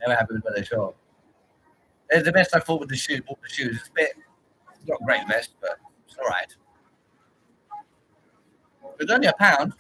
Never happy with what they shot. It's the best I thought with the shoe. Bought the shoes. It's a bit not great vest, but it's all right. It's only £1.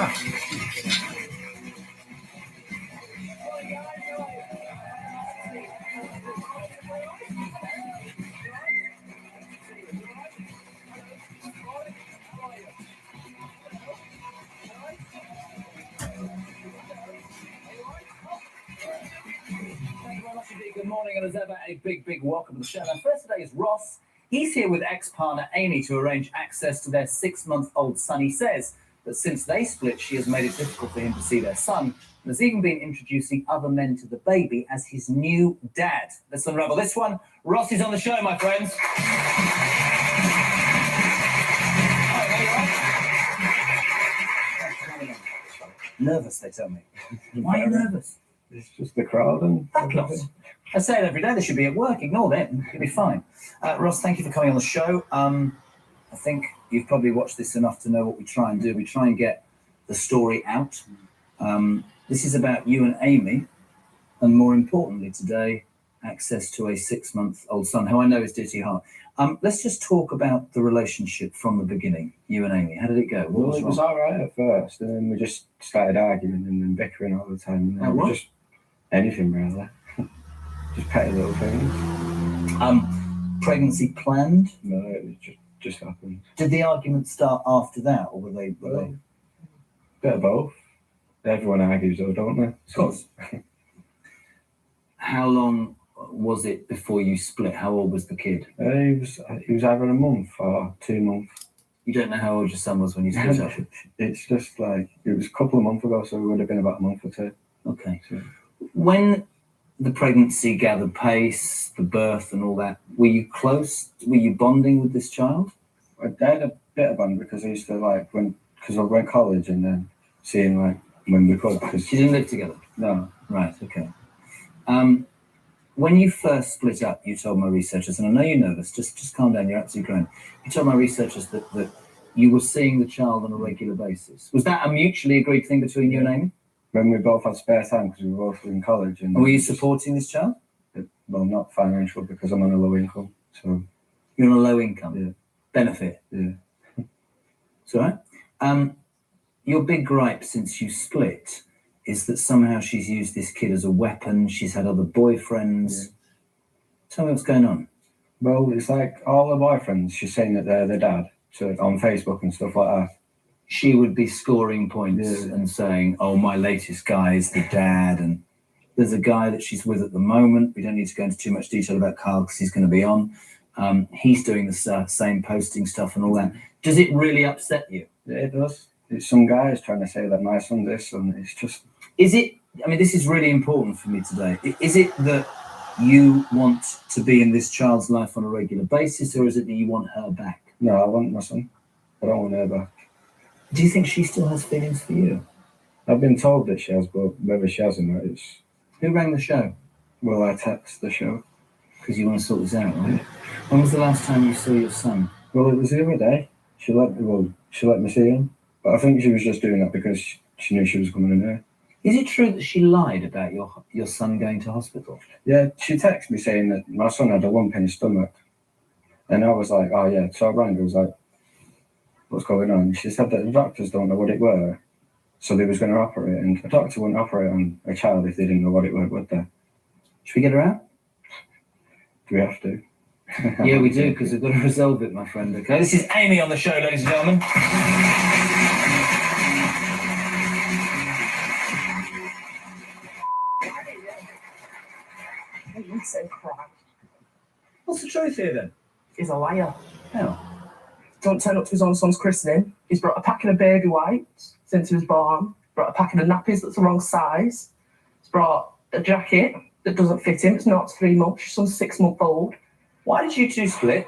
Good morning, and as ever, a big welcome to the show. Now, first today is Ross. He's here with ex-partner Amy to arrange access to their 6-month-old son. He says that since they split, she has made it difficult for him to see their son, and has even been introducing other men to the baby as his new dad. Let's unravel this one. Ross is on the show, my friends. Nervous, they tell me. Why are you nervous? It's just the crowd and everything. I say it every day. They should be at work. Ignore them. You'll be fine. Ross, thank you for coming on the show. I think you've probably watched this enough to know what we try and do. We try and get the story out. This is about you and Amy, and more importantly today, access to a 6-month-old son, who I know is dear to your heart. Let's just talk about the relationship from the beginning, you and Amy. How did it go? Well, it was all right at first, and then we just started arguing and then bickering all the time. And what? Just anything, really. Just petty little things. Pregnancy planned? No, it just happened. Did the argument start after that, or were they? Bit of both. Everyone argues, though, don't they? Of course. How long was it before you split? How old was the kid? He was either a month or 2 months. You don't know how old your son was when you split up? It's just like, it was a couple of months ago, so it would have been about a month or two. Okay. So, when the pregnancy gathered pace, the birth and all that, were you close? Were you bonding with this child? I had a bit of bond because I used to because I went to college and then seeing when we could. Cause, You didn't live together? No. Right, okay. When you first split up, you told my researchers, and I know you're nervous, just calm down, you're absolutely grand. You told my researchers that you were seeing the child on a regular basis. Was that a mutually agreed thing between you and Amy? When we both had spare time because we were both in college. And were you supporting this child? Well, not financial because I'm on a low income. So you're on a low income? Yeah. Benefit? Yeah. It's all right. Your big gripe since you split is that somehow she's used this kid as a weapon. She's had other boyfriends. Yeah. Tell me what's going on. Well, it's like all the boyfriends, she's saying that they're the dad on Facebook and stuff like that. She would be scoring points and saying, oh, my latest guy is the dad. And there's a guy that she's with at the moment. We don't need to go into too much detail about Carl because he's going to be on. He's doing the same posting stuff and all that. Does it really upset you? Yeah, it does. It's some guys trying to say that my son's this, and it's just... Is it, I mean, this is really important for me today. Is it that you want to be in this child's life on a regular basis, or is it that you want her back? No, I want my son. I don't want her back. Do you think she still has feelings for you? I've been told that she has, but whether she has or not, it's... Who rang the show? Well, I text the show. Because you want to sort this out, right? Yeah. When was the last time you saw your son? Well, it was the other day. She let me see him. But I think she was just doing that because she knew she was coming in here. Is it true that she lied about your son going to hospital? Yeah, she texted me saying that my son had a lump in his stomach. And I was like, oh yeah. So I rang her, I was like, what's going on? She said that the doctors don't know what it were. So they was going to operate. And a doctor wouldn't operate on a child if they didn't know what it were, would they? Should we get her out? Do we have to? Yeah, we do, because we've got to resolve it, my friend. Okay, this is Amy on the show, ladies and gentlemen. So crap. What's the truth here then? He's a liar. How? Don't turn up to his own son's christening. He's brought a packet of baby wipes since he was born. Brought a packet of nappies that's the wrong size. He's brought a jacket that doesn't fit him. It's not 3 months. His son's 6-month-old. Why did you two split?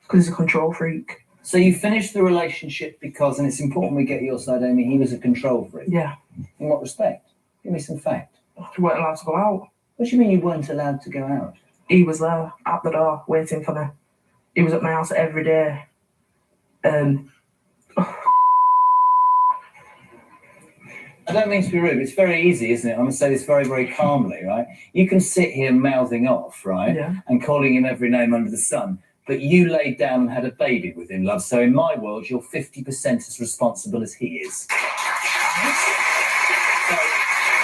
Because he's a control freak. So you finished the relationship because, and it's important we get your side, Amy, he was a control freak. Yeah. In what respect? Give me some fact. We weren't allowed to go out. What do you mean you weren't allowed to go out? He was there at the door waiting for me. He was at my house every day. I don't mean to be rude, but it's very easy, isn't it? I'm going to say this very, very calmly, right? You can sit here mouthing off, right? Yeah. And calling him every name under the sun. but you laid down and had a baby with him, love. So in my world, you're 50% as responsible as he is. So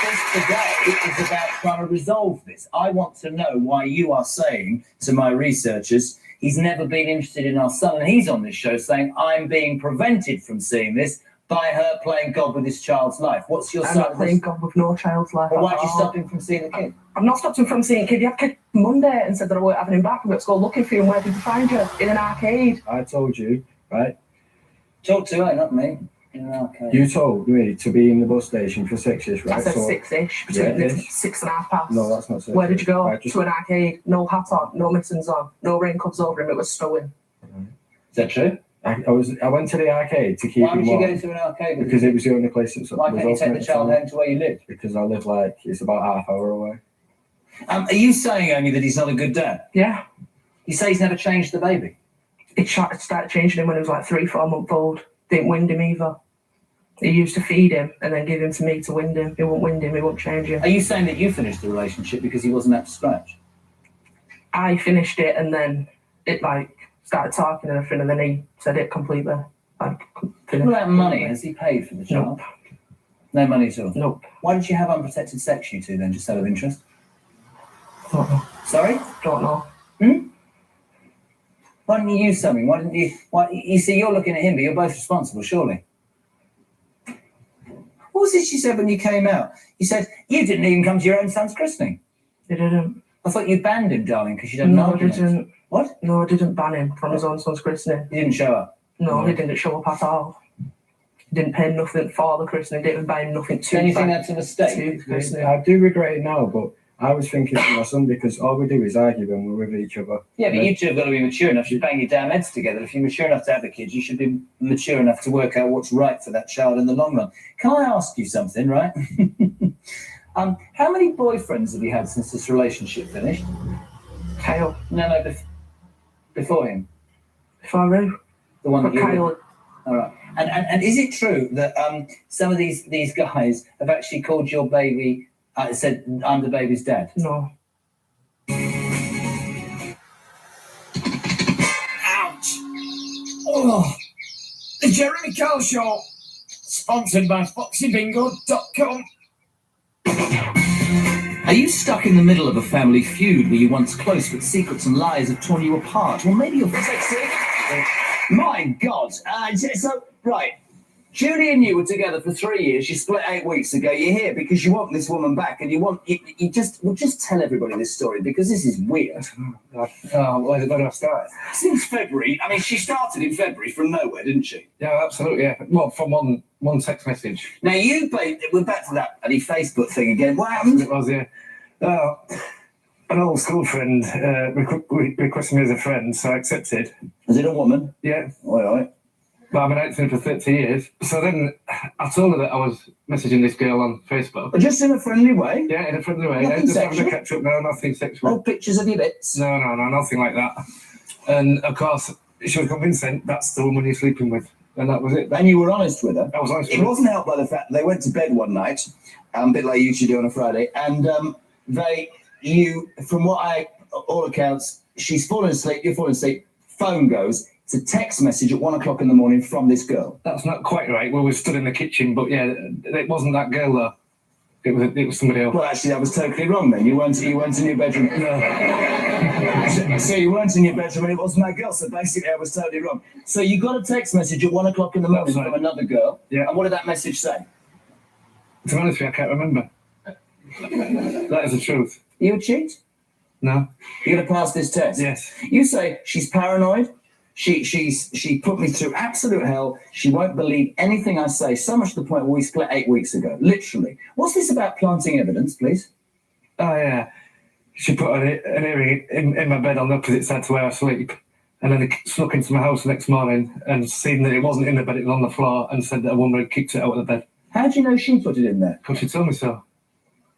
this today is about trying to resolve this. I want to know why you are saying to my researchers, he's never been interested in our son, and he's on this show saying, I'm being prevented from seeing this by her playing God with this child's life. What's your I'm son? not playing God with no child's life. Well, why at did you all. stop him from seeing the kid? I've not stopped him from seeing a kid. He had a kid Monday and said that I weren't having him back. I'm going to go looking for him. Where did you find you? In an arcade. I told you, right? Talk to her, not me. In an arcade. You told me to be in the bus station for 6ish, right? I said So- 6-ish. Yeah, Between ish. 6.5 past. No, that's not 6. Where did you go? I just- To an arcade. No hat on, no mittens on, no raincoats over him. It was snowing. Is that true? I went to the arcade to keep Why him would you warm go to an arcade? because it was the only place that was Why can't you open take at the the child time. home to where you live? Because I live like it's about half hour away. Are you saying only that he's not a good dad? Yeah. You say he's never changed the baby. It started changing him when he was like 3-4 months old. Didn't wind him either. He used to feed him and then give him to me to wind him. He won't wind him, he won't change him. Are you saying that you finished the relationship because he wasn't up to scratch? I finished it and then it like started talking and everything and then he said it completely. Like, What about money? Has he paid for the child? Nope. No money at all? Nope. Why did you have unprotected sex, you two, then, just out of interest? Don't know. Sorry? Don't know. Why didn't you use something? Why didn't you? Why? You see, you're looking at him, but you're both responsible, surely. What was it you said when you came out? You said you didn't even come to your own son's christening. He didn't. I thought you banned him, darling, because you don't No, know. I didn't. What? No, I didn't ban him from his own son's christening. He didn't show up. No, he didn't show up at all. Didn't pay nothing for the christening, didn't buy him nothing to Don't you think buy that's a mistake? to the christening. I do regret it now, but I was thinking for my son because all we do is argue when we're with each other. Yeah, but you two have got to be mature enough. You're bang your damn heads together. If you're mature enough to have the kids, you should be mature enough to work out what's right for that child in the long run. Can I ask you something, right? How many boyfriends have you had since this relationship finished? Kyle. No, before him. Before who? The one that But you Kyle, All right. And is it true that some of these guys have actually called your baby, said, I'm the baby's dad? no. Ouch! Oh, the Jeremy Kyle Show, sponsored by FoxyBingo.com. Are you stuck in the middle of a family feud where you're once close but secrets and lies have torn you apart? Well, maybe you're sexy. My God. Right. Julie and you were together for 3 years. You split 8 weeks ago. You're here because you want this woman back, and you just tell everybody this story because this is weird. Oh, where do I start? Since February, I mean, she started in February from nowhere, didn't she? Yeah, absolutely. Yeah. Well, from one text message. Now we're back to that bloody Facebook thing again. What happened? It was, yeah. An old school friend requested me as a friend, so I accepted. Was it a woman? Yeah. All right. But I've been acting for 30 years. So then I told her that I was messaging this girl on Facebook. But just in a friendly way. Yeah, in a friendly way. Nothing Just having sexual? a catch up. No, nothing sexual. No pictures of your bits. No, nothing like that. And of course, she was convincing that's the woman you're sleeping with. And that was it. And you were honest with her. I was honest It with her. wasn't helped by the fact that they went to bed one night, a bit like you should do on a Friday, and from all accounts, she's fallen asleep, you're falling asleep, phone goes, it's a text message at 1 o'clock in the morning from this girl. That's not quite right. We were stood in the kitchen, but yeah, it wasn't that girl though. It was somebody else. Well, actually, that was totally wrong then. You weren't in your bedroom. No. So you weren't in your bedroom and it wasn't that girl, so basically I was totally wrong. So you got a text message at 1 o'clock in the morning That's right. from another girl, Yeah. and what did that message say? To be honest with you, I can't remember. That is the truth. You would cheat? No. You're going to pass this test? Yes. You say she's paranoid. She put me through absolute hell. She won't believe anything I say, so much to the point where we split 8 weeks ago, literally. What's this about planting evidence, please? Oh yeah. She put an earring in my bed on the opposite side to where I sleep. And then they snuck into my house the next morning and seen that it wasn't in the bed, it was on the floor, and said that a woman had kicked it out of the bed. How do you know she put it in there? Because she told me so.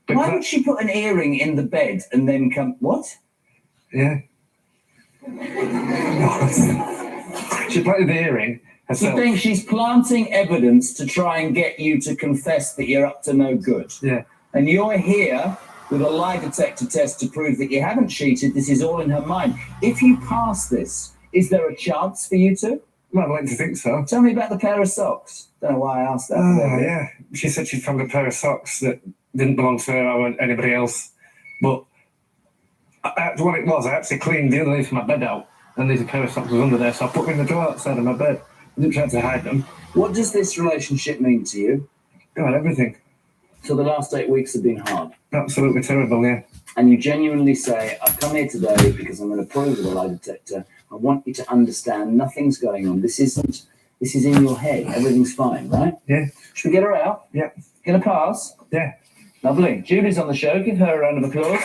Why would she put an earring in the bed and then come... What? Yeah. She planted the earring You herself. think she's planting evidence to try and get you to confess that you're up to no good? Yeah. And you're here with a lie detector test to prove that you haven't cheated. This is all in her mind. If you pass this, Is there a chance for you two? Well, I'd like to think so. Tell me about the pair of socks. Don't know why I asked that. Oh, yeah. She said she'd found a pair of socks that didn't belong to her or anybody else. But what it was, I actually cleaned the underneath of my bed out, and there's a pair of socks was under there, so I put them in the drawer outside of my bed. I didn't try to hide them. What does this relationship mean to you? God, everything. So the last 8 weeks have been hard. Absolutely terrible, yeah. And you genuinely say, I've come here today because I'm going to prove with a lie detector. I want you to understand nothing's going on. This is in your head. Everything's fine, right? Yeah. Should we get her out? Yeah. Gonna pass? Yeah. Lovely. Julie's on the show. Give her a round of applause. Lovely.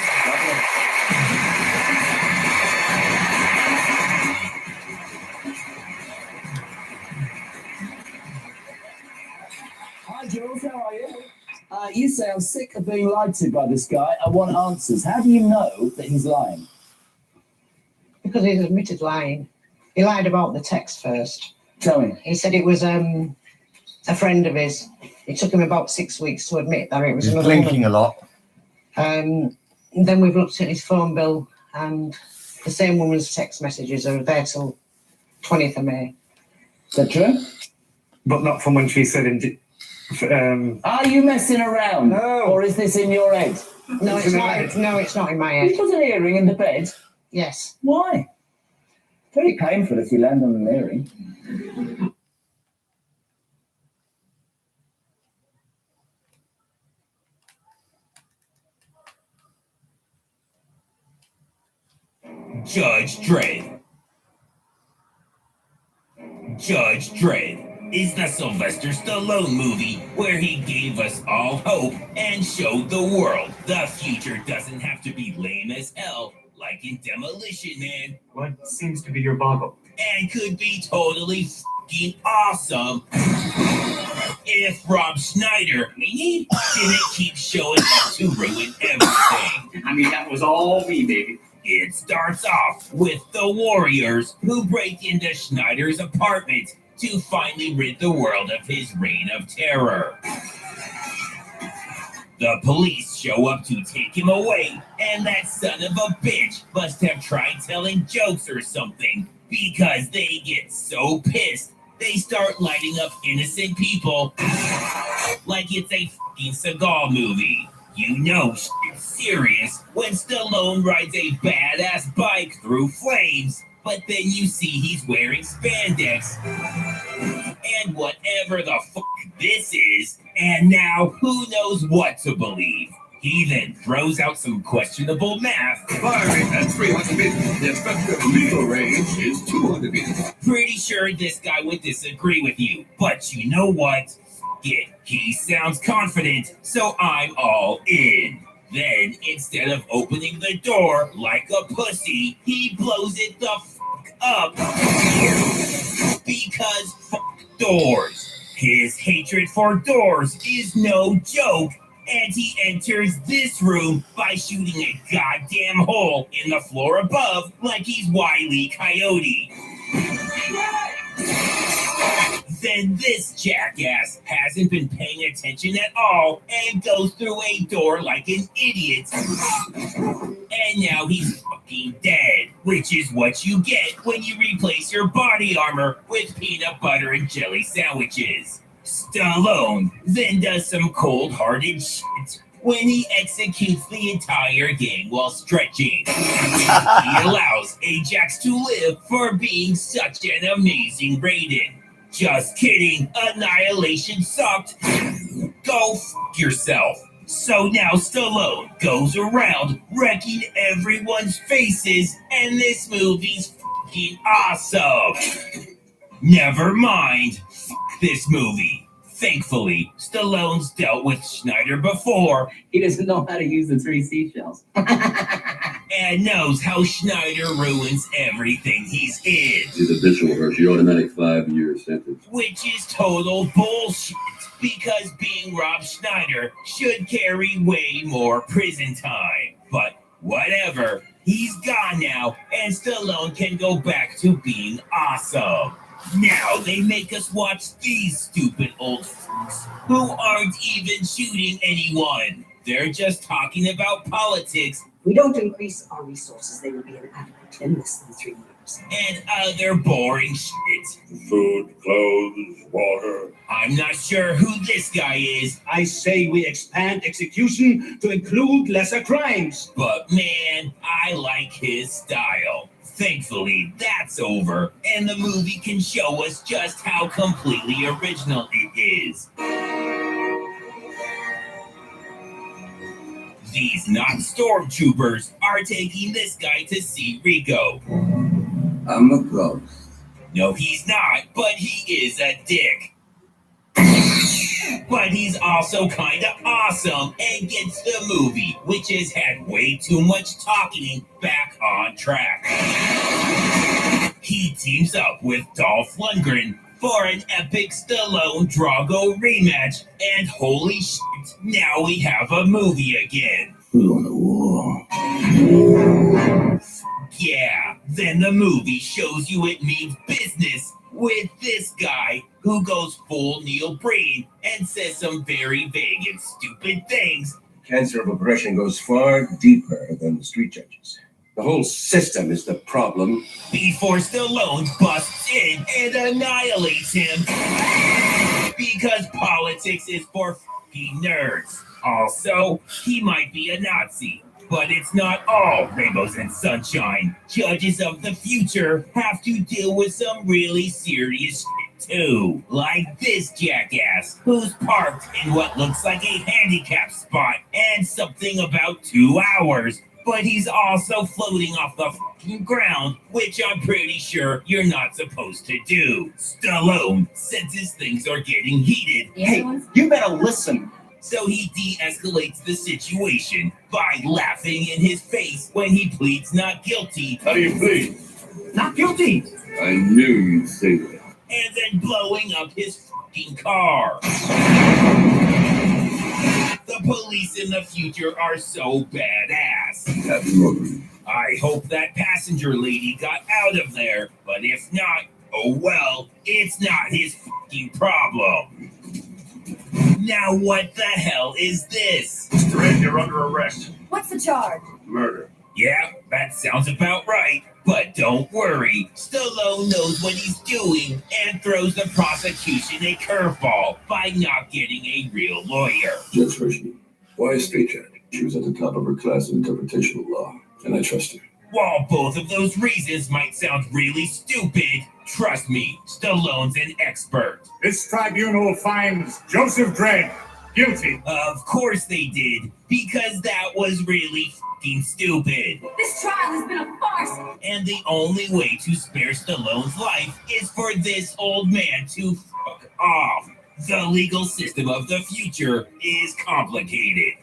Hi, Jules. How are you? You say I'm sick of being lied to by this guy. I want answers. How do you know that he's lying? Because he's admitted lying. He lied about the text first. Tell me. He said it was a friend of his. It took him about 6 weeks to admit that it was He's another blinking a lot. woman. Then we've looked at his phone bill, and the same woman's text messages are there till 20th of May. Is that true? But not from when she said Are you messing around? No. Or is this in your head? No, it's not. No, it's not in my You head. put an earring in the bed. Yes. Why? Very painful if you land on an earring. Judge Dredd. Judge Dredd is the Sylvester Stallone movie where he gave us all hope and showed the world the future doesn't have to be lame as hell like in Demolition Man. What seems to be your boggle? And could be totally fucking awesome if Rob Schneider didn't keep showing up to ruin everything. I mean, that was all me, baby. It starts off with the Warriors who break into Schneider's apartment to finally rid the world of his reign of terror. The police show up to take him away, and that son of a bitch must have tried telling jokes or something because they get so pissed they start lighting up innocent people like it's a fucking Seagal movie. You know shit's serious when Stallone rides a badass bike through flames, but then you see he's wearing spandex and whatever the fuck this is, and now who knows what to believe. He then throws out some questionable math. Firing at 300 meters. The expected lethal range is 200 meters. Pretty sure this guy would disagree with you, but you know what? Yeah, he sounds confident, so I'm all in. Then, instead of opening the door like a pussy, he blows it the fuck up. Because fuck doors. His hatred for doors is no joke, and he enters this room by shooting a goddamn hole in the floor above like he's Wile E. Coyote. Then this jackass hasn't been paying attention at all and goes through a door like an idiot. And now he's fucking dead, which is what you get when you replace your body armor with peanut butter and jelly sandwiches. Stallone then does some cold-hearted shit when he executes the entire gang while stretching. He allows Ajax to live for being such an amazing Raiden. Just kidding, Annihilation sucked. Go fuck yourself. So now Stallone goes around wrecking everyone's faces, and this movie's fucking awesome. Never mind, fuck this movie. Thankfully, Stallone's dealt with Schneider before. He doesn't know how to use the 3 seashells. And knows how Schneider ruins everything he's in. She's habitual her. She automatic 5-year sentence. Which is total bullshit, because being Rob Schneider should carry way more prison time. But whatever, he's gone now, and Stallone can go back to being awesome. Now they make us watch these stupid old fucks who aren't even shooting anyone. They're just talking about politics. We don't increase our resources, they will be inadequate in less than 3 years. and other boring shit. Food, clothes, water. I'm not sure who this guy is, I say we expand execution to include lesser crimes. but man, I like his style. Thankfully, that's over, and the movie can show us just how completely original it is. These not stormtroopers are taking this guy to see Rico. I'm a ghost. No, he's not, but he is a dick. But he's also kinda awesome and gets the movie, which has had way too much talking, back on track. He teams up with Dolph Lundgren for an epic Stallone Drago rematch, and holy shit, now we have a movie again. Who on the wall? Yeah, then the movie shows you it means business with this guy who goes full Neil Breen and says some very vague and stupid things. Cancer of oppression goes far deeper than the street judges. The whole system is the problem. Before Stallone busts in and annihilates him because politics is for f***ing nerds. Also, he might be a Nazi, but it's not all rainbows and sunshine. Judges of the future have to deal with some really serious shit too. Like this jackass who's parked in what looks like a handicap spot and something about 2 hours. But he's also floating off the fucking ground, which I'm pretty sure you're not supposed to do. Stallone senses things are getting heated. Hey, you better listen. So he de-escalates the situation by laughing in his face when he pleads not guilty How do you plead? Not guilty. I knew you'd say that. and then blowing up his fucking car. The police in the future are so badass. Happy Robin. I hope that passenger lady got out of there, but if not, oh well, it's not his fucking problem. Now what the hell is this? Mr. Ed, you're under arrest. What's the charge? Murder. Yeah, that sounds about right. But don't worry, Stallone knows what he's doing and throws the prosecution a curveball by not getting a real lawyer. Judge Hirschman. Why a street judge? She was at the top of her class in interpretation of law, and I trust her. While both of those reasons might sound really stupid, trust me, Stallone's an expert. This tribunal finds Joseph Dredd guilty. Of course they did, because that was really fucking stupid. This trial has been a farce. And the only way to spare Stallone's life is for this old man to fuck off. The legal system of the future is complicated.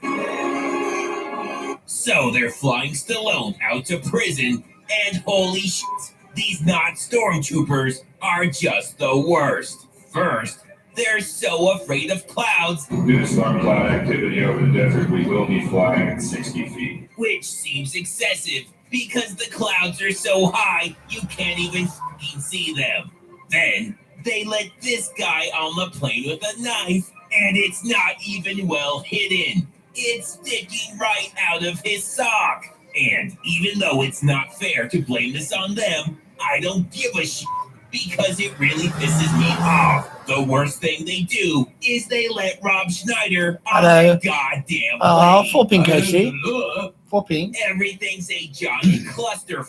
So they're flying Stallone out to prison, and holy shit, these not stormtroopers are just the worst. First, they're so afraid of clouds, Due to storm cloud activity over the desert, we will be flying at 60 feet. which seems excessive because the clouds are so high you can't even fucking see them. Then they let this guy on the plane with a knife, and it's not even well hidden. It's sticking right out of his sock. And even though it's not fair to blame this on them, I don't give a shit because it really pisses me off. The worst thing they do is they let Rob Schneider on Hello. the goddamn Oh, plane. flipping Casey. Ugh. Flipping. Everything's a Johnny cluster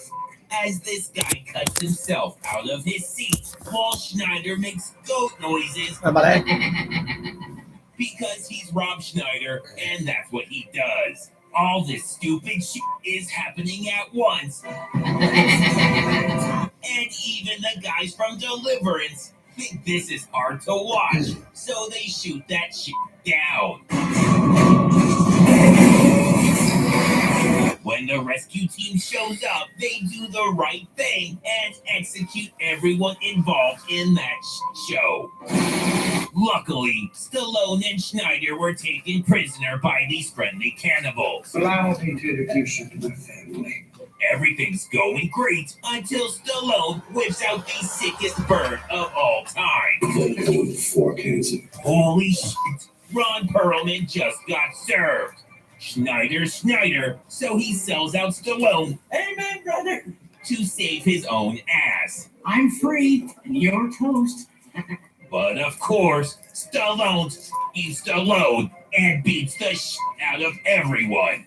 as this guy cuts himself out of his seat while Schneider makes goat noises because he's Rob Schneider and that's what he does. All this stupid shit is happening at once. And even the guys from Deliverance think this is hard to watch, so they shoot that shit down. When the rescue team shows up, they do the right thing and execute everyone involved in that show. Luckily, Stallone and Schneider were taken prisoner by these friendly cannibals. Allow me to introduce you to my family. Everything's going great until Stallone whips out the sickest bird of all time. With 4 cans of Holy shit, Ron Perlman just got served. Schneider, so he sells out Stallone. Amen, brother. to save his own ass. I'm free, and you're toast. But of course, Stallone eats Stallone and beats the shit out of everyone.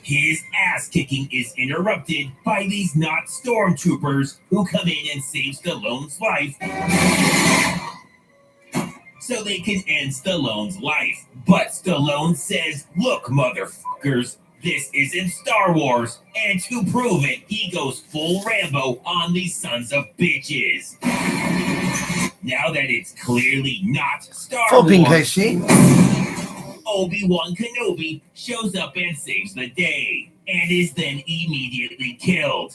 His ass kicking is interrupted by these not stormtroopers who come in and save Stallone's life so they can end Stallone's life. But Stallone says, "Look, motherfuckers, this isn't Star Wars." And to prove it, he goes full Rambo on these sons of bitches. Now that it's clearly not Star Wars, Obi-Wan Kenobi shows up and saves the day, and is then immediately killed.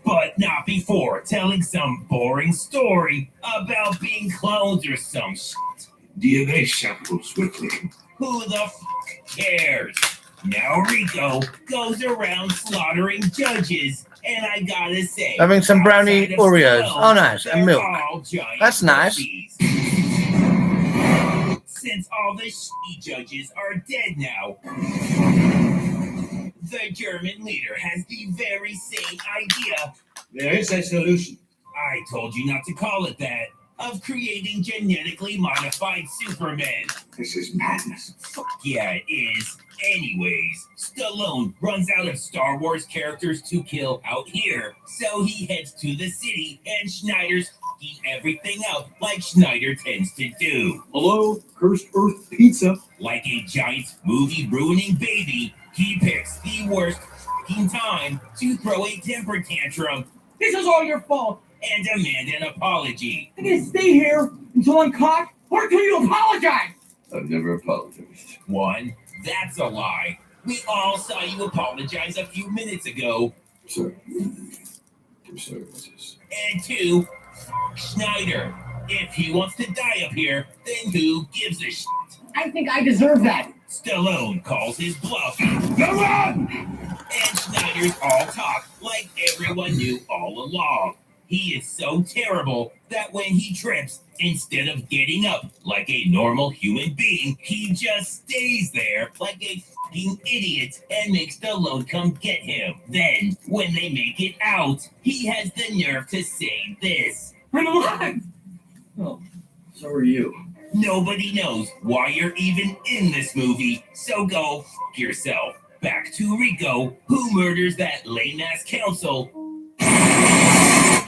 But not before telling some boring story about being cloned or some shit. DNA samples quickly. Who the fuck cares? Now Rico goes around slaughtering judges, and I gotta say, Having some brownie outside of Oreos. Stallone, Oh, nice. And they're milk. all giant That's nice. pussies. Since all the shitty judges are dead now, the German leader has the very same idea. There is a solution. I told you not to call it that. Of creating genetically modified Supermen. This is madness. Fuck yeah, it is. Anyways, Stallone runs out of Star Wars characters to kill out here, so he heads to the city and Schneider's fucking everything out like Schneider tends to do. Hello, Cursed Earth Pizza. Like a giant movie-ruining baby, he picks the worst fucking time to throw a temper tantrum This is all your fault. and demand an apology. I'm gonna stay here until I'm caught, or until you apologize. I've never apologized. One, that's a lie. We all saw you apologize a few minutes ago. Sorry. I'm sorry about this. And two, fuck Schneider. If he wants to die up here, then who gives a shit? I think I deserve that. Stallone calls his bluff, Come on! and Schneider's all talk like everyone knew all along. He is so terrible that when he trips, instead of getting up like a normal human being, he just stays there like a fucking idiot and makes Stallone come get him. Then, when they make it out, he has the nerve to say this. I'm alive. Oh, so are you. Nobody knows why you're even in this movie, so go fuck yourself. Back to Rico, who murders that lame-ass counsel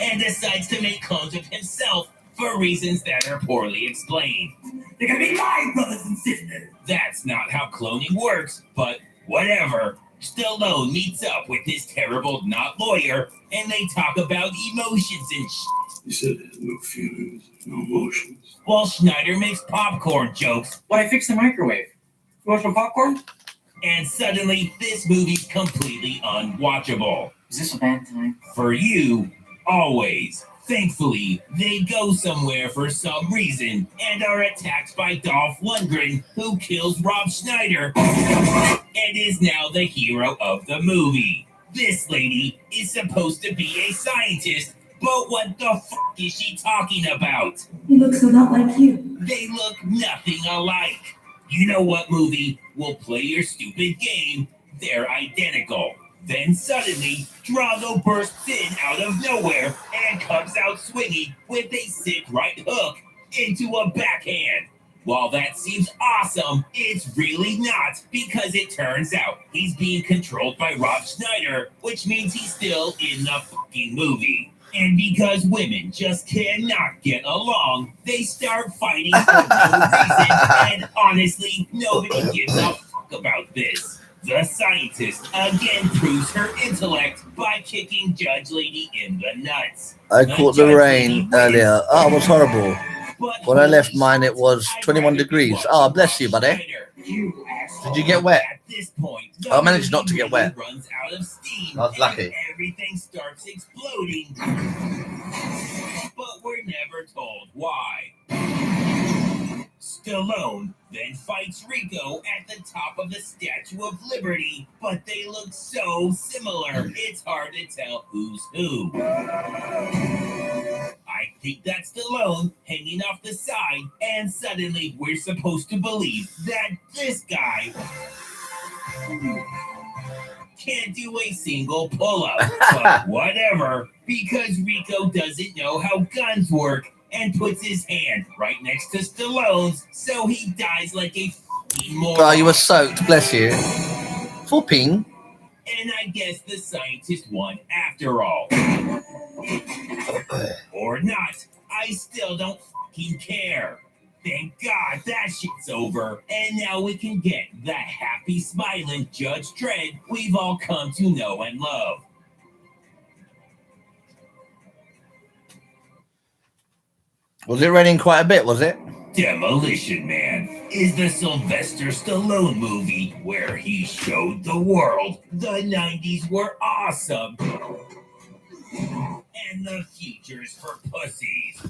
and decides to make clones of himself for reasons that are poorly explained. They're gonna be my brothers and sisters. That's not how cloning works, but whatever. Stallone meets up with his terrible not lawyer, and they talk about emotions and shit, You said there's no feelings, no emotions. while Schneider makes popcorn jokes, But I fixed the microwave. You want some popcorn? and suddenly this movie's completely unwatchable. Is this a bad time? For you, always. Thankfully, they go somewhere for some reason and are attacked by Dolph Lundgren, who kills Rob Schneider and is now the hero of the movie. This lady is supposed to be a scientist, but what the fuck is she talking about? He looks a lot like you. They look nothing alike. You know what movie will play your stupid game? They're identical. Then suddenly, Drago bursts in out of nowhere and comes out swinging with a sick right hook into a backhand. While that seems awesome, it's really not, because it turns out he's being controlled by Rob Schneider, which means he's still in the fucking movie. And because women just cannot get along, they start fighting for no reason, and honestly, nobody gives a fuck about this. The scientist again proves her intellect by kicking Judge Lady in the nuts. I caught the rain earlier. Oh, it was horrible. But When I left mine, it was 21 degrees. Oh, bless you, buddy. Did you get wet? At this point, I managed not to get wet. Runs out of steam. I was lucky. And everything starts exploding. But we're never told why. Stallone then fights Rico at the top of the Statue of Liberty, but they look so similar, it's hard to tell who's who. I think that's Stallone hanging off the side, and suddenly we're supposed to believe that this guy can't do a single pull-up. But whatever, because Rico doesn't know how guns work and puts his hand right next to Stallone's, so he dies like a f***ing moron. Oh, you were soaked. Bless you. Flipping. And I guess the scientist won after all. Or not. I still don't fucking care. Thank God that shit's over. And now we can get the happy, smiling Judge Dredd we've all come to know and love. Was it raining quite a bit, was it? Demolition Man is the Sylvester Stallone movie where he showed the world the 90s were awesome and the future's for pussies.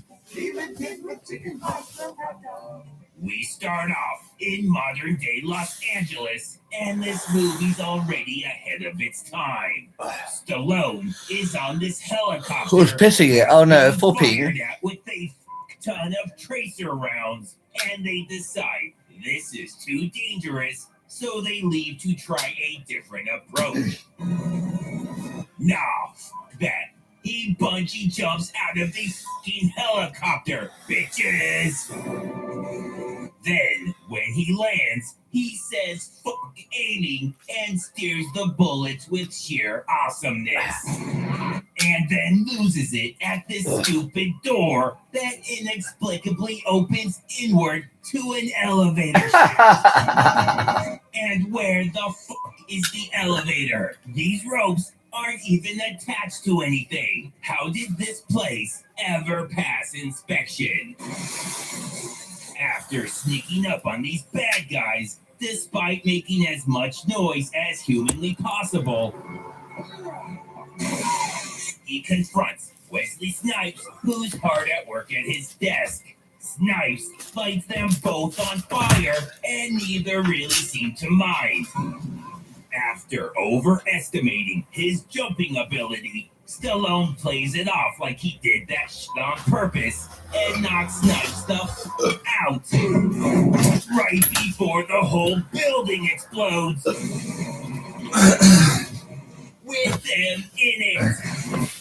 We start off in modern day Los Angeles, and this movie's already ahead of its time. Stallone is on this helicopter. Who's pissing it? Oh no, being flipping. fired at with a ton of tracer rounds, and they decide this is too dangerous, so they leave to try a different approach. Nah, that. He bungee jumps out of the fucking helicopter, bitches! Then, when he lands, he says fuck aiming and steers the bullets with sheer awesomeness. And then loses it at this stupid door that inexplicably opens inward to an elevator shaft. And where the fuck is the elevator? These ropes aren't even attached to anything. How did this place ever pass inspection? After sneaking up on these bad guys, despite making as much noise as humanly possible, he confronts Wesley Snipes, who's hard at work at his desk. Snipes lights them both on fire, and neither really seem to mind. After overestimating his jumping ability, Stallone plays it off like he did that shit on purpose and knocks Snipes the f out right before the whole building explodes with them in it.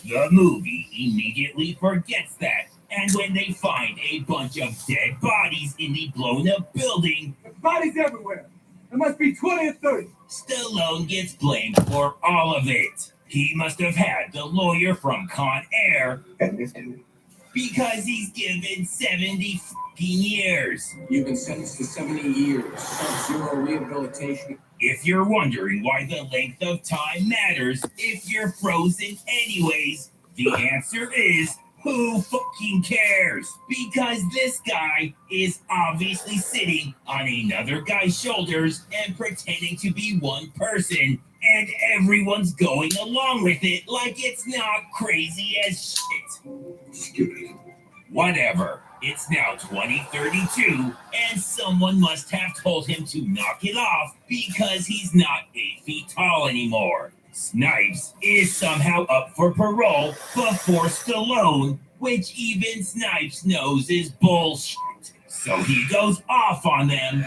The movie immediately forgets that, and when they find a bunch of dead bodies in the blown up building, Bodies everywhere. There must be 20 or 30. Stallone gets blamed for all of it. He must have had the lawyer from Con Air because he's given 70 fucking years. You've been sentenced to 70 years. Zero rehabilitation. If you're wondering why the length of time matters if you're frozen anyways, the answer is who fucking cares? Because this guy is obviously sitting on another guy's shoulders and pretending to be one person, and everyone's going along with it like it's not crazy as shit. Stupid. Whatever. It's now 2032, and someone must have told him to knock it off because he's not 8 feet tall anymore. Snipes is somehow up for parole before Stallone, which even Snipes knows is bullshit. So he goes off on them,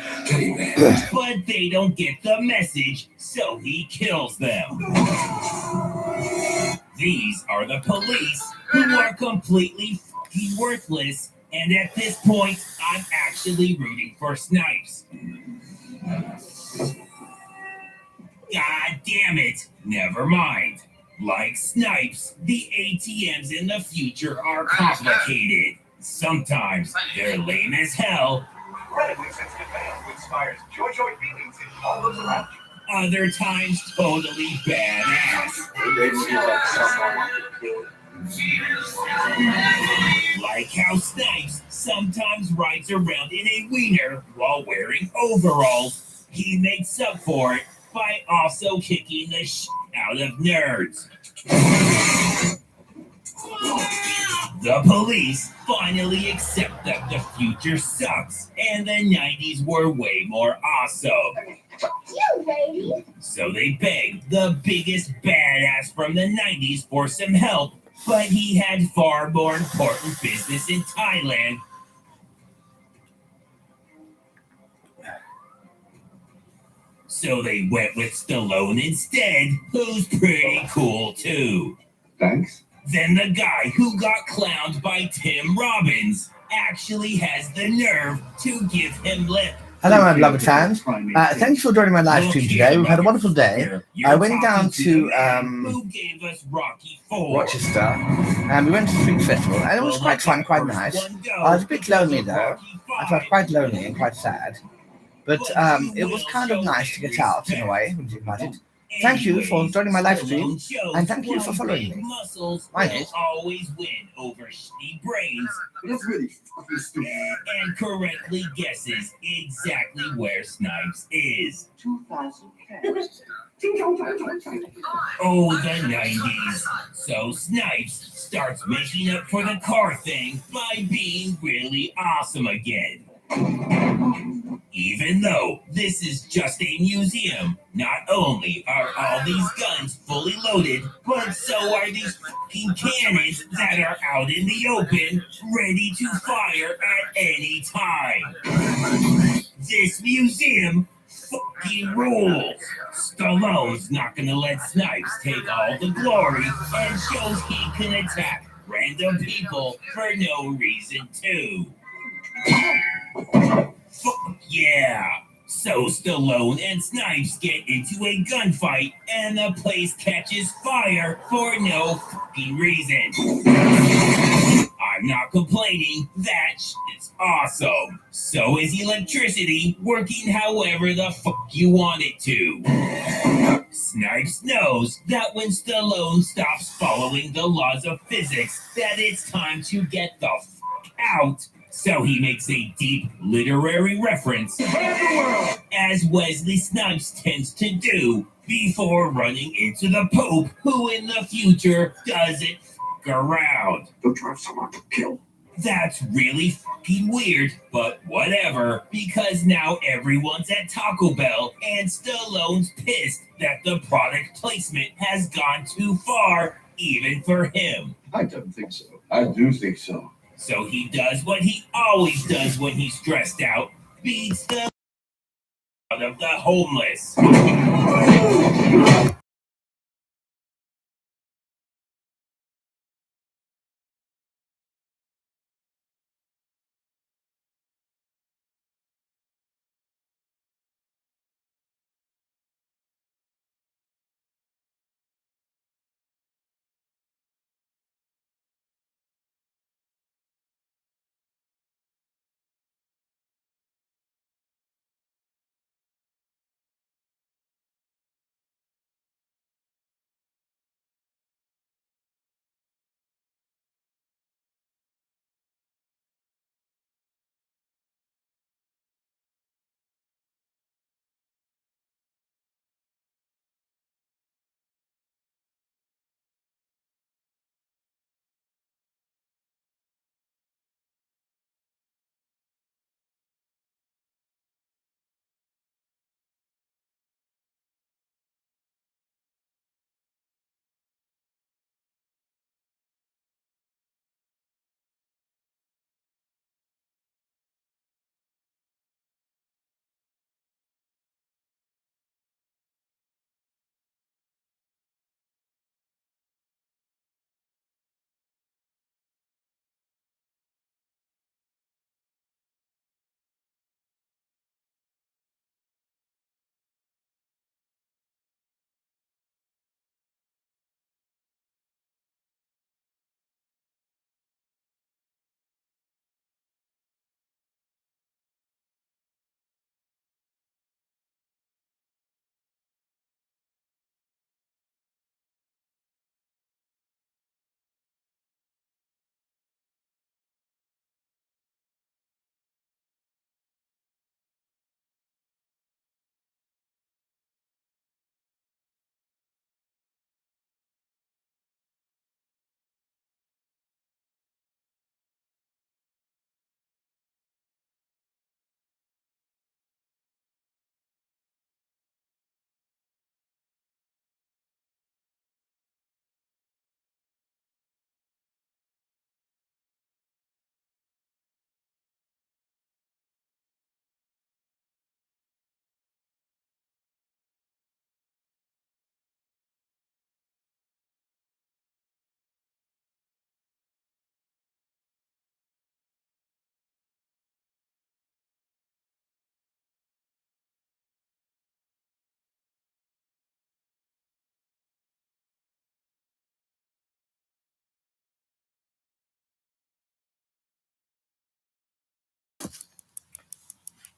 but they don't get the message, so he kills them. These are the police, who are completely fucking worthless, and at this point, I'm actually rooting for Snipes. God damn it, never mind. Like Snipes, the ATMs in the future are complicated. Sometimes they're lame as hell. Other times totally badass. Like how Snipes sometimes rides around in a wiener while wearing overalls. He makes up for it by also kicking the shit out of nerds. The police finally accept that the future sucks and the 90s were way more awesome. So they begged the biggest badass from the 90s for some help, but he had far more important business in Thailand. So they went with Stallone instead, who's pretty cool too. Thanks. Then the guy who got clowned by Tim Robbins actually has the nerve to give him lip. Hello, my beloved fans. Thanks for joining my live stream today. We've had a wonderful day. I went down to Who gave us Rocky IV? Rochester and we went to the Street Festival, and it was quite fun, quite nice. I was a bit lonely though. I felt quite lonely and quite sad. But it was kind of nice to get out in a way, wouldn't you imagine? Thank you for joining my live stream, and thank you for following me. Muscles Mind will it. always win over shitty brains That's really fucking stupid. and correctly guesses exactly where Snipes is. 2,000 Oh, the 90s. So Snipes starts making up for the car thing by being really awesome again. Even though this is just a museum, not only are all these guns fully loaded, but so are these fucking cannons that are out in the open, ready to fire at any time. This museum fucking rules. Stallone's not gonna let Snipes take all the glory and shows he can attack random people for no reason too. Fuck yeah! So Stallone and Snipes get into a gunfight and the place catches fire for no fucking reason. I'm not complaining, that shit's awesome. So is electricity working however the fuck you want it to. Snipes knows that when Stallone stops following the laws of physics, that it's time to get the fuck out. So he makes a deep literary reference, as Wesley Snipes tends to do, before running into the Pope, who in the future doesn't fuck around. Don't try someone to kill. That's really fucking weird, but whatever, because now everyone's at Taco Bell, and Stallone's pissed that the product placement has gone too far, even for him. I don't think so. I do think so. So he does what he always does when he's stressed out, beats the out of the homeless.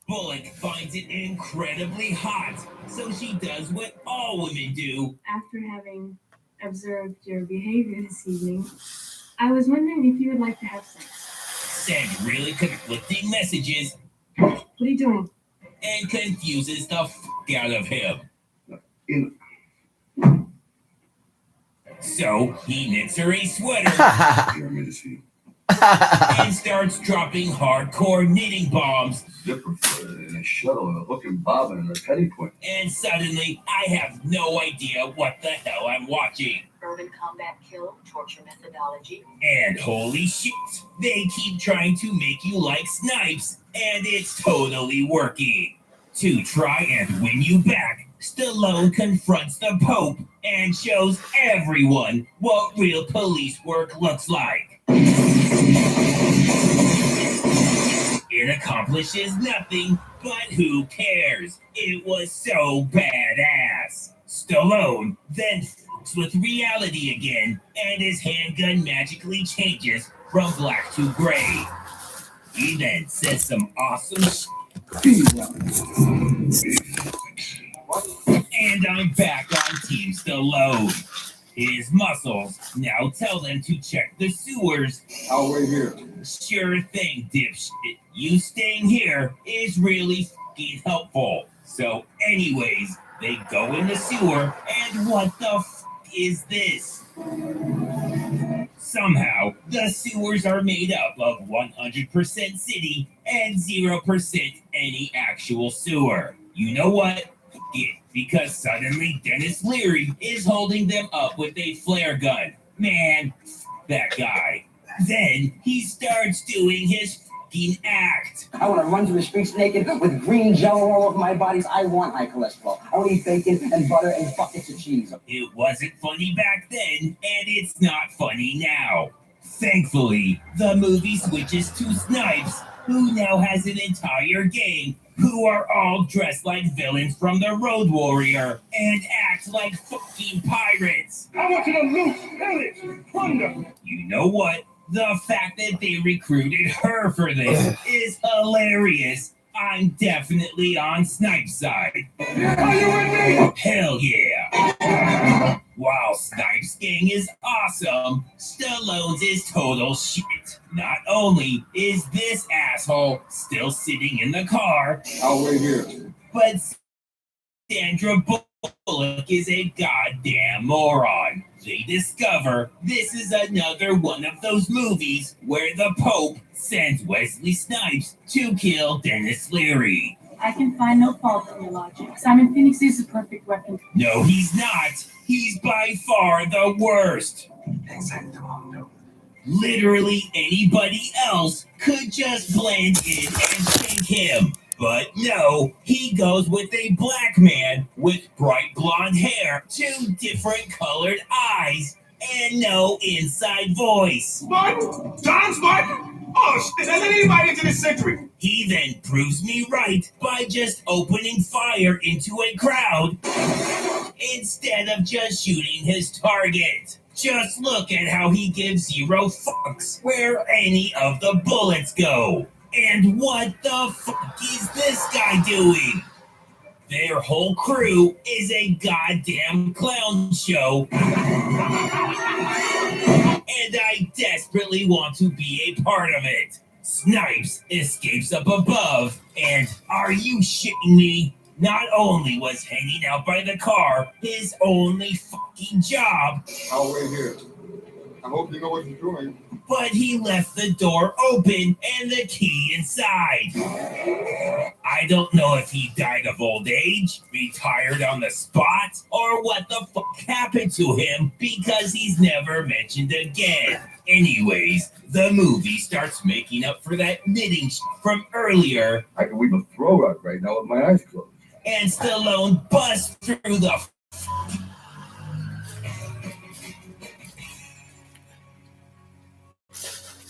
Bullock finds it incredibly hot, so she does what all women do. After having observed your behavior this evening, I was wondering if you would like to have sex. Send really conflicting messages. What are you doing? And confuses the out of him. So he knits her a sweater and starts dropping hardcore knitting bombs. Zipper for it and a shuttle and a hook and bobbin and a penny point. And suddenly, I have no idea what the hell I'm watching. Urban combat kill, torture methodology. And holy shit, they keep trying to make you like Snipes, and it's totally working. To try and win you back, Stallone confronts the Pope and shows everyone what real police work looks like. It accomplishes nothing, but who cares? It was so badass. Stallone then fucks with reality again, and his handgun magically changes from black to gray. He then says some awesome shit. And I'm back on Team Stallone. His muscles now tell them to check the sewers. I'll wait here. Sure thing, dipshit. You staying here is really fucking helpful. So anyways, they go in the sewer, and what the is this? Somehow, the sewers are made up of 100% city and 0% any actual sewer. You know what? It, because suddenly Dennis Leary is holding them up with a flare gun. Man, that guy. Then he starts doing his fucking act. I want to run through the streets naked with green jello all over my body. I want high cholesterol. I want to eat bacon and butter and buckets of cheese. It wasn't funny back then, and it's not funny now. Thankfully, the movie switches to Snipes, who now has an entire gang who are all dressed like villains from the Road Warrior and act like fucking pirates. I want you to loot, pillage, plunder. You know what? The fact that they recruited her for this is hilarious. I'm definitely on Snipe's side. Are you with me? Hell yeah. While Snipes' gang is awesome, Stallone's is total shit. Not only is this asshole still sitting in the car, I'll wait here. but Sandra Bullock is a goddamn moron. They discover this is another one of those movies where the Pope sends Wesley Snipes to kill Dennis Leary. I can find no fault in your logic. Simon Phoenix is the perfect weapon. No, he's not. He's by far the worst. Literally anybody else could just blend in and sink him. But no, he goes with a black man with bright blonde hair, 2 different colored eyes, and no inside voice. Martin? John's Martin? Oh, shit, hasn't anybody into this century? He then proves me right by just opening fire into a crowd instead of just shooting his target. Just look at how he gives 0 fucks where any of the bullets go. And what the fuck is this guy doing? Their whole crew is a goddamn clown show. And I desperately want to be a part of it. Snipes escapes up above, and are you shitting me? Not only was hanging out by the car his only fucking job, I'll wait here. I hope you know what you're doing. but he left the door open and the key inside. I don't know if he died of old age, retired on the spot, or what the fuck happened to him because he's never mentioned again. Anyways, the movie starts making up for that knitting from earlier. I can weave a throw rug right now with my eyes closed. And Stallone busts through the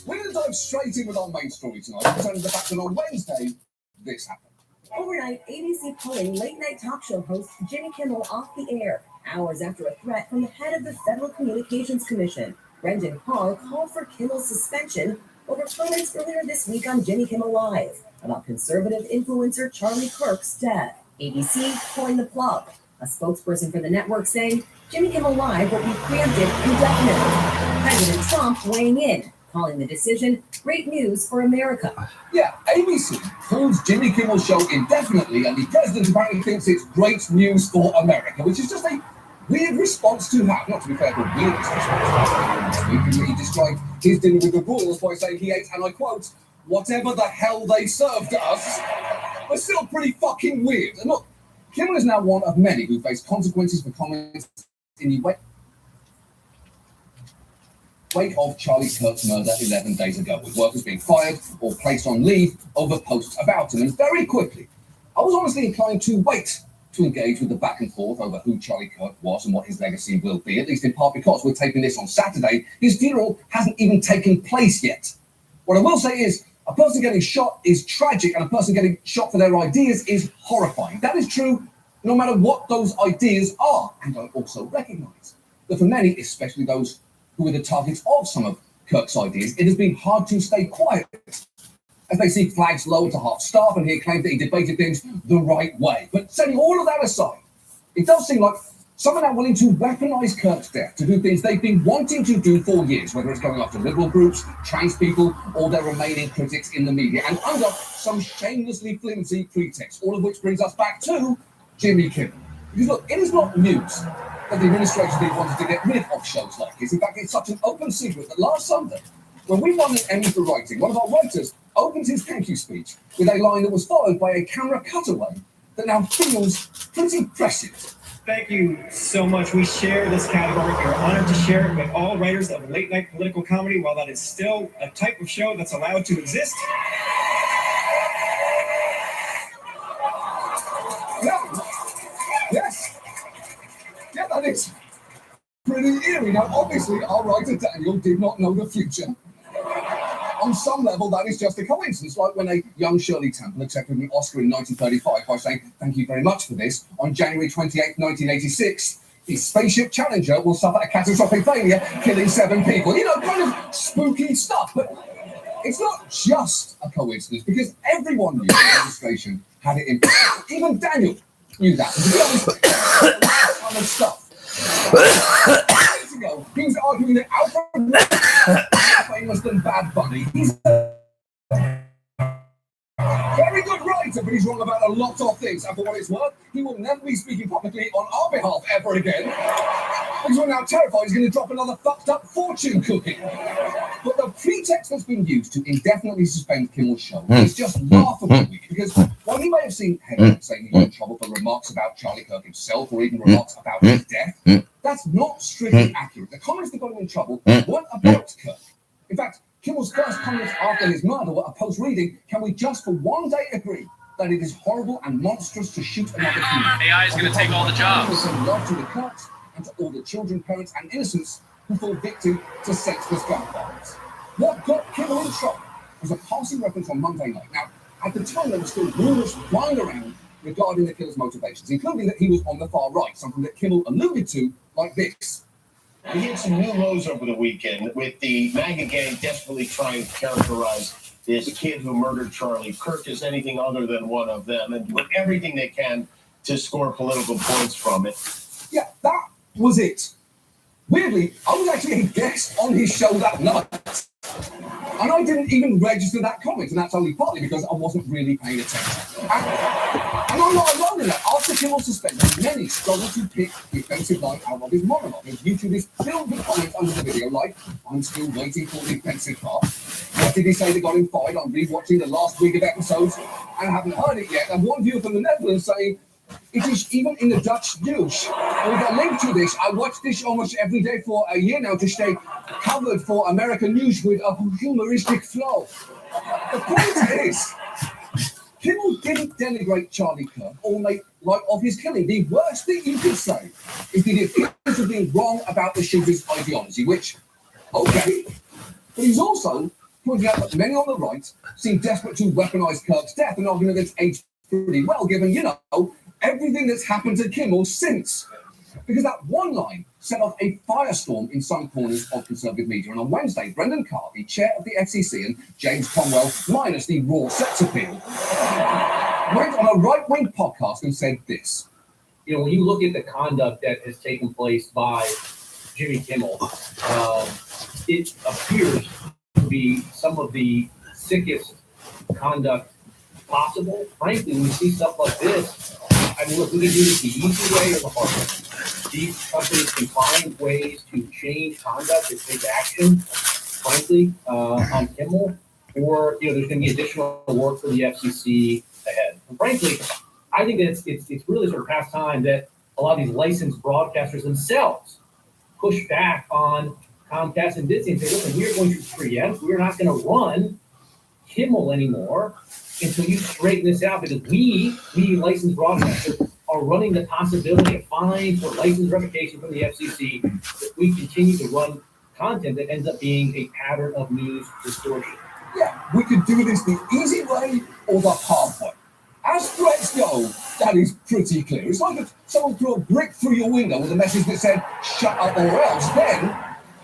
We're going to dive straight in with our main story tonight, returning to the fact that on Wednesday, this happened. Overnight, ABC pulling late-night talk show host Jimmy Kimmel off the air, hours after a threat from the head of the Federal Communications Commission. Brendan Carr called for Kimmel's suspension, over comments earlier this week on Jimmy Kimmel Live about conservative influencer Charlie Kirk's death. ABC pulling the plug. A spokesperson for the network saying Jimmy Kimmel Live will be preempted indefinitely. President Trump weighing in, calling the decision great news for America. Yeah, ABC holds Jimmy Kimmel's show indefinitely, and the president apparently thinks it's great news for America, which is just a weird response to have. Not to be fair, the weirdest response. He described his dinner with the royals by saying he ate, and I quote, whatever the hell they served us. But still pretty fucking weird. And look, Kimmel is now one of many who face consequences for comments in the wake of Charlie Kirk's murder 11 days ago, with workers being fired or placed on leave over posts about him. And very quickly, I was honestly inclined to wait to engage with the back and forth over who Charlie Kirk was and what his legacy will be, at least in part because we're taping this on Saturday. His funeral hasn't even taken place yet. What I will say is, a person getting shot is tragic, and a person getting shot for their ideas is horrifying. That is true no matter what those ideas are. And I also recognise that for many, especially those who were the targets of some of Kirk's ideas, it has been hard to stay quiet as they see flags lowered to half staff and hear claims that he debated things the right way. But setting all of that aside, it does seem like some are now willing to weaponise Kirk's death to do things they've been wanting to do for years, whether it's going after liberal groups, trans people, or their remaining critics in the media, and under some shamelessly flimsy pretext, all of which brings us back to Jimmy Kimmel. Because look, it is not news that the administration did wanted to get rid of shows like this. In fact, it's such an open secret that last Sunday, when we won an Emmy for writing, one of our writers opened his thank you speech with a line that was followed by a camera cutaway that now feels pretty prescient. Thank you so much. We share this category. We are honored to share it with all writers of late night political comedy, while that is still a type of show that's allowed to exist. Yeah. Yes. Yeah, that is pretty eerie. Now, obviously, our writer Daniel did not know the future. On some level, that is just a coincidence, like when a young Shirley Temple accepted an Oscar in 1935 by saying, thank you very much for this. On January 28, 1986, the Spaceship Challenger will suffer a catastrophic failure, killing 7 people. You know, kind of spooky stuff. But it's not just a coincidence, because everyone knew the legislation had it in place. Even Daniel knew that. To be honest, that kind of stuff. Years ago, he was arguing that Alfred more famous than Bad Bunny. He's a very good writer, but he's wrong about a lot of things. And for what it's worth, he will never be speaking publicly on our behalf ever again. Because we're now terrified he's going to drop another fucked up fortune cookie. But the pretext that's been used to indefinitely suspend Kimmel's show is just laughable, because while he may have seen headlines saying he was in trouble for remarks about Charlie Kirk himself or even remarks about his death, that's not strictly accurate. The comments that got him in trouble weren't about Kirk. In fact, Kimmel's first comments after his murder were a post reading, can we just for one day agree that it is horrible and monstrous to shoot another human? AI is going to take all the jobs. Send love to the Kirks and to all the children, parents, and innocents who fall victim to senseless gun violence. What got Kimmel in trouble was a passing reference on Monday night. Now, at the time, there were still rumors flying around regarding the killer's motivations, including that he was on the far right, something that Kimmel alluded to like this. We hit some new lows over the weekend with the MAGA gang desperately trying to characterize this kid who murdered Charlie Kirk as anything other than one of them and doing everything they can to score political points from it. Yeah, that was it. Weirdly, I was actually a guest on his show that night. And I didn't even register that comment, and that's only partly because I wasn't really paying attention. And I'm not alone in that. After Kimmel's suspension, many struggled to pick the offensive line out of his monologue. His YouTube is filled with comments under the video like, I'm still waiting for the offensive part. What did he say that got him fired? I'm rewatching the last week of episodes and haven't heard it yet. And one viewer from the Netherlands saying, it is even in the Dutch news. And with a link to this, I watch this almost every day for a year now to stay covered for American news with a humoristic flow. The point is, Kimmel didn't denigrate Charlie Kirk or make light of his killing. The worst thing you could say is that he appears of being wrong about the shooter's ideology, which, okay, but he's also pointing out that many on the right seem desperate to weaponize Kirk's death, an argument that's aged pretty well, given, you know, everything that's happened to Kimmel since. because that one line set off a firestorm in some corners of conservative media. And on Wednesday, Brendan Carr, the chair of the FCC, and James Conwell, minus the raw sex appeal, went on a right-wing podcast and said this. You know, when you look at the conduct that has taken place by Jimmy Kimmel, it appears to be some of the sickest conduct possible. Frankly, when you see stuff like this, I mean, look, we can do this the easy way or the hard way. These companies can find ways to change conduct and take action, frankly, on Kimmel, or, you know, there's going to be additional work for the FCC ahead. And frankly, I think that it's really sort of past time that a lot of these licensed broadcasters themselves push back on Comcast and Disney and say, listen, we are going to preempt, we're not going to run Kimmel anymore until you straighten this out, because we licensed broadcasters are running the possibility of fines or license revocation from the FCC if we continue to run content that ends up being a pattern of news distortion. Yeah, we could do this the easy way or the hard way. As threats go, that is pretty clear. It's like if someone threw a brick through your window with a message that said, shut up or else, then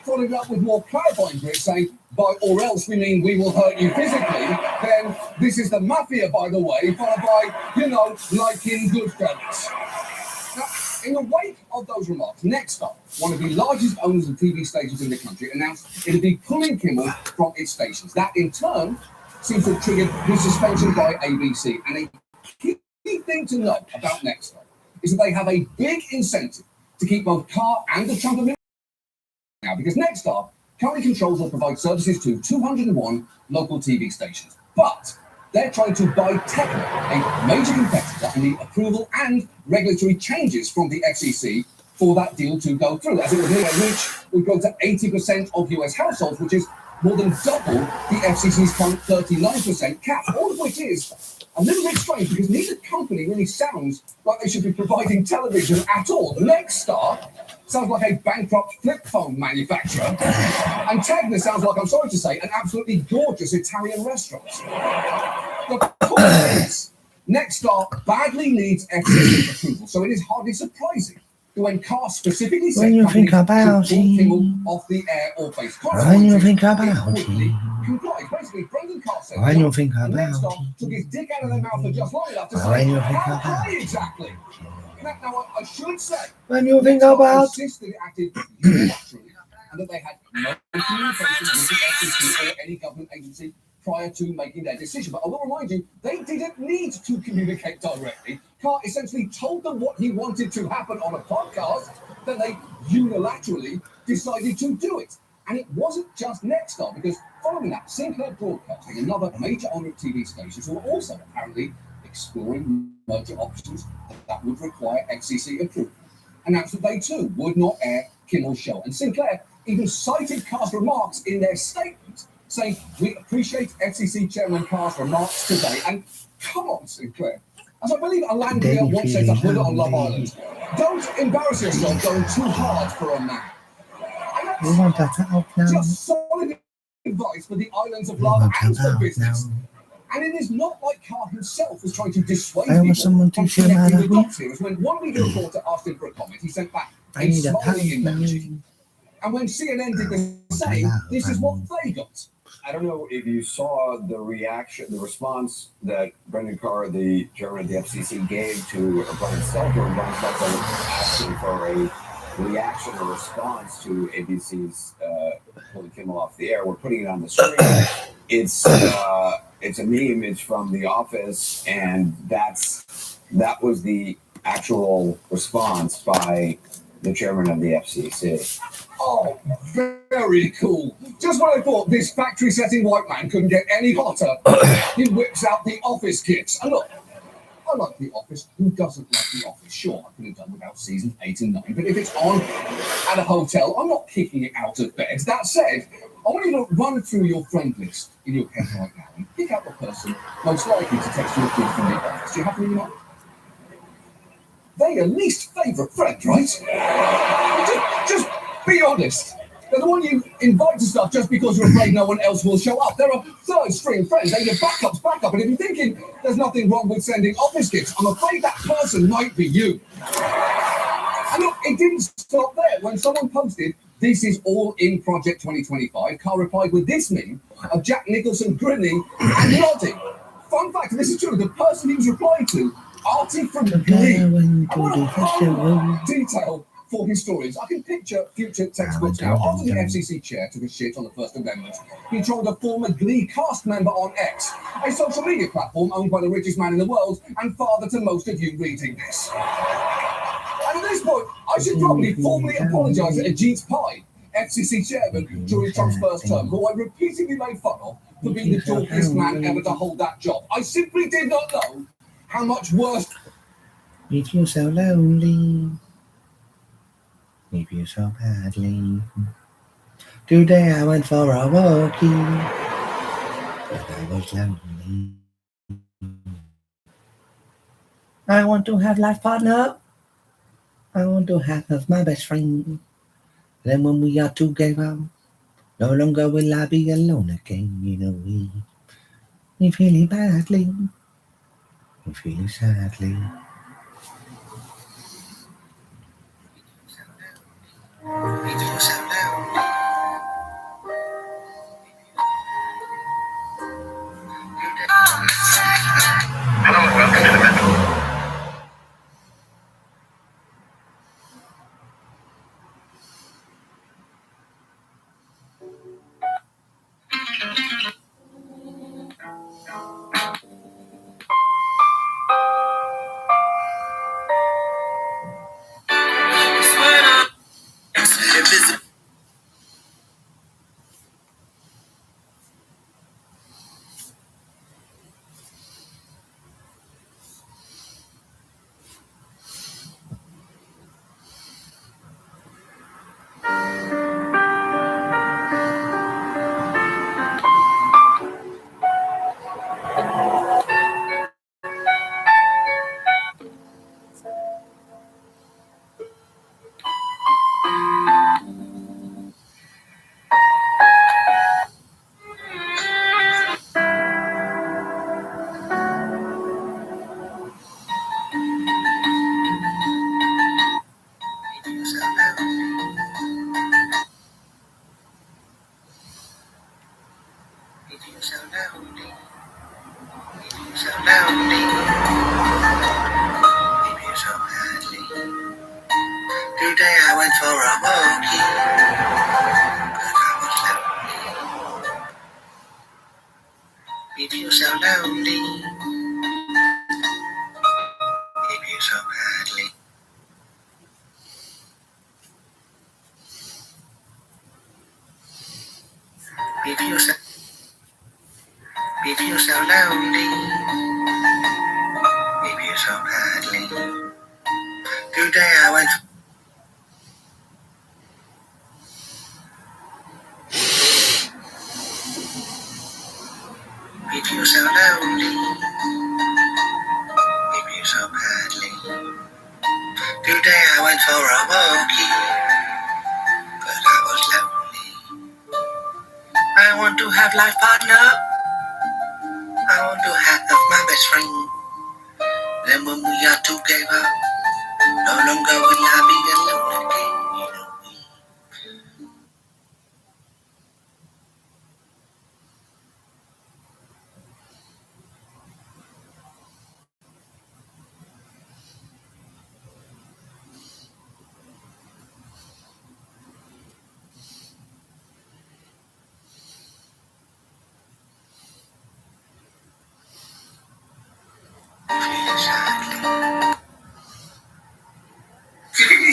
following up with more clarifying bricks saying, by or else we mean we will hurt you physically, then this is the mafia, by the way, followed by, you know, like in Goodfellas. Now, in the wake of those remarks, Nexstar, one of the largest owners of TV stations in the country, announced it would be pulling Kimmel from its stations. That, in turn, seems to have triggered his suspension by ABC. And a key thing to note about Nexstar is that they have a big incentive to keep both Carr and the Trump administration now, because Nexstar currently controls or provides services to 201 local TV stations. But they're trying to buy Tegna, a major competitor, and need approval and regulatory changes from the FCC for that deal to go through, as it would mean a reach would go to 80% of US households, which is more than double the FCC's current 39% cap, all of which is a little bit strange because neither company really sounds like they should be providing television at all. Nexstar sounds like a bankrupt flip phone manufacturer, and Tegna sounds like, I'm sorry to say, an absolutely gorgeous Italian restaurant. The point is, Nexstar badly needs FCC approval, so it is hardly surprising that when Carr specifically said When you think about Kimmel off the air or face when you think about it, complied. Basically, Brendan Carr said, when you think and about Nexstar took his dick out of their mouth for just long enough to say, when you think how about high exactly? Now, I should say, when you think about insisted it acted unilaterally and that they had no communication with the FCC or any government agency prior to making their decision. But I will remind you, they didn't need to communicate directly. Carr essentially told them what he wanted to happen on a podcast, then they unilaterally decided to do it. And it wasn't just Nexstar, because following that, Sinclair Broadcasting, another major owner of TV stations, who are also apparently exploring merger options that would require FCC approval, announced that they too would not air Kimmel's show. And Sinclair even cited Carr's remarks in their statement, saying, we appreciate FCC Chairman Carr's remarks today. And come on, Sinclair. As I believe Alandia once said to Huda on Love Island, don't embarrass yourself going too hard for a man. we want that out now. Just solid advice for the islands of love and for business. And it is not like Carr himself was trying to dissuade I want people someone to from share connecting my the dots here. It was when one media reporter asked him for a comment, he sent back I a need a smiling pound emoji. And when CNN did the same, this is what they got. I don't know if you saw the reaction, the response that Brendan Carr, the chairman of the FCC, gave to Brian Stelter. And Brian Stelter asking for a reaction or response to ABC's pulling Kimmel off the air. We're putting it on the screen. It's a meme. It's from The Office, and that was the actual response by the chairman of the FCC. Oh, very cool. Just when I thought this factory-setting white man couldn't get any hotter, he whips out The Office kits. And look, I like The Office. Who doesn't like The Office? Sure, I could have done without seasons 8 and 9, but if it's on at a hotel, I'm not kicking it out of bed. That said, I want you to run through your friend list in your head right now and pick out the person most likely to text you a gift from The Office. Do you have them in mind? They're your least favourite friend, right? Just be honest. They're the one you invite to stuff just because you're afraid no one else will show up. They're a third-string friend. They're your backup's backup. And if you're thinking there's nothing wrong with sending office gifts, I'm afraid that person might be you. And look, it didn't stop there. When someone posted, "This is all in Project 2025," Carl replied with this meme of Jack Nicholson grinning and nodding. Fun fact, and this is true, the person he was replying to, Artie from Glee. And what a fun detail for historians. I can picture future textbooks now. After the FCC chair took a shit on the First Amendment, he trolled a former Glee cast member on X, a social media platform owned by the richest man in the world and father to most of you reading this. And at this point, I should probably formally apologise to Ajit Pai, FCC chairman during Trump's first term, who I repeatedly made fun of for being the dorkiest man ever to hold that job. I simply did not know how much worse. You feel so lonely. You feel so badly. Today I went for a walkie, but I was lonely. I want to have life partner. I want to have my best friend. Then when we are together, no longer will I be alone again. You know we feeling badly. We feeling sadly. We feel so lonely. Hello, welcome to the Metro. Today I went for a walkie, but I was lonely. We feel so lonely. We feel so badly. We feel so lonely. We feel so badly. Today I went. We feel so lonely. We feel so badly. Today I went for a walkie, but I was lonely. I want to have life partner. I want to have my best friend. Then when we are together, no longer will I be alone again. You know.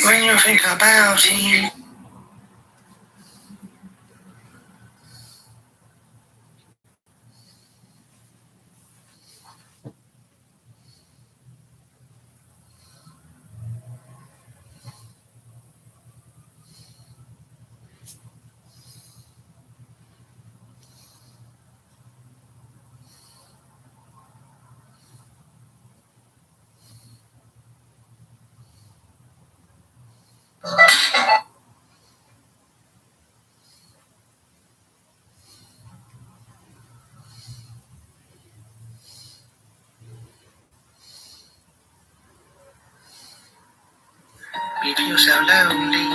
When you think about it. so lonely,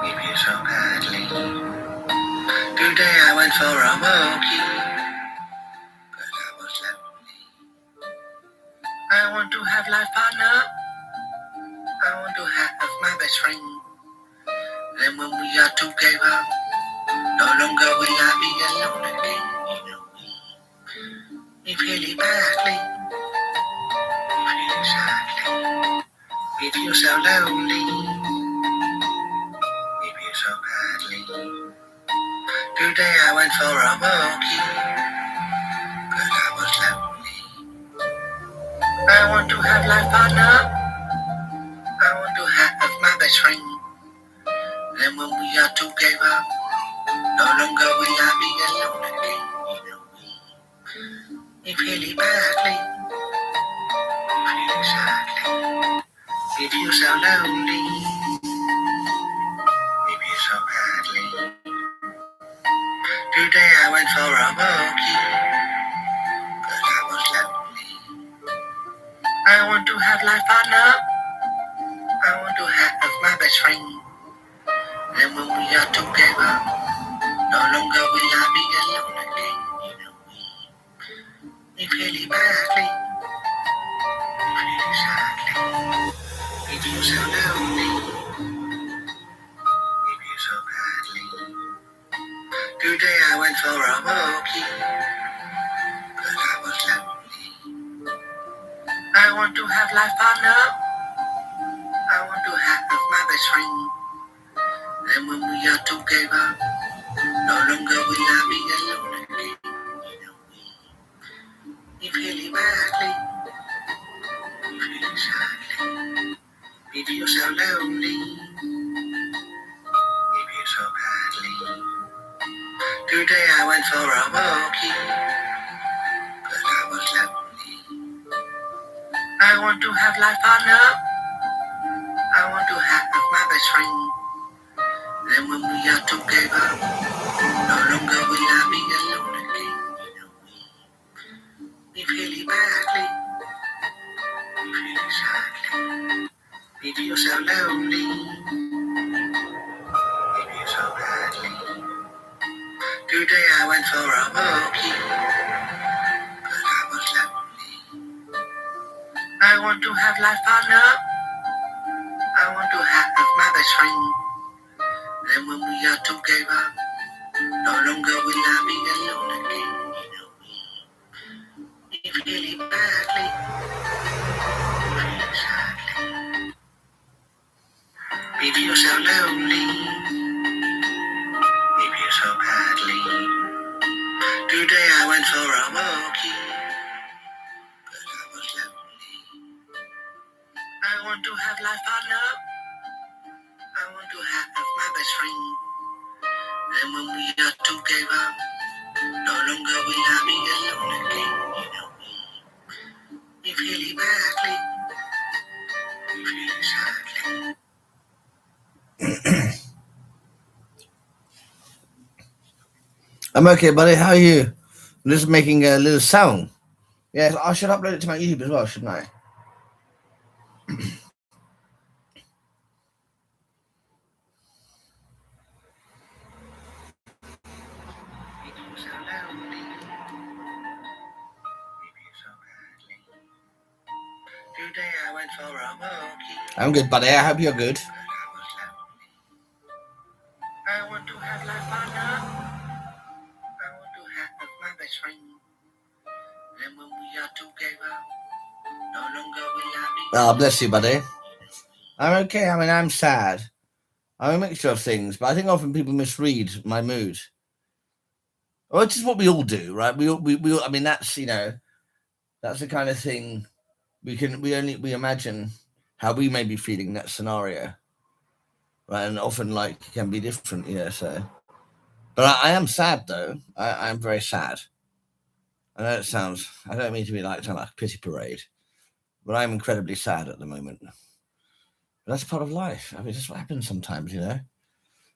we feel so badly. Today I went for a walkie, but I was lonely. I want to have life partner. I want to have my best friend. Then when we are together, no longer will I be alone again. You know we feel badly, we feel sadly, we feel so lonely, we feel so badly. Today I went for a walkie, but I was lonely. I want to have life partner. I want to have my best friend. Then when we are together, no longer will I be alone again. You know we feel badly, we feel sadly, we feel so lonely, we feel so badly. Today I went for a walkie, but I was lonely. I want to have life partner. I want to have my best friend. Then when we are together, no longer will I be alone again. You know we feel badly, we feel sadly, we feel so lonely, we feel so badly. Today I went for a walkie, but I was lonely. I want to have life partner. I want to have my best friend. Then when we are together, no longer will I be alone again. You know we feel badly, we feel sadly, we feel so lonely, we feel so badly. Today I went for a walkie, but I was lonely. I want to have life partner. I want to have my best friend. Then when we are together, no longer will I be alone again. You know we feel badly, we feel sadly, we feel so lonely, we feel so badly. Today I went for a walkie, but I was lonely. I want to have life partner. I want to have my best friend. Then when we are together, no longer will I be alone again. You know we feel badly, we feel sadly, we feel so lonely, we feel so badly. Today I went for a walkie, but I was lonely. I want to have life partner. I want to have my best friend. Then when we are together, no longer will I be alone again. You know we feel badly, we feel sadly. I'm okay, buddy. How are you? I'm just making a little song. Yes, I should upload it to my YouTube as well, shouldn't I? Today I went for a walkie. I'm good, buddy. I hope you're good. I want to have life partner. I want to have my best friend. Then when we are together, no longer will I be. Oh, bless you, buddy. I'm okay. I mean, I'm sad. I'm a mixture of things, but I think often people misread my mood. Well, it's just what we all do, right? We I mean, that's, you know, that's the kind of thing we imagine how we may be feeling in that scenario, right? And often, like, it can be different, you know. So, but I am sad though. I am very sad. I know it sounds. I don't mean to be like a pity parade, but I'm incredibly sad at the moment. But that's part of life. I mean, that's what happens sometimes, you know.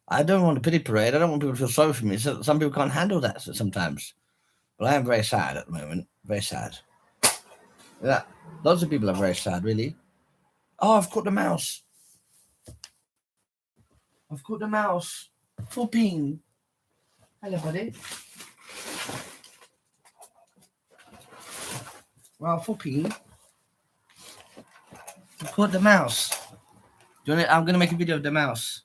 I don't want a pity parade. I don't want people to feel sorry for me. So some people can't handle that sometimes. But I am very sad at the moment. Very sad. Yeah, lots of people are very sad, really. Oh, I've caught the mouse. I've caught the mouse. 14. Hello, buddy. Well, 14. I've caught the mouse. I'm going to make a video of the mouse.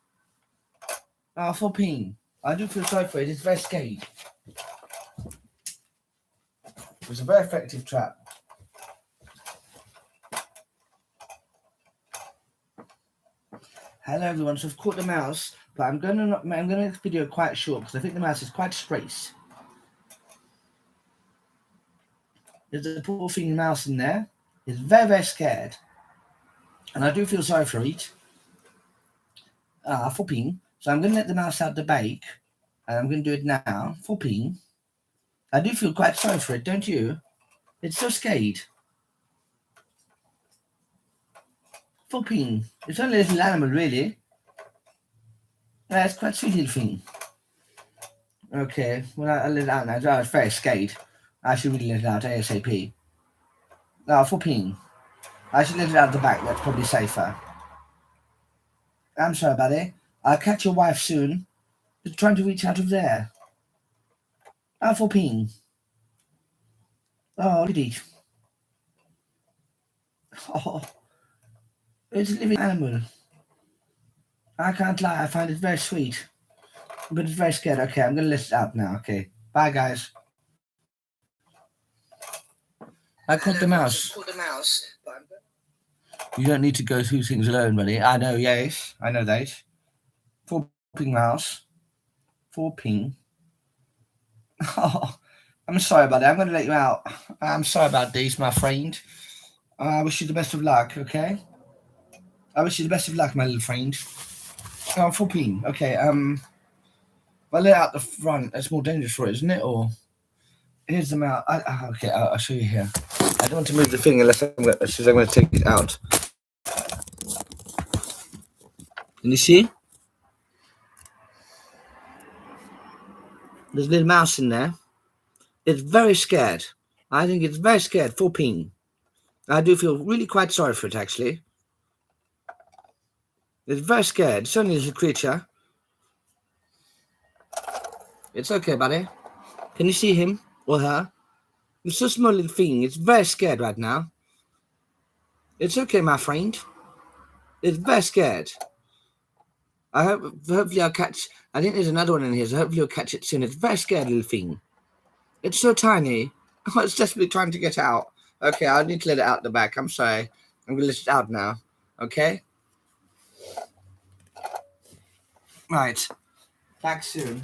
Oh, 14. I do feel sorry for it. It's very scary. It was a very effective trap. Hello everyone, so I've caught the mouse, but I'm gonna make this video quite short because I think the mouse is quite straight. There's a poor thing mouse in there. It's very, very scared. And I do feel sorry for it. Flipping. So I'm gonna let the mouse out the bake. And I'm gonna do it now. Flipping. I do feel quite sorry for it, don't you? It's so scared. Flipping. It's only a little animal, really. Yeah, it's quite a sweet little thing. Okay, well, I'll let it out now. I was very scared. I should really let it out ASAP. Flipping. I should let it out the back. That's probably safer. I'm sorry, buddy. I'll catch your wife soon. Just trying to reach out of there. Flipping. Oh, look at it. Oh. It's a living animal. I can't lie, I find it very sweet. But it's very scared. Okay, I'm going to let it out now. Okay, bye guys. I caught the mouse. You don't need to go through things alone, buddy. I know, yes. I know that. 4-ping mouse. 4-ping. Oh, I'm sorry, buddy. I'm going to let you out. I'm sorry about this, my friend. I wish you the best of luck, okay? I wish you the best of luck, my little friend. 4-ping. Okay, if I let out the front, that's more dangerous for it, isn't it? Or here's the mouth. Okay, I'll show you here. I don't want to move the thing unless I'm going to take it out. Can you see? There's a little mouse in there. It's very scared. I think it's very scared. 4-ping. I do feel really quite sorry for it, actually. It's very scared. It's only a little creature. It's okay, buddy. Can you see him or her? It's so small little thing. It's very scared right now. It's okay, my friend. It's very scared. Hopefully I'll catch. I think there's another one in here, so hopefully I'll catch it soon. It's a very scared little thing. It's so tiny. Oh, it's desperately trying to get out. Okay, I need to let it out the back. I'm sorry. I'm going to let it out now. Okay? Right. Back soon.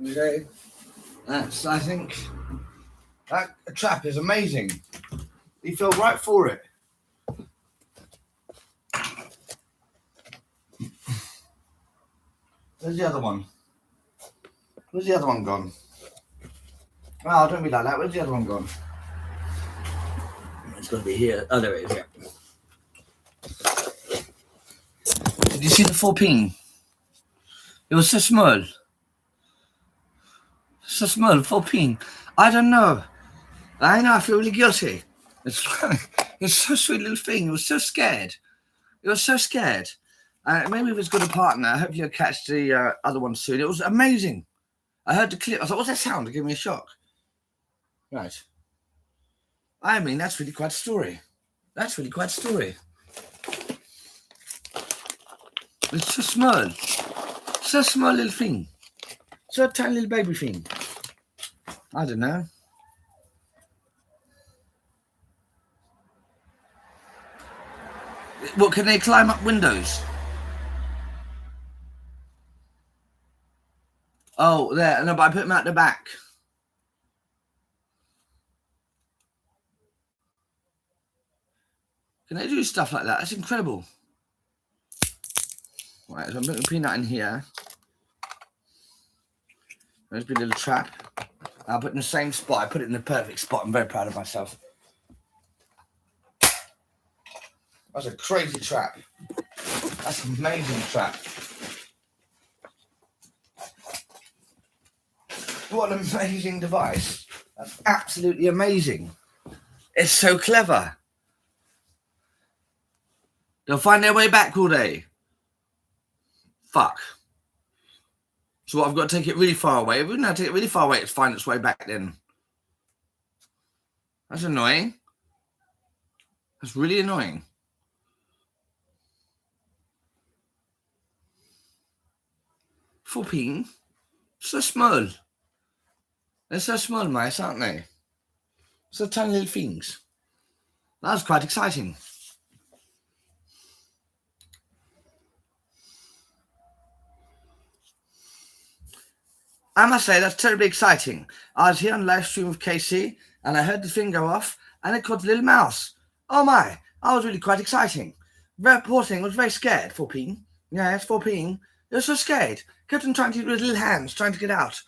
Okay, I think that trap is amazing. You fell right for it. Where's the other one? Where's the other one gone? Oh, don't be like that. Where's the other one gone? It's got to be here. Oh, there it is. Yeah. Did you see the 4-ping? It was so small. So small, 4-ping. I don't know. I know, I feel really guilty. It's so sweet little thing. It was so scared. It was so scared. Maybe if it's got a partner, I hope you'll catch the other one soon. It was amazing. I heard the clip. I thought, what's that sound? It gave me a shock. Right. I mean, that's really quite a story. That's really quite a story. It's so small. So small little thing. So tiny little baby thing. I don't know. What, can they climb up windows? Oh, there. No, but I put them out the back. Can they do stuff like that? That's incredible. Right, so I'm putting a peanut in here. There's a little trap. I'll put it in the same spot. I put it in the perfect spot. I'm very proud of myself. That's a crazy trap. That's an amazing trap. What an amazing device. That's absolutely amazing. It's so clever. They'll find their way back, will they? Fuck. So what, I've got to take it really far away. If we don't take it really far away, it's find its way back then. That's annoying. That's really annoying. 4-ping. So small. They're so small, mice, aren't they? So tiny little things. That was quite exciting. I must say, that's terribly exciting. I was here on live stream with Casey, and I heard the thing go off, and it caught a little mouse. Oh my, that was really quite exciting. Very poor thing, was very scared. 4-ping. Yes, 4-ping. It was so scared. Kept on trying to use with little hands, trying to get out.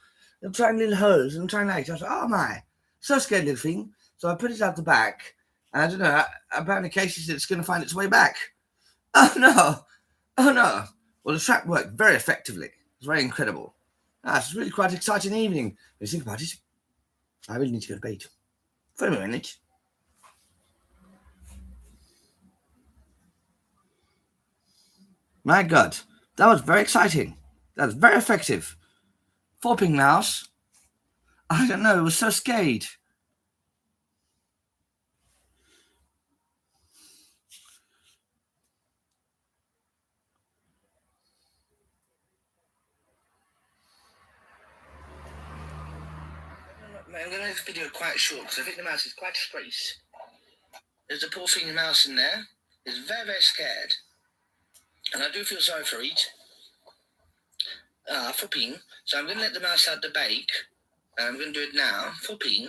And trying little holes, and trying like that. Oh my, so scared little thing. So I put it out the back, and I don't know, apparently Casey said it's going to find its way back. Oh no, oh no. Well, the trap worked very effectively. It was very incredible. It's really quite an exciting evening. When you think about it, I really need to go to bed. For a minute. My God, that was very exciting. That was very effective. 4-ping mouse. I don't know, it was so scared. I'm going to make this video quite short because I think the mouse is quite straight. There's a poor thing mouse in there. It's very, very scared. And I do feel sorry for it. 4-ping. So I'm going to let the mouse out the bake. And I'm going to do it now. 4-ping.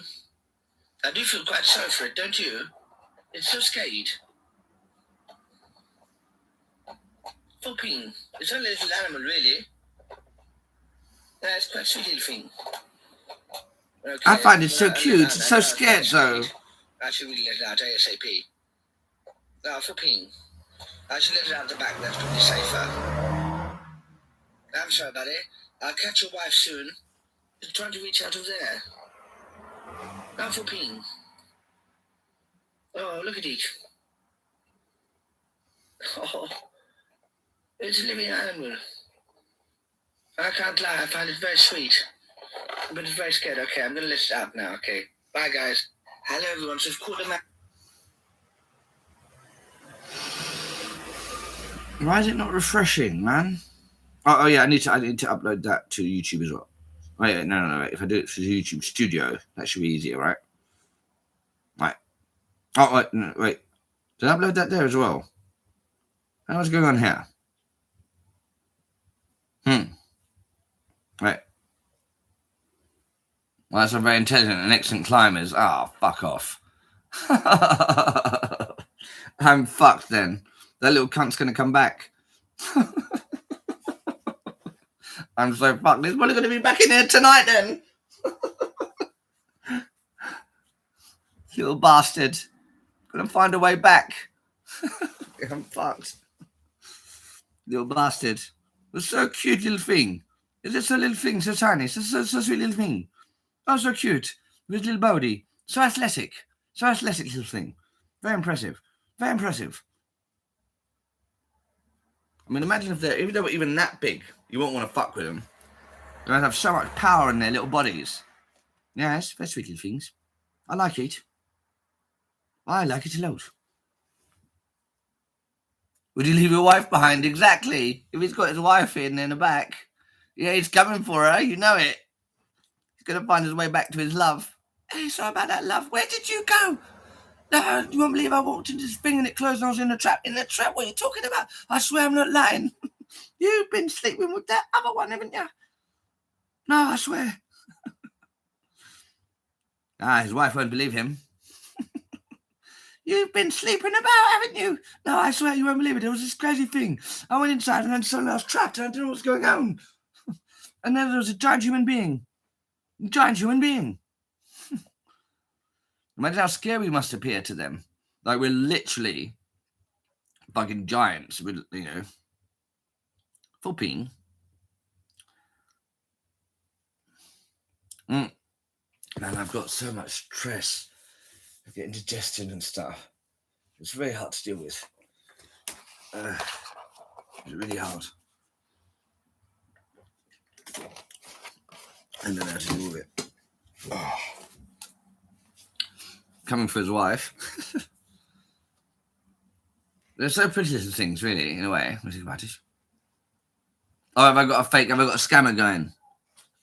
I do feel quite sorry for it, don't you? It's so scared. 4-ping. It's only a little animal, really. Yeah, it's quite a sweet little thing. Okay, I find it so cute. It's so scared, though. I should really let it out ASAP. 4-ping. I should let it out the back. That's probably safer. I'm sorry, buddy. I'll catch your wife soon. She's trying to reach out of there. 4-ping. Oh, look at it. Oh, it's a living animal. I can't lie. I find it very sweet. But it's very scared. Okay, I'm going to let it out now. Okay. Bye, guys. Hello, everyone. So, why is it not refreshing, man? Oh yeah, I need to upload that to YouTube as well. Oh yeah, no. If I do it for YouTube Studio, that should be easier, right? Right. Oh wait, no, wait. Did I upload that there as well? What's going on here? Right. Well, that's a very intelligent and excellent climbers. Ah, fuck off. I'm fucked then. That little cunt's going to come back. I'm so fucked. He's probably going to be back in here tonight then. Little bastard. Gonna find a way back. I'm fucked. Little bastard. It's so cute little thing. It's just a little thing, so tiny. So sweet little thing. Oh, so cute. With his little body. So athletic. So athletic little thing. Very impressive. Very impressive. I mean, imagine if they were even that big, you won't want to fuck with them. They have so much power in their little bodies. Yes, very sweet little things. I like it. I like it a lot. Would you leave your wife behind? Exactly. If he's got his wife in the back, yeah, he's coming for her. You know it. He's going to find his way back to his love. Hey, sorry about that, love. Where did you go? No, you won't believe I walked into this thing and it closed and I was in the trap. In the trap? What are you talking about? I swear I'm not lying. You've been sleeping with that other one, haven't you? No, I swear. His wife won't believe him. You've been sleeping about, haven't you? No, I swear you won't believe it. It was this crazy thing. I went inside and then suddenly I was trapped and I didn't know what was going on. And then there was a giant human being. Giant human being. Imagine how scary we must appear to them. Like we're literally fucking giants with, you know, flipping. Man, I've got so much stress of getting digestion and stuff. It's very hard to deal with. It's really hard. I don't know how to deal with it. Oh. Coming for his wife. They're so pretty little things, really, in a way. What do you think about it? Oh, have I got a scammer going?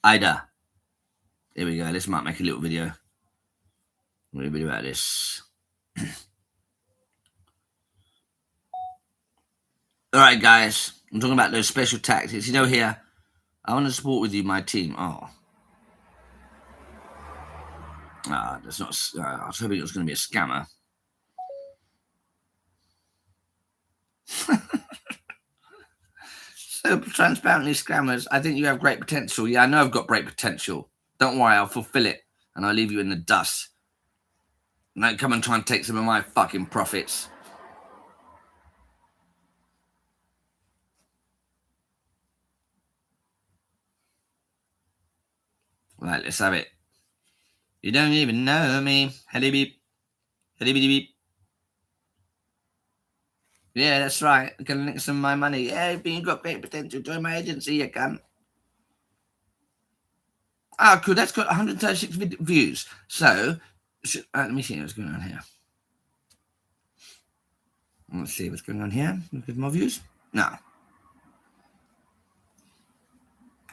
Ida. Here we go. This might make a little video. A little bit about this. All right, guys. I'm talking about those special tactics. You know, here, I want to support with you my team. Oh. That's not. I was hoping it was going to be a scammer. So transparently scammers. I think you have great potential. Yeah, I know I've got great potential. Don't worry, I'll fulfill it, and I'll leave you in the dust. And don't come and try and take some of my fucking profits. Right, let's have it. You don't even know me. Helly beep. Helly beep beep. Yeah, that's right. I'm gonna nick some of my money. Yeah, you've got great potential. Join my agency, you can. Oh, cool. That's got 136 views. So, let me see what's going on here. Let's see what's going on here. Look at more views. No.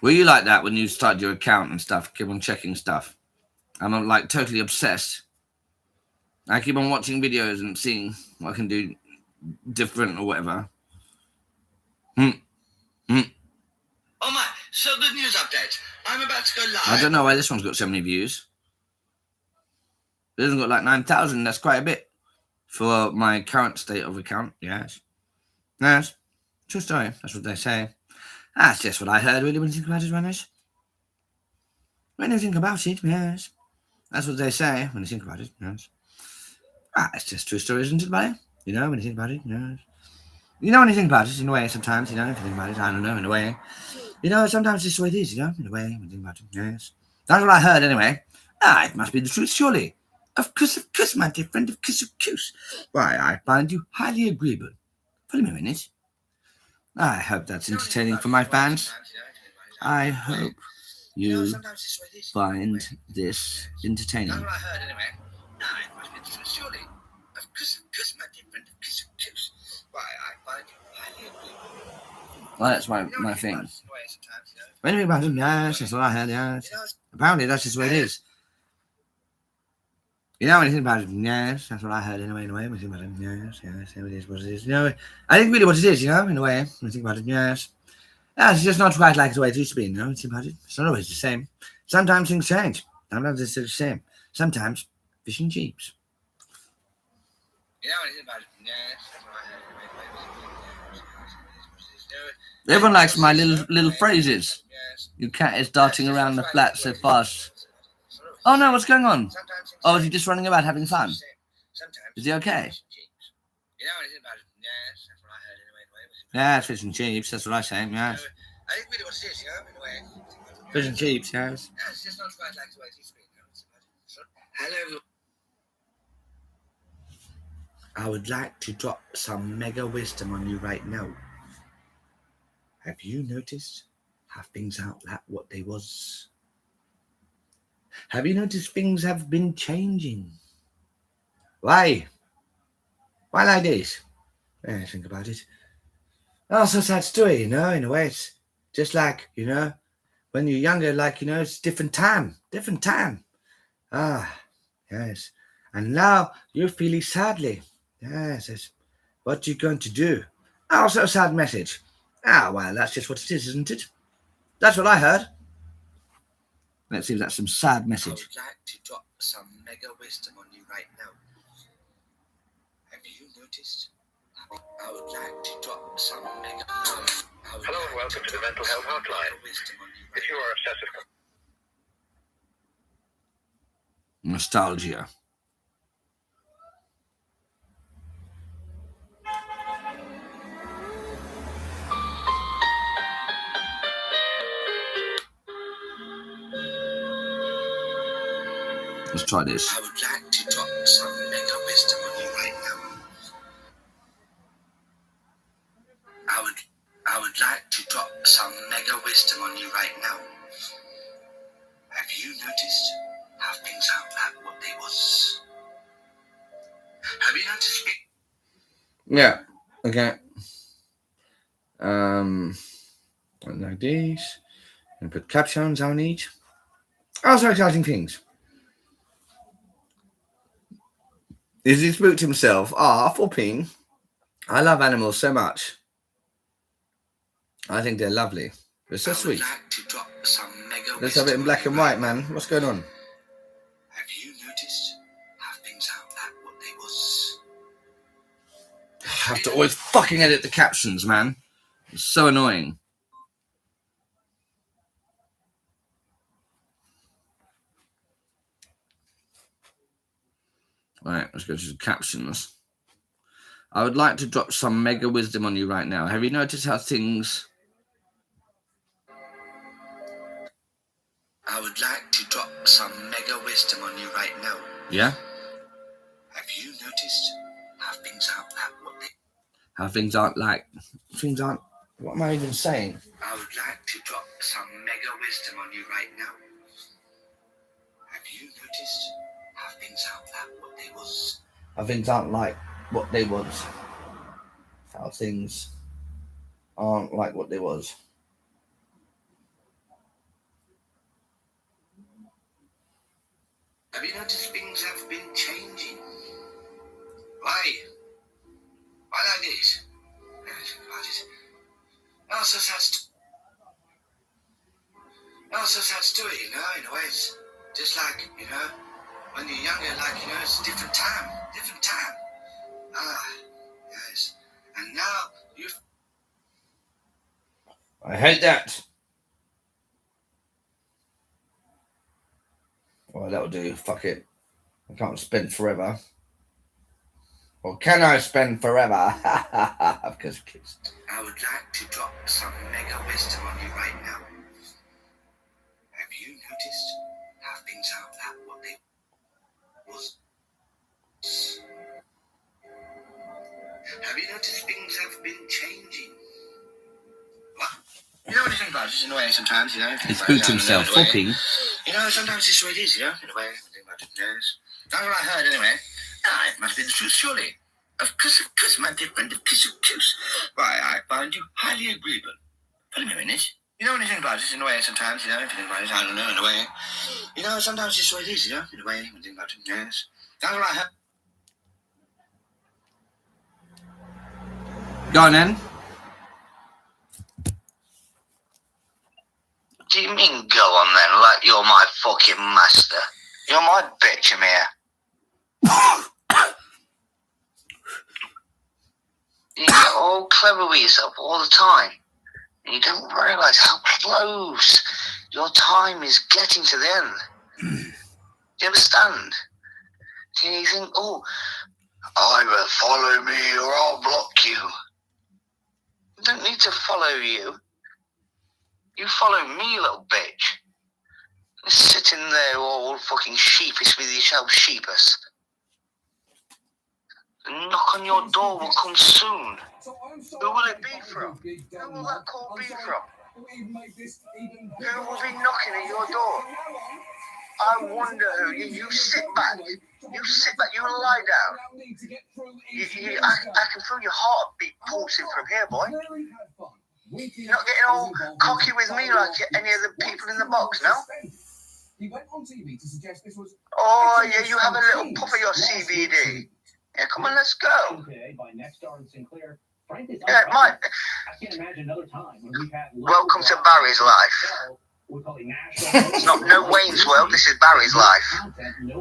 Were you like that when you started your account and stuff? Keep on checking stuff. I'm like totally obsessed. I keep on watching videos and seeing what I can do different or whatever. Oh my, so good news update. I'm about to go live. I don't know why this one's got so many views. It hasn't got like 9,000. That's quite a bit for my current state of account. Yes. Yes. True story. That's what they say. That's just what I heard, really, when you think about it, runners. When you think about it, yes. That's what they say when you think about it, yes. It's just true story, isn't it, buddy? You know, when you think about it, yes. You know, when you think about it, in a way, sometimes, you know, if you think about it, I don't know, in a way. You know, sometimes it's the way it is, you know, in a way, when you think about it, yes. That's what I heard, anyway. It must be the truth, surely. Of course, my dear friend, of course. Why, I find you highly agreeable. Follow me a minute. I hope that's entertaining for my fans. I hope you find this entertaining. That's what I heard, anyway. It must be the truth, surely. Of course, my dear friend, of course. Why, I find you highly agreeable. Well, that's my thing. When you think about it, yes, that's what I heard, yes. Apparently, that's just the way it is. You know, when you think about it, yes, that's what I heard anyway, when you think about it, yes, it is what it is. You know, I think really what it is, you know, in a way, when you think about it, yes. It's just not quite like the way it used to be, you know, when you think about it. It's not always the same. Sometimes things change. Sometimes it's still the same. Sometimes fish and chips. You know, when you think about it, yes, that's what I heard anyway, Everyone likes my little phrases. Yes. Your cat is darting around the flat so fast. Oh no, what's going on? Oh, is he just running about having fun? Is he okay? Yeah, fish and chips, that's what I say, yes. Fish and chips, yes. Hello. I would like to drop some mega wisdom on you right now. Have you noticed how things aren't like what they was? Have you noticed things have been changing? Why? Why like this? Yeah, think about it. Oh, so sad story, in a way. It's just like, when you're younger, it's different time. Ah, yes. And now you're feeling sadly. Yes, it's what you're going to do. Oh, so sad message. Ah, well, that's just what it is, isn't it? That's what I heard. Let's see if that's some sad message. I would like to drop some mega wisdom on you right now. Have you noticed? I would like to drop some mega. Hello and welcome to the Mental Health Hotline. If you are obsessive. Nostalgia. Let's try this. I would like to drop some mega wisdom on you right now. I would like to drop some mega wisdom on you right now. Have you noticed how things aren't like what they was? Have you noticed? Yeah. Okay. Like this. And put captions on each. Also exciting things. Is he spooked himself? Flipping. I love animals so much. I think they're lovely. They're so sweet. Like to drop some mega Let's have it in black and white, man. What's going on? Have you noticed how things aren't like what they was? I have to always fucking edit the captions, man. It's so annoying. Right, let's go to the captions. I would like to drop some mega wisdom on you right now. Have you noticed how things... I would like to drop some mega wisdom on you right now. Yeah? Have you noticed how things aren't like what they... How things aren't like... Things aren't... What am I even saying? I would like to drop some mega wisdom on you right now. Have you noticed how things aren't like what they was? How things aren't like what they was. How things aren't like what they was. Have you noticed things have been changing? Why? Why like this? Oh, so sad story, in a way. It's just like, when you're younger, it's a different time. Ah, yes. And now you've... I hate that. Well, that'll do. Fuck it. I can't spend forever. Or can I spend forever? Because kids. I would like to drop some mega wisdom on you right now. Have you noticed how things aren't like what they was? Have you noticed things have been changing? What? You know what you think about it in a way sometimes, He spooked himself, flipping. Sometimes it's the way it is, in a way. I think about it, yes. That's what I heard anyway. It must be the truth, surely. Of course, my dear friend, of course. Why, I find you highly agreeable. Wait a minute. You know anything about it in a way sometimes, if you think about it, I don't know, in a way. Sometimes it's the way it is, in a way, when you think about it, yes. That's what I heard. Go on then. What do you mean, go on then, like you're my fucking master? You're my bitch, Amir. You get all clever with yourself all the time. You don't realise how close your time is getting to the end. Do you understand? Do you think, oh, either follow me or I'll block you? I don't need to follow you. You follow me, little bitch. You're sitting there all fucking sheepish with yourself sheepish. The knock on your door will come soon. Who will it be from? Who will that call be from? Who will be knocking at your door? I wonder who. You sit back. You sit back. You lie down. I can feel your heartbeat pulsing from here, boy. You're not getting all cocky with me like any of the people in the box, no? Oh, yeah, you have a little puff of your CBD. Yeah, come on, let's go. Yeah, Mike. Welcome to Barry's life. It's not no Wayne's World, this is Barry's life.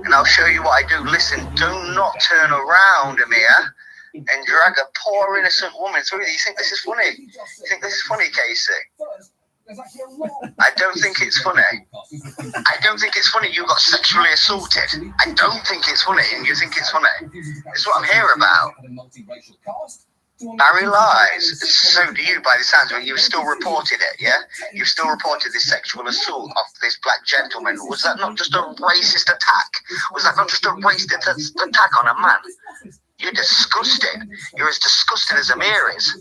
And I'll show you what I do. Listen, do not turn around, Amir, and drag a poor innocent woman through. You think this is funny? You think this is funny, Casey? I don't think it's funny. I don't think it's funny you got sexually assaulted. I don't think it's funny and you think it's funny. It's what I'm here about. Barry lies. So do you, by the sounds of it. You've still reported it, yeah? You've still reported this sexual assault of this black gentleman. Was that not just a racist attack? Was that not just a racist attack on a man? You're disgusting. You're as disgusting as Amir is.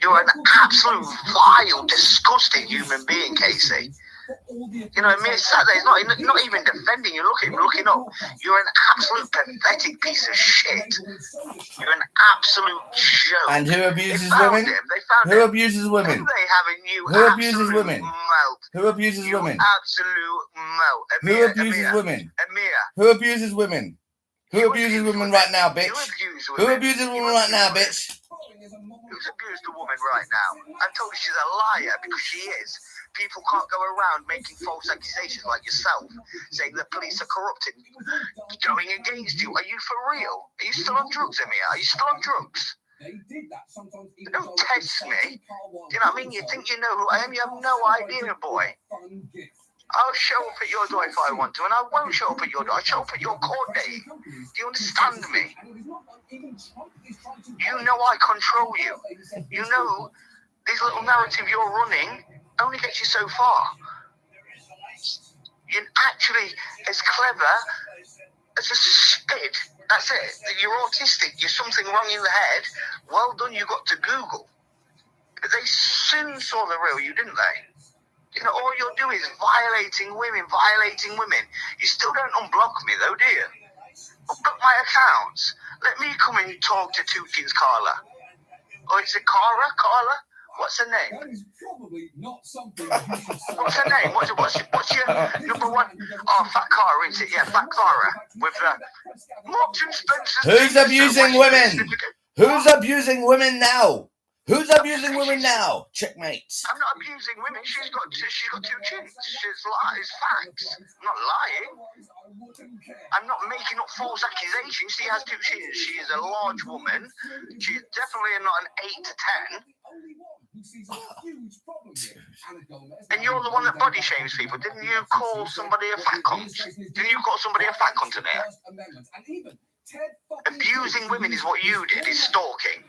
You're an absolute vile, disgusting human being, Casey. You know, Amir sat there, he's not even defending you. Look at him looking up. You're an absolute pathetic piece of shit. You're an absolute joke. And who abuses women? Who abuses women? They having you. Who abuses women? Melt. Who abuses women? Absolute melt. Who abuses women? Amir. Who abuses women? Who abuses women right now, bitch? Who abuses women right now, bitch? Who's abused a woman right now? I told you she's a liar because she is. People can't go around making false accusations like yourself, saying the police are corrupted, going against you. Are you for real? Are you still on drugs, Amir? Are you still on drugs? Don't test me. You know what I mean? You think you know who I am? You have no idea, boy. I'll show up at your door if I want to, and I won't show up at your door. I'll show up at your court date. Do you understand me? You know I control you. You know this little narrative you're running only gets you so far. You're actually as clever as a spit. That's it. You're autistic. You're something wrong in the head. Well done, you got to Google. But they soon saw the real you, didn't they? You know, all you're doing is violating women. You still don't unblock me, though, do you? Unblock my accounts. Let me come and talk to Tukins Carla. Or is it Cara? Carla? What's her name? That is probably not something What's her name? What's your number one? Oh, Fat Cara, isn't it? Yeah, Fat Cara. With Martin Spencer. Who's abusing women? Who's abusing women now? Who's abusing women now? Checkmate. I'm not abusing women. She's got two chins. She's lies, facts. I'm not lying. I'm not making up false accusations. She has two chins. She is a large woman. She's definitely not an 8 to 10. And you're the one that body shames people. Didn't you call somebody a fat cunt? Didn't you call somebody a fat cunt in here? Abusing women is what you did, is stalking.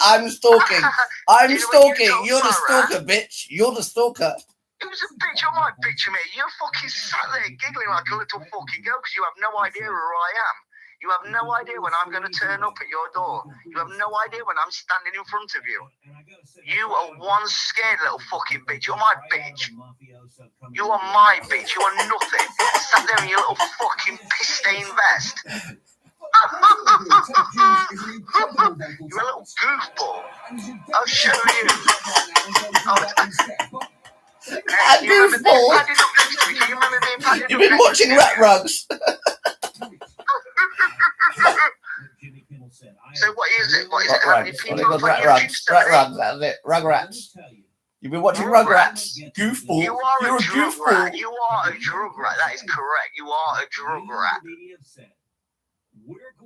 I'm stalking. I'm stalking. You're the stalker, bitch. You're the stalker. Who's a bitch? You're my bitch, mate. You're fucking sat there giggling like a little fucking girl because you have no idea who I am. You have no idea when I'm going to turn up at your door. You have no idea when I'm standing in front of you. You are one scared little fucking bitch. You're my bitch. You are my bitch. You are nothing. Sat there in your little fucking piss-stained vest. You're a little goofball. I'll show you. A goofball? You've been watching Rat Rugs. So what is it? What is it? How many people Rat Rugs. Rat Rugs, that's it. Rugrats. You've been watching Rugrats. Goofball. You are You're a a drug goofball. rat. You are a drug rat. That is correct. You are a drug rat.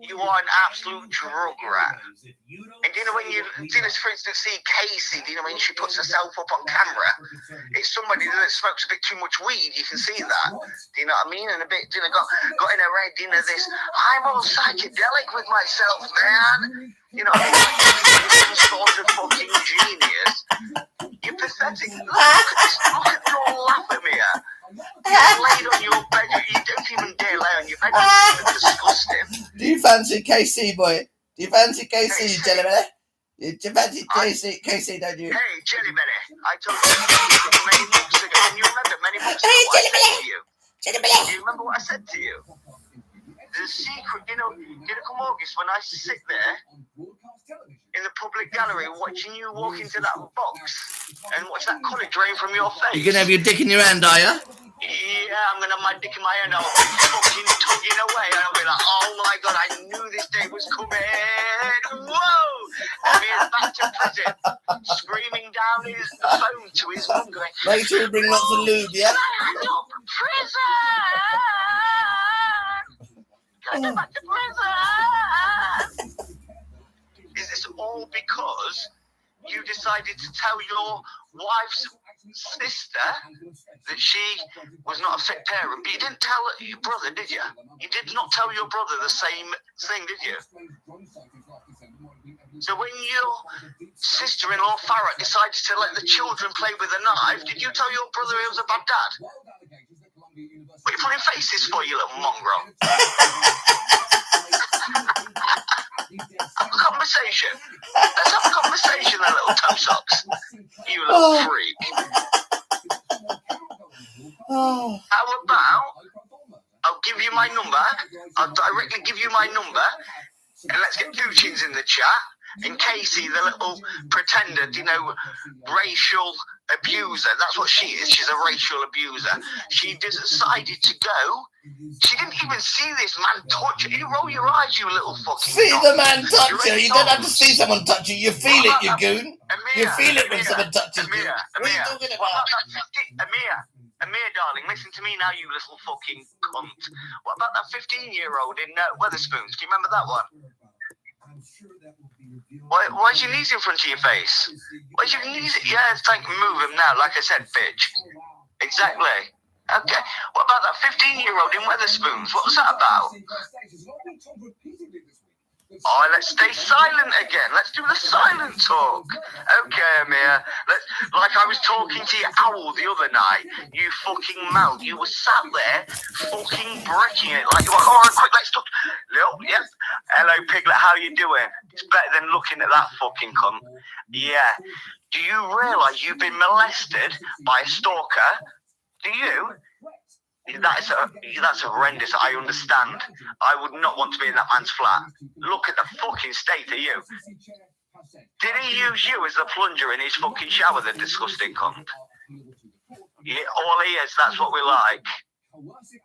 you are an absolute drug rat. And do you know when you, for instance, see Casey, do you know when she puts herself up on camera? It's somebody that smokes a bit too much weed, you can see that. Do you know what I mean? And a bit, got in her head, this, I'm all psychedelic with myself, man. You know, some sort of fucking genius. You're pathetic. Look at your laugh at me. You're laid on your bed. You don't even dare lay on your bed. It's disgusting. Do you fancy KC, boy? Do you fancy KC, Jellybelly? Do you fancy KC, don't you? Hey, Jellybelly. I told you many months ago. Can you remember many months ago what I said to you? Do you remember what I said to you? The secret, come August, when I sit there in the public gallery watching you walk into that box and watch that colour drain from your face. You're going to have your dick in your hand, are you? Yeah, I'm going to have my dick in my hand. I'll be fucking tugging away. And I'll be like, oh my God, I knew this day was coming. Whoa! And he's back to prison, screaming down the phone to his mum going, make sure you bring lots of lube, yeah? Prison! Go back to prison! Is this all because you decided to tell your wife's sister that she was not a fit parent, but you didn't tell your brother, did you? You did not tell your brother the same thing, did you? So when your sister-in-law Farrah decided to let the children play with a knife, did you tell your brother he was a bad dad? What are you putting faces for, you little mongrel? Have a conversation. Let's have a conversation, then, little toe socks. You little freak. How about I'll give you my number. I'll directly give you my number, and let's get two chins in the chat. And Casey, the little pretender, racial abuser. That's what she is. She's a racial abuser. She decided to go. She didn't even see this man touch her. You roll your eyes, you little fucking. See the man touch you. You don't have to see someone touch you. You feel it, you goon. You feel it when someone touches you. What are you talking about? Amir, darling, listen to me now, you little fucking cunt. What about that 15-year-old in Weatherspoons? Do you remember that one? Why's your knees in front of your face? Why's your knees? Yeah, move him now, like I said, bitch. Exactly. Okay. What about that 15-year-old in Weatherspoons? What was that about? Oh, let's stay silent again. Let's do the silent talk. Okay, Amir. Like I was talking to your owl the other night. You fucking mouth. You were sat there fucking breaking it. Like, all right, quick, let's talk. Lil, yep. Hello, Piglet. How you doing? It's better than looking at that fucking cunt. Yeah. Do you realise you've been molested by a stalker? Do you? That's horrendous. I understand. I would not want to be in that man's flat. Look at the fucking state of you. Did he use you as the plunger in his fucking shower, the disgusting cunt? Yeah, all he is, that's what we like.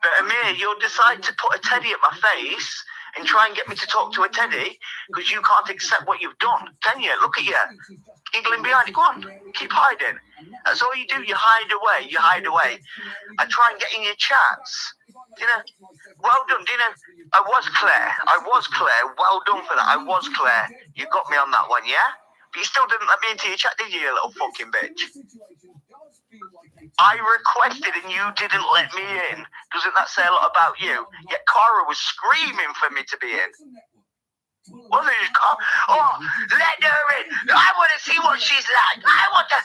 But Amir, you'll decide to put a teddy at my face and try and get me to talk to a teddy because you can't accept what you've done, can you? Look at you. Giggling behind it. Go on, keep hiding. That's all you do. You hide away. I try and get in your chats. Well done. I was Claire. Well done for that. I was Claire. You got me on that one, yeah? But you still didn't let me into your chat, did you little fucking bitch? I requested and you didn't let me in. Doesn't that say a lot about you? Yet Cara was screaming for me to be in. What is it? Oh, let her in. I want to see what she's like. I want to.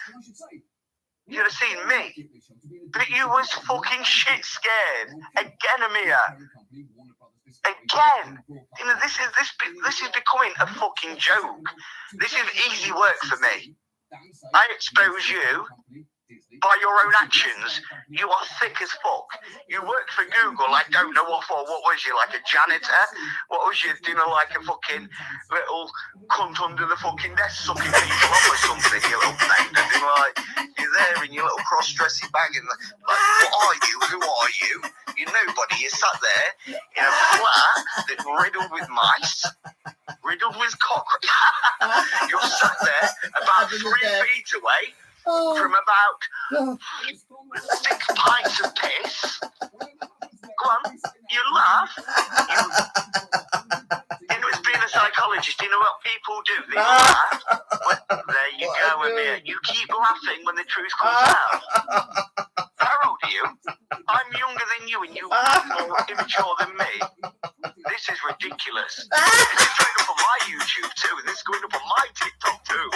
You'd have seen me. But you was fucking shit scared. Again, Amir. Again. This is becoming a fucking joke. This is easy work for me. I expose you by your own actions. You are thick as fuck. You worked for Google, I don't know what for. What was you, like a janitor? What was you doing, like a fucking little cunt under the fucking desk sucking people up or something, you little bender? You're there in your little cross-dressy bag and like, what are you? Who are you? You're nobody. You're sat there in a flat that's riddled with mice, riddled with cockroaches. You're sat there about 3 feet away from about 6 pints of piss. Go on, you laugh. psychologist. Do you know what people do? They laugh. Well, there you go, Amir. You keep laughing when the truth comes out. How old are you? I'm younger than you, and you're more immature than me. This is ridiculous. This is going up on my YouTube too, and this is going up on my TikTok too.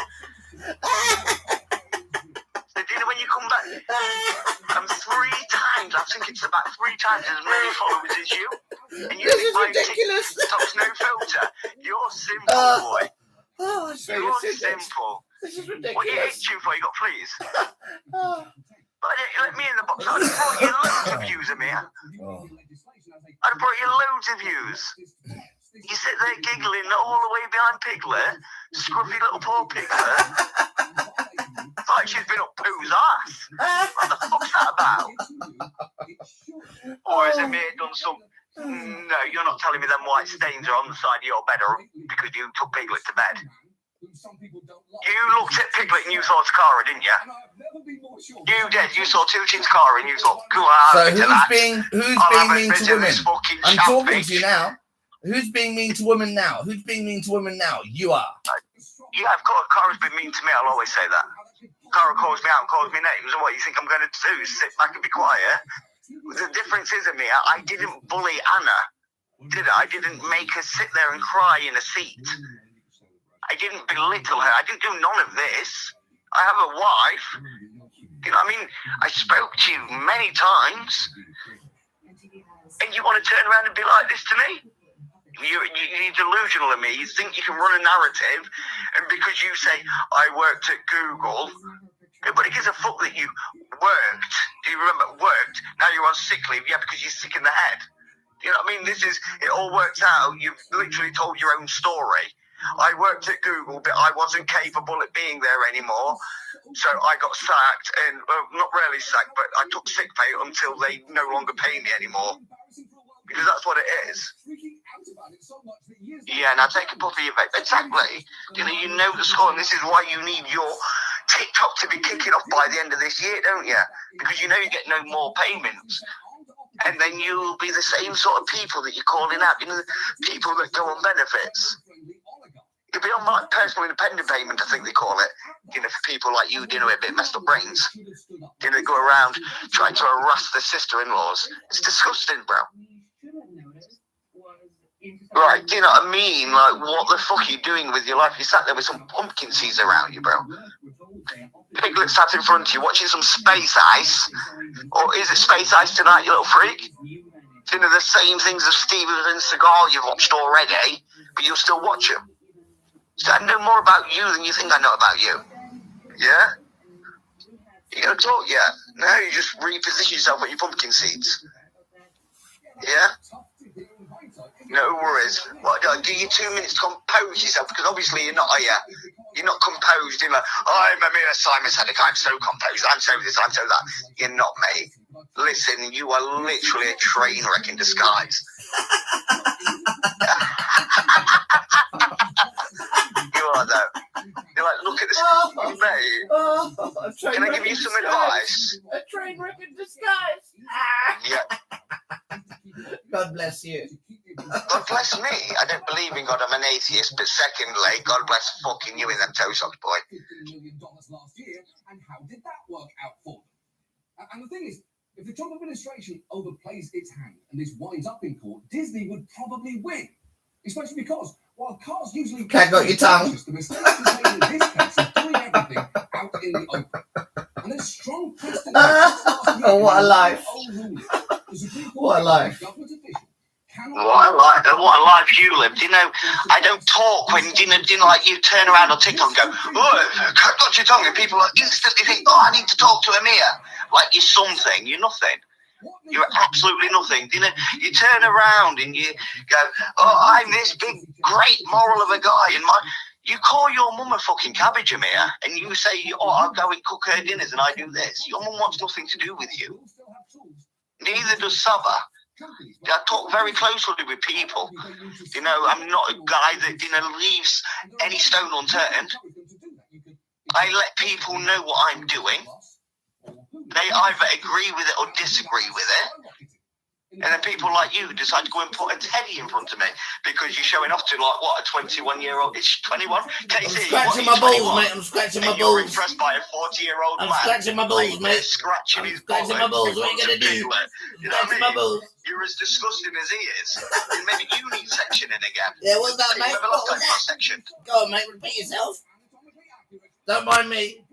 So, do you know when you come back? I'm 3 times. I think it's about 3 times as many followers as you. And you This think is my ridiculous. TikTok's no filter. You're simple, boy. Oh, it's very You're simple. simple. This is What are you ridiculous. itching for? You got fleas? Oh. But let me in the box. I'd have brought you loads of views, Amir. I'd have brought you loads of views. You sit there giggling all the way behind Piglet, scruffy little poor Piglet. Like she's been up Pooh's ass. What the fuck's that about? Or has Amir done some... No, you're not telling me them white stains are on the side of your bed or because you took Piglet to bed. You looked at Piglet and you saw Takara, didn't you? You did. You saw 2 Chin Takara and you thought, go on. So who's being mean to women? I'm talking to you now. Who's being mean to women now? Who's being mean to women now? You are. Yeah, of course, Kara's been mean to me. I'll always say that. Kara calls me out and calls me names. And what you think I'm going to do? Sit back and be quiet? The difference is, Amir, I didn't bully Anna, did I? I didn't make her sit there and cry in a seat. I didn't belittle her. I didn't do none of this. I have a wife. You know what I mean? I spoke to you many times. And you want to turn around and be like this to me? You're delusional of me. You think you can run a narrative, and because you say, I worked at Google, nobody gives a fuck that you worked. Do you remember? Worked. Now you're on sick leave. Yeah, because you're sick in the head. You know what I mean? It all works out. You've literally told your own story. I worked at Google, but I wasn't capable of being there anymore. So I got sacked, and well, not really sacked, but I took sick pay until they no longer pay me anymore. Because that's what it is. Yeah, now take a puff of your vape. Exactly. You know the score, and this is why you need your TikTok to be kicking off by the end of this year, don't you? Because you know you get no more payments. And then you'll be the same sort of people that you're calling out, the people that go on benefits. You'll be on like personal independent payment, I think they call it. For people like you, with a bit messed up brains. They go around trying to harass their sister-in-laws. It's disgusting, bro. Right, do you know what I mean? Like, what the fuck are you doing with your life? You sat there with some pumpkin seeds around you, bro. Piglet sat in front of you watching some Space Ice. Or is it Space Ice tonight, you little freak? The same things as Steven and Seagal you've watched already, but you'll still watch them. So I know more about you than you think I know about you. Yeah? You gonna talk yet? No, you just reposition yourself with your pumpkin seeds. Yeah? No worries. What, give you 2 minutes to compose yourself, because obviously you're not, are you? You're not composed. You're like, I'm Amir Simon Sadek, I'm so composed, I'm so this, I'm so that. You're not, mate. Listen, you are literally a train wreck in disguise. You are, though. You're like, look at this, mate. Can I give you some advice? A train wreck in disguise. Yeah. God bless you. God bless me. I don't believe in God. I'm an atheist. But secondly, God bless fucking you in them toe socks, boy. $1 million last year, and how did that work out for them? And the thing is, if the Trump administration overplays its hand and this winds up in court, Disney would probably win. Especially because while cars usually Cat got your tongue. The mistake contained in this case is doing everything out in the open. And there's strong precedent. What a life. What a life. What a life you lived. I don't talk when, like you turn around on TikTok and go, oh, got your tongue, and people instantly think, oh, I need to talk to Amir. Like you're something. You're nothing. You're absolutely nothing. You turn around and you go, oh, I'm this big, great moral of a guy, and you call your mum a fucking cabbage, Amir, and you say, oh, I'll go and cook her dinners and I do this. Your mum wants nothing to do with you. Neither does Saba. I talk very closely with people. I'm not a guy that, leaves any stone unturned. I let people know what I'm doing. They either agree with it or disagree with it. And then people like you decide to go and put a teddy in front of me because you're showing off to like what, a 21-year-old? It's 21. I'm scratching my balls, mate. I'm scratching my balls. You're impressed by a 40-year-old man. I'm scratching my balls, mate. Scratching his scratching my balls. What are you gonna do? You know what I mean? You're as disgusting as he is. Maybe you need sectioning again. Yeah, what's that, mate? Never last time you got sectioned. Go on, mate. Repeat yourself. Don't mind me.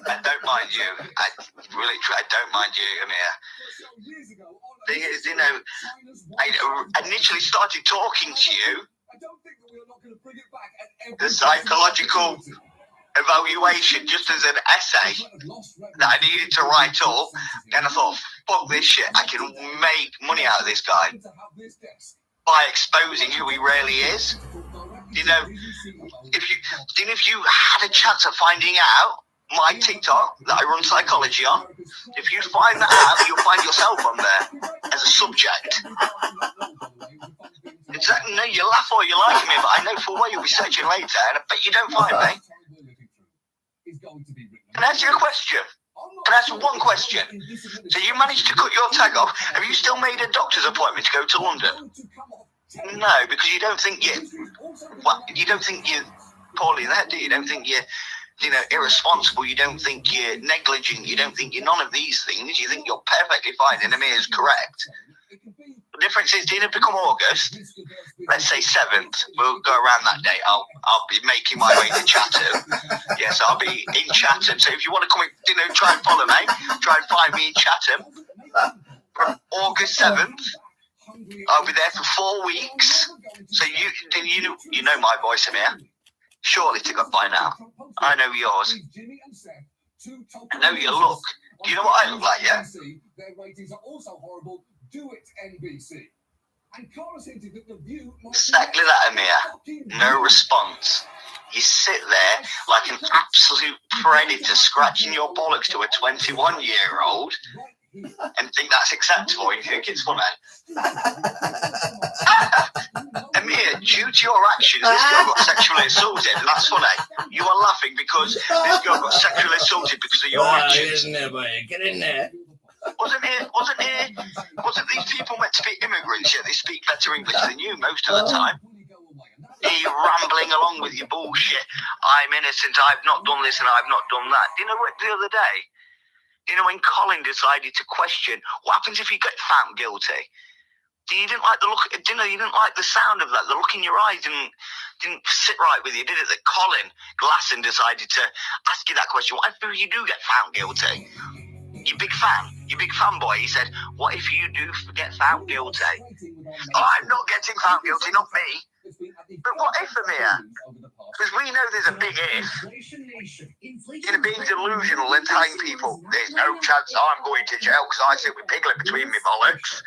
I don't mind you. I don't mind you, Amir. Thing is, you know, I initially started talking to you. The psychological evaluation, just as an essay that I needed to write up. Then I thought, fuck this shit. I can make money out of this guy by exposing who he really is. You know, if you had a chance of finding out my TikTok that I run psychology on, if you find that out, you'll find yourself on there as a subject. Exactly. No, you laugh or you like me, but I know full well you'll be searching later, and I bet you don't find me. Can I ask you a question? Can I ask you one question? So you managed to cut your tag off. Have you still made a doctor's appointment to go to London? No, because you don't think you're poorly there, do you? You don't think you're, you know, irresponsible. You don't think you're negligent. You don't think you're none of these things. You think you're perfectly fine, and Amir is correct. The difference is, didn't it become August? Let's say 7th. We'll go around that date. I'll be making my way to Chatham. Yes, I'll be in Chatham. So if you want to come, you know, try and follow me. Try and find me in Chatham. August 7th. I'll be there for 4 weeks. So you know my voice, Amir. Surely to God by now. I know yours. I know your look. Do you know what I look like, yeah? Their ratings are also horrible. Do it, NBC. And Cara's hinted that the View exactly that, Amir. No response. You sit there like an absolute predator scratching your bollocks to a 21-year-old and think that's acceptable. You think it's funny. Amir, due to your actions, this girl got sexually assaulted, and that's funny. You are laughing because this girl got sexually assaulted because of your actions. Get in there, buddy. Get in there. Wasn't these people meant to be immigrants, yet they speak better English than you most of the time? Are you rambling along with your bullshit? I'm innocent, I've not done this and I've not done that. Do you know what, the other day? Do you know when Colin decided to question what happens if you get found guilty? You didn't like the look. You didn't like the sound of that. The look in your eyes didn't sit right with you, did it? That Colin Glasson decided to ask you that question. What if you do get found guilty? You big fanboy. He said, "What if you do get found guilty?" Oh, I'm not getting found guilty, not me. But what if, Amir? Because we know there's a big if. You're being delusional and telling people there's no chance I'm going to jail because I sit with Piglet between me bollocks.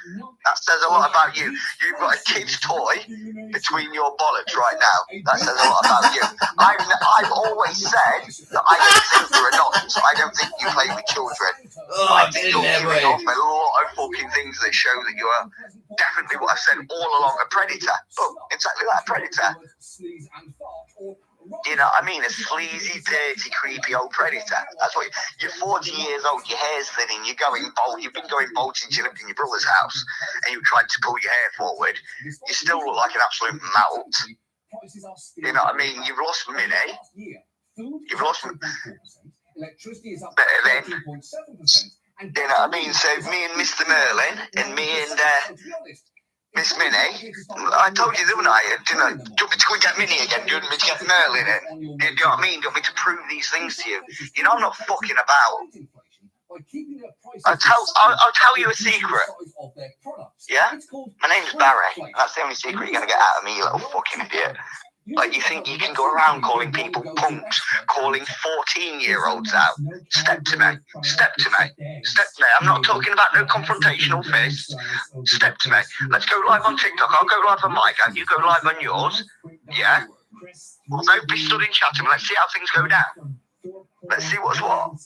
That says a lot about you. You've got a kid's toy between your bollocks right now. That says a lot about you. I've always said that I don't think you're a nonce. I don't think you play with children. I think you're giving off a lot of fucking things that show that you are definitely what I've said all along, a predator. Look, exactly that, a predator. You know what I mean? A sleazy, dirty, creepy old predator. That's what you're 40 years old, your hair's thinning, you've been going bolt since you lived in your brother's house, and you tried to pull your hair forward. You still look like an absolute melt. You know what I mean? You've lost Minnie. You've lost better then. You know what I mean? So me and Mr. Merlin and me and Miss Minnie, I told you, didn't I? Do you want me to go and get Minnie again? Do you want me to get Merlin in? Do you know what I mean? Do you want me to prove these things to you? You know I'm not fucking about. I'll tell you a secret. Yeah? My name's Barry. That's the only secret you're going to get out of me, you little fucking idiot. Like, you think you can go around calling people punks, calling 14-year-olds out? Step to me. Step to me. Step to me. I'm not talking about no confrontational fists. Step to me. Let's go live on TikTok. I'll go live on my account. You go live on yours. Yeah? Well, don't be stood in Chatham. Let's see how things go down. Let's see what's what.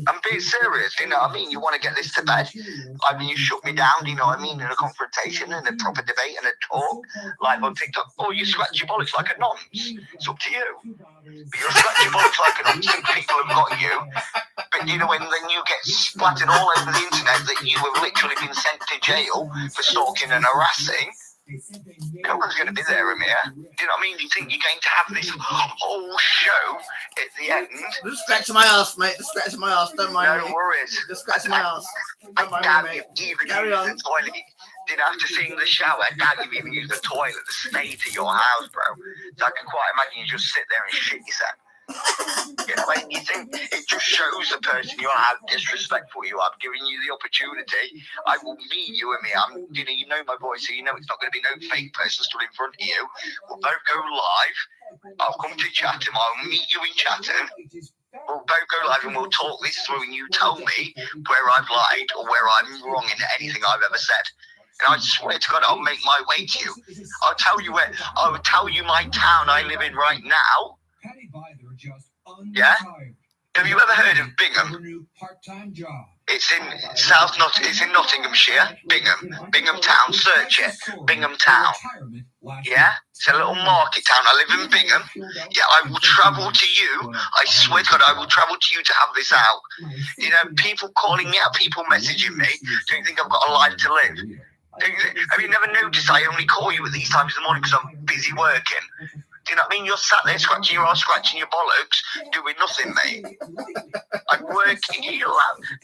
I'm being serious, you know what I mean? You want to get this to bed. I mean, you shut me down, you know what I mean? In a confrontation and a proper debate and a talk, live on TikTok. Or you scratch your bollocks like a nonce. It's up to you. But you'll scratch your bollocks like a nonce and people have got you. But you know, and then you get splattered all over the internet that you have literally been sent to jail for stalking and harassing. No one's going to be there, Amir. Do you know what I mean? You think you're going to have this whole show at the end? Just scratch my ass, mate. Just scratch my ass. Don't mind me. No worries. Just scratch my ass. I Don't mind doubt me, you mate. even Carry use on. the toilet. Didn't have to sing the shower. I doubt you even use the toilet. The state of your house, bro. So I can quite imagine you just sit there and shit yourself. You know, when you think it just shows the person you are how disrespectful you are. Giving you the opportunity. I will meet you, Amir. You know my voice, so you know it's not going to be no fake person stood in front of you. We'll both go live. I'll come to Chatham. I'll meet you in Chatham. We'll both go live and we'll talk this through, and you tell me where I've lied or where I'm wrong in anything I've ever said. And I swear to God, I'll make my way to you. I'll tell you where. I'll tell you my town I live in right now. Yeah? Have you ever heard of Bingham? It's in it's in Nottinghamshire. Bingham Town. Search it. Bingham Town. Yeah? It's a little market town. I live in Bingham. Yeah, I will travel to you. I swear to God, I will travel to you to have this out. You know, people calling me out, people messaging me. Do you think I've got a life to live? Have you never noticed I only call you at these times in the morning because I'm busy working? Do you know what I mean? You're sat there scratching your ass, scratching your bollocks, doing nothing, mate. I'm working.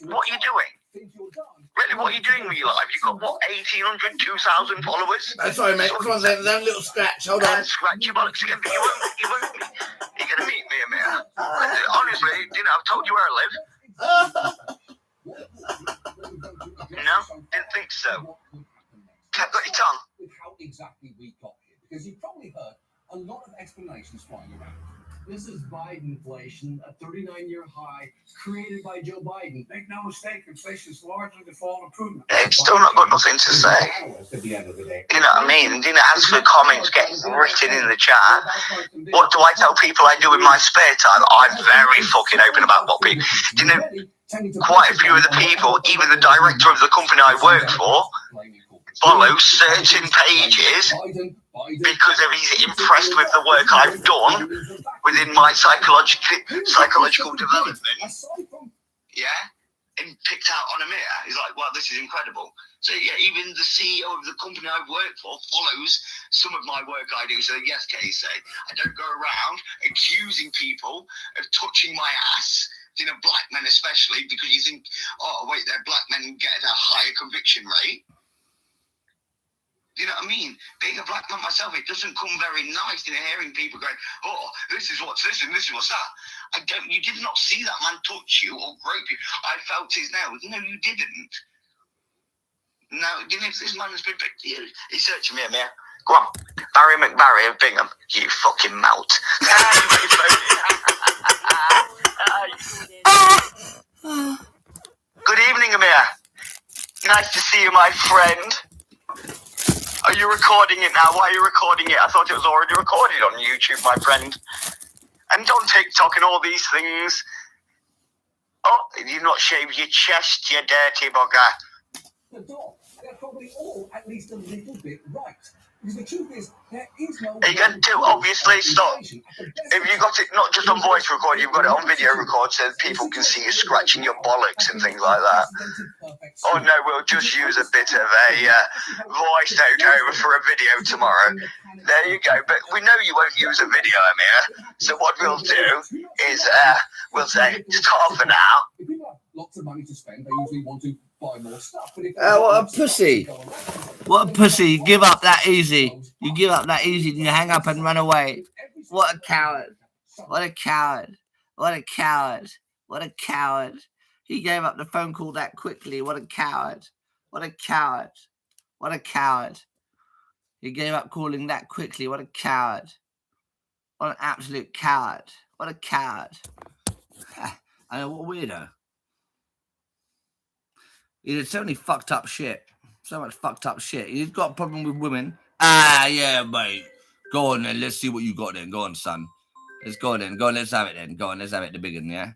What are you doing? Really, what are you doing with your life? You've got, what, 1,800, 2,000 followers? Sorry, mate. Come on, then. That little scratch. Hold on. Scratch your bollocks again, but you won't. You're going to meet me, Amir. Honestly, you know, I've told you where I live. No? Didn't think so. Got your tongue? With how exactly we got here, because you've probably heard a lot of explanations flying around. This is Bidenflation, a 39-year high created by Joe Biden. Make no mistake, inflation is largely the fault of Putin. It's still not got nothing to say. You know what I mean? You know, as for comments getting written in the chat, what do I tell people I do in my spare time? I'm very fucking open about what people. You know, quite a few of the people, even the director of the company I work for, follow certain pages because he's impressed with the work I've done within my psychological development. Yeah, and picked out on Amir. He's like, "Wow, this is incredible." So yeah, even the CEO of the company I work for follows some of my work I do. So yes, Casey, I don't go around accusing people of touching my ass. You know, black men especially, because you think, oh wait, they're black men get a higher conviction rate. You know what I mean? Being a black man myself, it doesn't come very nice, you know, hearing people going, oh, this is what's this and this is what's that. You did not see that man touch you or grope you. I felt his nails. No, you didn't. No, you know, if this man has been picked, he's searching me, Amir. Go on. Barry McBarry of Bingham. You fucking melt. Good evening, Amir. Nice to see you, my friend. Are you recording it now? Why are you recording it? I thought it was already recorded on YouTube, my friend. And on TikTok and all these things. Oh, you've not shaved your chest, you dirty bugger. The dog, they're probably all at least a little bit right. Because the truth is, there is no... You can do, obviously, stop. If you got it not just on voice record, you've got it on video record so that people can see you scratching your bollocks and things like that. Oh no, we'll just use a bit of a voice note over for a video tomorrow. There you go. But we know you won't use a video, Amir. So what we'll do is we'll say, stop for now. If people have lots of money to spend, they usually want to buy more stuff. But if what a pussy. What a pussy. You give up that easy. You give up that easy and you hang up and run away. What a coward. What a coward. What a coward. What a coward. He gave up the phone call that quickly. What a coward. What a coward. What a coward. He gave up calling that quickly. What a coward. What an absolute coward. What a coward. I know, what a weirdo. He did so many fucked up shit. So much fucked up shit. He's got a problem with women. Yeah, mate. Go on then. Let's see what you got then. Go on, son. Let's go then. Go on. Let's have it then. Go on. Let's have it the big one, yeah?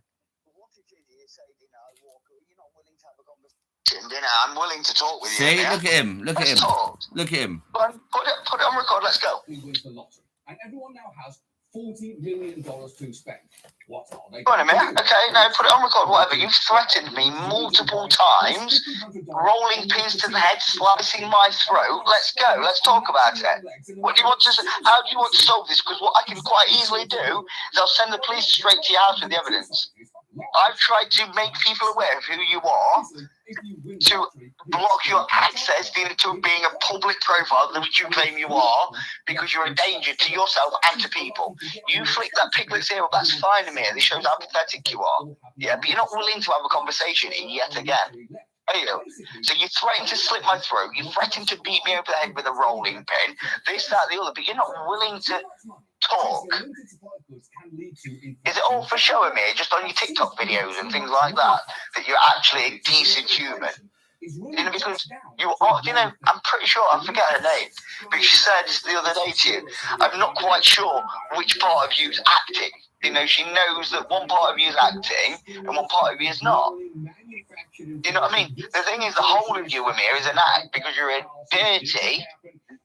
I'm willing to talk with you. See? Look at him. Look at him. Look at him. Put it on record. Let's go. He wins the lottery. And everyone now has $40 million to spend. What are they? Wait a minute. Okay, no, put it on record, whatever. You've threatened me multiple times, rolling pins to the head, slicing my throat. Let's go. Let's talk about it. What do you want to? How do you want to solve this? Because what I can quite easily do is I'll send the police straight to your house with the evidence. I've tried to make people aware of who you are, to block your access into being a public profile, which you claim you are, because you're a danger to yourself and to people. You flick that piglet's ear up, that's fine to me. This shows how pathetic you are. Yeah, but you're not willing to have a conversation yet again. Are you? So you threaten to slit my throat, you threaten to beat me over the head with a rolling pin, this, that, the other, but you're not willing to talk. Is it all for show of me, just on your TikTok videos and things like that you're actually a decent human? You know, because you are, you know, I'm pretty sure, I forget her name, but she said the other day to you, I'm not quite sure which part of you is acting. You know, she knows that one part of you is acting and one part of you is not. You know what I mean? The thing is, the whole of you, Amir, is an act because you're a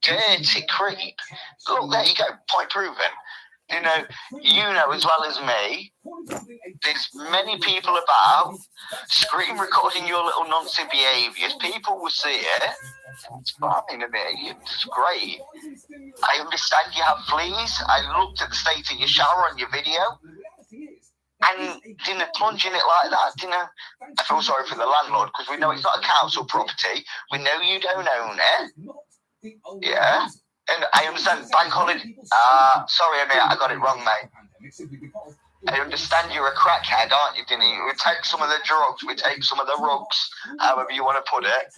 dirty creep. Look, there you go, point proven. You know as well as me, there's many people about screen recording your little nonsense behaviours. People will see it. It's fine, Amir. It's great. I understand you have fleas. I looked at the state of your shower on your video. And plunging it like that, I feel sorry for the landlord because we know it's not a council property. We know you don't own it. Yeah. And I understand bank holiday. Sorry, Amir, I got it wrong, mate. I understand you're a crackhead, aren't you, Dinny? We take some of the drugs, we take some of the rugs, however you want to put it.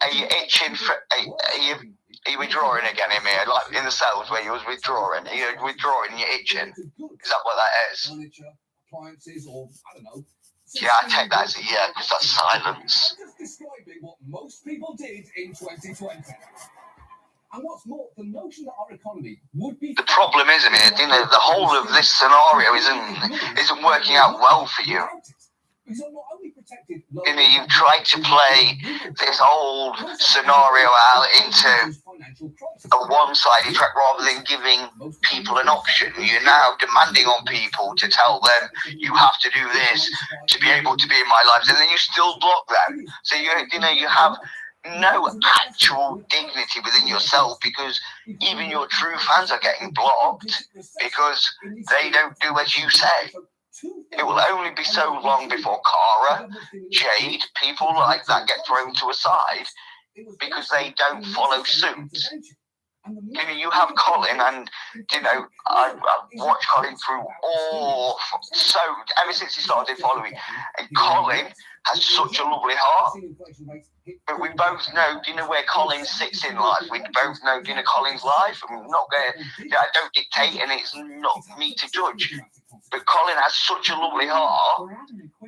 Are you itching for? Are you withdrawing again, Amir? Like in the cells where you was withdrawing? Are you withdrawing and you're itching? Is that what that is? Appliances, or I don't know. Yeah, I take that as a yeah, because that's silence. Just describing what most people did in 2020. And what's more, the notion that our economy would be... The problem is, Amir, the whole of this scenario isn't working out well for you. You've tried to play this old scenario out into a one-sided track rather than giving people an option. You're now demanding on people to tell them you have to do this to be able to be in my lives, and then you still block them. So you have no actual dignity within yourself because even your true fans are getting blocked because they don't do as you say. It will only be so long before Cara, Jade, people like that get thrown to a side because they don't follow suit. You have Colin, and I've watched Colin through ever since he started following, and Colin has such a lovely heart. But we both know, where Colin sits in life. We both know, Colin's life. I'm not going. I don't dictate, and it's not me to judge. But Colin has such a lovely heart.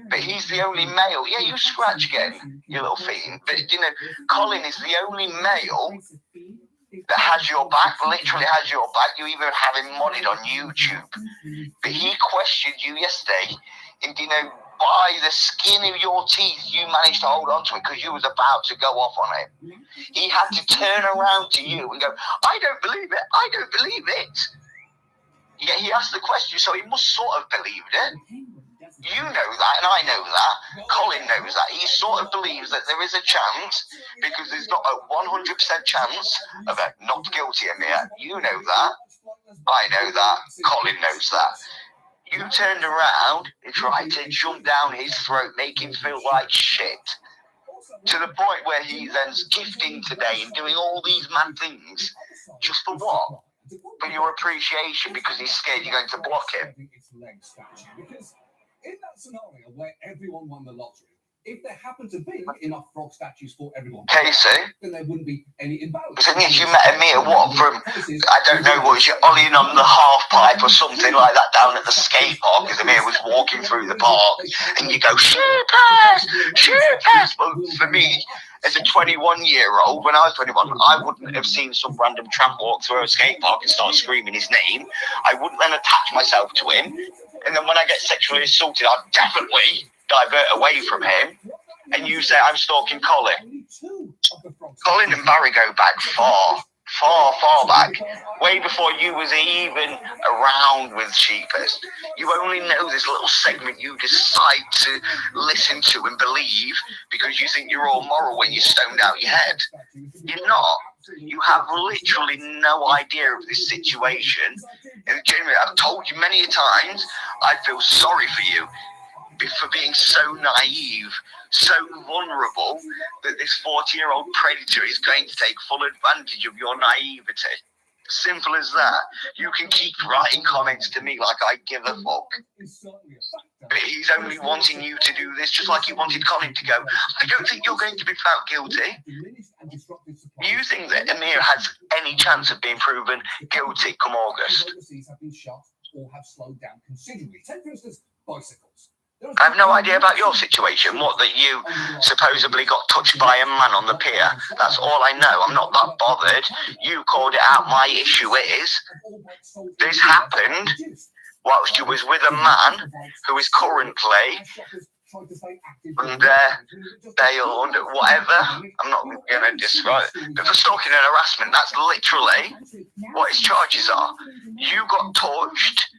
But he's the only male. Yeah, you scratch again, you little fiend. But Colin is the only male that has your back, literally has your back. You even have him modded on YouTube. But he questioned you yesterday, and by the skin of your teeth, you managed to hold on to it because you was about to go off on it. He had to turn around to you and go, I don't believe it, I don't believe it. Yeah, he asked the question, so he must sort of believed it. You know that, and I know that. Colin knows that. He sort of believes that there is a chance, because there's not a 100% chance of a not guilty Amir. You know that. I know that. Colin knows that. You turned around and tried to jump down his throat, make him feel like shit. To the point where he's then gifting today and doing all these mad things. Just for what? For your appreciation, because he's scared you're going to block him. Because in that scenario where everyone won the lottery, if there happened to be enough frog statues for everyone, Casey, then there wouldn't be any imbalance. So you met Amir what from, I don't know, what was you ollieing on the half pipe or something like that down at the skate park as Amir was walking through the park, and you go, shoot pass. Well, for me, as a 21-year-old, when I was 21, I wouldn't have seen some random tramp walk through a skate park and start screaming his name. I wouldn't then attach myself to him. And then when I get sexually assaulted, I'd definitely divert away from him. And you say I'm stalking Colin. Colin and Barry go back far. far, far back, way before you was even around with Sheepers. You only know this little segment you decide to listen to and believe because you think you're all moral when you're stoned out your head. You're not. You have literally no idea of this situation. And genuinely, I've told you many times, I feel sorry for you for being so naive, so vulnerable, that this 40-year-old predator is going to take full advantage of your naivety. Simple as that. You can keep writing comments to me like I give a fuck. But he's only wanting you to do this just like he wanted Colin to go. I don't think you're going to be found guilty. You think that Amir has any chance of being proven guilty come August? I have no idea about your situation. What, that you supposedly got touched by a man on the pier? That's all I know. I'm not that bothered. You called it out. My issue is this happened whilst you was with a man who is currently under bail, under whatever. I'm not going to describe it. But for stalking and harassment, that's literally what his charges are. You got touched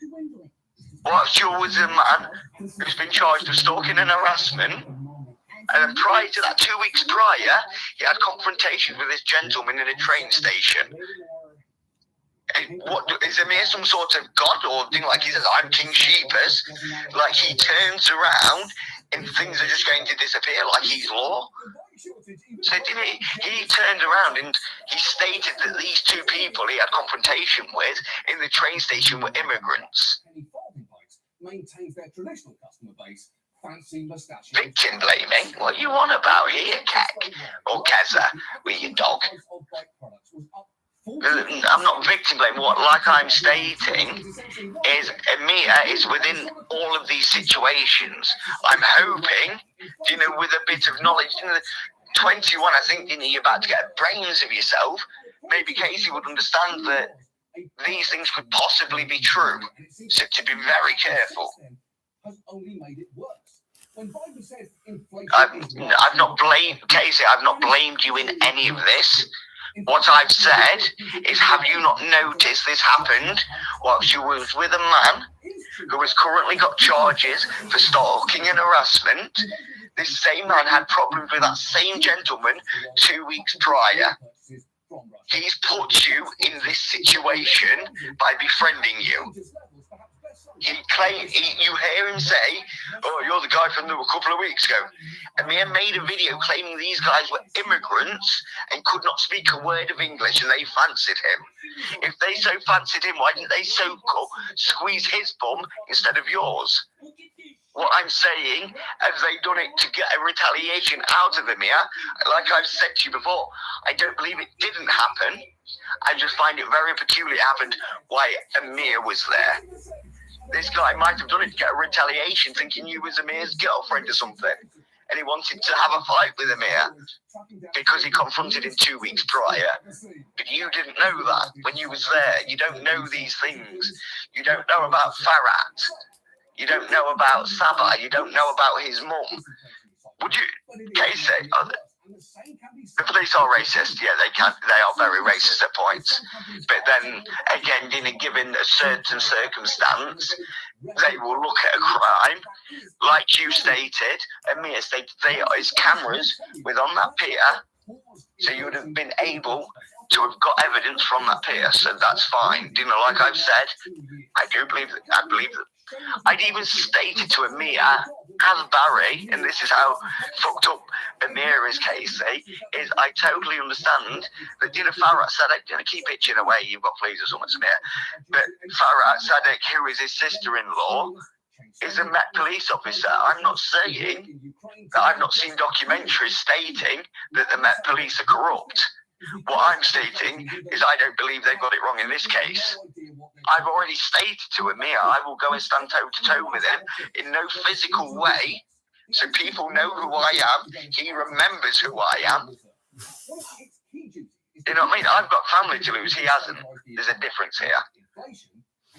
whilst you was a man who's been charged with stalking and harassment, and then prior to that, 2 weeks prior, he had confrontations with this gentleman in a train station. What is Amir some sort of god or thing? Like he says, I'm King Sheepers. Like he turns around and things are just going to disappear like he's law. So he turned around and he stated that these two people he had confrontation with in the train station were immigrants. Maintains their traditional customer base. Fancy mustaches. Victim blaming? What you on about here, Kek? Or Keza, with your dog? I'm not victim blaming. What, like I'm stating, is Amir is within all of these situations. I'm hoping, with a bit of knowledge. 21, I think, you're about to get brains of yourself. Maybe Casey would understand that these things could possibly be true, so to be very careful. I've not blamed Casey. I've not blamed you in any of this. What I've said is, have you not noticed this happened whilst you was with a man who has currently got charges for stalking and harassment? This same man had problems with that same gentleman 2 weeks prior. He's put you in this situation by befriending you. You hear him say, "Oh, you're the guy from a couple of weeks ago." Amir made a video claiming these guys were immigrants and could not speak a word of English, and they fancied him. If they so fancied him, why didn't they squeeze his bum instead of yours? What I'm saying, have they done it to get a retaliation out of Amir? Like I've said to you before, I don't believe it didn't happen. I just find it very peculiar it happened why Amir was there. This guy might have done it to get a retaliation, thinking you was Amir's girlfriend or something. And he wanted to have a fight with Amir because he confronted him 2 weeks prior. But you didn't know that when you was there. You don't know these things. You don't know about Farhat. You don't know about Sabah. You don't know about his mum. Would you, Casey? The police are racist. Yeah, they are very racist at points. But then again, given a certain circumstance, they will look at a crime, like you stated. Amir stated his cameras with on that pier, so you would have been able to have got evidence from that pier. So that's fine. Like I've said, I believe that. I'd even stated to Amir as Barry, and this is how fucked up Amir is, Casey, is I totally understand that Farhat Sadek, keep itching away, you've got fleas or something, Amir, but Farhat Sadek, who is his sister-in-law, is a Met police officer. I'm not saying that I've not seen documentaries stating that the Met police are corrupt. What I'm stating is I don't believe they've got it wrong in this case. I've already stated to Amir I will go and stand toe-to-toe with him in no physical way, so people know who I am. He remembers who I am. You know what I mean? I've got family to lose. He hasn't. There's a difference here.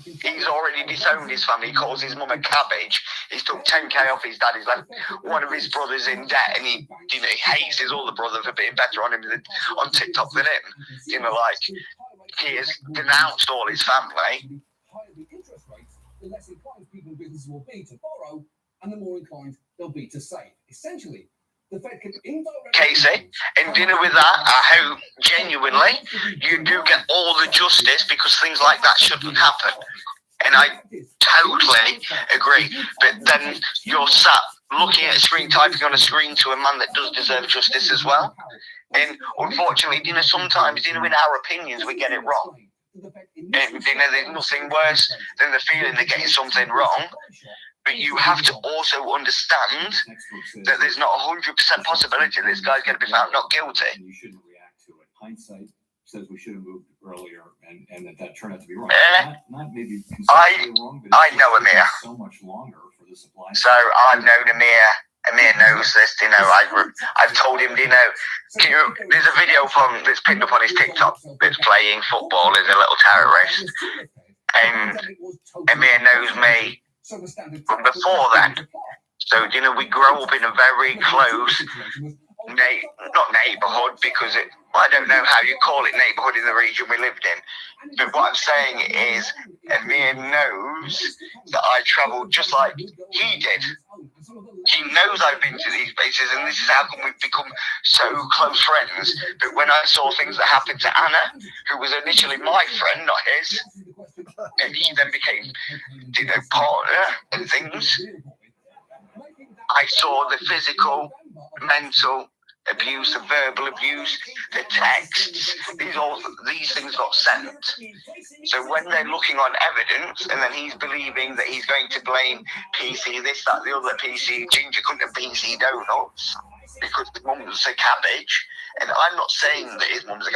He's already disowned his family. He calls his mum a cabbage. He's took 10k off his dad. He's left one of his brothers in debt, and he hates his other brother for being better on TikTok than him. He has denounced all his family. The less inclined people and businesses will be to borrow, and the more inclined they'll be to save. Essentially, the Fed can indirectly... Casey, in dinner with that, I hope genuinely you do get all the justice, because things like that shouldn't happen. And I totally agree. But then you're sat looking at a screen, typing on a screen to a man that does deserve justice as well. And unfortunately, sometimes, in our opinions, we get it wrong. And, there's nothing worse than the feeling of getting something wrong. But you have to also understand that there's not 100% possibility this guy's going to be found not guilty. You shouldn't react to it. Hindsight says we should have moved earlier, and that turned out to be wrong. Not maybe conceptually wrong, but I know Amir. So much longer for the supply. So I've known Amir. Amir knows this. I've told him. There's a video that's picked up on his TikTok that's playing football as a little terrorist, and Amir knows me from before then. So, we grow up in a very close, not neighbourhood, because I don't know how you call it neighbourhood in the region we lived in. But what I'm saying is, Amir knows that I travelled just like he did. He knows I've been to these places, and this is how come we've become so close friends. But when I saw things that happened to Anna, who was initially my friend, not his, and he then became, partner and things, I saw the physical, mental abuse, the verbal abuse, the texts. These things got sent. So when they're looking on evidence, and then he's believing that he's going to blame PC, this, that, the other, PC, Ginger couldn't have PC donuts because his mum's a cabbage. And I'm not saying that his mum's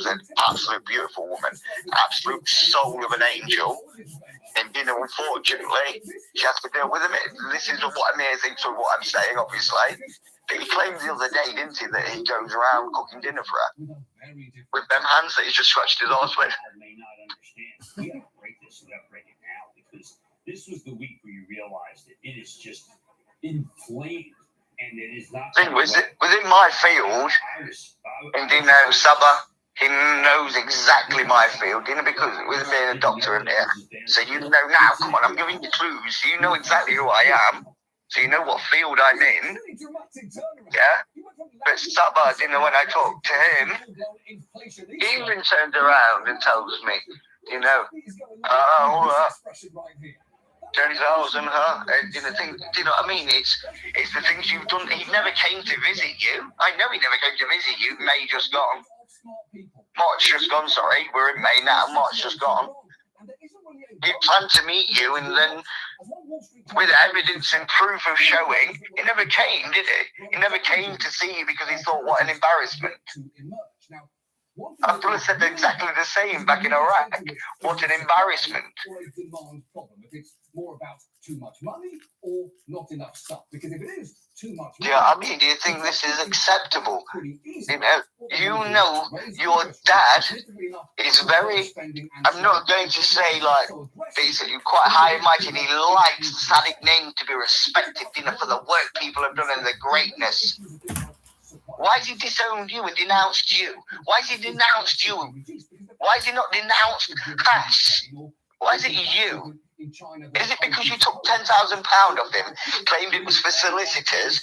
an absolute beautiful woman, absolute soul of an angel. And unfortunately, she has to deal with him. This is what Amir thinks of what I'm saying, obviously. But he claimed the other day, didn't he, that he goes around cooking dinner for her with them hands that he's just scratched his arse with. May not understand. We gotta break this. We gotta break it now, because this was the week where you realized that it is just inflamed, and it is not. Within my field, and Saba, he knows exactly my field, because with being a doctor in there. So now, come on, I'm giving you clues. You know exactly who I am. So you know what field I'm in. Yeah? But Saba, when I talk to him, he even turns around and tells me, 20,000, huh? Do you know what I mean? It's the things you've done. He never came to visit you. I know he never came to visit you. May just gone. March just gone, sorry. We're in May now. March just gone. He planned to meet you, and then with evidence and proof of showing, he never came, did he? He never came to see you because he thought, what an embarrassment. Abdullah said exactly the same back in Iraq. What an embarrassment. It's more about too much money or not enough stuff. Because if it is too much money, do you think this is acceptable? Your dad is very, I'm not going to say basically quite high and mighty, and he likes the Sadiq name to be respected, for the work people have done and the greatness. Why has he disowned you and denounced you? Why has he denounced you? Why has he not denounced us? Why is it you? Is it because you took £10,000 off him, claimed it was for solicitors,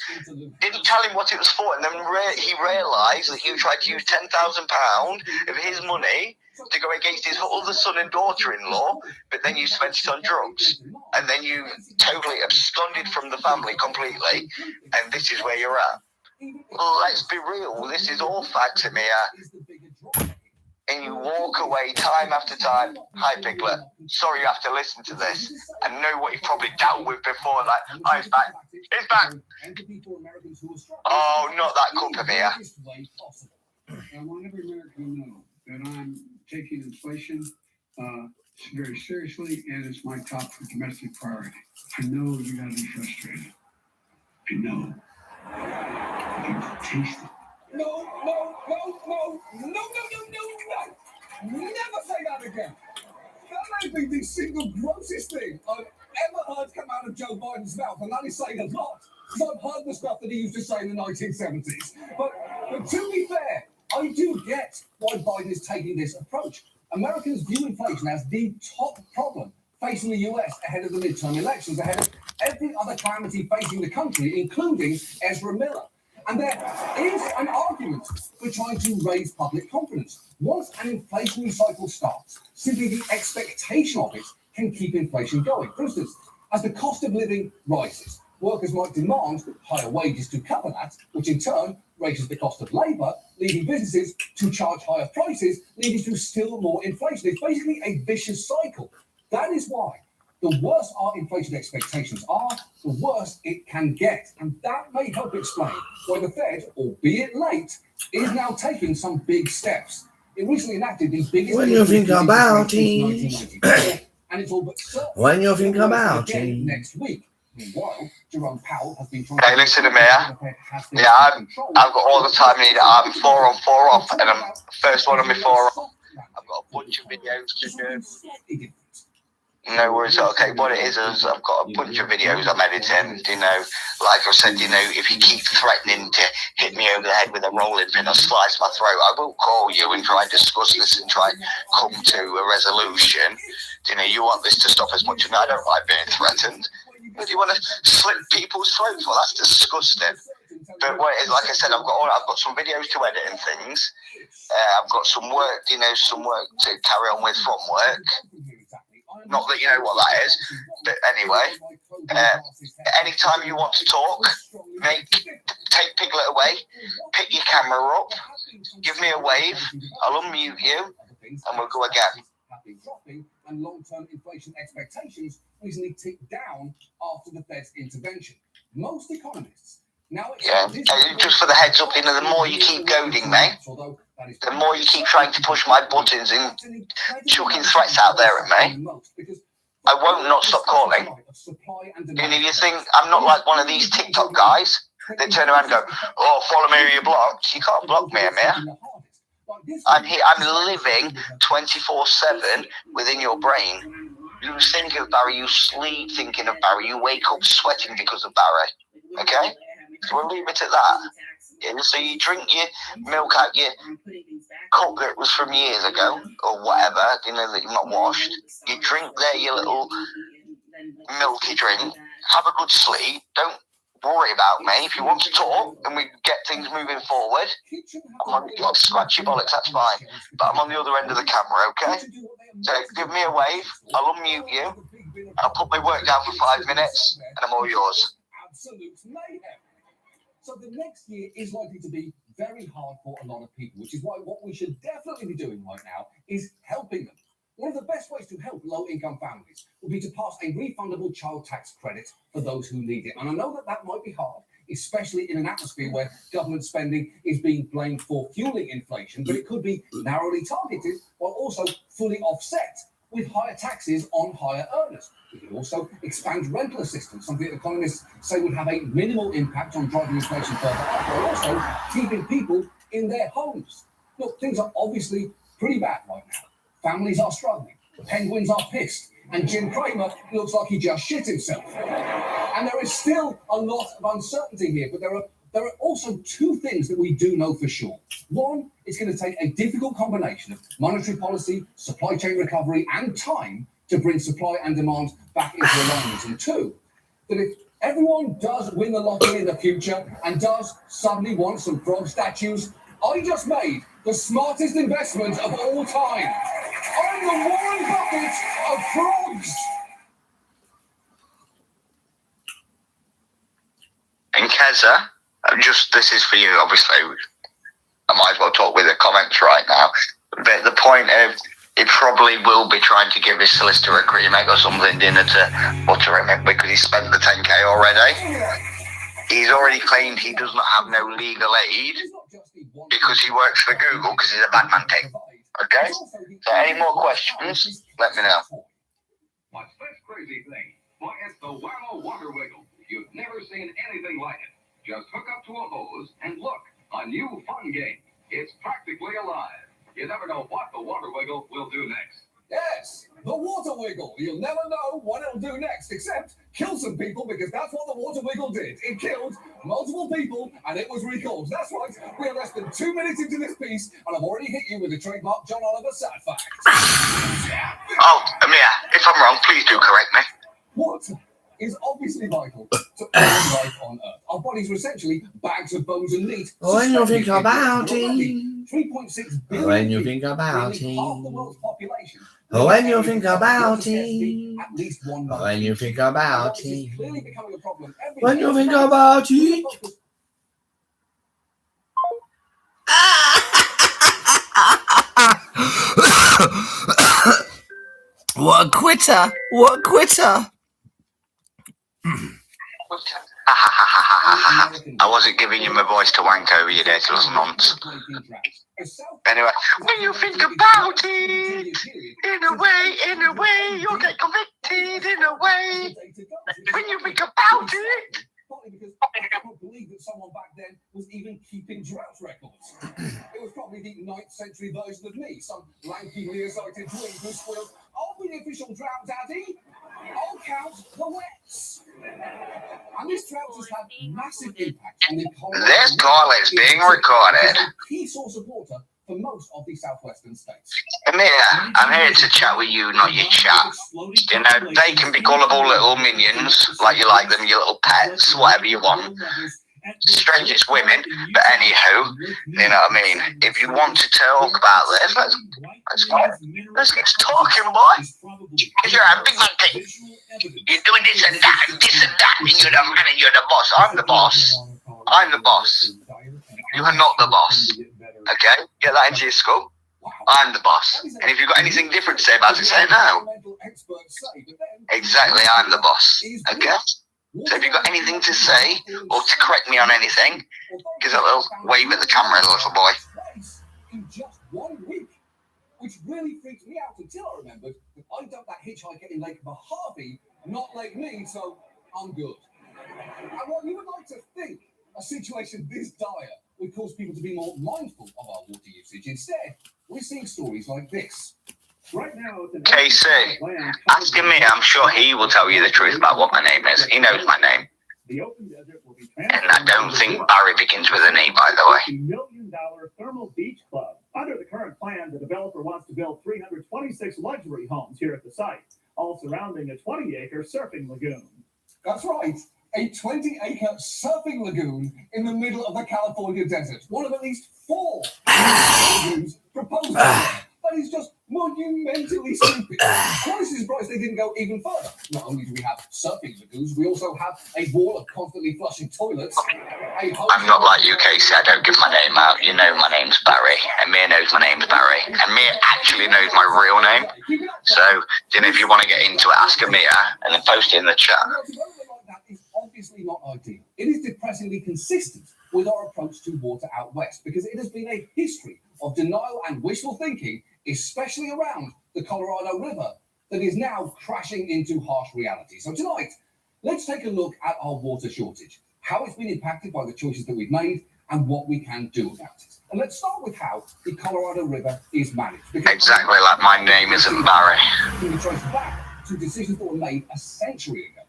didn't tell him what it was for, and then he realised that you tried to use £10,000 of his money to go against his other son and daughter-in-law, but then you spent it on drugs, and then you totally absconded from the family completely, and this is where you're at. Let's be real, this is all facts, Amir. And you walk away time after time. Hi, Piglet. Sorry you have to listen to this. I know what you've probably dealt with before. It's back. It's back. Oh, not that cup, Amir. I want every American to know that I'm taking inflation very seriously, and it's my top domestic priority. I know you gotta be frustrated. I know. I can taste it. No. Never say that again. might be the single grossest thing I've ever heard come out of Joe Biden's mouth, and that is saying a lot. Because I've heard the stuff that he used to say in the 1970s. But to be fair, I do get why Biden is taking this approach. Americans view inflation as the top problem facing the US ahead of the midterm elections, ahead of every other calamity facing the country, including Ezra Miller. And there is an argument for trying to raise public confidence. Once an inflationary cycle starts, simply the expectation of it can keep inflation going. For instance, as the cost of living rises, workers might demand higher wages to cover that, which in turn raises the cost of labour, leading businesses to charge higher prices, leading to still more inflation. It's basically a vicious cycle. That is why the worse our inflation expectations are, the worse it can get. And that may help explain why the Fed, albeit late, is now taking some big steps. It recently enacted the biggest... When you think about it. And it's all but certain. When you think about it. it. Next week. Meanwhile, Jerome Powell has been trying Hey, listen to me, yeah? I've got all the time I need. I'm 4 on 4 off, and I'm first one on my 4 off. I've got a bunch of videos to do. No worries. Okay, what it is I've got a bunch of videos I'm editing. You know, like I said, you know, if you keep threatening to hit me over the head with a rolling pin or slice my throat, I will call you and try and discuss this and try and come to a resolution. You know, you want this to stop as much as I don't like being threatened. But you want to slit people's throats? Well, that's disgusting. But what it is, like I said, I've got some videos to edit and things. I've got some work, you know, some work to carry on with from work. Not that you know what that is, but anyway, anytime you want to talk, take Piglet away, pick your camera up, give me a wave, I'll unmute you, and we'll go again. And long-term inflation expectations recently ticked down after the Fed's intervention. Most economists now... Just for the heads up, you know, the more you keep goading me, the more you keep trying to push my buttons and chucking threats out there at me, I won't not stop calling. And if you think I'm not like one of these TikTok guys that turn around and go, oh, follow me or you're blocked, you can't block me, Amir. I'm here. I'm living 24/7 within your brain. You think of Barry, you sleep thinking of Barry, you wake up sweating because of Barry. Okay, so we'll leave it at that. Yeah, so you drink your milk out your cup that was from years ago or whatever, you know, that you've not washed. You drink there your little milky drink. Have a good sleep. Don't worry about me. If you want to talk and we get things moving forward, I'll scratch your bollocks, that's fine. But I'm on the other end of the camera, okay? So give me a wave, I'll unmute you, I'll put my work down for 5 minutes, and I'm all yours. Absolute mayhem. So the next year is likely to be very hard for a lot of people, which is why what we should definitely be doing right now is helping them. One of the best ways to help low-income families would be to pass a refundable child tax credit for those who need it. And I know that that might be hard, especially in an atmosphere where government spending is being blamed for fueling inflation, but it could be narrowly targeted while also fully offset with higher taxes on higher earners. We could also expand rental assistance, something that economists say would have a minimal impact on driving inflation further up, while also keeping people in their homes. Look, things are obviously pretty bad right now. Families are struggling, the Penguins are pissed, and Jim Cramer looks like he just shit himself. And there is still a lot of uncertainty here, but there are also two things that we do know for sure. One, it's going to take a difficult combination of monetary policy, supply chain recovery, and time to bring supply and demand back into alignment. And two, that if everyone does win the lottery in the future and does suddenly want some frog statues, I just made the smartest investment of all time. I'm the Warren Buffett of frogs. And Keza, this is for you, obviously. I might as well talk with the comments right now. But the point of, he probably will be trying to give his solicitor a cream egg or something dinner to butter him in because he spent the 10K already. He's already claimed he does not have no legal aid because he works for Google because he's a Batman team. Okay? So any more questions, let me know. What's this crazy thing? Why, it's the Whammo Water Wiggle. You've never seen anything like it. Just hook up to a hose and look, a new fun game. It's practically alive. You never know what the Water Wiggle will do next. Yes, the water wiggle. You'll never know what it'll do next, except kill some people, because that's what the water wiggle did. It killed multiple people, and it was recalled. That's right. We are less than 2 minutes into this piece, and I've already hit you with a trademark John Oliver sad fact. Oh, Amir, if I'm wrong, please do correct me. Water is obviously vital to all life on Earth. Our bodies are essentially bags of bones and meat. When you think about it. 3.6 billion When you think about nearly it. half the world's population. When you think about it. At least one month. When you think about This is it. clearly becoming a problem every When day. you think about it. What a quitter! What a quitter! I wasn't giving you my voice to wank over you dirty little nonce. Anyway, when you think about it, in a way, you'll get convicted, in a way. When you think about it. Partly because I can't believe that someone back then was even keeping drought records. It was probably the 9th century version of me, some lanky, nearsighted twink who squealed, "I'll be the official drought daddy. I'll count the wets." And this drought has had massive impact on the economy. This call is being recorded. It's a key source of water for most of the southwestern states. Amir, I'm here to chat with you, not your chat. You know, they can be gullible little minions, like you like them, your little pets, whatever you want. Strangest women, but anywho, you know what I mean? If you want to talk about this, let's get talking, boy. Because you're a big monkey. You're doing this and that, and you're the man and you're the boss. I'm the boss. I'm the boss. You are not the boss. Okay? Get that into your skull. I'm the boss. And if you've got anything different to say about it, say no. Exactly, I'm the boss. Okay? So if you've got anything to say, or to correct me on anything, give a little wave at the camera, little boy. In just 1 week, which really freaked me out until I remembered that I dumped that hitchhiker in Lake Mojave, not Lake Mead, so I'm good. And while you would like to think a situation this dire would cause people to be more mindful of our water usage, instead, we're seeing stories like this. Right now, KC, ask him me, I'm sure he will tell you the truth about what my name is. He knows my name. the open desert will be And I don't think Barry begins with an E, by the way. $1 million Thermal Beach Club. Under the current plan, the developer wants to build 326 luxury homes here at the site, all surrounding a 20-acre surfing lagoon. That's right. A 20-acre surfing lagoon in the middle of the California desert. One of at least 4 lagoons proposed. That is just monumentally stupid. I'm honestly surprised they didn't go even further. Not only do we have surfing lagoons, we also have a wall of constantly flushing toilets. I'm not like you, Casey. I don't give my name out. You know my name's Barry. Amir knows my name's Barry. Amir actually knows my real name. So, you know, if you want to get into it, ask Amir and then post it in the chat. Obviously not ideal. It is depressingly consistent with our approach to water out west because it has been a history of denial and wishful thinking, especially around the Colorado River, that is now crashing into harsh reality. So tonight, let's take a look at our water shortage, how it's been impacted by the choices that we've made, and what we can do about it. And let's start with how the Colorado River is managed. Exactly like my name isn't Barry. Can be traced back to decisions that were made a century ago.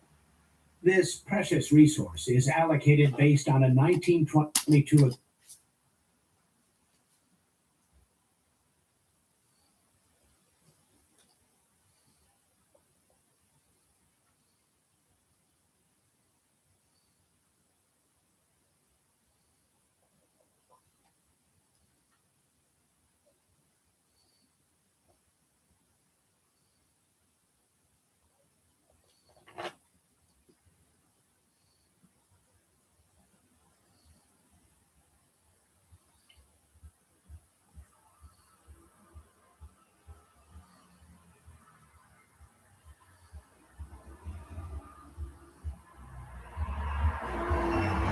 This precious resource is allocated based on a 1922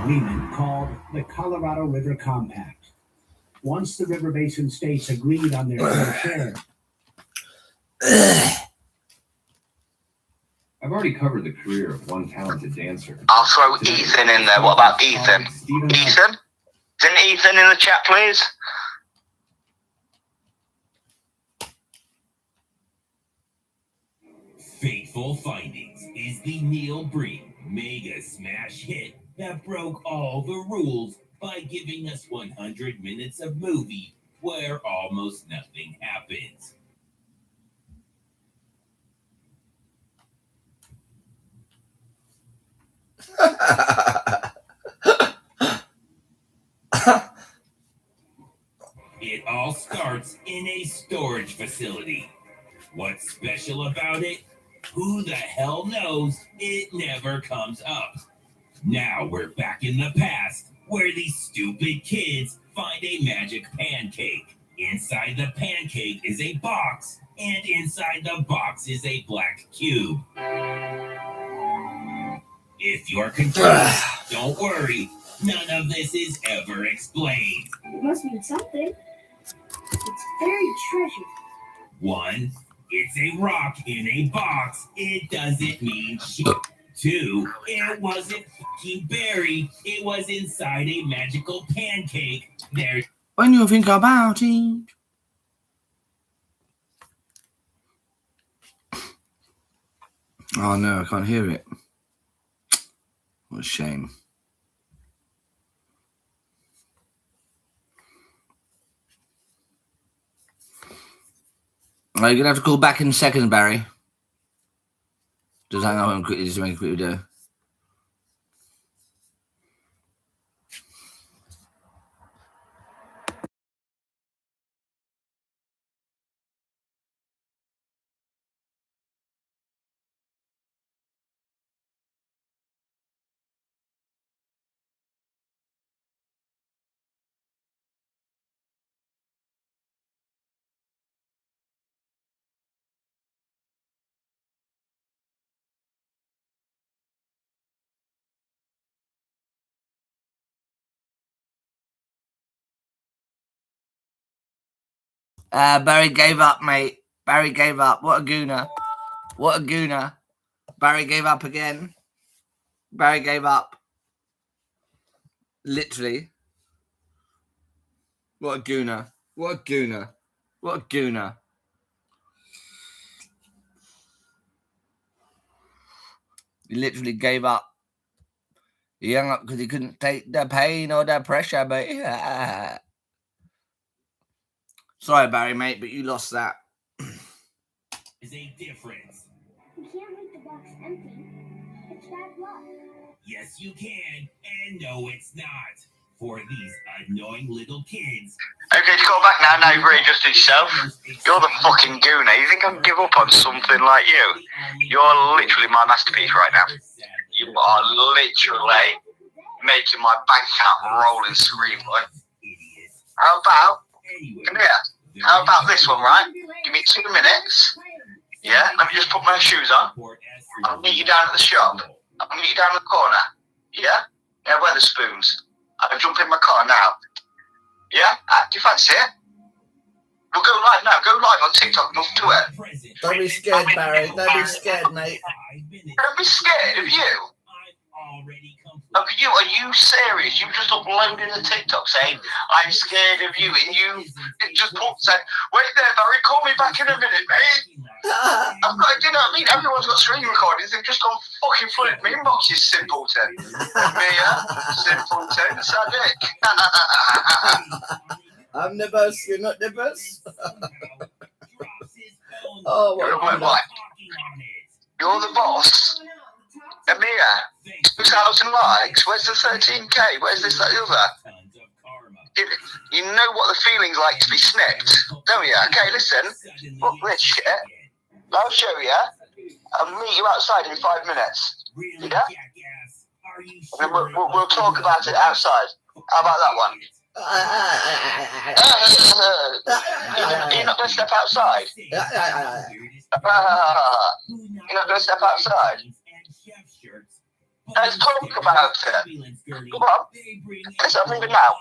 agreement called the Colorado River Compact. Once the river basin states agreed on their fair share. I've already covered the career of one talented dancer. I'll throw Ethan in there. What about Ethan? Ethan? Isn't Ethan in the chat, please? Fateful Findings is the Neil Breen mega smash hit that broke all the rules by giving us 100 minutes of movie where almost nothing happens. It all starts in a storage facility. What's special about it? Who the hell knows? It never comes up. Now we're back in the past, where these stupid kids find a magic pancake. Inside the pancake is a box, and inside the box is a black cube. If you're confused, don't worry. None of this is ever explained. It must mean something. It's very treasured. 1, it's a rock in a box. It doesn't mean shit. 2, it wasn't fucking buried. It was inside a magical pancake. There. When you think about it. Oh no, I can't hear it. What a shame. You're going to have to call back in a second, Barry. Just hang on quickly, just make a quick video. Barry gave up, mate. Barry gave up. What a gooner. What a gooner. Barry gave up again. Barry gave up. Literally. What a gooner. What a gooner. What a gooner. He literally gave up. He hung up because he couldn't take the pain or the pressure, but yeah. Sorry, Barry, mate, but you lost that. Is a difference. You can't leave the box empty. It's bad luck. Yes, you can, and no, it's not. For these annoying little kids. Okay, you go back now. Now you've readjusted yourself. You're the fucking gooner. You think I can give up on something like you? You're literally my masterpiece right now. You are literally making my bank account roll and scream. How about? Come here. How about this one, right? Give me 2 minutes. Yeah, let me just put my shoes on. I'll meet you down at the shop. I'll meet you down the corner. Yeah? Yeah, Weatherspoons. I'll jump in my car now. Yeah? Do you fancy it? We'll go live now. Go live on TikTok and Twitter. Don't be scared, Barry. Don't be scared, mate. Don't be scared of you. Look at you. Are you serious? You just uploaded a TikTok saying, I'm scared of you. And you just said, wait there, Barry, call me back in a minute, mate. I've got, you know what I mean? Everyone's got screen recordings. They've just gone fucking flooded my inbox, you simpleton. Simpleton, Sadik. I'm the boss, you're not the boss. Oh, what? You're the boss. Amir, 2,000 likes. Where's the 13k? Where's this, that, the other? You know what the feeling's like to be snipped, don't you? Okay, listen. Look this shit. I'll show you. I'll meet you outside in 5 minutes. Yeah? And then we'll talk about it outside. How about that one? You're not going to step outside? You're not going to step outside? Let's talk about it. Come on. Let's open it now.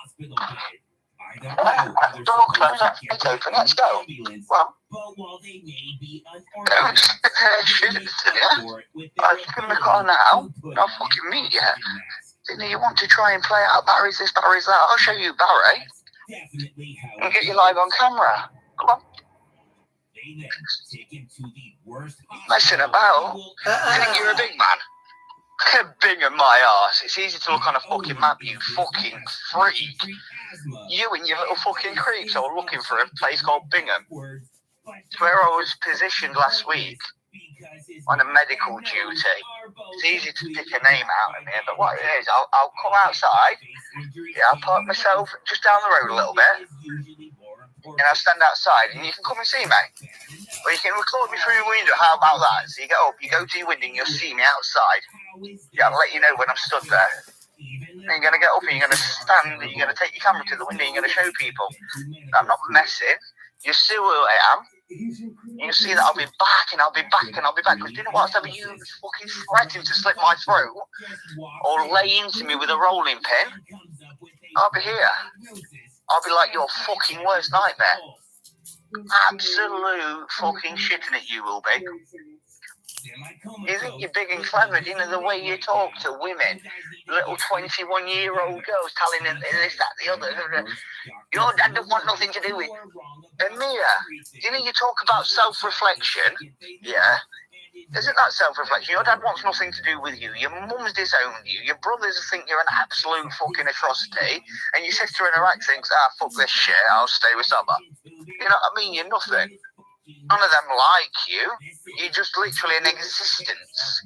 Talk about it. It's open. Let's go. Well, I'm in the car now. I'll fucking meet you. You want to try and play out Barry's this, Barry's that? I'll show you Barry. And get you live on camera. Come on. They then take him to the worst Messing about? I think you're a big man. Bingham, my arse. It's easy to look on a fucking map, you fucking freak. You and your little fucking creeps are looking for a place called Bingham. It's where I was positioned last week on a medical duty. It's easy to pick a name out of here, but what it is, I'll come outside, I'll park myself just down the road a little bit, and I'll stand outside, and you can come and see me. Or you can record me through your window, how about that? So you get up, you go to your window, and you'll see me outside. Yeah, I'll let you know when I'm stood there. And you're going to get up, and you're going to stand, and you're going to take your camera to the window, and you're going to show people. I'm not messing. You see who I am. You'll see that I'll be back, and I'll be back, and I'll be back. Because do you know what? Ever you fucking threatening to slit my throat or lay into me with a rolling pin, I'll be here. I'll be like your fucking worst nightmare. Absolute fucking shitting at you will be. You think you're big and clever, do you know the way you talk to women? Little 21-year-old girls telling them this, that, the other. Your dad doesn't want nothing to do with it. Mia, do you know you talk about self-reflection? Yeah. Isn't that self-reflection? Your dad wants nothing to do with you. Your mum's disowned you. Your brothers think you're an absolute fucking atrocity. And your sister in Iraq thinks, fuck this shit, I'll stay with Saba. You know what I mean? You're nothing. None of them like you. You're just literally an existence.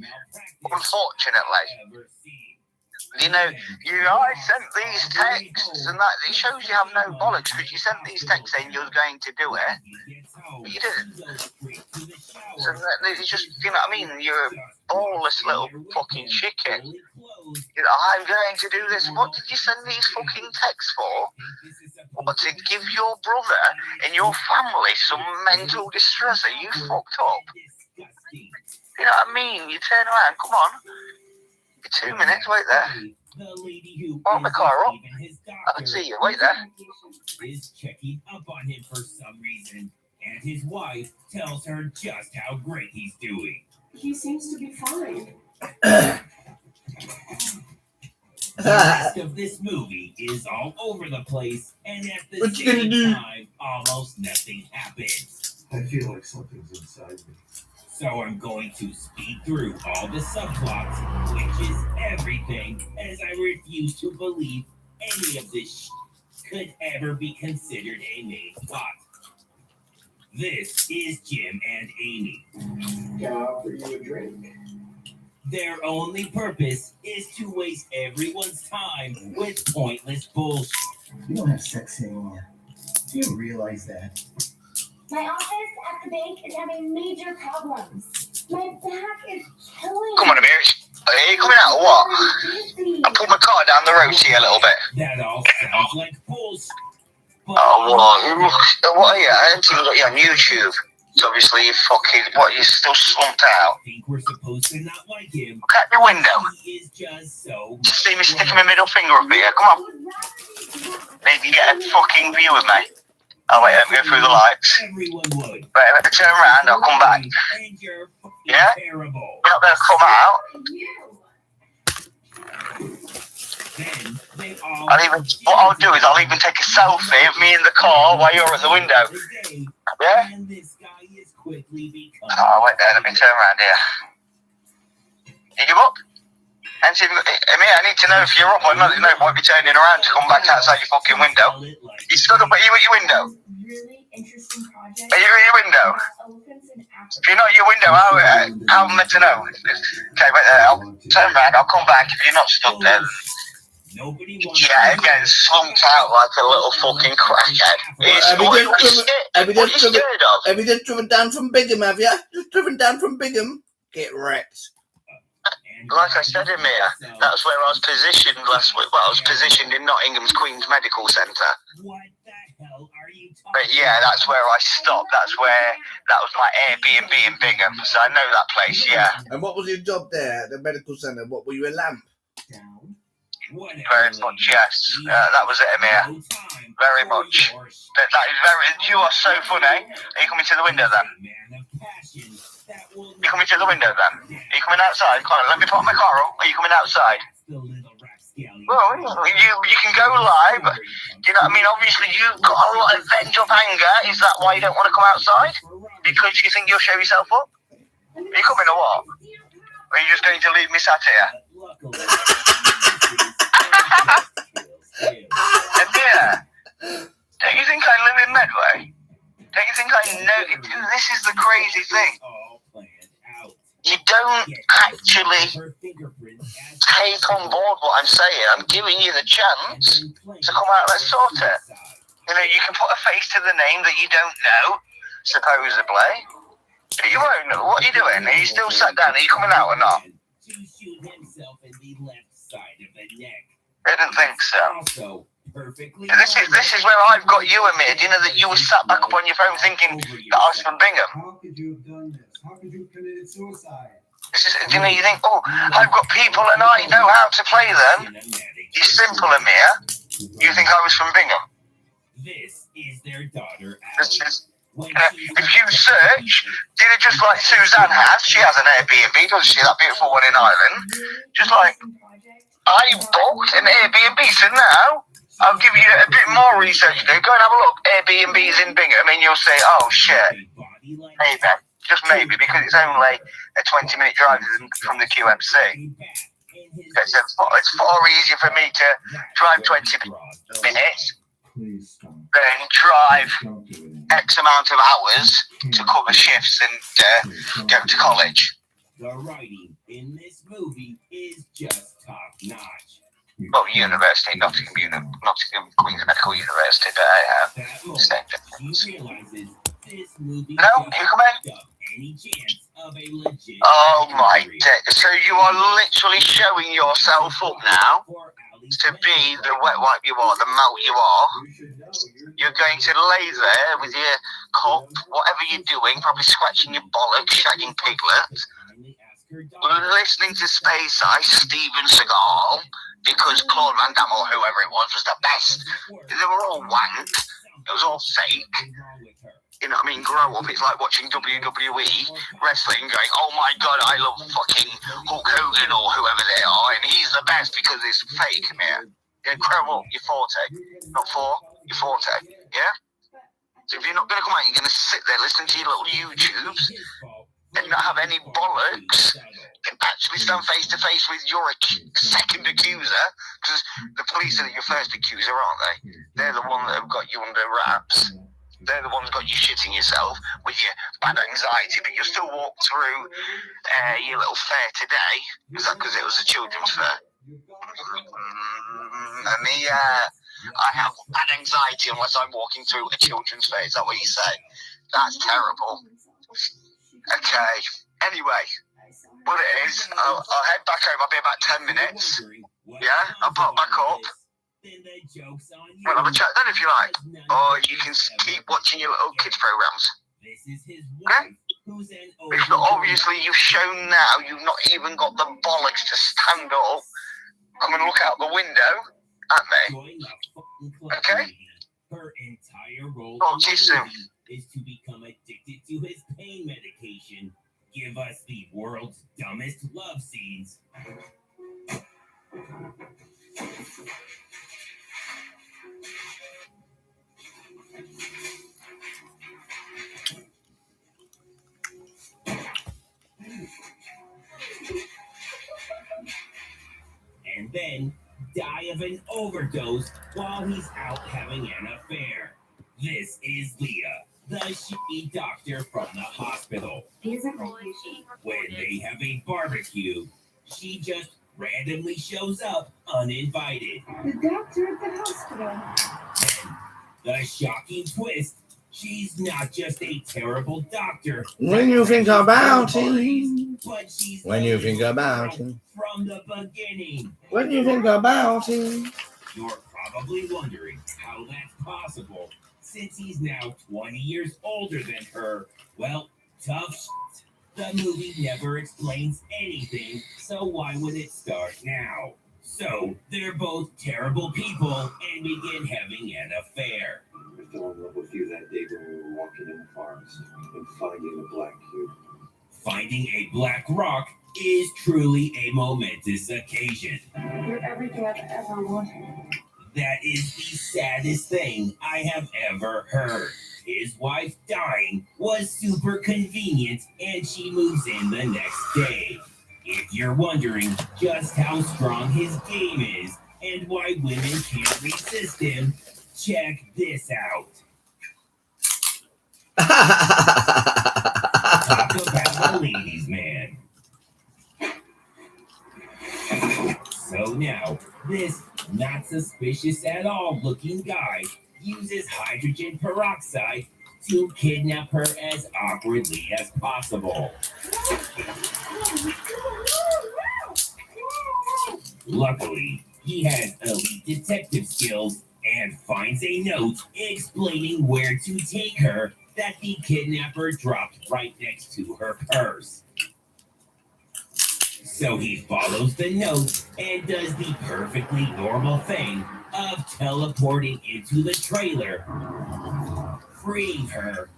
Unfortunately. You know, I sent these texts and that. It shows you have no bollocks because you sent these texts saying you were going to do it. But you didn't. So it's just, you know what I mean? You're a ballless little fucking chicken. You know, I'm going to do this. What did you send these fucking texts for? What, to give your brother and your family some mental distress? Are you fucked up? You know what I mean? You turn around, come on. 2 minutes, wait there. Park my car up. I can see you, wait there. Is checking up on him for some reason, and his wife tells her just how great he's doing. He seems to be fine. The rest of this movie is all over the place, and at the same time, almost nothing happens. I feel like something's inside me. So I'm going to speed through all the subplots, which is everything, as I refuse to believe any of this could ever be considered a main plot. This is Jim and Amy. Can I offer you a drink? Their only purpose is to waste everyone's time with pointless bullshit. You don't have sex anymore. Do you realize that? My office at the bank is having major problems. My back is killing. Come on, Amir. Are you coming out or what? I'll put my car down the road to you a little bit. That all sounds like bullshit. Oh, what are you? I haven't even got you on YouTube. So obviously you fucking, you're still slumped out. I think we're supposed to not like him. Look out your window. He is just so. Just see me sticking my middle finger up here. Come on. Maybe you get a fucking view of me. Oh wait, let me go through the lights. Everyone would. Right, let me turn around, I'll come back. Yeah? You're not going to come out. What I'll do is I'll even take a selfie of me in the car while you're at the window. Yeah? Oh, wait there, let me turn around here. Are you up? I need to know if you're up or not. You won't be turning around to come back outside your fucking window. You stood up, are you at your window? Are you at your window? If you're not at your window, how am I meant to know? Okay, wait there, I'll turn around, I'll come back if you're not stood there. Yeah, again, slumped out like a little fucking crackhead. What are you scared of? Have you just driven down from Bingham, have you? Just driven down from Bingham? Get wrecked. Like I said, Amir, that's where I was positioned last week. Well, I was positioned in Nottingham's Queen's Medical Centre. But yeah, that's where I stopped. That was my Airbnb in Bingham. So I know that place, yeah. And what was your job there at the medical centre? What, were you a lamp? Very much, yes. That was it, Amir. Very much. You are so funny. Are you coming to the window then? You coming to the window then? Are you coming outside? Come on, let me park my car up. Are you coming outside? Well, you can go live. Do you know what I mean? Obviously, you've got a lot of pent up anger. Is that why you don't want to come outside? Because you think you'll show yourself up? Are you coming or what? Or are you just going to leave me sat here? Amir, don't you think I live in Medway? Don't you think I know? This is the crazy thing. You don't actually take on board what I'm saying. I'm giving you the chance to come out. Let's sort it. You know, you can put a face to the name that you don't know, supposedly. But you won't know. What are you doing? Are you still sat down? Are you coming out or not? I didn't think so. This is where I've got you, Amir. You know that you were sat back up on your phone thinking that I was from Bingham. How could you have done this? How could you have committed suicide? You know, you think, oh, I've got people and I know how to play them. You're simple, Amir. You think I was from Bingham? This is their daughter, This is, if you search, did it just like Suzanne has? She has an Airbnb, doesn't she? That beautiful one in Ireland. Just like, I booked an Airbnb, so now I'll give you a bit more research to do. Go and have a look. Airbnb's in Bingham, and you'll say, oh, shit. Maybe. Just maybe, because it's only a 20-minute drive from the QMC. It's far easier for me to drive 20 minutes than drive X amount of hours to cover shifts and go to college. The writing in this movie is just top notch. Well, university, Nottingham Queen's Medical University, but I have same difference. No, you come in. Oh my God! So you are literally showing yourself up now to be the wet wipe you are, the melt you are. You're going to lay there with your cup, whatever you're doing, probably scratching your bollocks, shagging piglet, listening to Space Ice, Steven Seagal, because Claude Van Damme or whoever it was the best. They were all wank. It was all fake. You know what I mean? Grow up. It's like watching WWE wrestling going, oh my God, I love fucking Hulk Hogan or whoever they are, and he's the best because it's fake, man. Yeah, grow up. You're 40. Not 4. You're 40. Yeah? So if you're not going to come out, you're going to sit there listening to your little YouTubes and not have any bollocks and actually stand face to face with your second accuser, because the police are your first accuser, aren't they? They're the one that have got you under wraps. They're the ones got you shitting yourself with your bad anxiety, but you'll still walk through your little fair today. Is that because it was a children's fair? I have bad anxiety unless I'm walking through a children's fair. Is that what you say? That's terrible. Okay. Anyway, what it is, I'll head back home. I'll be about 10 minutes. Yeah? I'll pop back up. We'll have a chat then if you like. Or you can keep watching your little kids' programs. Okay? If not, obviously you've shown now you've not even got the bollocks to stand up, come and look out the window at me. Okay? Her entire role Talk to you soon. is to become addicted to his pain medication. Give us the world's dumbest love scenes. And then die of an overdose while he's out having an affair. This is Leah, the shitty doctor from the hospital. When they have a barbecue, she just randomly shows up uninvited. The doctor at the hospital. And the shocking twist, she's not just a terrible doctor. When you think about it. But she's When you think about it. from the beginning. When you think about it. You're probably wondering how that's possible, since he's now 20 years older than her. Well, tough shit. The movie never explains anything, so why would it start now? So, they're both terrible people and begin having an affair. I fell in love with you that day when we were walking in the forest and finding a black cube. Finding a black rock is truly a momentous occasion. You're everything I've ever wanted. That is the saddest thing I have ever heard. His wife dying was super convenient, and she moves in the next day. If you're wondering just how strong his game is and why women can't resist him, check this out. Talk about a ladies' man. So now, this not suspicious at all looking guy uses hydrogen peroxide to kidnap her as awkwardly as possible. Luckily, he has elite detective skills and finds a note explaining where to take her that the kidnapper dropped right next to her purse. So he follows the note and does the perfectly normal thing of teleporting into the trailer, freeing her,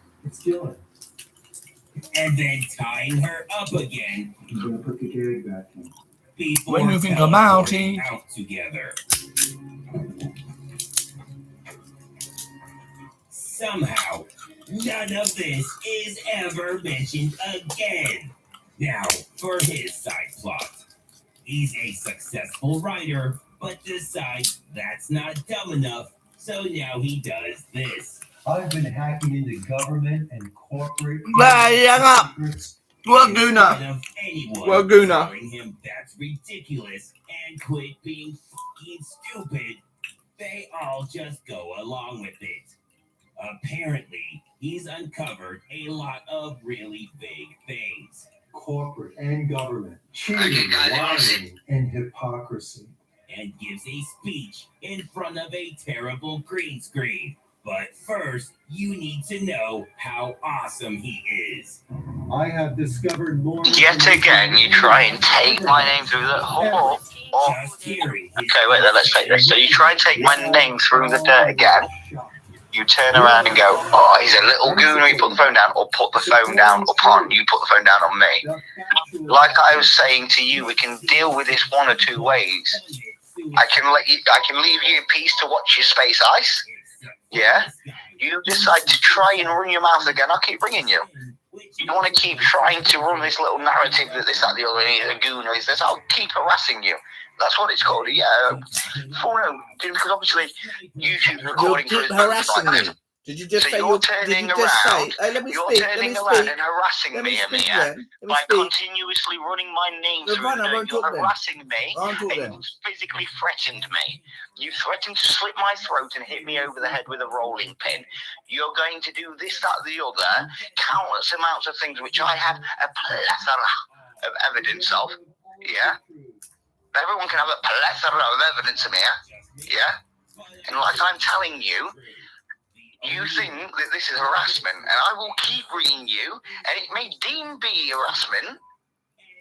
and then tying her up again. I'm gonna put the gag back in. Before When you think about teleporting it. out together. Somehow, none of this is ever mentioned again. Now, for his side plot. He's a successful writer, but decides that's not dumb enough, so now he does this. I've been hacking into government and corporate. Laguna. Instead of anyone Laguna. telling him that's ridiculous and quit being fucking stupid, they all just go along with it. Apparently, he's uncovered a lot of really big things. Corporate and government, cheating, lying, and hypocrisy. And gives a speech in front of a terrible green screen. But first, you need to know how awesome he is. I have discovered more. Yet again, you try and take my name through the hole. Just hearing his Okay, wait there, let's take this. So you try and take my name through the dirt again. You turn around and go, oh, he's a little gooner, you put the phone down, or put the phone down upon, you put the phone down on me. Like I was saying to you, we can deal with this one or two ways. I can leave you in peace to watch your Space Ice. Yeah? You decide to try and run your mouth again, I'll keep ringing you. You want to keep trying to run this little narrative that this, that, the other, he's a gooner, is this, I'll keep harassing you. That's what it's called. Yeah. Because obviously YouTube's recording for his harassing me. Did you just so say you're turning around? You're turning around and harassing me, Amir, by continuously running my name through the. You're harassing me, and you physically threatened me. You threatened to slit my throat and hit me over the head with a rolling pin. You're going to do this, that, the other, countless amounts of things which I have a plethora of evidence of. Yeah. Everyone can have a plethora of evidence, Amir. Yeah? And like I'm telling you, you think that this is harassment, and I will keep ringing you, and it may deem be harassment.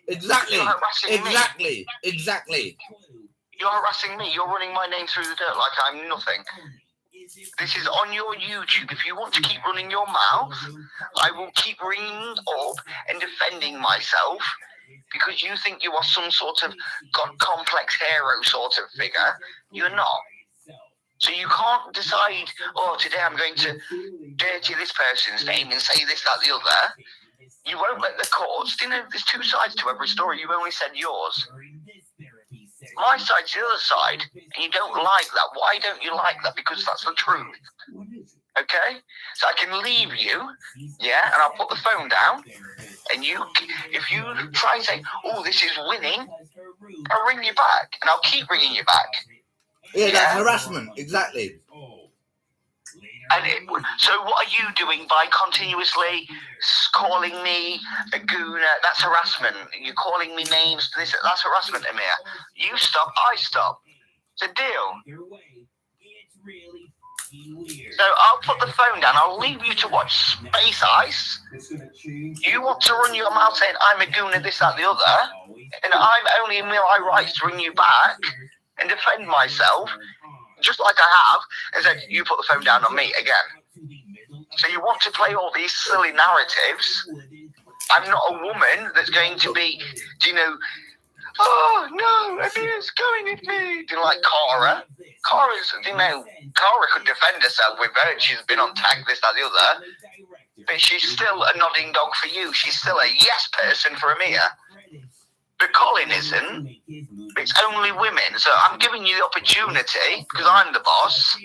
Exactly. You're harassing me. Exactly. You're harassing me. You're running my name through the dirt like I'm nothing. This is on your YouTube. If you want to keep running your mouth, I will keep ringing up and defending myself. Because you think you are some sort of God complex hero sort of figure. You're not. So you can't decide, oh, today I'm going to dirty this person's name and say this, that, the other. You won't let the courts. You know, there's two sides to every story. You've only said yours. My side's the other side, and you don't like that. Why don't you like that? Because that's the truth. Okay? So I can leave you, yeah, and I'll put the phone down. And if you try and say, oh, this is winning, I'll ring you back. And I'll keep ringing you back. Yeah, that's harassment. Exactly. And so what are you doing by continuously calling me a gooner? That's harassment. You're calling me names. That's harassment, Amir. You stop, I stop. It's a deal. So I'll put the phone down. I'll leave you to watch Space Ice. You want to run your mouth saying I'm a gooner, this, that, the other, and I'm only in my rights to ring you back and defend myself, just like I have, and said you put the phone down on me again. So you want to play all these silly narratives. I'm not a woman that's going to be, Oh no, Amir's going at me. Do you like Cara? Cara could defend herself with her. She's been on tag, this, that, the other. But she's still a nodding dog for you. She's still a yes person for Amir. But Colin isn't. It's only women. So I'm giving you the opportunity, because I'm the boss,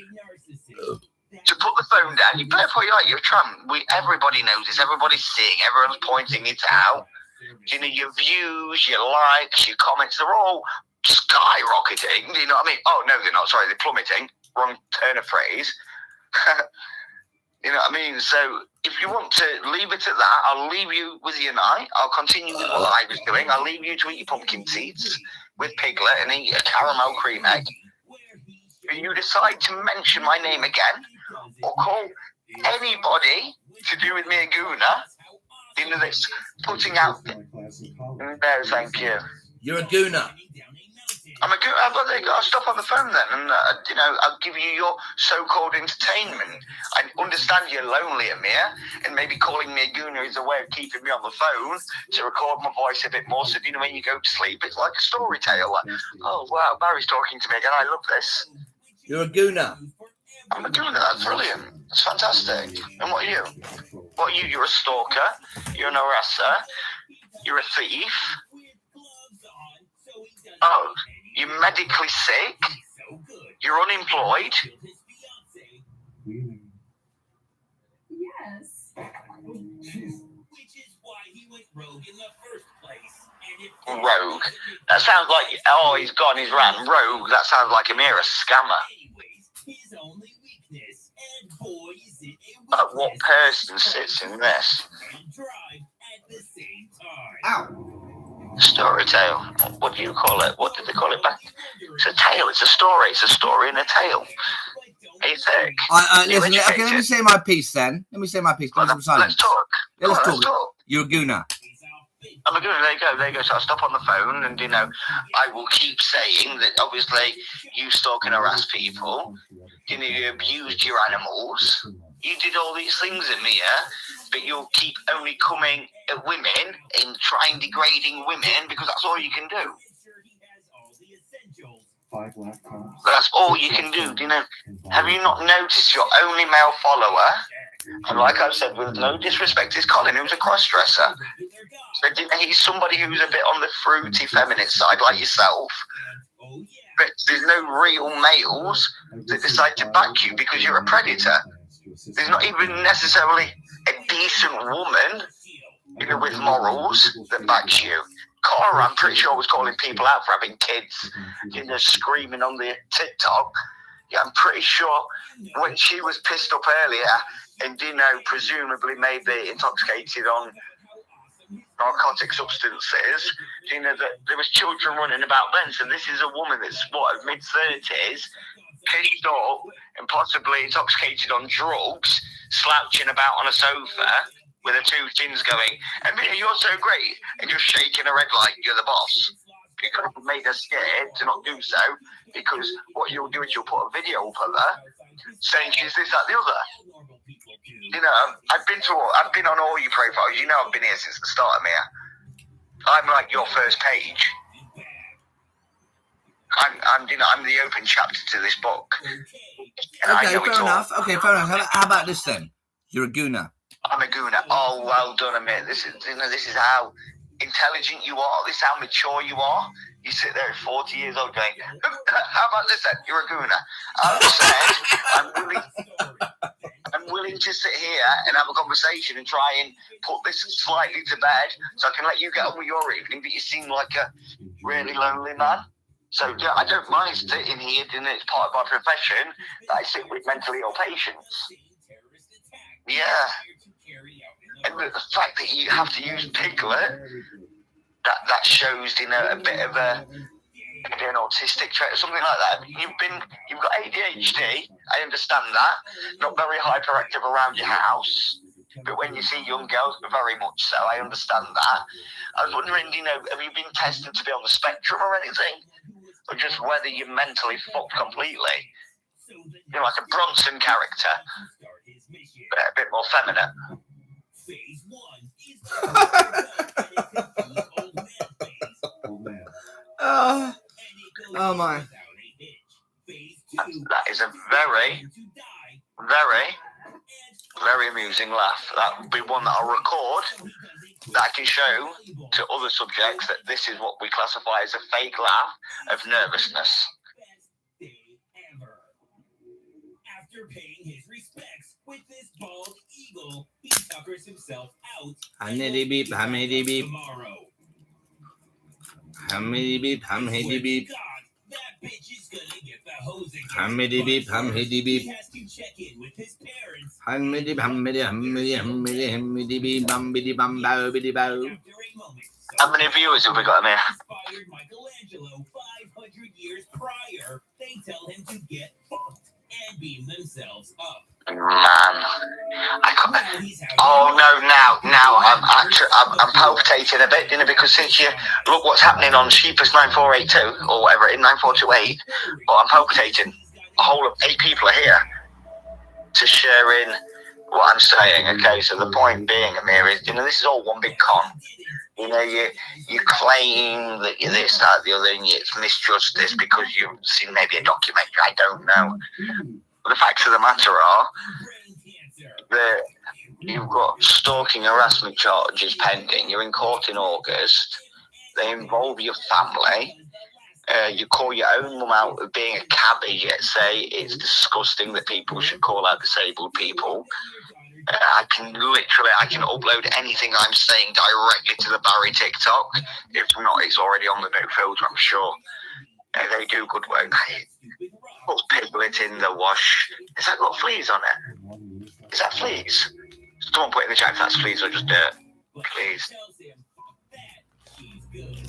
to put the phone down. You play it for you like you're a tramp. Everybody knows this. Everybody's seeing. Everyone's pointing it out. You know, your views, your likes, your comments, they're all skyrocketing. Do you know what I mean? Oh, no, they're not. Sorry, they're plummeting. Wrong turn of phrase. You know what I mean? So if you want to leave it at that, I'll leave you with your night. I'll continue with what I was doing. I'll leave you to eat your pumpkin seeds with Piglet and eat a caramel cream egg. If you decide to mention my name again or call anybody to do with me and Guna, you know, that's putting out... No, thank you. You're a gooner. I'm a gooner, but they got to stop on the phone then, and you know, I'll give you your so-called entertainment. I understand you're lonely, Amir, and maybe calling me a gooner is a way of keeping me on the phone to record my voice a bit more. So you know, when you go to sleep, it's like a story tale. Like, oh wow, Barry's talking to me again. I love this. You're a gooner. I'm a gooner. That's brilliant. That's fantastic. And what are you? What are you? You're a stalker. You're an harasser. You're a thief. Oh, you're medically sick. You're unemployed. Yes. Rogue. That sounds like, oh, he's gone, he's ran. Rogue, that sounds like Amir, a scammer. But what person sits in this? Ow. Storytale. What do you call it? What did they call it back? It's a tale. It's a story. It's a story and a tale. Are you thick? Listen, okay, let me say my piece then. Let me say my piece. Let's talk. Yeah, let's Let's talk. talk. You're a gooner. I'm a gooner. There you go. So I'll stop on the phone and, you know, I will keep saying that obviously you stalk and harass people. You know, you abused your animals. You did all these things at Mia, but you'll keep only coming at women and trying degrading women because that's all you can do. That's all you can do. You know, have you not noticed your only male follower? And like I've said, with no disrespect, is Colin, who's a cross-dresser. So you know, he's somebody who's a bit on the fruity feminine side, like yourself. But there's no real males that decide to back you because you're a predator. There's not even necessarily a decent woman, you know, with morals that backs you. Cara, I'm pretty sure, was calling people out for having kids, you know, screaming on the TikTok. Yeah, I'm pretty sure when she was pissed up earlier and, you know, presumably maybe intoxicated on narcotic substances, you know, that there was children running about then. So this is a woman that's, what, mid-30s, pissed up and possibly intoxicated on drugs, slouching about on a sofa with her two chins going, and you're so great, and you're shaking her head like you're the boss. You could have made her scared to not do so, because what you'll do is you'll put a video up of her saying she's this, that, the other. You know, I've been on all your profiles. You know, I've been here since the start of here. I'm like your first page. I'm the open chapter to this book. And Okay, fair enough. Okay, fair enough. How about this then? You're a gooner. I'm a gooner. Oh, well done, Amir. This is how intelligent you are. This is how mature you are. You sit there at 40 years old going, how about this then? You're a gooner. I'm willing to sit here and have a conversation and try and put this slightly to bed so I can let you get on with your evening, but you seem like a really lonely man. So yeah, I don't mind sitting here, and it's part of my profession that I sit with mentally ill patients. Yeah. And the fact that you have to use Piglet, that shows, you know, a bit of an autistic trait or something like that. You've got ADHD, I understand that. Not very hyperactive around your house, but when you see young girls, very much so. I understand that. I was wondering, you know, have you been tested to be on the spectrum or anything? Or just whether you're mentally fucked completely? You know, like a Bronson character, but a bit more feminine. I? That is a very, very, very amusing laugh. That would be one that I'll record, that I can show to other subjects that this is what we classify as a fake laugh of nervousness. After paying his respects with this bald eagle, he tuckers himself out. Hamidi beep, hamidi beep. Hamidi beep, hamidi beep. That bitch is gonna get the hose again. Hamidi beep, hamidi beep. He has to check in with his parents. Hamidi, hamidi, hamidi, hamidi, hamidi beep, bambidi, bambo, bidi, bow. How many viewers have we got in here? Inspired Michelangelo 500 years prior. They tell him to get fucked and beam themselves up. Man, I can't. Oh no! Now I'm palpitating a bit, you know, because since you look what's happening on Sheepus 9482 or whatever in 9428, well, I'm palpitating. A whole of 8 people are here to share in what I'm saying. Okay, so the point being, Amir, is, you know, this is all one big con. You know, you claim that you're this, that, the other, and it's misjudged this because you've seen maybe a documentary. I don't know. But the facts of the matter are that you've got stalking, harassment charges pending. You're in court in August. They involve your family. You call your own mum out of being a cabbage, yet say it's disgusting that people should call out disabled people. I can upload anything I'm saying directly to the Barry TikTok. If not, it's already on the no filter, I'm sure. They do good work. Put Piglet in the wash. Has that got fleas on it? Is that fleas? Someone put in the chat if that's fleas or just dirt. Please.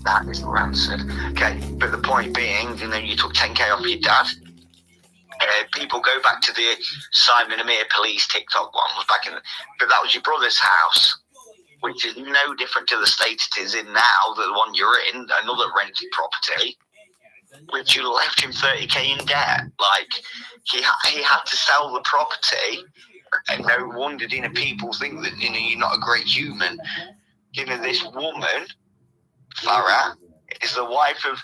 That is rancid. Okay, but the point being, you know, you took 10k off your dad. People go back to the Simon Amir Police TikTok one, was back in but that was your brother's house, which is no different to the state it is in now, the one you're in, another rented property, which you left him 30k in debt. Like, he had to sell the property, and no wonder, you know, people think that, you know, you're not a great human. You know, this woman, Farah, is the wife of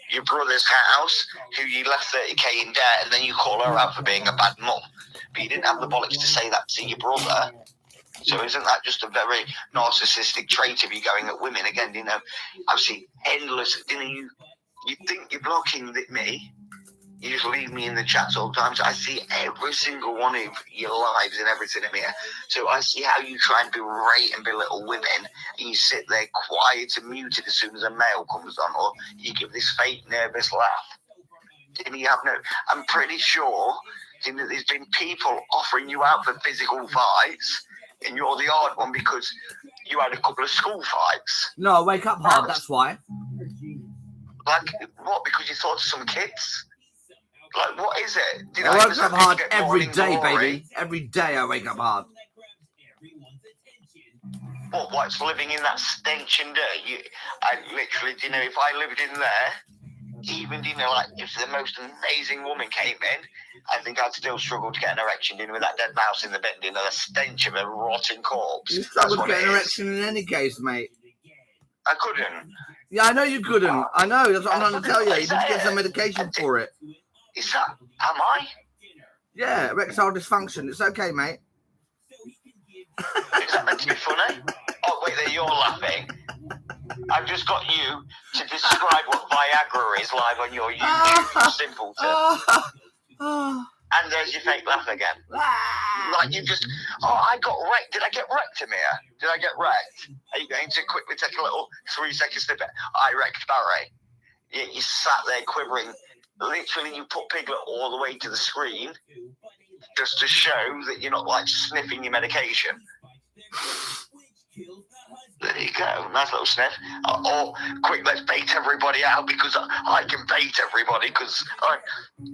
your brother's house, who you left 30k in debt, and then you call her out for being a bad mum. But you didn't have the bollocks to say that to your brother. So isn't that just a very narcissistic trait of you going at women? Again, you know, I've seen endless, you know, you think you're blocking me, you just leave me in the chats all the time. So I see every single one of your lives and everything in here. So I see how you try and berate and belittle women, and you sit there quiet and muted as soon as a male comes on, or you give this fake nervous laugh. And you have no. I'm pretty sure that there's been people offering you out for physical fights, and you're the odd one because you had a couple of school fights. No, I wake up hard. That's why. Like what? Because you thought of some kids. Like, what is it? You know, I wake up hard every day, baby. Every day I wake up hard. What's living in that stench and dirt? I literally, you know, if I lived in there, even, you know, like, if the most amazing woman came in, I think I'd still struggle to get an erection, you know, with that dead mouse in the bed, you know, the stench of a rotting corpse. You struggle to get an erection in any case, mate. I couldn't. Yeah, I know you couldn't. I know. That's what I'm trying to tell you. You need to get some medication for it. Is that, am I? Yeah, erectile dysfunction. It's okay, mate. Is that meant to be funny? Oh, wait, there, you're laughing. I've just got you to describe what Viagra is live on your YouTube, you simpleton. And there's your fake laugh again. Like you just, I got wrecked. Did I get wrecked, Amir? Did I get wrecked? Are you going to quickly take a little 3-second snippet? I wrecked Barry. You sat there quivering. Literally, you put Piglet all the way to the screen just to show that you're not, like, sniffing your medication. There you go. Nice little sniff. Oh, quick, let's bait everybody out because I can bait everybody because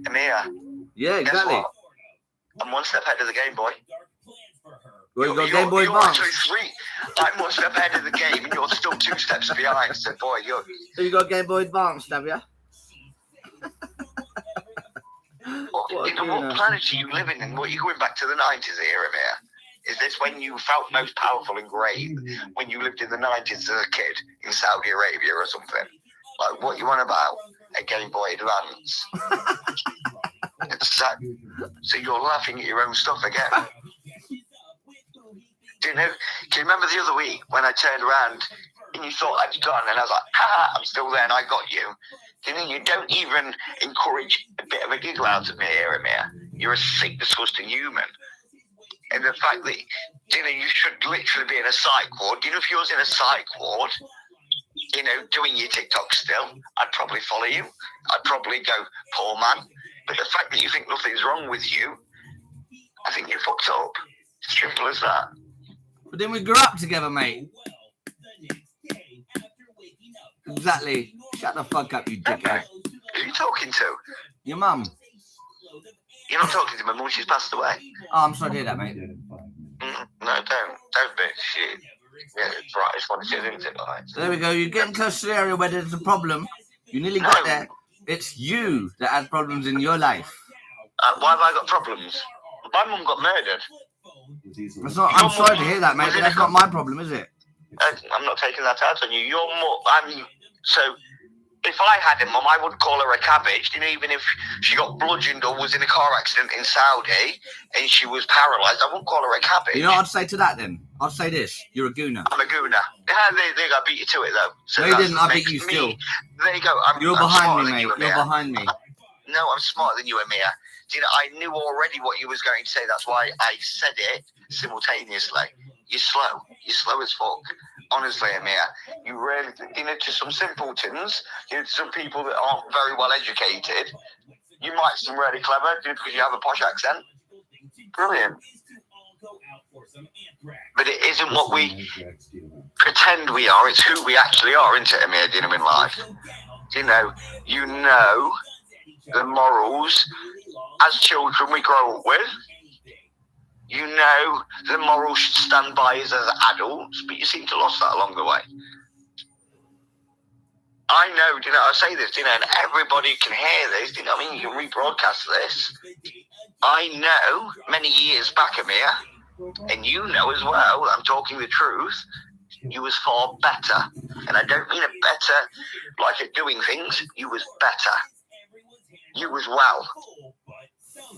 Amir. Yeah, exactly. I'm one step ahead of the game, boy. Well, you got Game Boy Advance. I'm one step ahead of the game and you're still 2 steps behind. So, boy, you got Game Boy Advance, have you? What planet are you living in? What, are you going back to the 90s here, Amir? Is this when you felt most powerful and great? When you lived in the 90s as a kid in Saudi Arabia or something? Like, what you on about? a Game Boy Advance. So you're laughing at your own stuff again. Do you know? Can you remember the other week when I turned around and you thought I'd gone, and I was like, "Ha! I'm still there, and I got you." You know, you don't even encourage a bit of a giggle out of me here, Amir. You're a sick, disgusting human. And the fact that, you know, you should literally be in a psych ward. You know, if you was in a psych ward, you know, doing your TikTok still, I'd probably follow you. I'd probably go, poor man. But the fact that you think nothing's wrong with you, I think you're fucked up. Simple as that. But then we grew up together, mate. Exactly. Shut the fuck up, you dickhead. Who are you talking to? Your mum. You're not talking to my mum, she's passed away. Oh, I'm sorry to hear that, mate. No, don't be. Yeah, it's right, it's what it is, isn't it? Like? So there we go. You're getting close to the area where there's a problem. You nearly got there. It's you that has problems in your life. Why have I got problems? My mum got murdered. That's not, I'm sorry to hear that, mate, but that's not my problem, is it? I'm not taking that out on you. Your mum, so if I had a mum, I wouldn't call her a cabbage. You know, even if she got bludgeoned or was in a car accident in Saudi and she was paralysed, I wouldn't call her a cabbage. You know what I'd say to that then? I'd say this: you're a gooner. I'm a gooner. Yeah, there you go. I beat you to it though. So no, you didn't. I beat you still. There you go. You're behind me, mate. You're behind me. No, I'm smarter than you, Amir. You know, I knew already what you was going to say. That's why I said it simultaneously. You're slow. You're slow as fuck. Honestly, Amir, you really, you know, to some simpletons, you know, to some people that aren't very well educated, you might seem really clever because you have a posh accent. Brilliant. But it isn't what we pretend we are, it's who we actually are, isn't it, Amir, you know, in life? You know the morals as children we grow up with. You know the morals should stand by us as adults, but you seem to have lost that along the way. I know, you know, I say this, you know, and everybody can hear this, you know what I mean? You can rebroadcast this. I know many years back, Amir, and you know as well, I'm talking the truth, you was far better. And I don't mean a better like at doing things, you was better. You was well.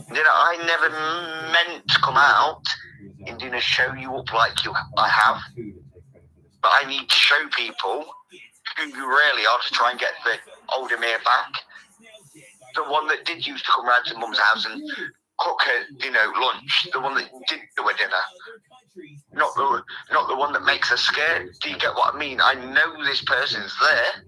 You know, I never meant to come out and, you know, show you up like I have. But I need to show people who you really are to try and get the old Amir back. The one that did used to come round to Mum's house and cook her, you know, lunch. The one that did do a dinner. Not the one that makes her scared. Do you get what I mean? I know this person's there.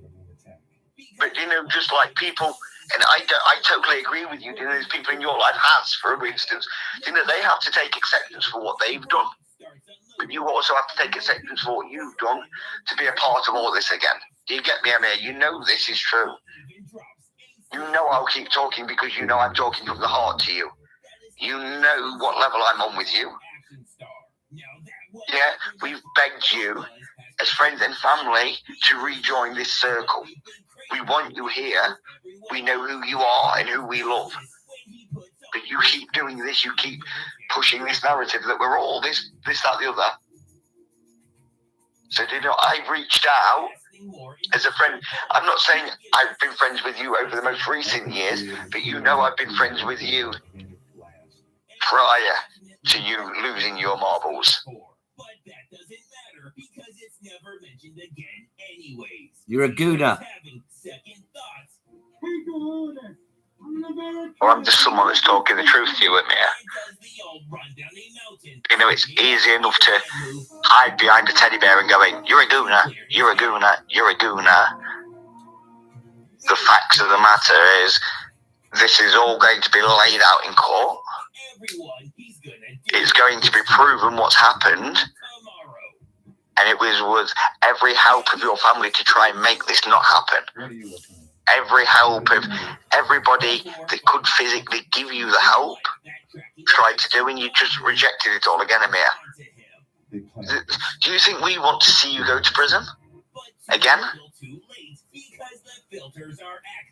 But, you know, just like people... And I totally agree with you. You know, there's people in your life for instance, you know, they have to take acceptance for what they've done. But you also have to take acceptance for what you've done to be a part of all this again. Do you get me, Amir? You know this is true. You know I'll keep talking because you know I'm talking from the heart to you. You know what level I'm on with you. Yeah, we've begged you as friends and family to rejoin this circle. We want you here. We know who you are and who we love. But you keep doing this. You keep pushing this narrative that we're all this, that, the other. So, you know, I've reached out as a friend. I'm not saying I've been friends with you over the most recent years, but you know I've been friends with you prior to you losing your marbles. You're a gooner. Or I'm just someone that's talking the truth to you, Amir. You know, it's easy enough to hide behind a teddy bear and going, you're a gooner, you're a gooner, you're a gooner. The facts of the matter is, this is all going to be laid out in court. It's going to be proven what's happened. And it was with every help of your family to try and make this not happen. Every help of everybody that could physically give you the help tried to do, and you just rejected it all again, Amir. Do you think we want to see you go to prison again?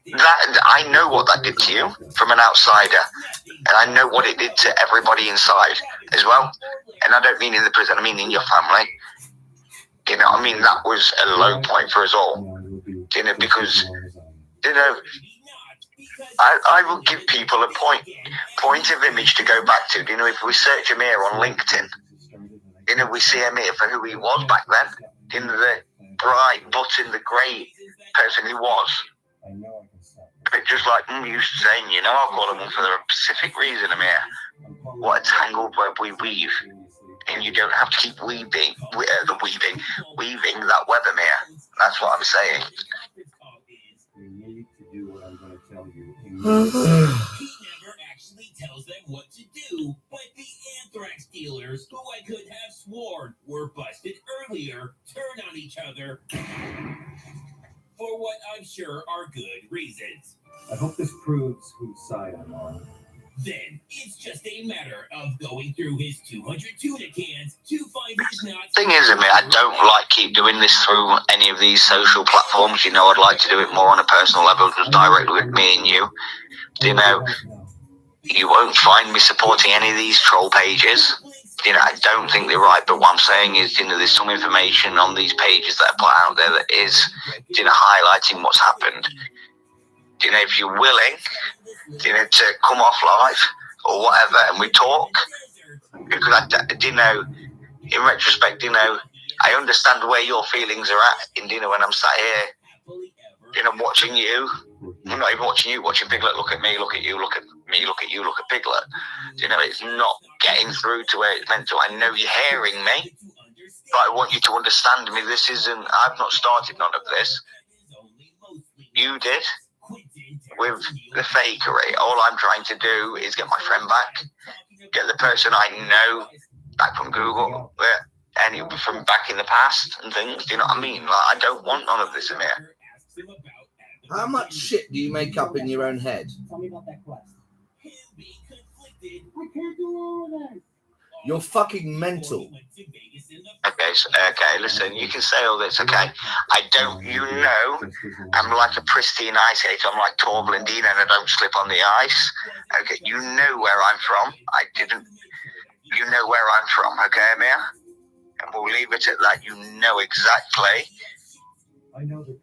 That, I know what that did to you from an outsider, and I know what it did to everybody inside as well. And I don't mean in the prison, I mean in your family. You know, I mean, that was a low point for us all. You know, because, you know, I will give people a point of image to go back to. You know, if we search Amir on LinkedIn, you know, we see Amir for who he was back then. You know, the bright button, the great person he was. But just like you used to saying, you know, I'll call him for a specific reason, Amir. What a tangled web we weave. And you don't have to keep weaving that web, Amir. That's what I'm saying. He never actually tells them what to do, but the anthrax dealers, who I could have sworn were busted earlier, turn on each other for what I'm sure are good reasons. I hope this proves whose side I'm on. Then it's just a matter of going through his 200 tuna cans to find his nuts. Thing is, Amir, I don't keep doing this through any of these social platforms. You know, I'd like to do it more on a personal level, just directly with me and you. You know, you won't find me supporting any of these troll pages. You know, I don't think they're right, but what I'm saying is, you know, there's some information on these pages that are put out there that is, you know, highlighting what's happened. You know, if you're willing, you know, to come off live or whatever and we talk, because you know, in retrospect, you know, I understand where your feelings are at, and you know, when I'm sat here, you know, watching you, I'm not even watching you, watching Piglet look at me, look at you, look at me, look at you, look at Piglet. You know, it's not getting through to where it's meant to. I know you're hearing me, but I want you to understand me. This isn't, I've not started none of this. You did. With the fakery, all I'm trying to do is get my friend back, get the person I know back from Google, and from back in the past and things. Do you know what I mean? Like, I don't want none of this in here. How much shit do you make up in your own head? Tell me about that quest. I can't do all of that. You're fucking mental. Okay, listen, you can say all this, okay? I don't, you know, I'm like a pristine ice skater. I'm like Torvald Dean, and I don't slip on the ice. Okay, you know where I'm from. You know where I'm from, okay, Amir? And we'll leave it at that. You know exactly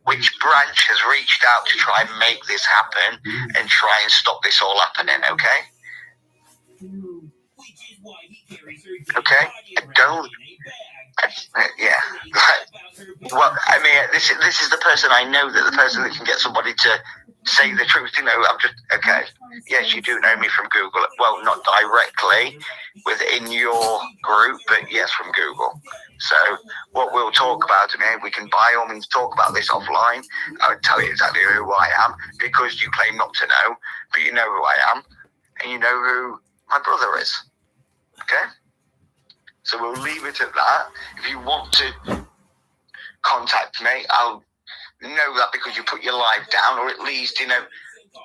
which branch has reached out to try and make this happen and try and stop this all happening, okay? Okay, well, I mean, this is the person I know, that the person that can get somebody to say the truth. You know, I'm just okay. Yes, you do know me from Google. Well, not directly within your group, but yes, from Google. So what we'll talk about, I mean, we can by all means talk about this offline. I would tell you exactly who I am, because you claim not to know, but you know who I am, and you know who my brother is. Okay? So we'll leave it at that. If you want to contact me, I'll know that because you put your live down, or at least, you know,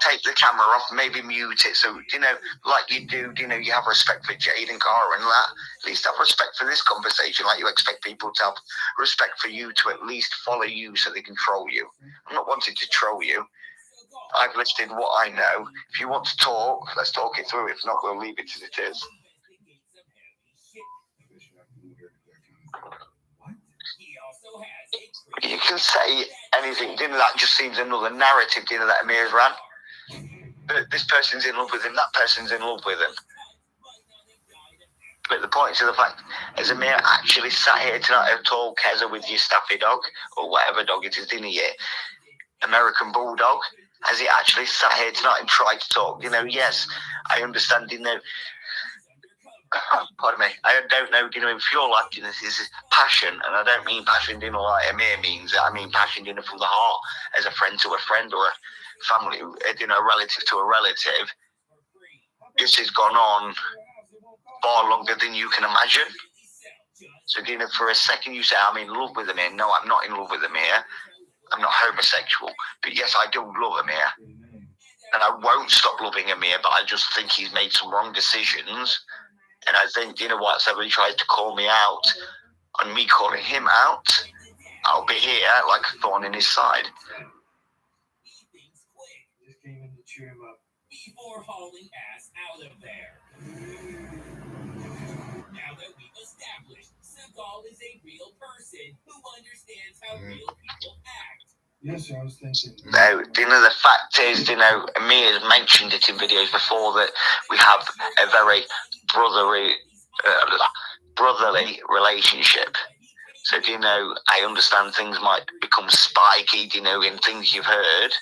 take the camera off, maybe mute it. So, you know, like you do, you know, you have respect for Jade and Cara and that. At least have respect for this conversation, like you expect people to have respect for you, to at least follow you so they can troll you. I'm not wanting to troll you. I've listed what I know. If you want to talk, let's talk it through. If not, we'll leave it as it is. You can say anything, you know, that just seems another narrative, you know, that Amir's ran. But this person's in love with him, that person's in love with him. But the point is the fact, has Amir actually sat here tonight at all, Keza, with your Staffy dog, or whatever dog it is, didn't he? American Bulldog? Has he actually sat here tonight and tried to talk? You know, yes, I understand, you know, pardon me, I don't know, you know, if your life, you know, this is passion, and I don't mean passion, you know, like Amir means it. I mean passion, you know, from the heart, as a friend to a friend, or a family, you know, a relative to a relative. This has gone on far longer than you can imagine. So, you know, for a second you say, I'm in love with Amir. No, I'm not in love with Amir. I'm not homosexual. But yes, I do love Amir. And I won't stop loving Amir, but I just think he's made some wrong decisions. And I think, you know what, somebody tries to call me out on me calling him out, I'll be here like a thorn in his side. Before hauling ass out of there. Now that we've established Seagal is a real person who understands how real people act, Yes, sir, I was thinking. No, the fact is, Amir has mentioned it in videos before that we have a very brotherly relationship. So, I understand things might become spiky, in things you've heard,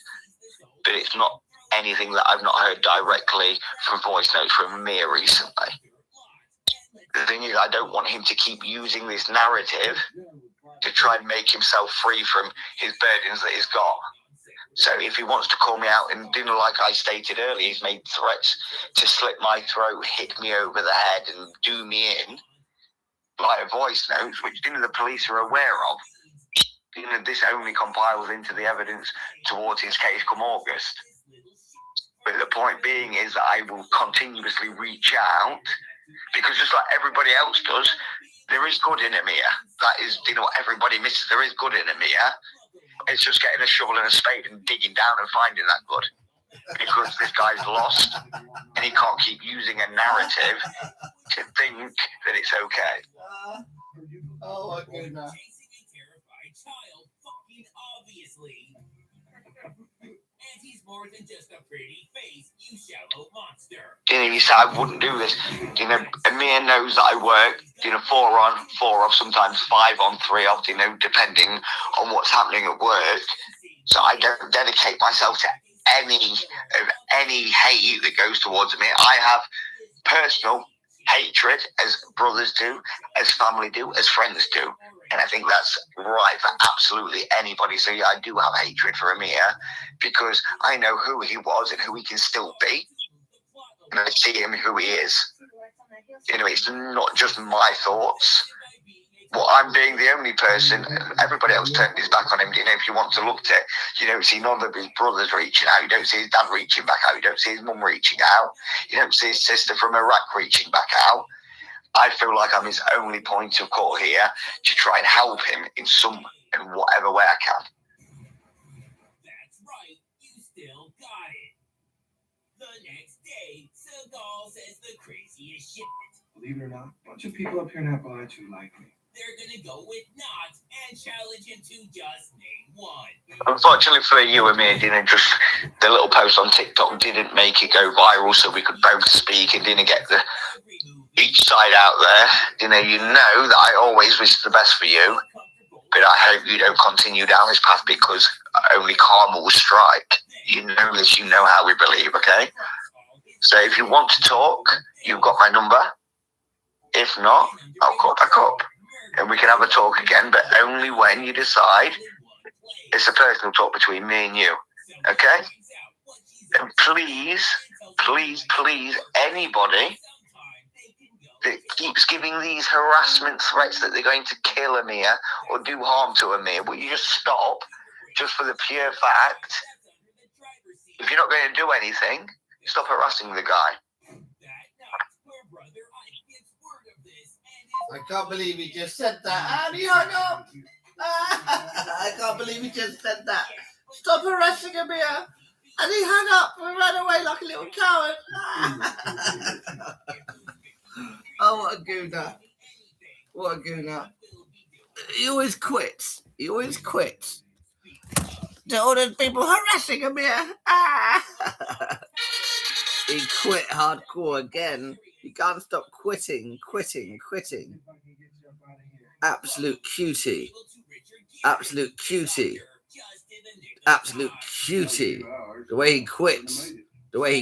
but it's not anything that I've not heard directly from voice notes from Amir recently. The thing is, I don't want him to keep using this narrative to try and make himself free from his burdens that he's got. So if he wants to call me out, and like I stated earlier, he's made threats to slit my throat, hit me over the head, and do me in, via voice notes, which the police are aware of. This only compiles into the evidence towards his case come August. But the point being is that I will continuously reach out, because just like everybody else does, there is good in Amir. That is, what everybody misses. There is good in Amir. It's just getting a shovel and a spade and digging down and finding that good. Because this guy's lost, and he can't keep using a narrative to think that it's okay. Oh my goodness. And he's more than just a pretty face, you shallow monster. He said I wouldn't do this. Amir knows that I work, 4 on, 4 off, sometimes 5 on, 3 off, depending on what's happening at work. So I don't dedicate myself to any hate that goes towards me. I have personal hatred, as brothers do, as family do, as friends do. And I think that's right for absolutely anybody. So yeah, I do have hatred for Amir, because I know who he was and who he can still be. And I see him who he is. It's not just my thoughts. Well, I'm being the only person. Everybody else turned his back on him. If you want to look at it, you don't see none of his brothers reaching out. You don't see his dad reaching back out. You don't see his mum reaching out. You don't see his sister from Iraq reaching back out. I feel like I'm his only point of call here to try and help him in whatever way I can. That's right, you still got it. The next day, Seagal says the craziest shit. Believe it or not, a bunch of people up here in Appalachia like me. They're gonna go with Knots and challenge him to just name one. Unfortunately for you, Amir, just the little post on TikTok didn't make it go viral, so we could both speak and didn't get each side out there. You know that I always wish the best for you, but I hope you don't continue down this path, because only karma will strike. You know this, you know how we believe, okay? So if you want to talk, you've got my number. If not, I'll call back up and we can have a talk again, but only when you decide it's a personal talk between me and you, okay? And please, anybody that keeps giving these harassment threats that they're going to kill Amir or do harm to Amir, will you just stop, just for the pure fact? If you're not going to do anything, stop harassing the guy. I can't believe he just said that. And he hung up. I can't believe he just said that. Stop harassing Amir. And he hung up and ran away like a little coward. Oh, what a gooner. What a gooner. He always quits. All those people harassing Amir. He quit hardcore again. You can't stop quitting. Absolute cutie. The way he quits. You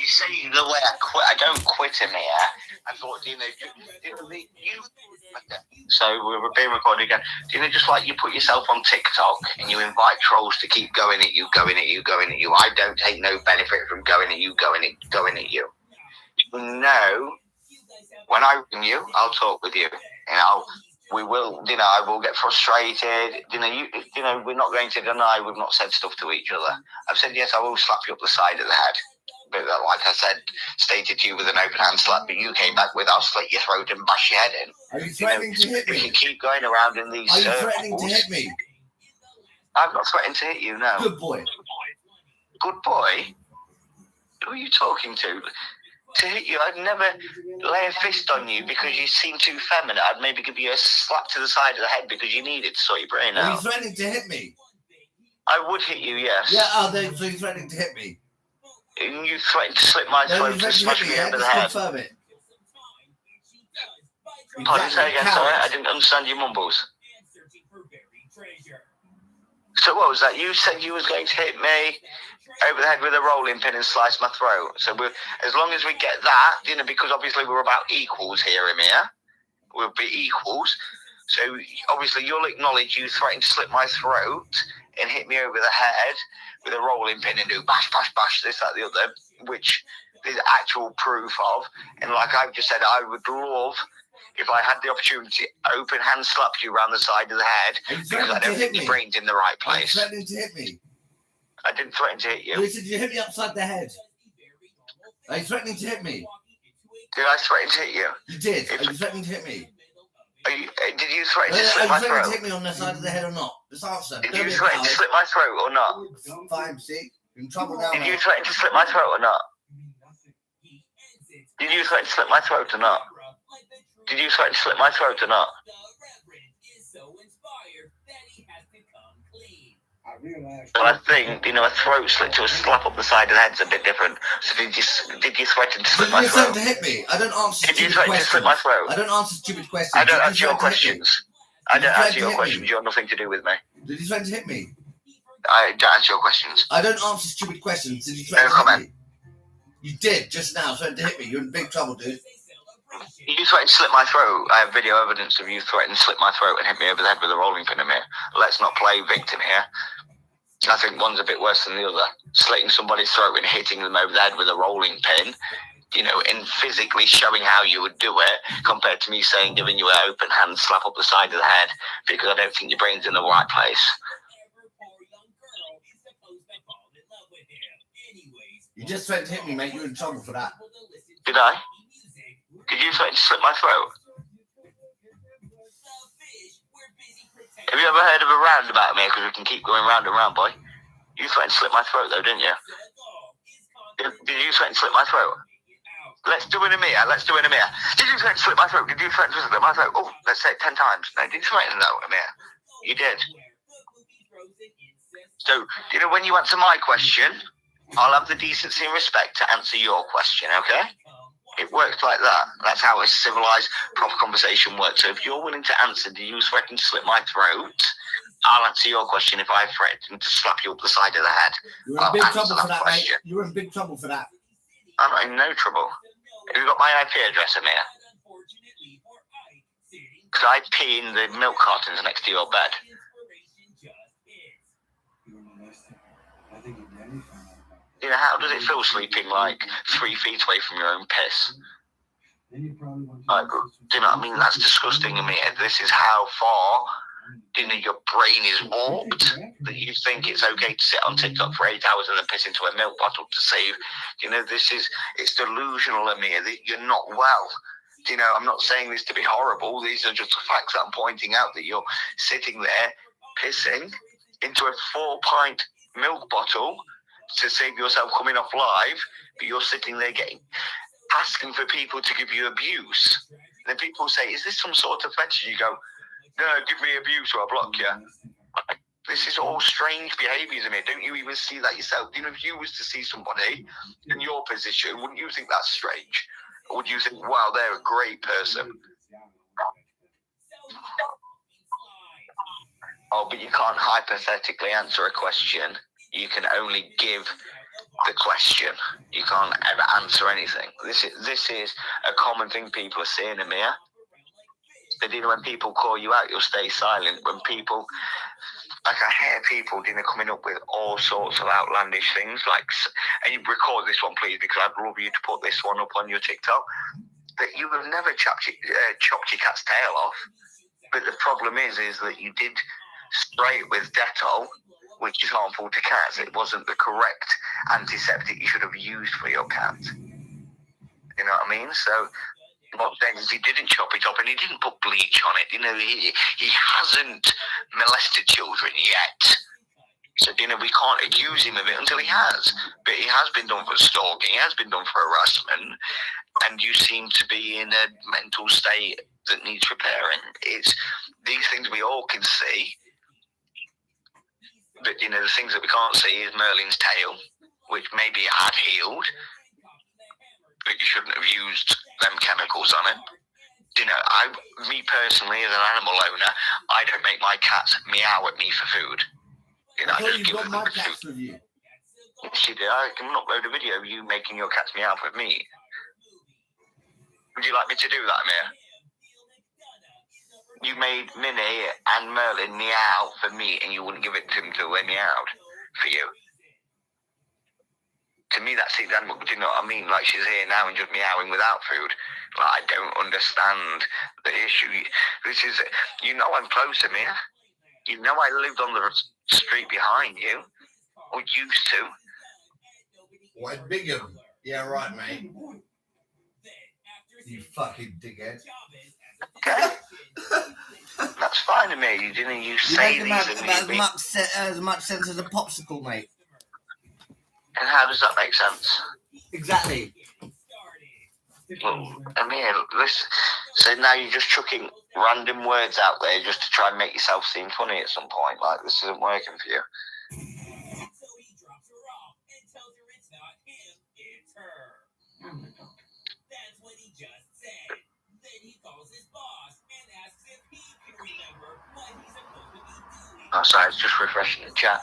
say the way I quit. I don't quit Amir. I thought, so we're being recorded again. Just like you put yourself on TikTok and you invite trolls to keep going at you. I don't take no benefit from going at you. When I ring you, I'll talk with you, and I will get frustrated. We're not going to deny we've not said stuff to each other. I've said, yes, I will slap you up the side of the head. But like I said, stated to you with an open hand slap, but you came back with, I'll slit your throat and bash your head in. Are you threatening to hit me? You keep going around in these circles. Are you threatening to hit me? I'm not threatening to hit you, no. Good boy. Good boy? Who are you talking to? to hit you. I'd never lay a fist on you because you seem too feminine. I'd maybe give you a slap to the side of the head because you needed to sort your brain Are you out. threatening to hit me? I would hit you, yes. Yeah, so you're threatening to hit me? And you threatened to slip my throat and smash me over the head. Confirm it. Pardon, say again, sorry. I didn't understand your mumbles. So what was that? You said you was going to hit me over the head with a rolling pin and slice my throat. So as long as we get that, because obviously we're about equals here, Amir. We'll be equals. So obviously you'll acknowledge you threatened to slip my throat and hit me over the head with a rolling pin and do bash, bash, bash, this, that, the other, which there's actual proof of. And like I've just said, I would love if I had the opportunity, open hand slap you around the side of the head because I don't think your brain's in the right place. Are you threatening to hit me? I didn't threaten to hit you. You said you hit me upside the head. Are you threatening to hit me? Did I threaten to hit you? You did. Are you threatening to hit me? Did you threaten to slip my throat? Are you threatening to hit me on the side of the head or not? Just answer. Did you threaten to slip my throat or not? Fine, see? You're in trouble now. Did you threaten to slip my throat or not? Did you threaten to slip my throat or not? Did you threaten to slip my throat or not? Well, I think, a throat slit to a slap up the side of the head's a bit different. So did you threaten to slip my throat? Did you threaten to hit me? I don't answer Did you stupid threaten questions. to slip my throat? I don't answer stupid questions. I don't Did you answer your threaten to hit me? questions. I don't answer your questions. You have nothing to do with me. Did you threaten to hit me? I don't answer your questions. I don't answer stupid questions. Did you threaten to hit me? You did just now. Threaten to hit me. You're in big trouble, dude. You threatened to slip my throat. I have video evidence of you threatening to slip my throat and hit me over the head with a rolling pin, Amir. Let's not play victim here. I think one's a bit worse than the other. Slitting somebody's throat and hitting them over the head with a rolling pin, and physically showing how you would do it, compared to me saying, giving you an open hand slap up the side of the head, because I don't think your brain's in the right place. You just threatened to hit me, mate. You're in trouble for that. Did I? Did you threaten to slip my throat? Have you ever heard of a roundabout, Amir? Because we can keep going round and round, boy. You threatened to slip my throat, though, didn't you? Did you threaten to slip my throat? Let's do it, Amir. Let's do it, Amir. Did you threaten to slip my throat? Did you threaten to slip my throat? Oh, let's say it 10 times. No, did you threaten, though, Amir? You did. So, when you answer my question, I'll have the decency and respect to answer your question, okay? It works like that. That's how a civilized, proper conversation works. So if you're willing to answer, do you threaten to slip my throat? I'll answer your question if I threaten to slap you up the side of the head. You're in big trouble for that, mate. You're in big trouble for that. I'm not in no trouble. Have you got my IP address, Amir? Because I pee in the milk cartons next to your bed. How does it feel sleeping like 3 feet away from your own piss? Do you know what I mean? That's disgusting, Amir. This is how far, your brain is warped that you think it's okay to sit on TikTok for 8 hours and then piss into a milk bottle to save. It's delusional, Amir, that you're not well. I'm not saying this to be horrible. These are just the facts that I'm pointing out, that you're sitting there pissing into a 4-pint milk bottle to save yourself coming off live, but you're sitting there asking for people to give you abuse. And then people say, is this some sort of fetish? You go, no, give me abuse or I'll block you. This is all strange behaviours, Amir. Don't you even see that yourself? If you was to see somebody in your position, wouldn't you think that's strange? Or would you think, wow, they're a great person? Oh, but you can't hypothetically answer a question. You can only give the question. You can't ever answer anything. This is a common thing people are seeing, Amir. When people call you out, you'll stay silent. When people, I hear people, coming up with all sorts of outlandish things, and you record this one, please, because I'd love you to put this one up on your TikTok, that you have never chopped your cat's tail off. But the problem is that you did spray it with Dettol, which is harmful to cats. It wasn't the correct antiseptic you should have used for your cat. You know what I mean? So, what then he didn't chop it up and he didn't put bleach on it. He hasn't molested children yet. So, we can't accuse him of it until he has. But he has been done for stalking, he has been done for harassment, and you seem to be in a mental state that needs repairing. It's these things we all can see. But, the things that we can't see is Merlin's tail, which maybe had healed, but you shouldn't have used them chemicals on it. Me personally, as an animal owner, I don't make my cats meow at me for food. I just give them the food. Review. Yes, you do. I can upload a video of you making your cats meow for me. Would you like me to do that, Amir? You made Minnie and Merlin meow for me, and you wouldn't give it to them till they meowed for you. To me, that's the animal. Do you know what I mean? Like, she's here now and just meowing without food. Like, I don't understand the issue. This is, I'm close to Amir. I lived on the street behind you, or used to. White Bigham. Yeah, right, mate. You fucking dickhead. Okay. That's fine to me. You say these as much sense as a popsicle, mate. And how does that make sense? Exactly. Well, Amir, listen. So now you're just chucking random words out there just to try and make yourself seem funny at some point. Like, this isn't working for you. Oh, sorry, it's just refreshing the chat.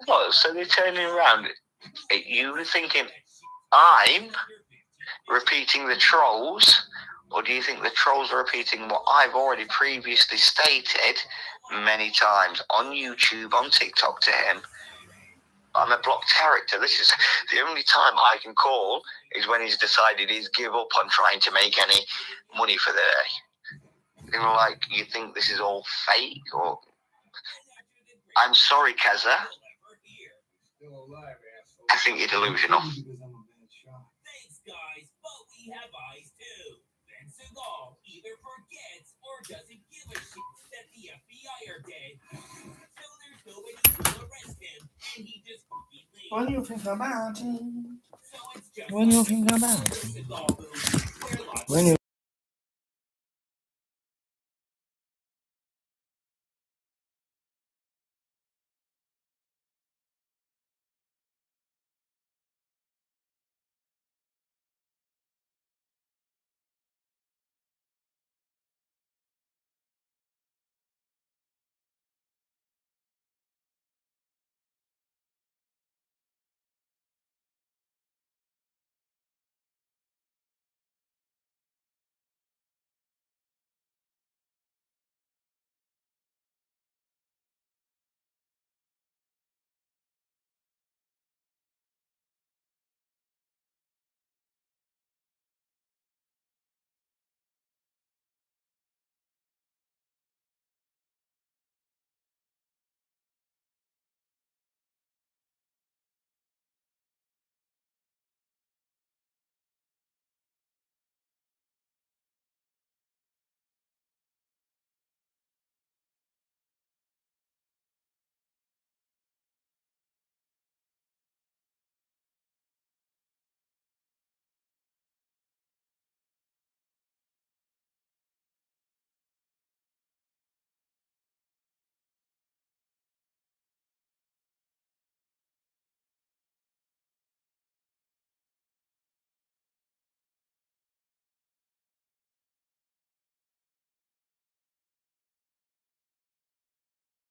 What? So they're turning around at you thinking I'm repeating the trolls, or do you think the trolls are repeating what I've already previously stated many times on YouTube, on TikTok to him? I'm a blocked character. This is the only time I can call is when he's decided he's give up on trying to make any money for the day. Like, you think this is all fake? Or I'm sorry, Keza. I think you're delusional. Thanks, guys, but we have eyes too. Ben Seagal either forgets or doesn't give a shit that the FBI are dead. So there's nobody to arrest him, and he just completely. What do you think about it? So it's just What do you think about it? Seagal movie, where lots When you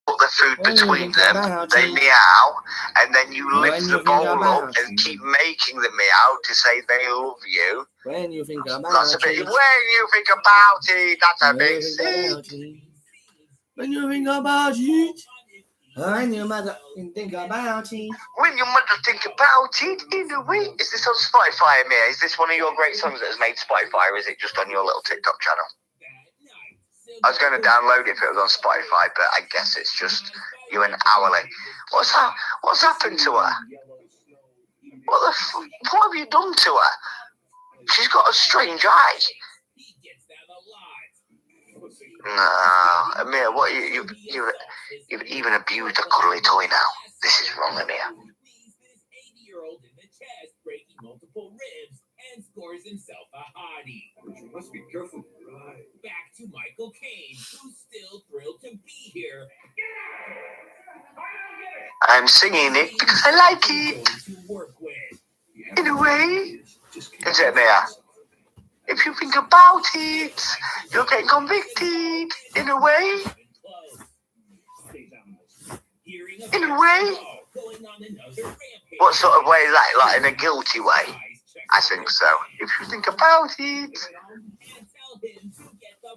put the food between them, they meow, and then you lift the bowl up and keep making them meow to say they love you. When you think about That's a bit. When you think about it, that's a big thing. When you think about it. When you mother think about it. When your mother think about it, in a way. Is this on Spotify, Amir? Is this one of your great songs that has made Spotify, or is it just on your little TikTok channel? I was going to download it if it was on Spotify, but I guess it's just you and Hourly. What's happened to her? What have you done to her? She's got a strange eye. No, Amir, what you've even abused a cuddly toy now. This is wrong, Amir. 80-year-old in the chest, breaking multiple ribs, and scores himself a hottie. But you must be careful. Right. Back to Michael Caine, who's still thrilled to be here. I'm singing it because I like it. In a way, is it, Amir? If you think about it, you'll get convicted. In a way. In a way. What sort of way is that? Like in a guilty way? I think so. If you think about it.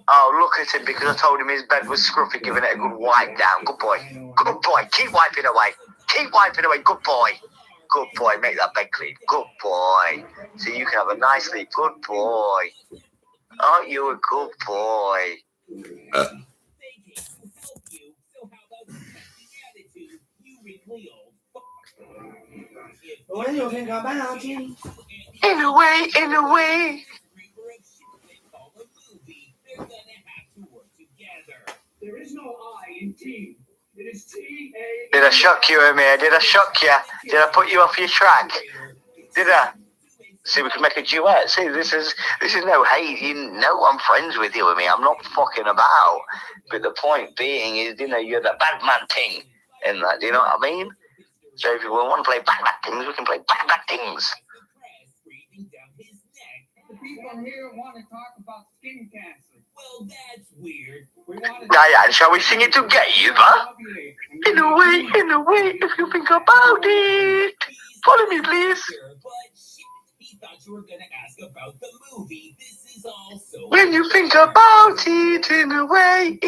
Oh, look at him because I told him his bed was scruffy, giving it a good wipe down. Good boy. Good boy. Keep wiping away. Keep wiping away. Good boy. Good boy. Make that bed clean. Good boy. So you can have a nice sleep. Good boy. Aren't you a good boy? When you think about it. In a way, in a way. There is no I in team. It is T-A. Did I shock you, Amir? Did I shock you? Did I put you off your track? Did I? See, we can make a duet. See, this is no hate. You know I'm friends with you, Amir. I'm not fucking about. But the point being is, you're the bad man thing in that. Do you know what I mean? So if you want to play bad things, we can play bad things. The people here want to talk about skin cancer. Well, that's weird. Diane, shall we sing it together? In a way, if you think about it. Follow me, please. He thought you were going to ask about the movie. This is also... When you think about it, in a way.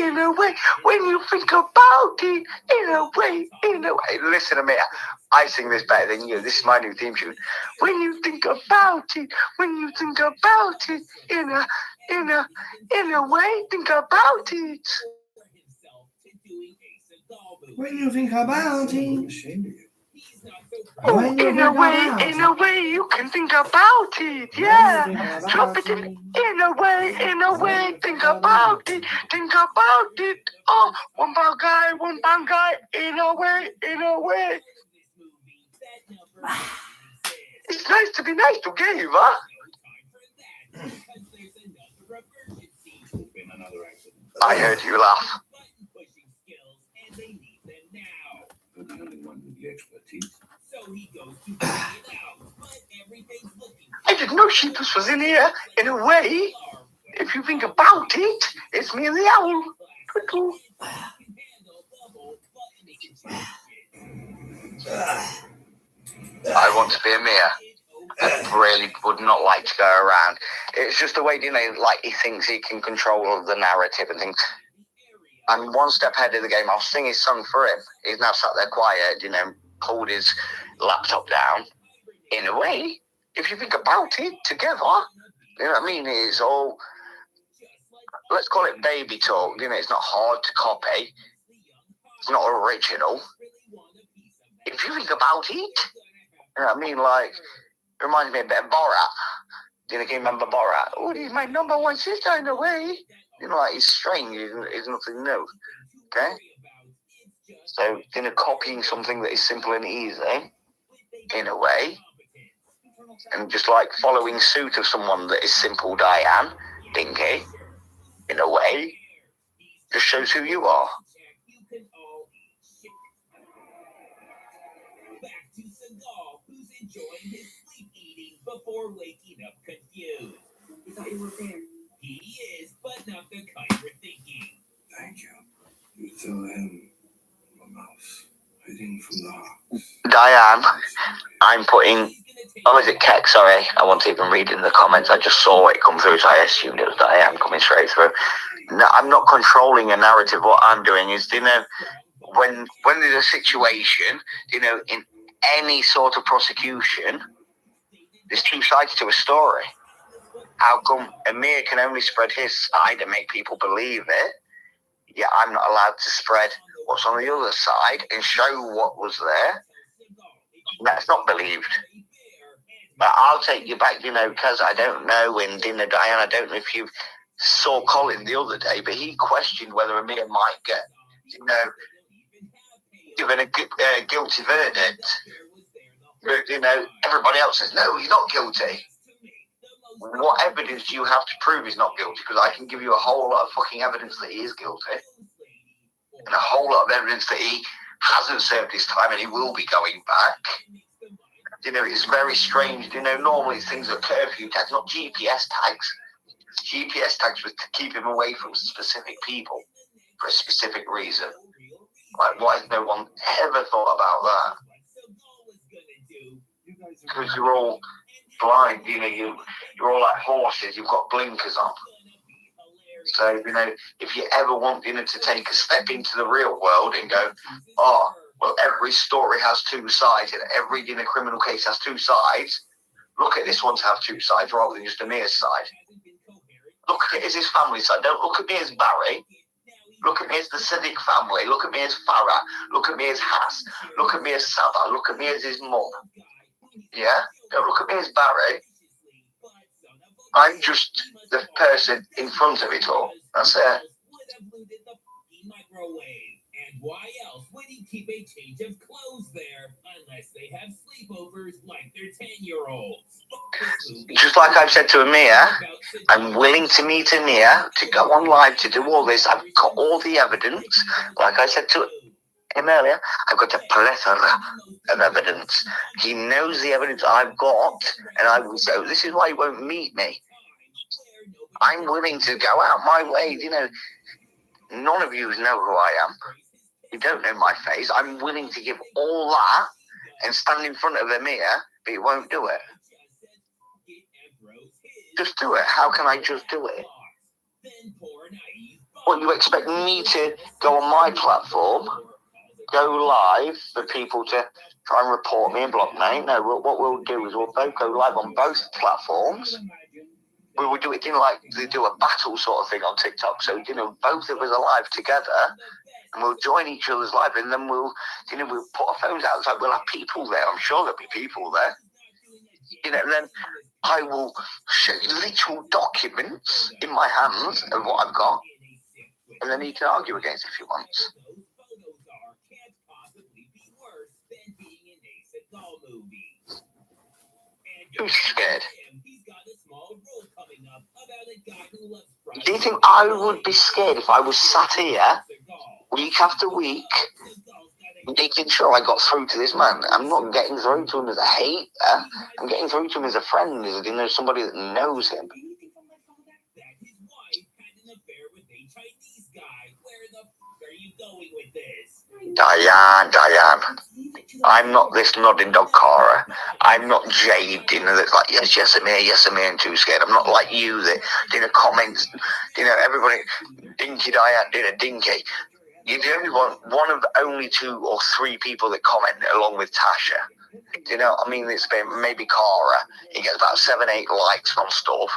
When you think about it, in a way. Listen to me. I sing this better than you. This is my new theme tune. When you think about it, in a way, think about it. When you think about it. Oh, in a way, you can think about it, yeah. Drop it in a way, think about it. Oh, one bad guy, in a way. It's nice to be nice together, huh? I heard you laugh. But the only one with the expertise. I didn't know Sheepus was in here. In a way, if you think about it, it's me and the owl. I want to be a mayor. I really would not like to go around. It's just the way, like he thinks he can control the narrative and things. I'm one step ahead of the game. I'll sing his song for him. He's now sat there quiet, pulled his laptop down. In a way, if you think about it together, you know what I mean? It's all, let's call it baby talk. It's not hard to copy. It's not original. If you think about it, you know what I mean? Like, it reminds me a bit of Borat. Can you remember Borat? Oh, he's my number one sister in a way. Like he's strange. He's nothing new. Okay? So, copying something that is simple and easy, in a way, and just like following suit of someone that is simple, Diane, Dinky, in a way, just shows who you are. Back to Seagal, who's enjoying his sleep eating before waking up confused. I thought you were there. He is, but not the kind you're thinking. Thank you. You tell him a mouse hiding from the hawks. Diane, I'm putting... Oh, is it Keck? Sorry, I wasn't even reading the comments. I just saw it come through, so I assumed it was Diane coming straight through. No, I'm not controlling a narrative. What I'm doing is, when there's a situation, in any sort of prosecution, there's two sides to a story. How come Amir can only spread his side and make people believe it, yet I'm not allowed to spread what's on the other side and show what was there? That's not believed. But I'll take you back, because I don't know, and Diane, I don't know if you've saw Colin the other day, but he questioned whether Amir might get, given a guilty verdict. But, everybody else says, no, he's not guilty. What evidence do you have to prove he's not guilty? Because I can give you a whole lot of fucking evidence that he is guilty. And a whole lot of evidence that he hasn't served his time and he will be going back. It's very strange. Normally things are curfew tags, not GPS tags. GPS tags was to keep him away from specific people for a specific reason. Like, why has no one ever thought about that? Because you're all blind, you're all like horses, you've got blinkers on. So, if you ever want, to take a step into the real world and go, oh, well, every story has two sides, and every criminal case has two sides. Look at this one to have two sides rather than just Amir's side. Look at it as his family side. Don't look at me as Barry. Look at me as the Siddiq family. Look at me as Farah. Look at me as Hass. Look at me as Saba. Look at me as his mum. Yeah? Don't look at me as Barry. I'm just the person in front of it all. That's it. And why else would he keep a change of clothes there unless they have sleepovers like their 10-year-olds? Just like I've said to Amir, I'm willing to meet Amir to go on live to do all this. I've got all the evidence. Like I said to him earlier, I've got a plethora of evidence. He knows the evidence I've got, and so this is why he won't meet me. I'm willing to go out my way. None of you know who I am. You don't know my face. I'm willing to give all that and stand in front of Amir, but he won't do it. Just do it. How can I just do it? What, you expect me to go on my platform, go live for people to try and report me and block me? No, what we'll do is we'll both go live on both platforms. We will do it, like they do a battle sort of thing on TikTok. So, both of us are live together, and we'll join each other's live, and then we'll put our phones outside. We'll have people there. I'm sure there'll be people there. And then I will show you literal documents in my hands of what I've got, and then he can argue against it if he wants. Who's scared? Do you think I would be scared if I was sat here week after week making sure I got through to this man? I'm not getting through to him as a hater. I'm getting through to him as a friend, as somebody that knows him. Diane. I'm not this nodding dog Cara. I'm not Jade, that's like, yes, Amir, and too scared. I'm not like you that, comments, everybody, Dinky Diane, Dinky. You're the only one of only 2 or 3 people that comment along with Tasha. It's been maybe Cara. He gets about 7, 8 likes on stuff.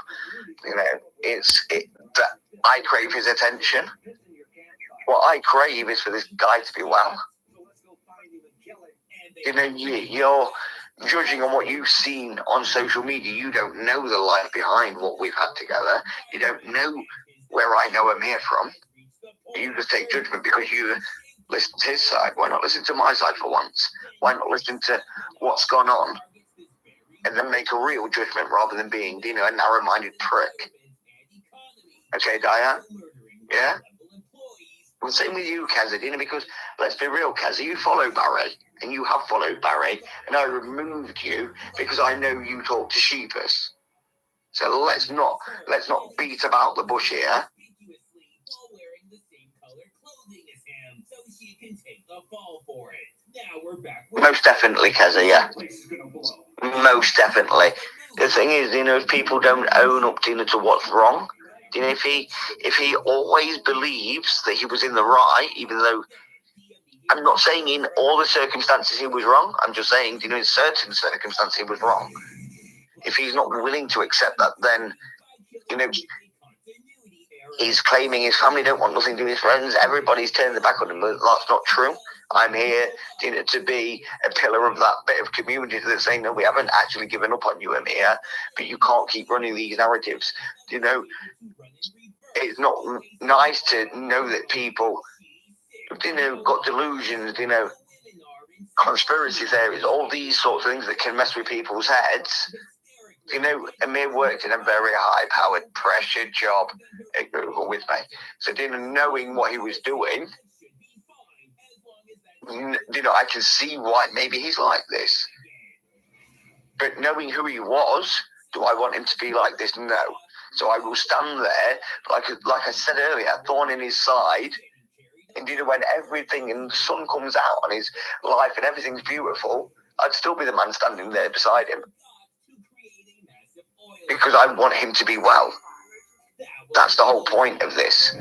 That I crave his attention. What I crave is for this guy to be well. You're judging on what you've seen on social media. You don't know the life behind what we've had together. You don't know where I know Amir from. You just take judgment because you listen to his side. Why not listen to my side for once? Why not listen to what's gone on and then make a real judgment rather than being, a narrow-minded prick? Okay, Diane? Yeah? Well, same with you, Kazza, because let's be real, Kazza, you follow Barry, and you have followed Barry, and I removed you because I know you talk to Sheepus. So let's not beat about the bush here. Most definitely, Kazza, yeah. Most definitely. The thing is, if people don't own up to what's wrong, if he always believes that he was in the right, even though I'm not saying in all the circumstances he was wrong, I'm just saying, in certain circumstances he was wrong. If he's not willing to accept that, then, he's claiming his family don't want nothing to do with his friends. Everybody's turned their back on him, but that's not true. I'm here to be a pillar of that bit of community that's saying, no, we haven't actually given up on you, Amir, but you can't keep running these narratives. it's not nice to know that people, got delusions, conspiracy theories, all these sorts of things that can mess with people's heads. Amir worked in a very high-powered, pressured job at Google with me. So, knowing what he was doing, I can see why maybe he's like this. But knowing who he was, do I want him to be like this? No. So I will stand there, like I said earlier, thorn in his side. And when everything and the sun comes out on his life and everything's beautiful, I'd still be the man standing there beside him. Because I want him to be well. That's the whole point of this.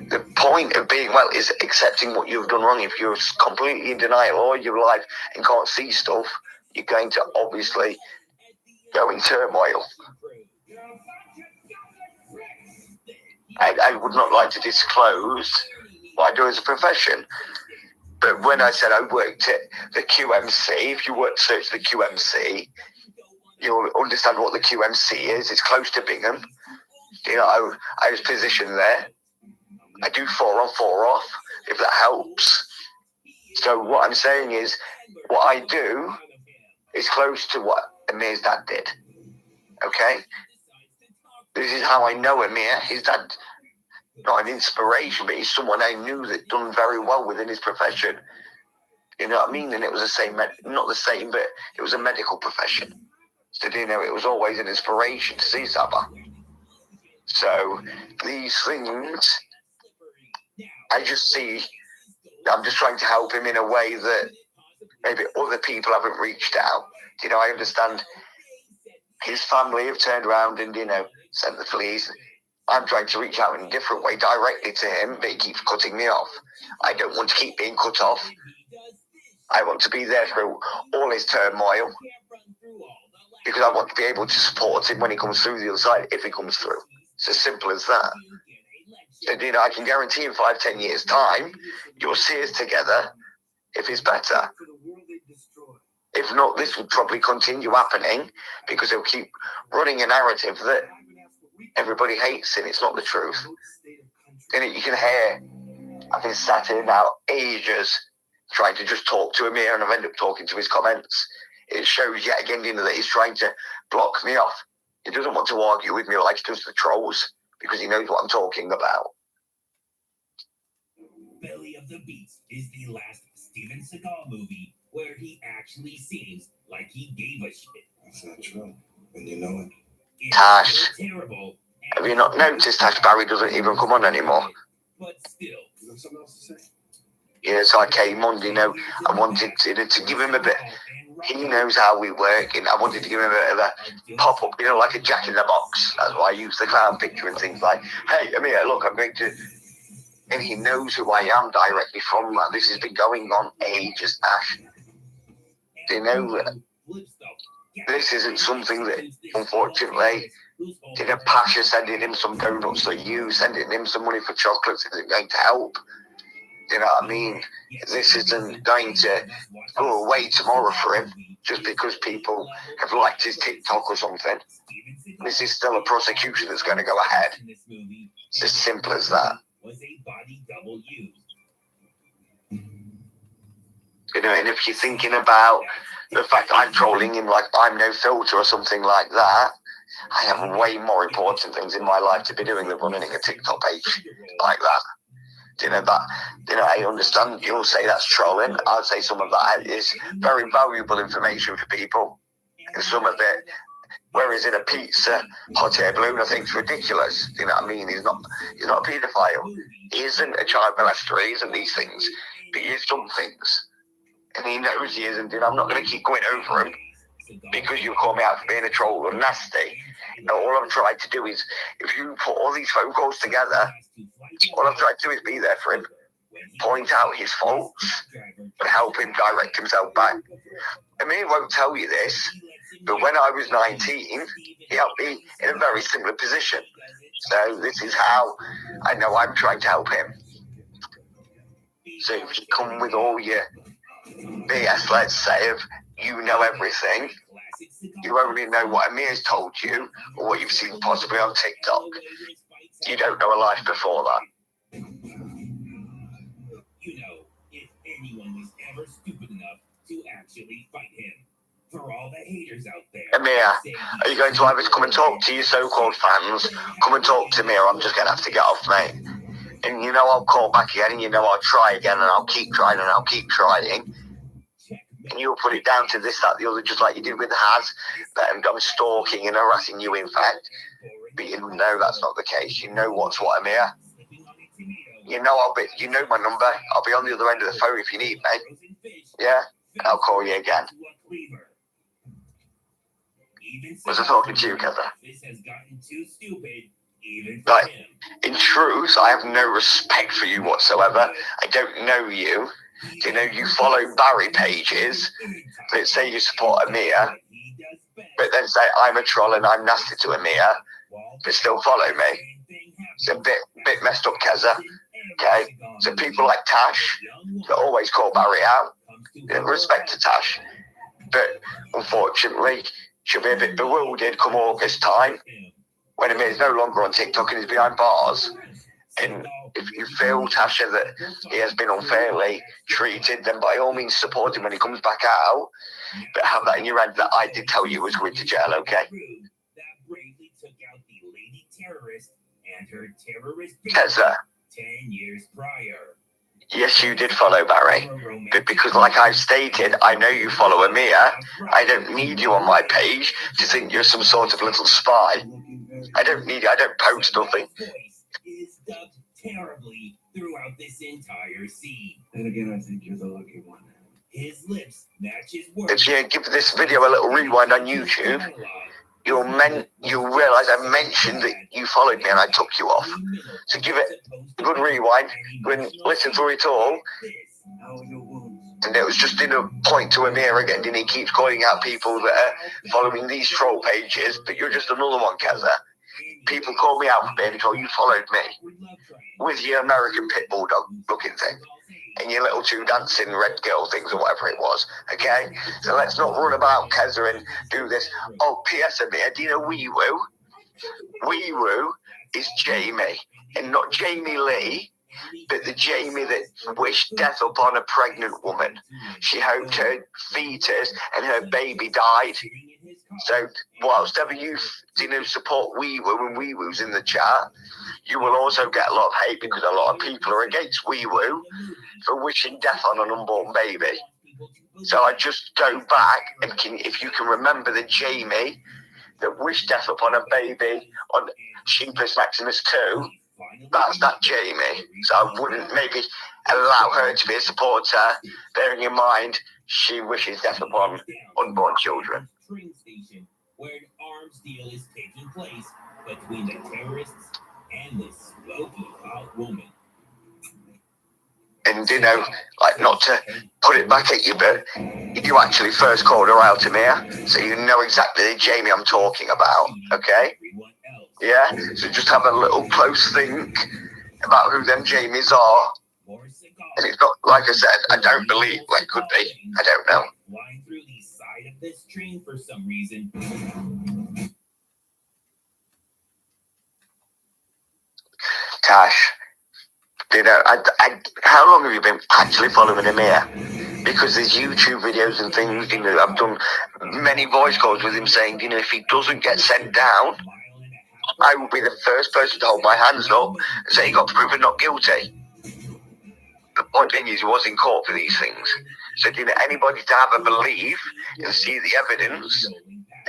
The point of being well is accepting what you've done wrong. If you're completely in denial all your life and can't see stuff, you're going to obviously go in turmoil. I would not like to disclose what I do as a profession. But when I said I worked at the QMC, if you search the QMC, you'll understand what the QMC is. It's close to Bingham. I was positioned there. I do 4 on 4 off, if that helps. So what I'm saying is, what I do is close to what Amir's dad did. Okay? This is how I know Amir. His dad, not an inspiration, but he's someone I knew that done very well within his profession. You know what I mean? And it was the same, not the same, but it was a medical profession. So, it was always an inspiration to see Saba. So, these things, I just see, I'm just trying to help him in a way that maybe other people haven't reached out. I understand his family have turned around and, sent the police. I'm trying to reach out in a different way directly to him, but he keeps cutting me off. I don't want to keep being cut off. I want to be there through all his turmoil because I want to be able to support him when he comes through the other side, if he comes through. It's as simple as that. And, I can guarantee in 5-10 years' time, you'll see us together if it's better. If not, this will probably continue happening because they'll keep running a narrative that everybody hates and it's not the truth. And you can hear, I've been sat here now ages trying to just talk to Amir and I've ended up talking to his comments. It shows yet again, that he's trying to block me off. He doesn't want to argue with me like he does the trolls because he knows what I'm talking about. Belly of the Beast is the last Steven Seagal movie where he actually seems like he gave a shit. That's not true. And you know it. Tash, Terrible. have you not noticed Tash Barry doesn't even come on anymore? But still. You got something else to say? Yeah, so I came on, I wanted to give him a bit. He knows how we work, and I wanted to give him a bit of a pop-up, like a Jack in the Box. That's why I use the clown picture and things like, hey, Amir, look, I'm going to... And he knows who I am directly from that. This has been going on ages, Ash. This isn't something that, unfortunately, Pasha sending him some donuts or you sending him some money for chocolates isn't going to help. You know what I mean? This isn't going to go away tomorrow for him just because people have liked his TikTok or something. This is still a prosecution that's going to go ahead. It's as simple as that. And if you're thinking about the fact that I'm trolling him like I'm no filter or something like that, I have way more important things in my life to be doing than running a TikTok page like that. I understand you'll say that's trolling. I'd say some of that is very valuable information for people. And some of it, whereas in a pizza hot air balloon, I think it's ridiculous. You know what I mean? He's not a paedophile. He isn't a child molester. He isn't these things. But he is some things. And he knows he isn't. I'm not going to keep going over him because you call me out for being a troll or nasty. All I've tried to do is, if you put all these phone calls together, all I've tried to do is be there for him, point out his faults, and help him direct himself back. Amir won't tell you this, but when I was 19, he helped me in a very similar position. So this is how I know I'm trying to help him. So if you come with all your BS, let's say, of you know everything, you only know what Amir's told you or what you've seen possibly on TikTok. You don't know a life before that. You know, if anyone was ever stupid enough to actually fight him. For all the haters out there. Amir, are you going to either come and talk to your so-called fans? Come and talk to me, or I'm just going to have to get off, mate. And you know I'll call back again, and you know I'll try again, and I'll keep trying, and I'll keep trying. And you'll put it down to this, that, the other, just like you did with Haz, that I'm stalking and harassing you, in fact. But you know that's not the case. You know what's what, Amir. You know you know my number. I'll be on the other end of the phone if you need me. Yeah? I'll call you again. Was I talking to you, Keza? Like, in truth, I have no respect for you whatsoever. I don't know you. You know, you follow Barry pages that say you support Amir, but then say I'm a troll and I'm nasty to Amir, but still follow me. It's a bit messed up, Keza. Okay? So people like Tash that always call Barry out, respect to Tash. But unfortunately, she'll be a bit bewildered come August time when Amir's no longer on TikTok and he's behind bars. And if you feel, Tasha, that he has been unfairly treated, then by all means support him when he comes back out. But have that in your head that I did tell you he was going to jail, okay? Keza. 10 years prior. Yes, you did follow Barry, but because, like I've stated, I know you follow Amir, I don't need you on my page to think you're some sort of little spy. I don't need you, I don't post nothing. Is dubbed terribly throughout this entire scene. And again, I think you're the lucky one. His lips match his words. If you give this video a little rewind on YouTube, you'll realise I mentioned that you followed me and I took you off. So give it a good rewind, and listen through it all. And it was just in a point to Amir again, and he keeps calling out people that are following these troll pages, but you're just another one, Keza. People call me out for being a troll. You followed me with your American pit bulldog looking thing and your little two dancing red girl things or whatever it was. Okay? So let's not run about, Keza, and do this. Oh, P.S. Amir, do you know Wee Woo? Wee Woo is Jamie, and not Jamie Lee, but the Jamie that wished death upon a pregnant woman. She hoped her fetus and her baby died. So whilst ever you support Wee Woo and Wee Woo's in the chat, you will also get a lot of hate because a lot of people are against Wee Woo for wishing death on an unborn baby. So I just go back and if you can remember the Jamie that wished death upon a baby on Sheepus Maximus 2, that's that Jamie. So I wouldn't maybe allow her to be a supporter, bearing in mind she wishes death upon unborn children. Train station where an arms deal is taking place between the terrorists and this smoky hot woman. And like not to put it back at you, but you actually first called her out, Amir, so you know exactly the Jamie I'm talking about, okay? Yeah? So just have a little close think about who them Jamies are. And it's not, like I said, I don't believe, well, it could be, I don't know. Flying through the side of this train for some reason. Tash, how long have you been actually following Amir? Because there's YouTube videos and things, I've done many voice calls with him saying, if he doesn't get sent down, I will be the first person to hold my hands up and say he got proven not guilty. The point being is he was in court for these things. So anybody to have a belief and see the evidence,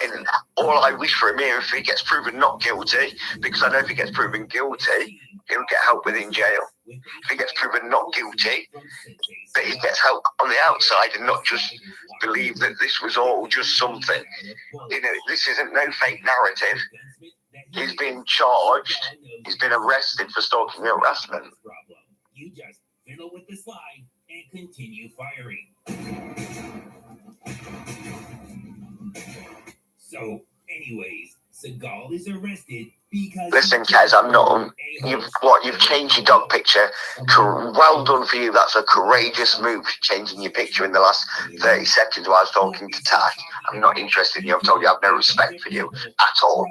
and all I wish for Amir if he gets proven not guilty, because I know if he gets proven guilty, he'll get help within jail. If he gets proven not guilty, but he gets help on the outside and not just believe that this was all just something. This isn't no fake narrative. He's been charged. He's been arrested for stalking and harassment. You just fiddle with the slide and continue firing. So, anyways, Seagal is arrested because Listen, Kez, I'm not. You've changed your dog picture. Well done for you. That's a courageous move, changing your picture in the last 30 seconds while I was talking to Tash. I'm not interested in you. I've told you I have no respect for you at all.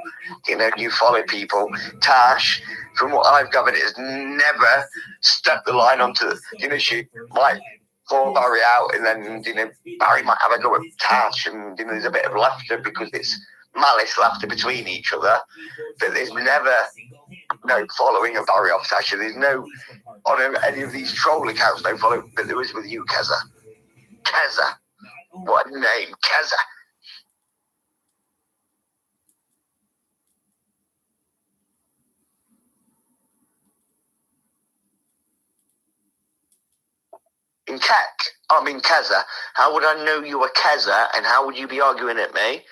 You know, you follow people. Tash, from what I've gathered, has never stepped the line onto. You know, she might call Barry out, and then Barry might have a go at Tash, and there's a bit of laughter because it's malice laughter between each other, but there's never no following of Barry off Tasha. There's no on any of these troll accounts no follow, but there is with you, Keza. Keza, what a name, Keza. In Keza, how would I know you were Keza, and how would you be arguing at me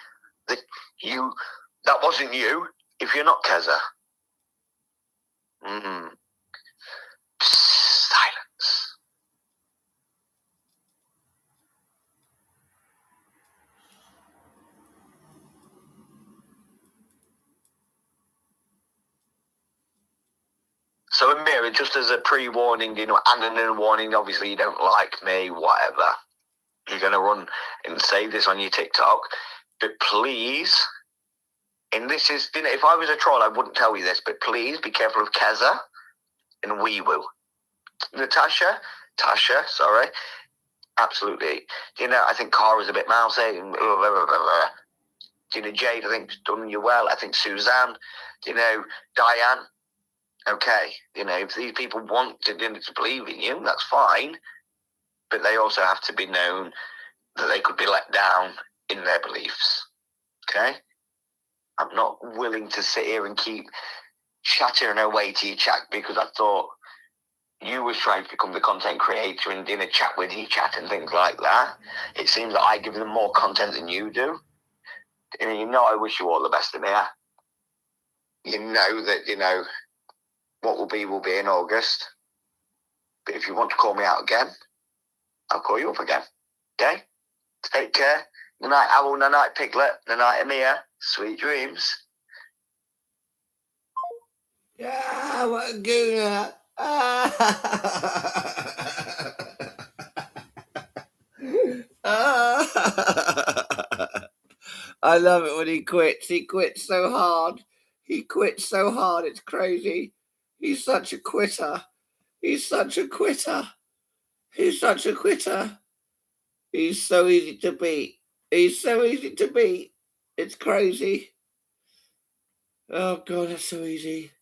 that wasn't you if you're not Keza? Silence. So Amira, just as a pre-warning, and a warning, obviously you don't like me, whatever. You're going to run and say this on your TikTok. But please, and this is, if I was a troll, I wouldn't tell you this, but please be careful of Keza and Weewoo. Tasha, sorry. Absolutely. I think Cara's a bit mousy. And Jade, I think, done you well. I think Suzanne, Diane. Okay, if these people want to believe in you, that's fine. But they also have to be known that they could be let down in their beliefs. Okay? I'm not willing to sit here and keep chattering away to your chat because I thought you was trying to become the content creator and in a chat with each chat and things like that. It seems that I give them more content than you do. And I wish you all the best, Amir. You know that, what will be in August. But if you want to call me out again, I'll call you up again. Okay? Take care. Good night, Owl. Good night, Piglet. Good night, Amir. Sweet dreams. Yeah, what a gooner. I love it when he quits. He quits so hard. It's crazy. He's such a quitter. He's so easy to beat. It's crazy. Oh, God, that's so easy.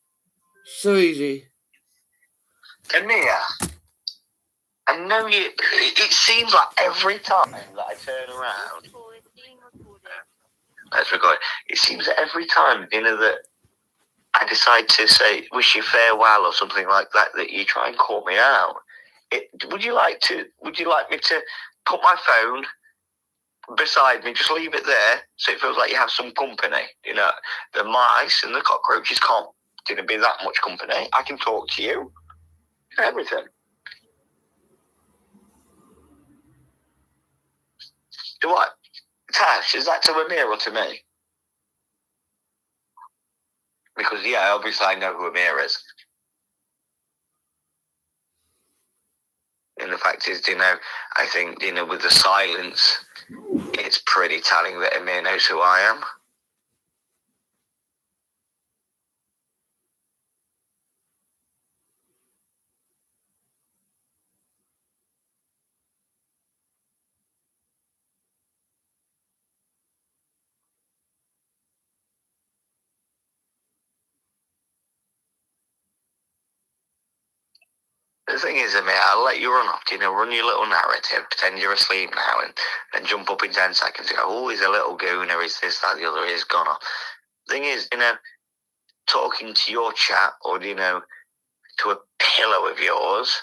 Amir, I know you. It seems like every time that I turn around. Let's record. It seems that every time, that I decide to say, wish you farewell or something like that, that you try and call me out. Would you like me to put my phone beside me, just leave it there, so it feels like you have some company? The mice and the cockroaches can't be that much company. I can talk to you. Everything. Do what? Tash, is that to Amir or to me? Because, obviously I know who Amir is. And the fact is, I think, with the silence, it's pretty telling that Amir knows who I am. The thing is, Amir, I'll let you run off, run your little narrative, pretend you're asleep now, and then jump up in 10 seconds and go, oh, he's a little gooner, he's this, that, the other, he's gone off. The thing is, talking to your chat or, to a pillow of yours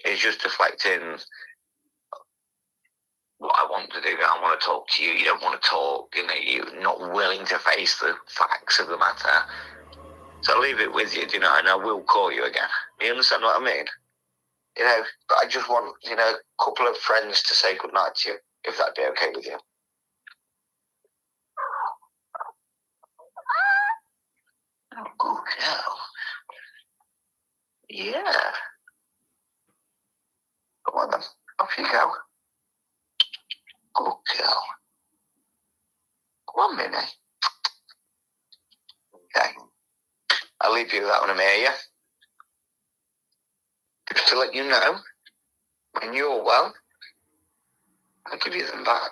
is just deflecting what I want to do. I want to talk to you. You don't want to talk. You're not willing to face the facts of the matter. So I'll leave it with you, and I will call you again. You understand what I mean? But I just want, a couple of friends to say goodnight to you, if that'd be okay with you. Oh, good girl. Yeah. Come on then. Off you go. Good girl. Come on, Minnie. Okay. I'll leave you with that one, Amelia. Just to let you know, when you're well, I'll give you them back.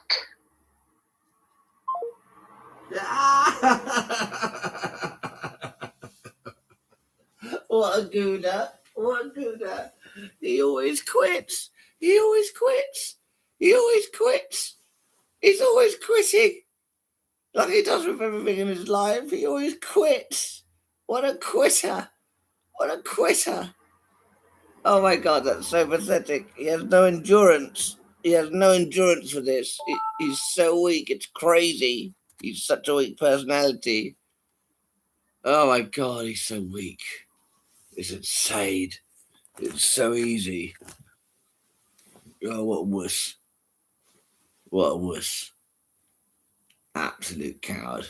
What a gooner. What a gooner. He always quits. He always quits. He always quits. He's always quitting. Like he does with everything in his life. He always quits. What a quitter. What a quitter. Oh my God, that's so pathetic. He has no endurance. He has no endurance for this. He's so weak. It's crazy. He's such a weak personality. Oh my God, he's so weak. It's insane. It's so easy. Oh, what a wuss. What a wuss. Absolute coward.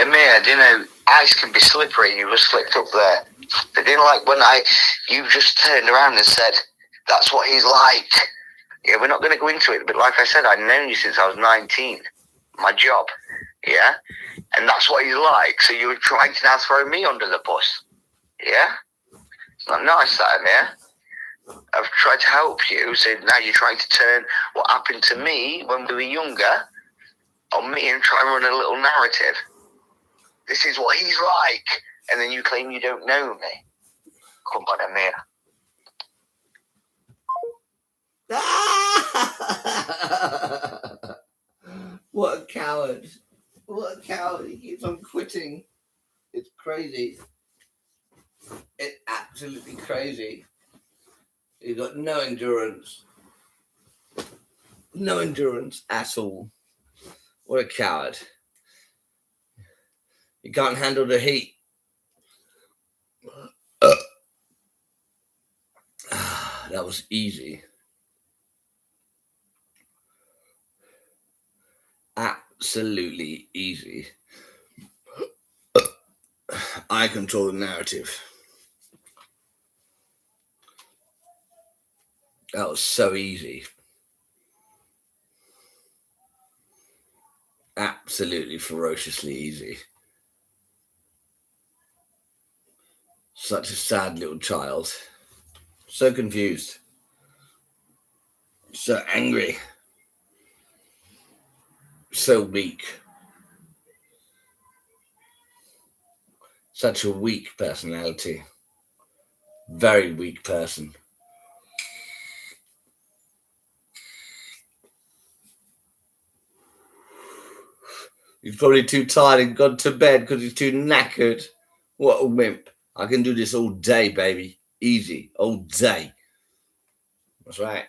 Amir, do you know, ice can be slippery. You just slipped up there. They didn't like when you just turned around and said, that's what he's like. Yeah, we're not going to go into it, but like I said, I've known you since I was 19. My job, yeah? And that's what he's like. So you were trying to now throw me under the bus, yeah? It's not nice, that, Amir. I've tried to help you, so now you're trying to turn what happened to me when we were younger on me and try and run a little narrative. This is what he's like. And then you claim you don't know me. Come on, Amir. What a coward. What a coward. He keeps on quitting. It's crazy. It's absolutely crazy. He's got no endurance. No endurance at all. What a coward. He can't handle the heat. That was easy. Absolutely easy. I control the narrative. That was so easy. Absolutely ferociously easy. Such a sad little child. So confused. So angry. So weak. Such a weak personality. Very weak person. He's probably too tired and gone to bed because he's too knackered. What a wimp. I can do this all day, baby. Easy. All day. That's right.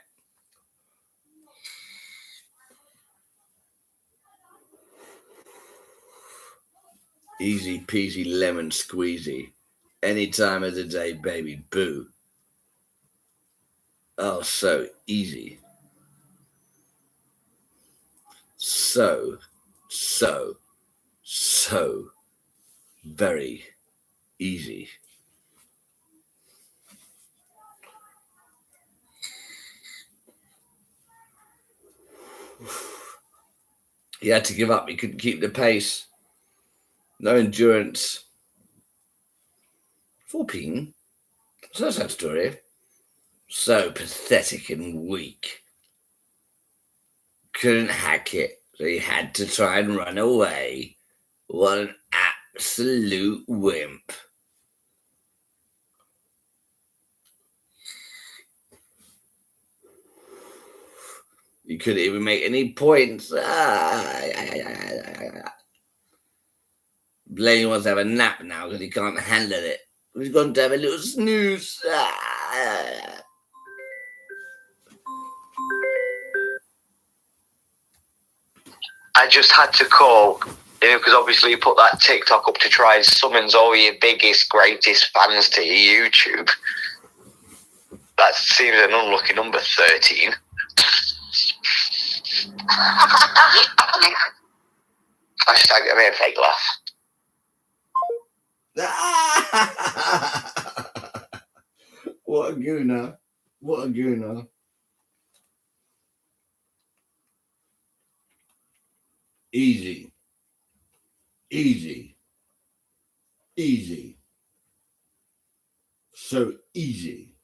Easy peasy lemon squeezy. Any time of the day, baby. Boo. Oh, so easy. So very easy. He had to give up. He couldn't keep the pace. No endurance. 14. So that's that story. So pathetic and weak. Couldn't hack it. So he had to try and run away. What an absolute wimp. You couldn't even make any points. Blaney wants to have a nap now because he can't handle it. He's going to have a little snooze. I just had to call, because obviously you put that TikTok up to try and summons all your biggest, greatest fans to your YouTube. That seems an unlucky number, 13. Hashtag give me a fake laugh. What a gooner. What a gooner. Easy. Easy. Easy. So easy.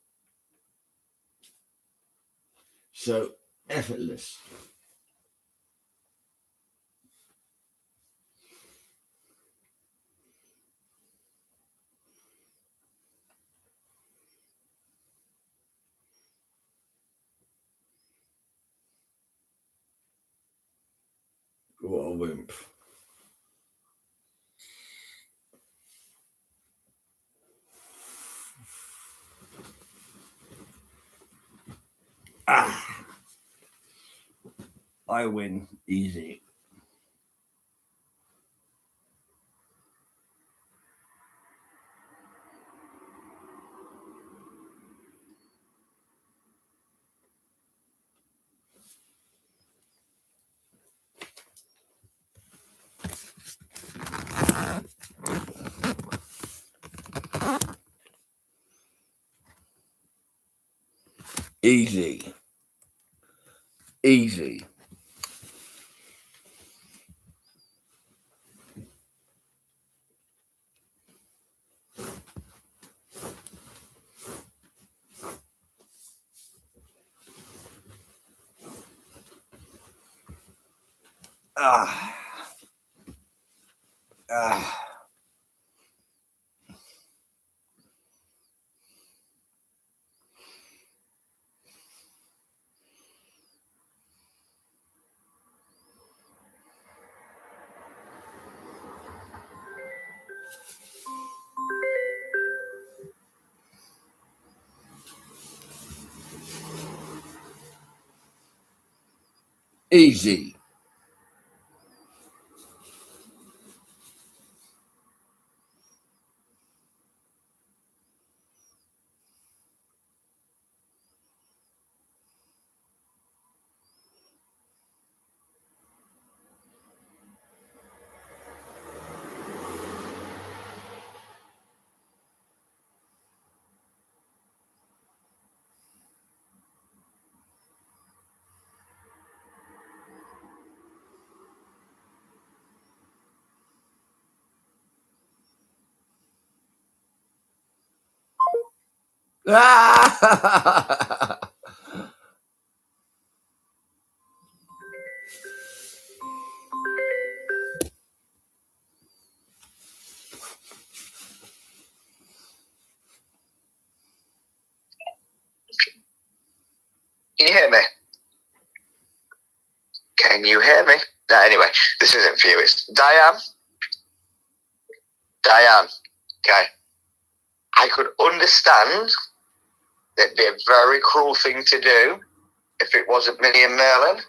So effortless. What a wimp. I win easy. Easy. Easy. Easy. Can you hear me? Can you hear me? No, anyway, this isn't for you. It's Diane. Diane. Okay. I could understand that'd be a very cruel thing to do if it wasn't me and Merlin.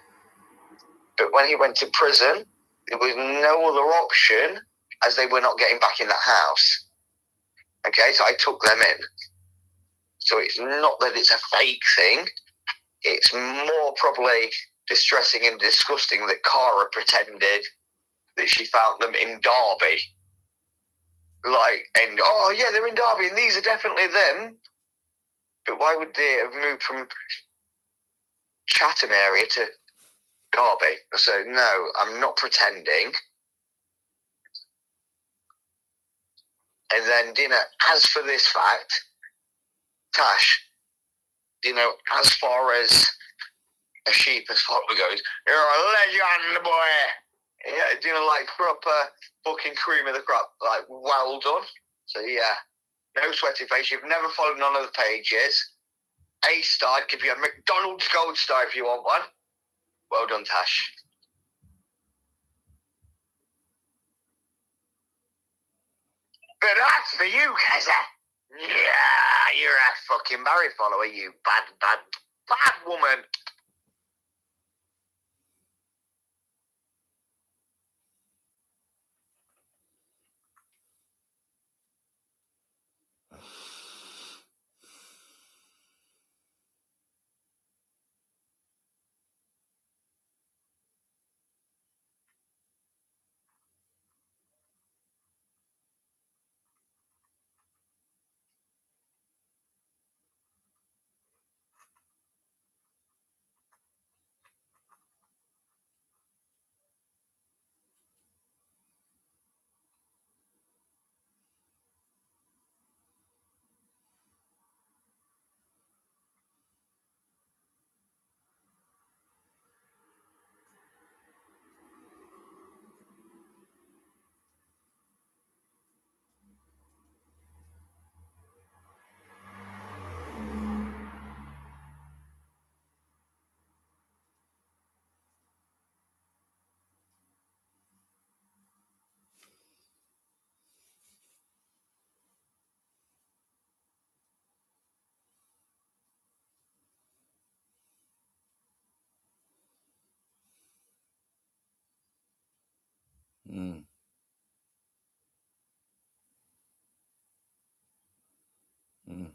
But when he went to prison, there was no other option as they were not getting back in the house. Okay, so I took them in. So it's not that it's a fake thing. It's more probably distressing and disgusting that Cara pretended that she found them in Derby. Oh yeah, they're in Derby and these are definitely them. But why would they have moved from Chatham area to Derby? So no, I'm not pretending. And then, as for this fact, Tash, as far as a sheep as far goes, you're a legend, boy. Yeah, like proper fucking cream of the crop. Like, well done. So yeah, no sweaty face. You've never followed none of the pages. A star, I'd give you a McDonald's gold star if you want one. Well done, Tash. But that's for you, Keza. Yeah, you're a fucking Barry follower, you bad woman. Mm. Mm.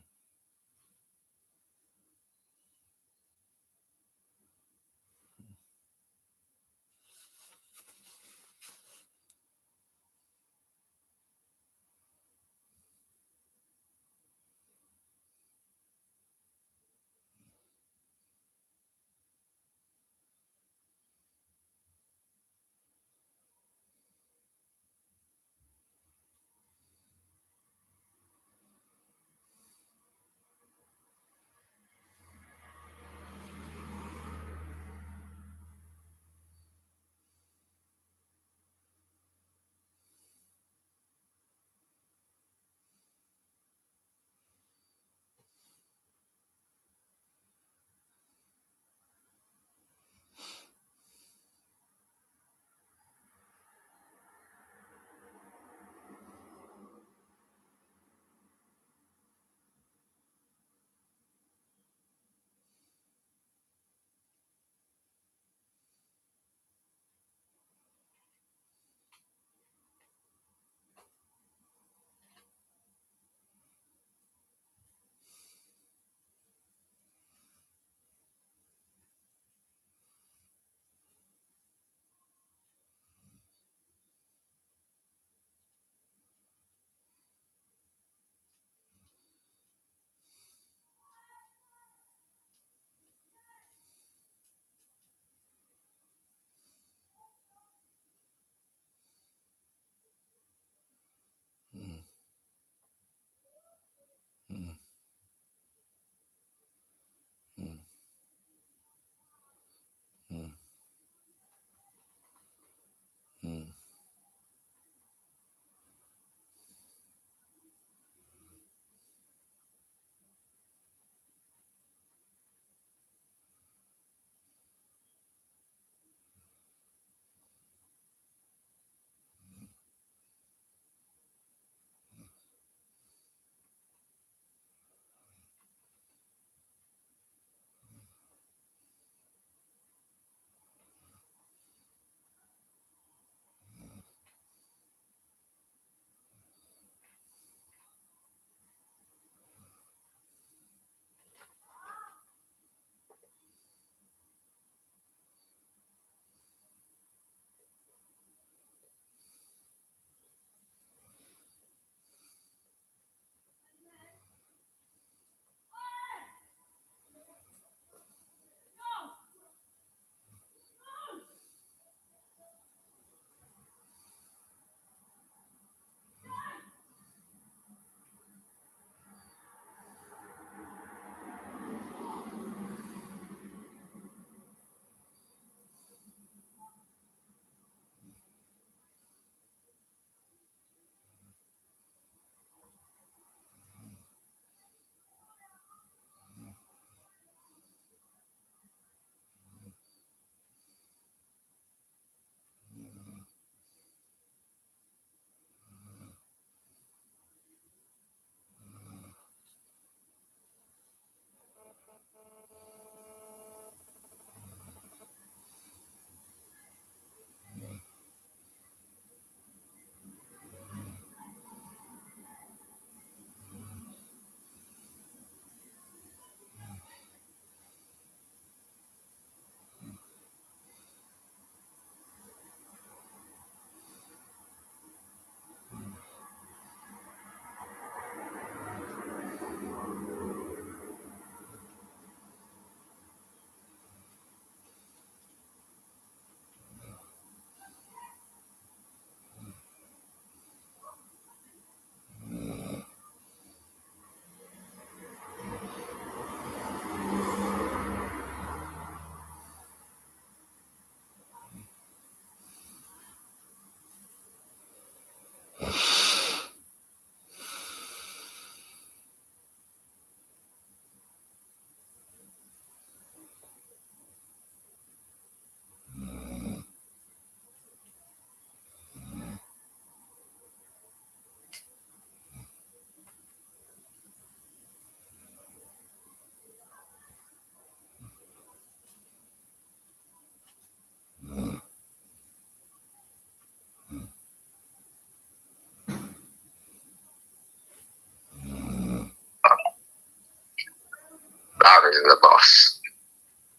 Larry's the boss.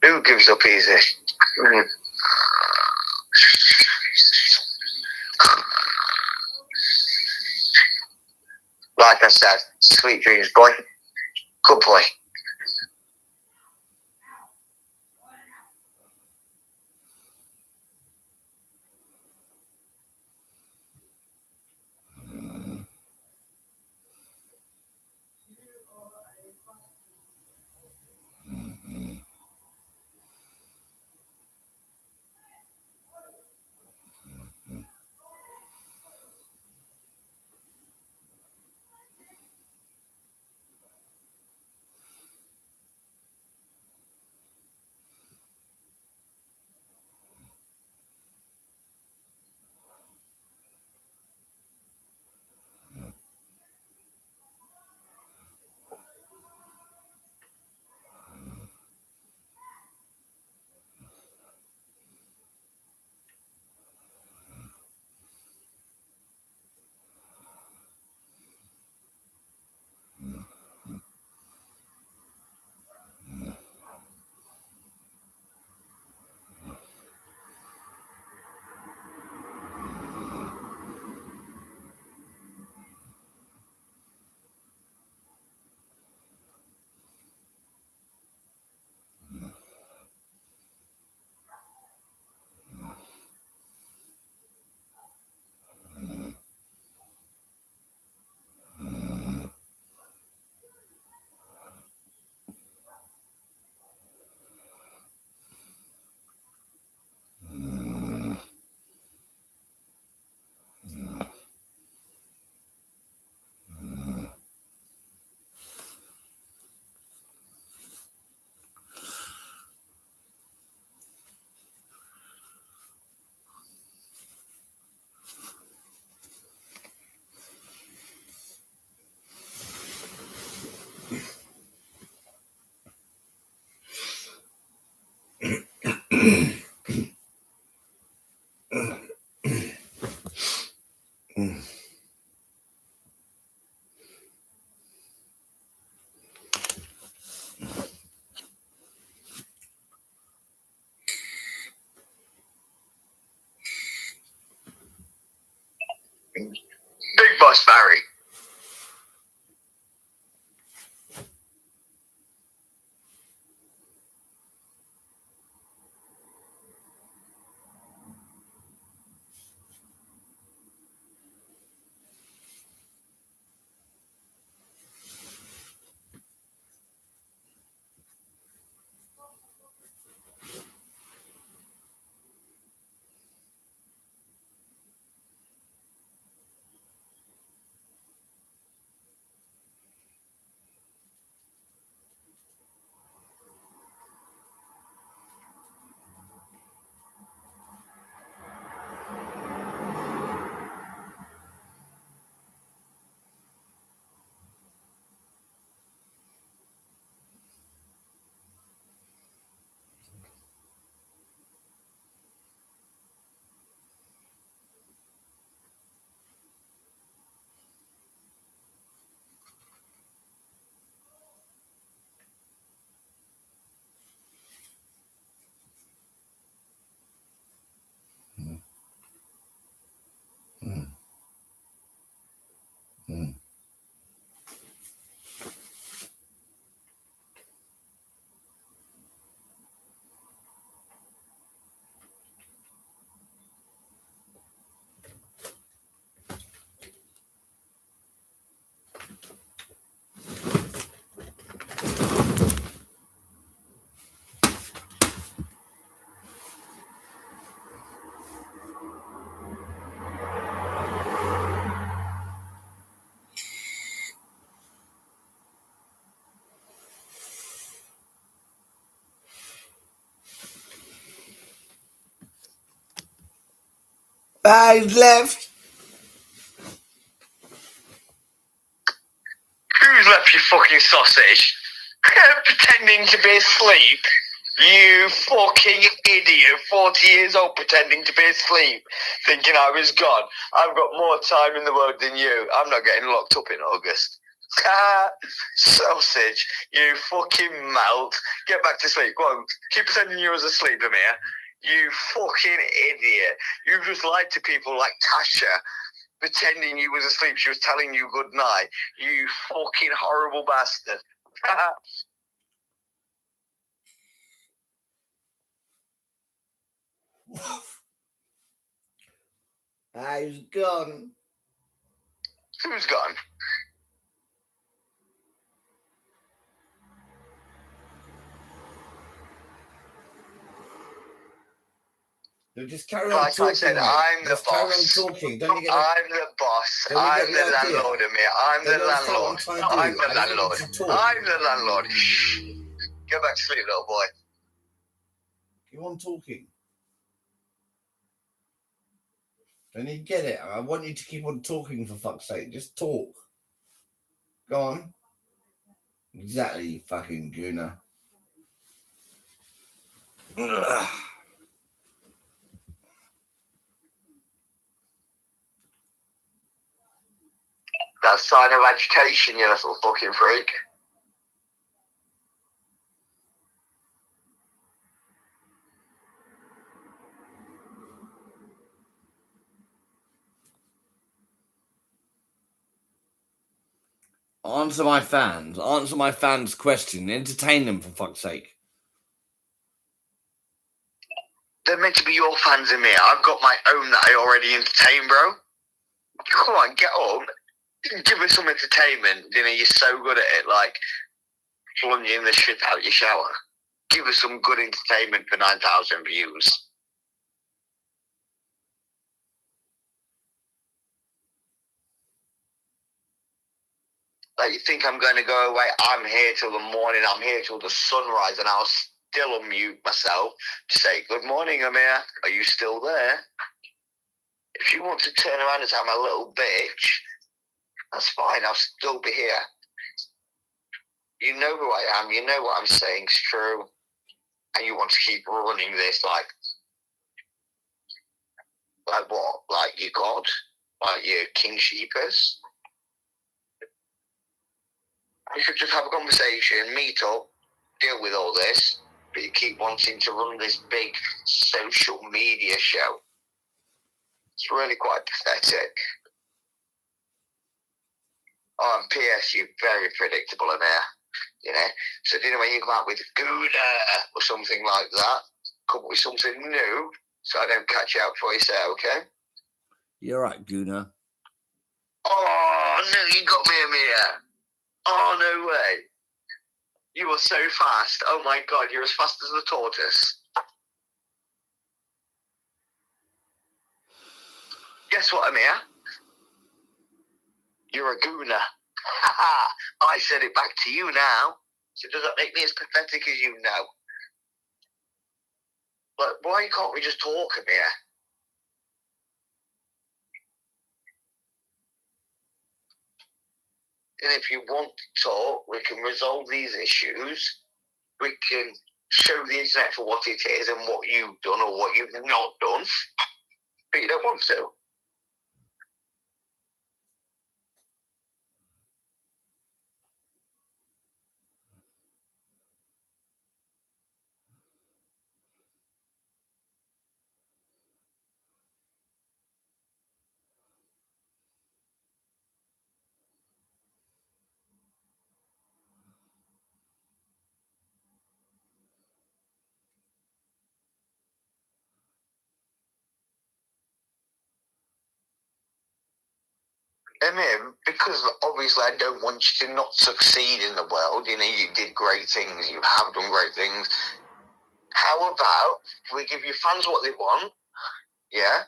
Who gives up easy? Like I said, sweet dreams, boy. Good boy. Big Boss Barry. Five left. Who's left, you fucking sausage? Pretending to be asleep. You fucking idiot. 40 years old pretending to be asleep. Thinking I was gone. I've got more time in the world than you. I'm not getting locked up in August. Sausage, you fucking melt. Get back to sleep. Go on, keep pretending you was asleep, Amir. You fucking idiot. You just lied to people like Tasha, pretending you was asleep. She was telling you good night. You fucking horrible bastard. He's gone. Who's gone? Just carry on Like talking. I said, mate. I'm the Just carry on boss. talking. Don't you get I'm the boss. Don't you I'm get the the idea? landlord, Amir. I'm the Don't you understand landlord. what I'm trying to do? I'm the I don't landlord. want you to talk. I'm the landlord. Shh. Go back to sleep, little boy. Keep on talking. Don't you get it? I want you to keep on talking, for fuck's sake. Just talk. Go on. Exactly, you fucking gooner. Ugh. That's a sign of agitation, you little fucking freak. Answer my fans. Answer my fans' question. Entertain them, for fuck's sake. They're meant to be your fans in me. I've got my own that I already entertain, bro. Come on, get up. Give us some entertainment. You know, you're so good at it, like plunging the shit out your shower. Give us some good entertainment for 9,000 views. Like, you think I'm going to go away? I'm here till the morning. I'm here till the sunrise, and I'll still unmute myself to say, good morning, Amir. Are you still there? If you want to turn around and say I'm a little bitch, that's fine. I'll still be here. You know who I am. You know what I'm saying is true. And you want to keep running this like what? Like you're God? Like you're King Sheepers? We should just have a conversation, meet up, deal with all this, but you keep wanting to run this big social media show. It's really quite pathetic. Oh, and P.S., you're very predictable in there, you know. So, you know, when you come out with Gouda or something like that, come up with something new, so I don't catch you out before you say, okay? You're right, Guna. Oh, no, you got me, Amir. Oh, no way. You are so fast. Oh, my God, you're as fast as the tortoise. Guess what, Amir? You're a gooner. I said it back to you now. So does that make me as pathetic as you know? But why can't we just talk, Amir? And if you want to talk, we can resolve these issues. We can show the internet for what it is and what you've done or what you've not done. But you don't want to. Emir, because obviously I don't want you to not succeed in the world. You know, you did great things. You have done great things. How about we give your fans what they want? Yeah?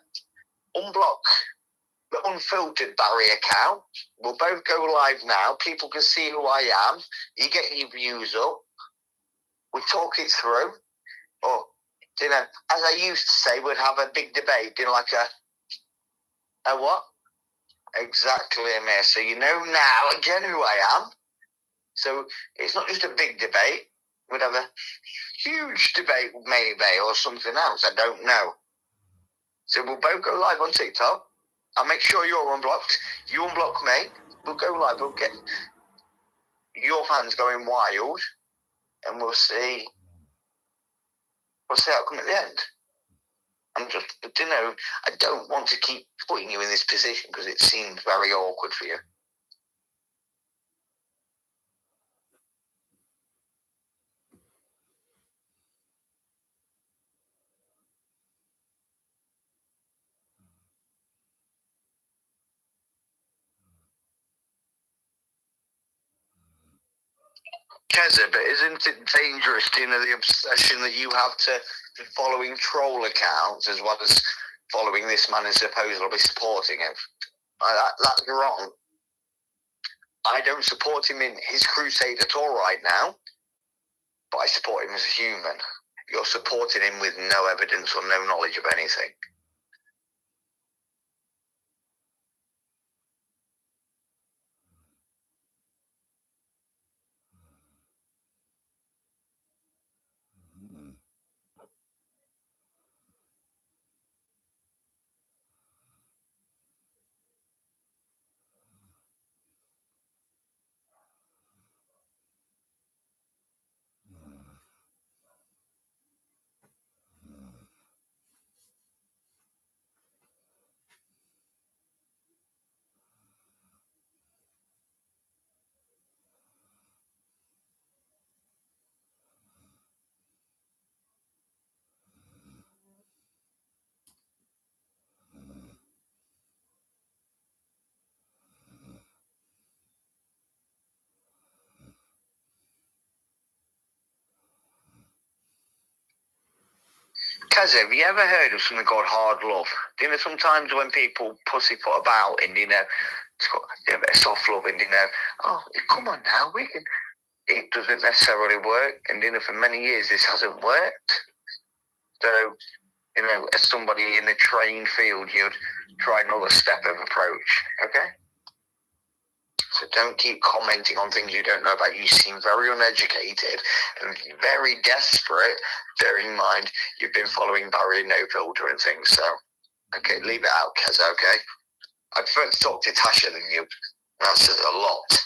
Unblock the unfiltered Barry account. We'll both go live now. People can see who I am. You get your views up. We talk it through. Or, you know, as I used to say, we'd have a big debate. You know, like a what? Exactly, Amir. So you know now again who I am. So it's not just a big debate. We'd have a huge debate maybe or something else. I don't know. So we'll both go live on TikTok. I'll make sure you're unblocked. You unblock me. We'll go live. We'll get your fans going wild, and we'll see what's the outcome at the end. I don't want to keep putting you in this position because it seems very awkward for you. Keza, but isn't it dangerous, the obsession that you have to following troll accounts as well as following this man and supposedly supporting him? That's wrong. I don't support him in his crusade at all right now, but I support him as a human. You're supporting him with no evidence or no knowledge of anything. Kaz, have you ever heard of something called hard love? Sometimes when people pussyfoot about and, it's got a bit of soft love and, oh, come on now, we can... It doesn't necessarily work. And, for many years, this hasn't worked. So, as somebody in the trained field, you'd try another step of approach, okay? So don't keep commenting on things you don't know about. You seem very uneducated and very desperate, bearing in mind you've been following Barry No Filter and things. So, okay, leave it out, Kez, okay? I prefer to talk to Tasha than you. That says a lot.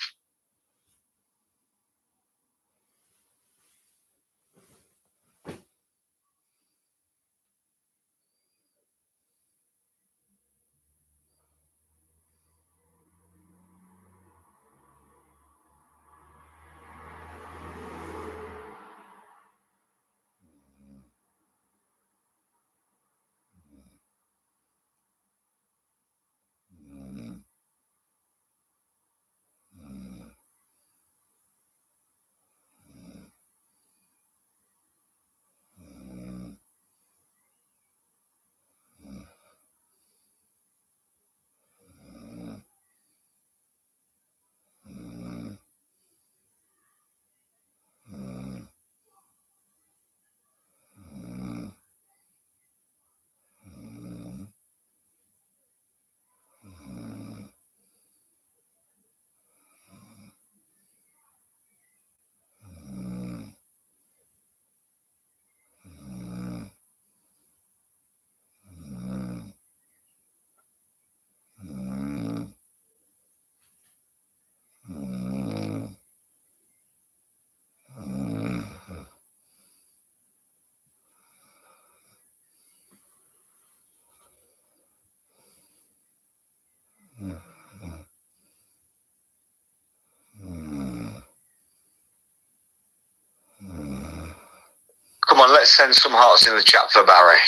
Come on, let's send some hearts in the chat for Barry.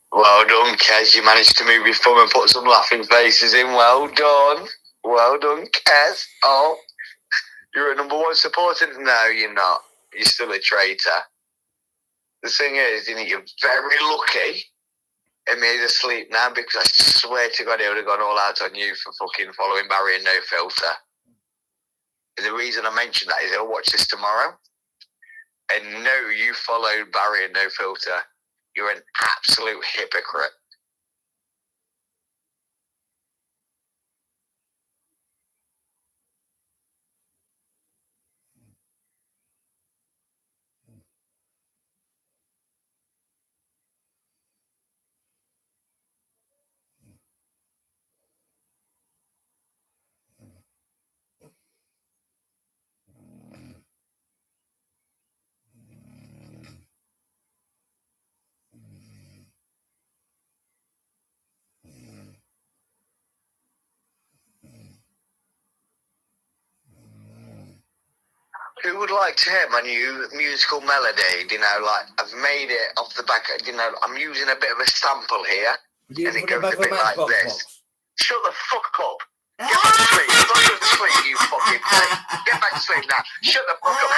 Well done, Kez. You managed to move your thumb and put some laughing faces in. Well done. Well done, Kez. Oh, you're a #1 supporter? No, you're not. You're still a traitor. The thing is, you're very lucky and made asleep now because I swear to God, he would have gone all out on you for fucking following Barry and No Filter. And the reason I mention that is I'll watch this tomorrow. And no, you followed Barry and No Filter. You're an absolute hypocrite. Who would like to hear my new musical melody? You know, like I've made it off the back. You know, I'm using a bit of a sample here, and it goes a bit like this. Shut the fuck up. Get back to sleep. Get back to sleep, you fucking prick. Get back to sleep now. Shut the fuck up.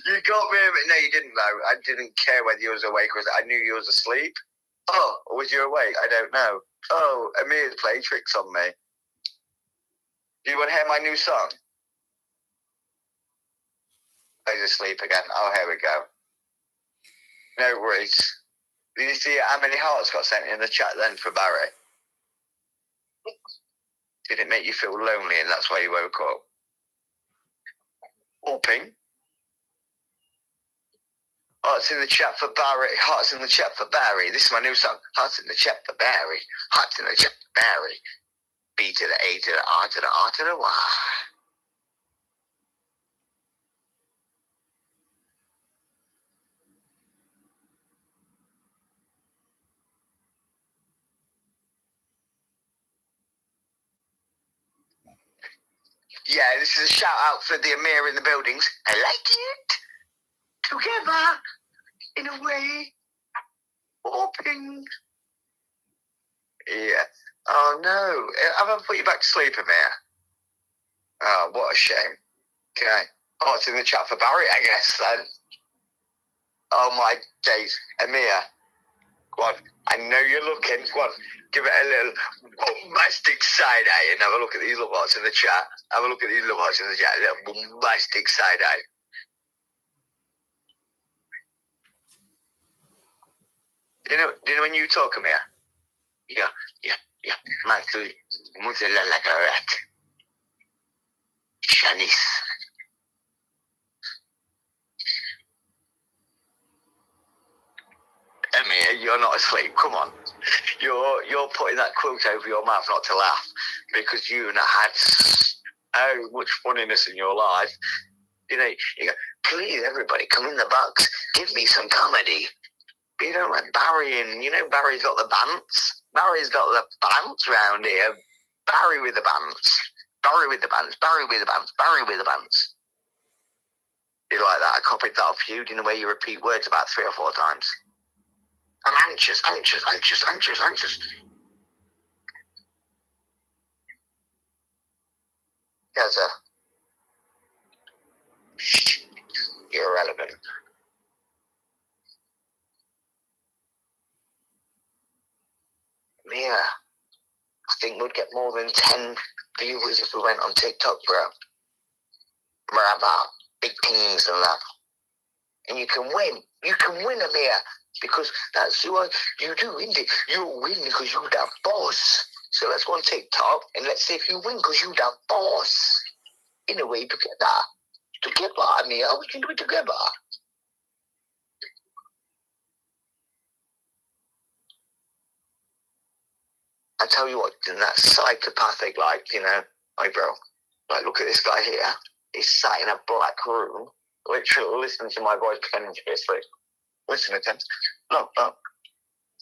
You got me. No, you didn't though. I didn't care whether you was awake or I knew you was asleep. Oh, or was you awake? I don't know. Oh, Amir's playing tricks on me. Do you want to hear my new song? He's asleep again. Oh, here we go. No worries. Did you see how many hearts got sent in the chat then for Barry? Did it make you feel lonely and that's why you woke up? Whooping. Hearts in the chat for Barry. Hearts in the chat for Barry. This is my new song. Hearts in the chat for Barry. Hearts in the chat for Barry. B to the A to the R to the R to the Y. Yeah, this is a shout out for the Amir in the buildings. I like it. Together, in a way. Warping. Yeah. Oh no. Have I put you back to sleep, Amir? Oh, what a shame. Okay. Oh, it's in the chat for Barry, I guess, then. Oh my days. Amir. Go on. I know you're looking. Go on. Give it a little bombastic side eye and have a look at these little hearts in the chat. Have a look at these little hearts in the chat. A little bombastic side eye. Do you know when you talk, Amir? Yeah. Michael, Mozilla like a rat. Shanice. Amir, you're not asleep. Come on. You're putting that quote over your mouth not to laugh because you've not had so much funniness in your life. You know, you go, please, everybody, come in the box. Give me some comedy. But you don't let Barry in. You know Barry's got the bants. Barry's got the bants round here. Barry with the bants. Barry with the bants. Barry with the bants. Barry with the bants. You like that? I copied that off you in the way you repeat words about 3 or 4 times. I'm anxious. Gaza. You're irrelevant. Mia, I think we'd get more than 10 viewers if we went on TikTok, bro. We're about big things and that. And you can win. You can win, Amir. Because that's what you do, isn't it? You win because you're the boss. So let's go on TikTok and let's see if you win because you're the boss. In a way, together. Together, Amir. We can do it together. I tell you what, in that psychopathic, like, you know, hey, bro, like, look at this guy here. He's sat in a black room, literally listening to my voice pretending to be asleep. Listen to him. Look.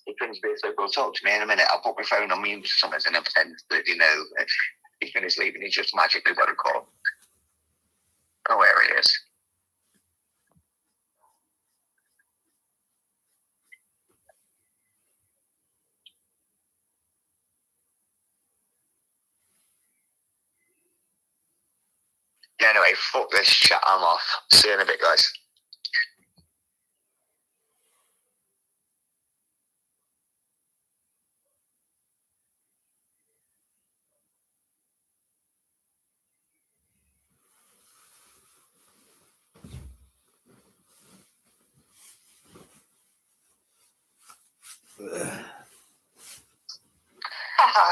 He pretends to be asleep. He'll talk to me in a minute. I'll put my phone on mute or something and he'll pretend that, you know, he's finished sleeping. He's just magically got a call. Oh, there he is. Yeah, anyway, fuck this chat. I'm off. See you in a bit, guys.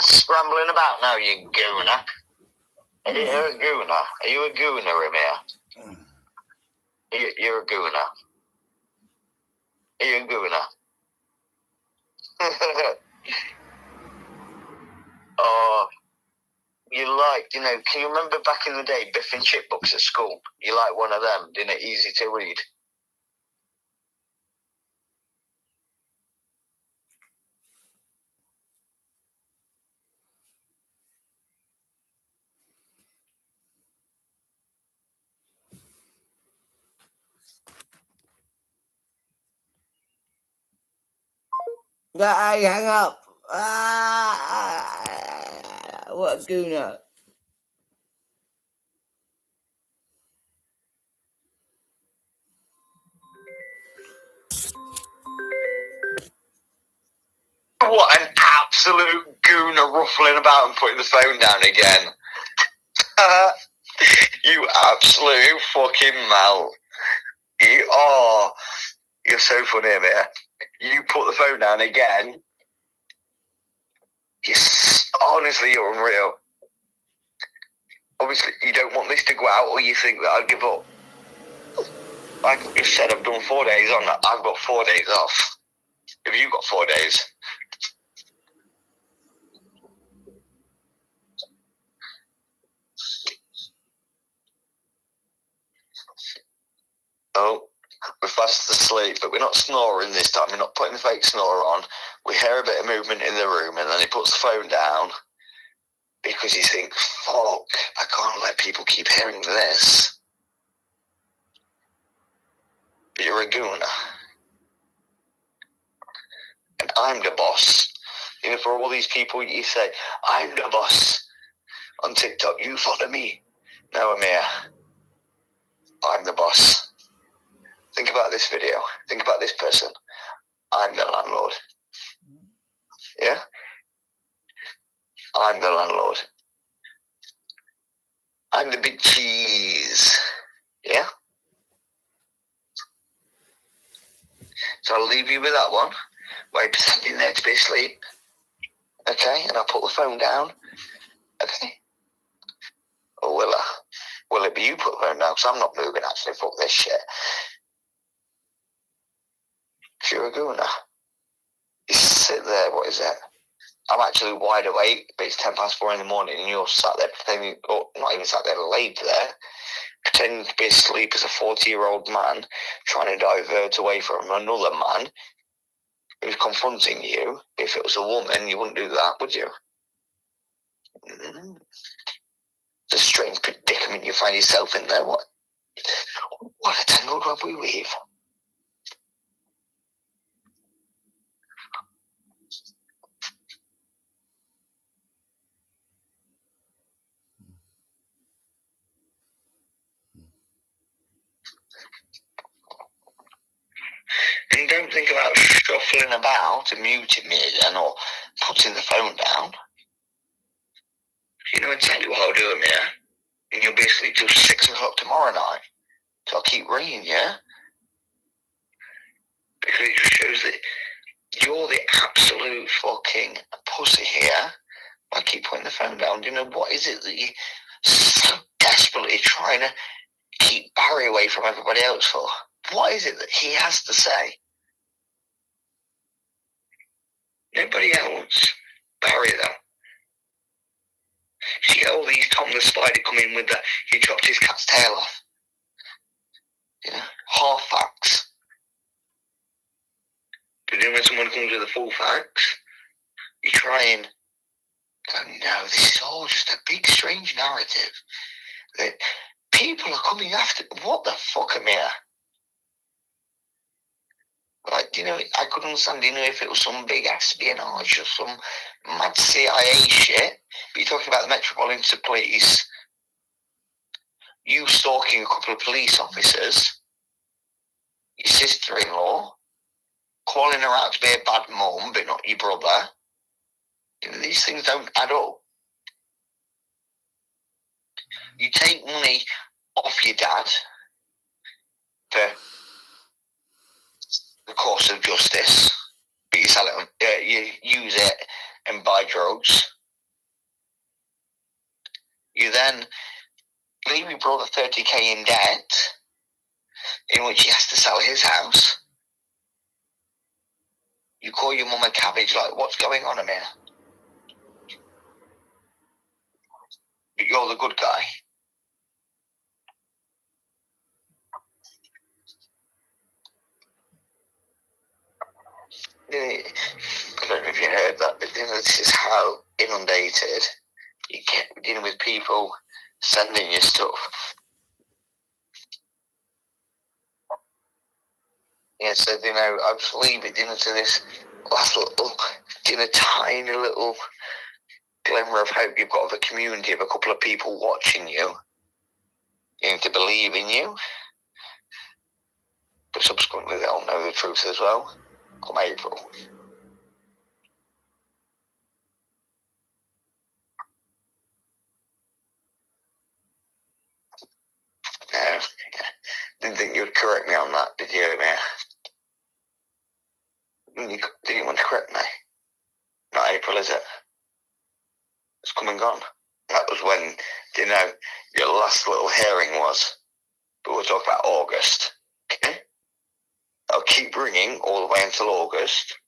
Scrambling about now, you gooner. Are you a gooner? Are you a gooner, Amir? You're a gooner. Are you a gooner? Oh, you like, can you remember back in the day, Biff and Chip books at school? You like one of them, didn't it? Easy to read. Hey, hang up. What a gooner. What an absolute gooner ruffling about and putting the phone down again. You absolute fucking melt. You're so funny, Amir. You put the phone down again. Honestly, you're unreal. Obviously, you don't want this to go out, or you think that I'll give up. Like I just said, I've done 4 days on that. I've got 4 days off. Have you got 4 days? Oh, we're fast asleep, but we're not snoring this time. We're not putting the fake snore on. We hear a bit of movement in the room, and then he puts the phone down because he thinks, fuck, I can't let people keep hearing this. But you're a gooner. And I'm the boss. For all these people, you say, I'm the boss. On TikTok, you follow me. No, Amir. I'm the boss. Think about this video. Think about this person. I'm the landlord. Yeah? I'm the landlord. I'm the big cheese. Yeah? So I'll leave you with that one. While you're pretending there to be asleep. Okay? And I'll put the phone down. Okay? Or will I? Will it be you put the phone down? Because I'm not moving, actually. Fuck this shit. You're a gooner. You sit there, what is it? I'm actually wide awake, but it's 4:10 in the morning, and you're sat there pretending, or not even sat there, laid there, pretending to be asleep as a 40-year-old man, trying to divert away from another man who's confronting you. If it was a woman, you wouldn't do that, would you? It's a strange predicament you find yourself in there. What a tangled web we weave. And don't think about shuffling about and muting me again or putting the phone down. You know exactly what I'll do, Amir. And you'll be asleep till 6 o'clock tomorrow night. So I'll keep ringing you. Because it just shows that you're the absolute fucking pussy here. I keep putting the phone down. What is it that you're so desperately trying to keep Barry away from everybody else for? What is it that he has to say? Nobody else. Barry, though. You get all these Tom the Spider come in with that he chopped his cat's tail off. Half facts. But then when someone comes with the full facts, you try and go, no, this is all just a big strange narrative. That people are coming after. What the fuck, Amir? Like, I could understand, if it was some big espionage or some mad CIA shit, but you're talking about the Metropolitan Police, you stalking a couple of police officers, your sister-in-law, calling her out to be a bad mum, but not your brother. These things don't add up. You take money off your dad for the course of justice. but you sell it, you use it and buy drugs. You then leave your brother 30k in debt, in which he has to sell his house. You call your mum a cabbage, like, what's going on, Amir? But you're the good guy. I don't know if you heard that, but this is how inundated you get dealing with people sending you stuff. Yeah, so, I'll just leave it, to this last little, tiny little glimmer of hope you've got of a community of a couple of people watching you, to believe in you. But subsequently, they'll know the truth as well, come April. No, didn't think you'd correct me on that, did you, Amir? You didn't want to correct me. Not April, is it? It's come and gone. That was when, your last little hearing was. But we'll talk about August. Okay? I'll keep ringing all the way until August.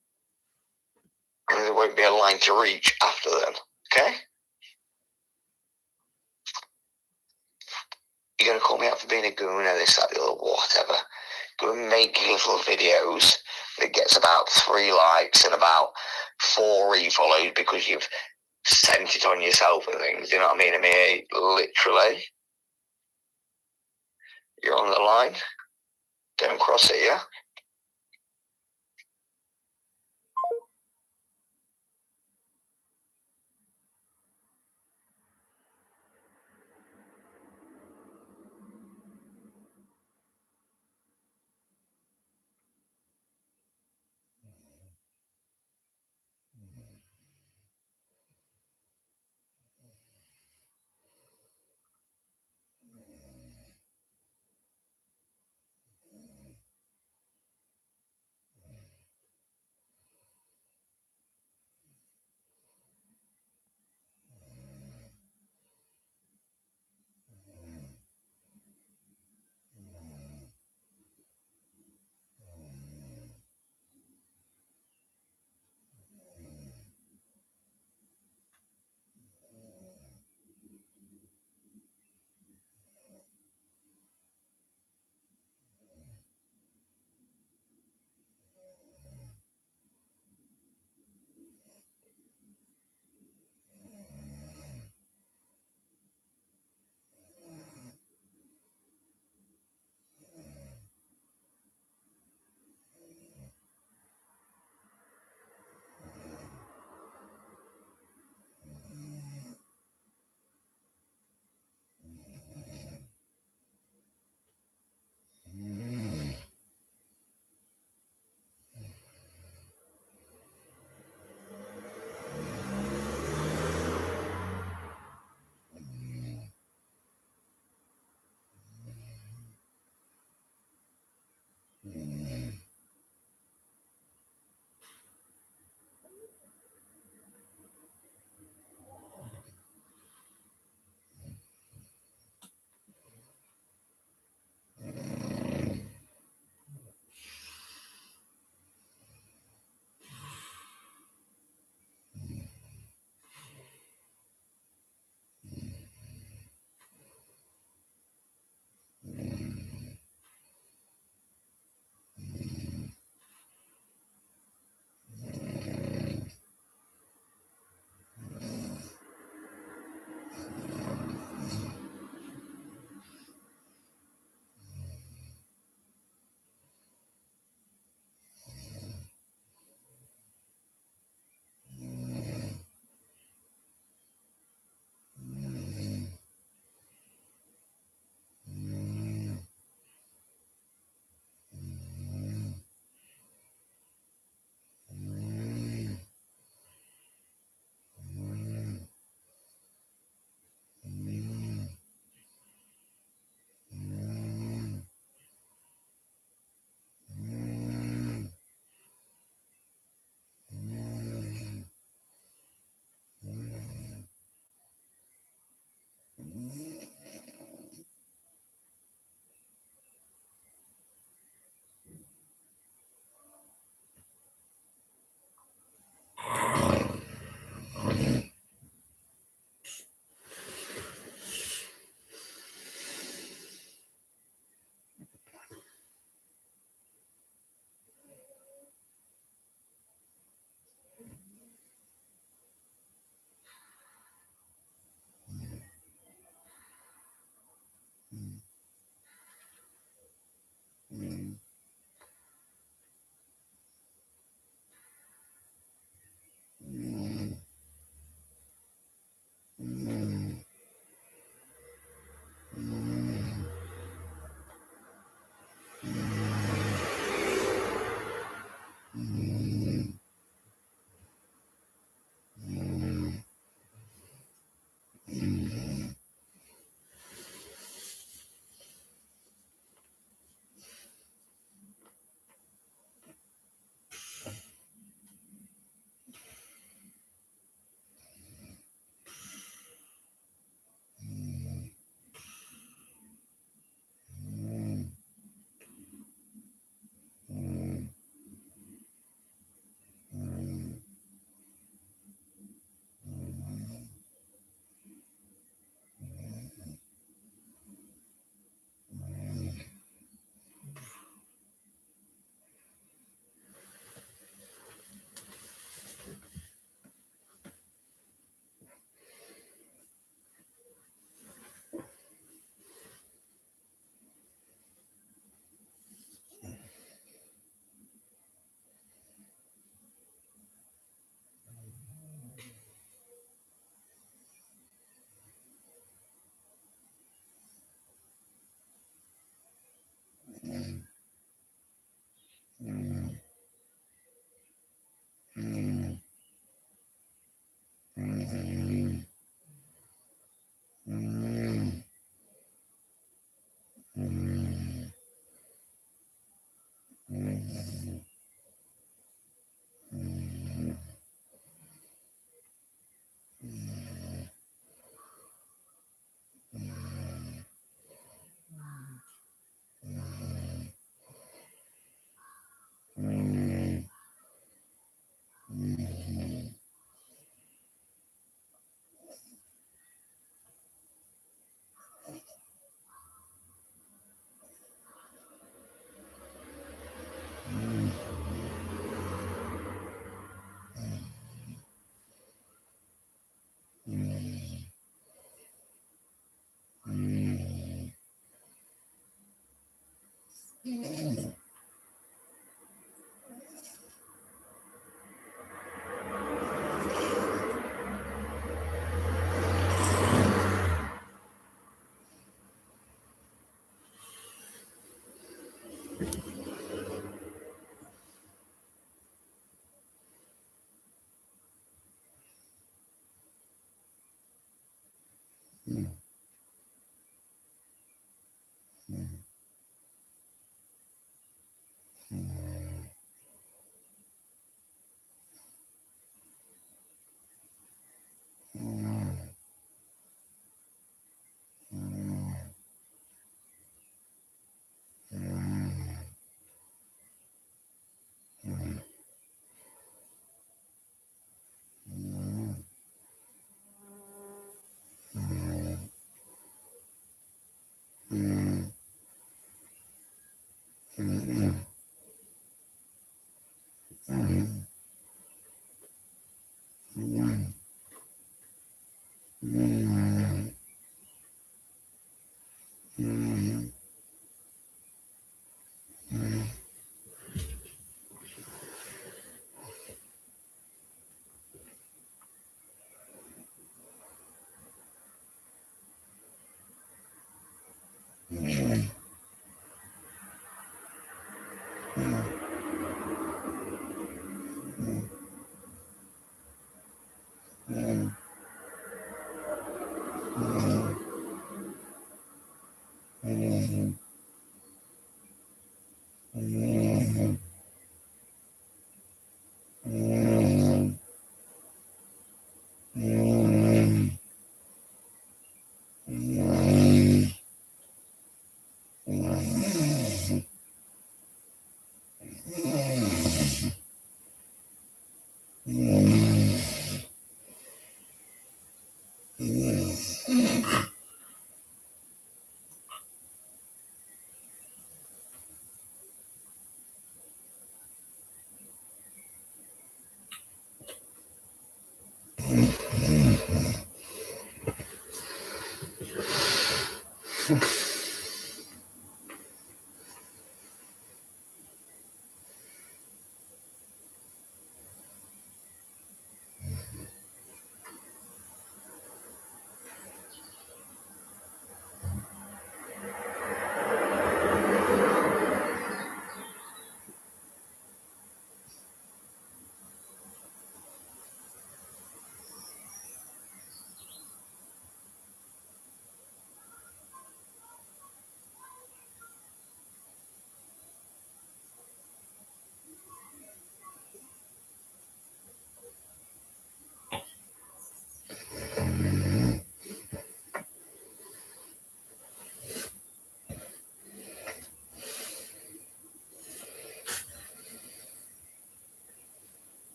And there won't be a line to reach after then. Okay? You're going to call me out for being a gooner, this, that, the other, whatever. Go and make little videos that gets about 3 likes and about 4 refollows because you've sent it on yourself and things. You know what I mean? Literally. You're on the line. Don't cross it, yeah?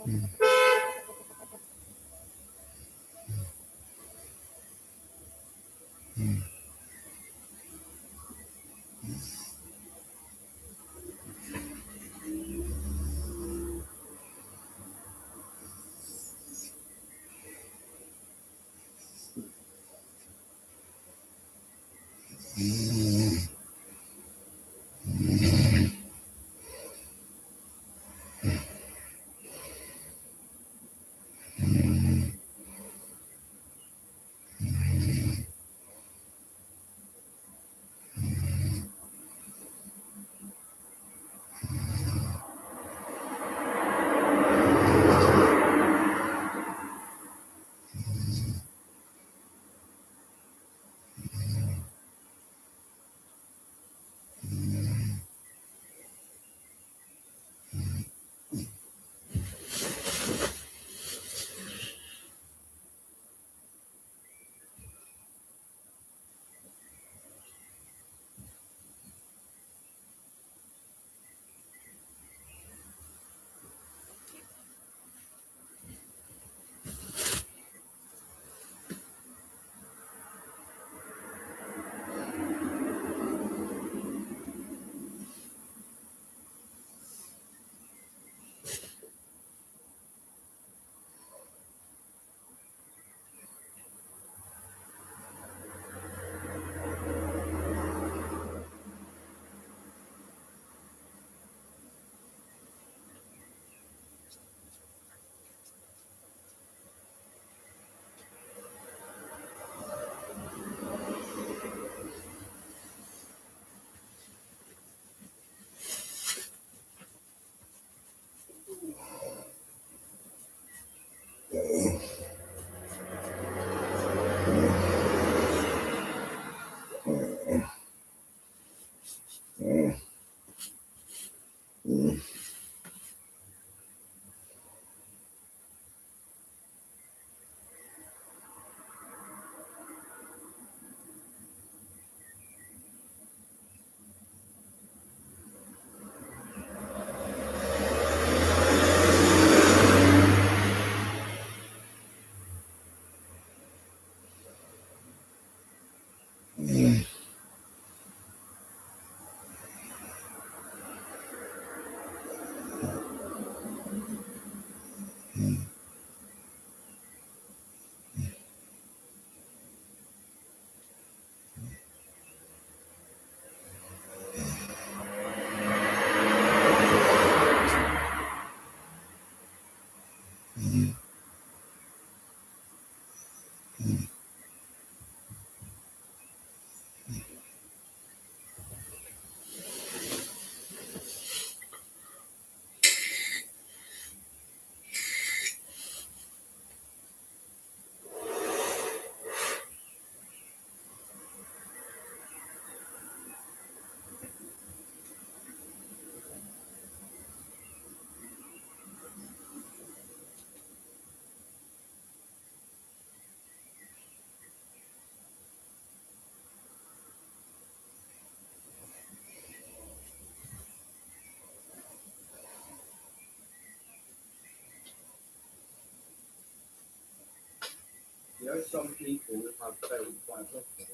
You know, some people have failed quite often.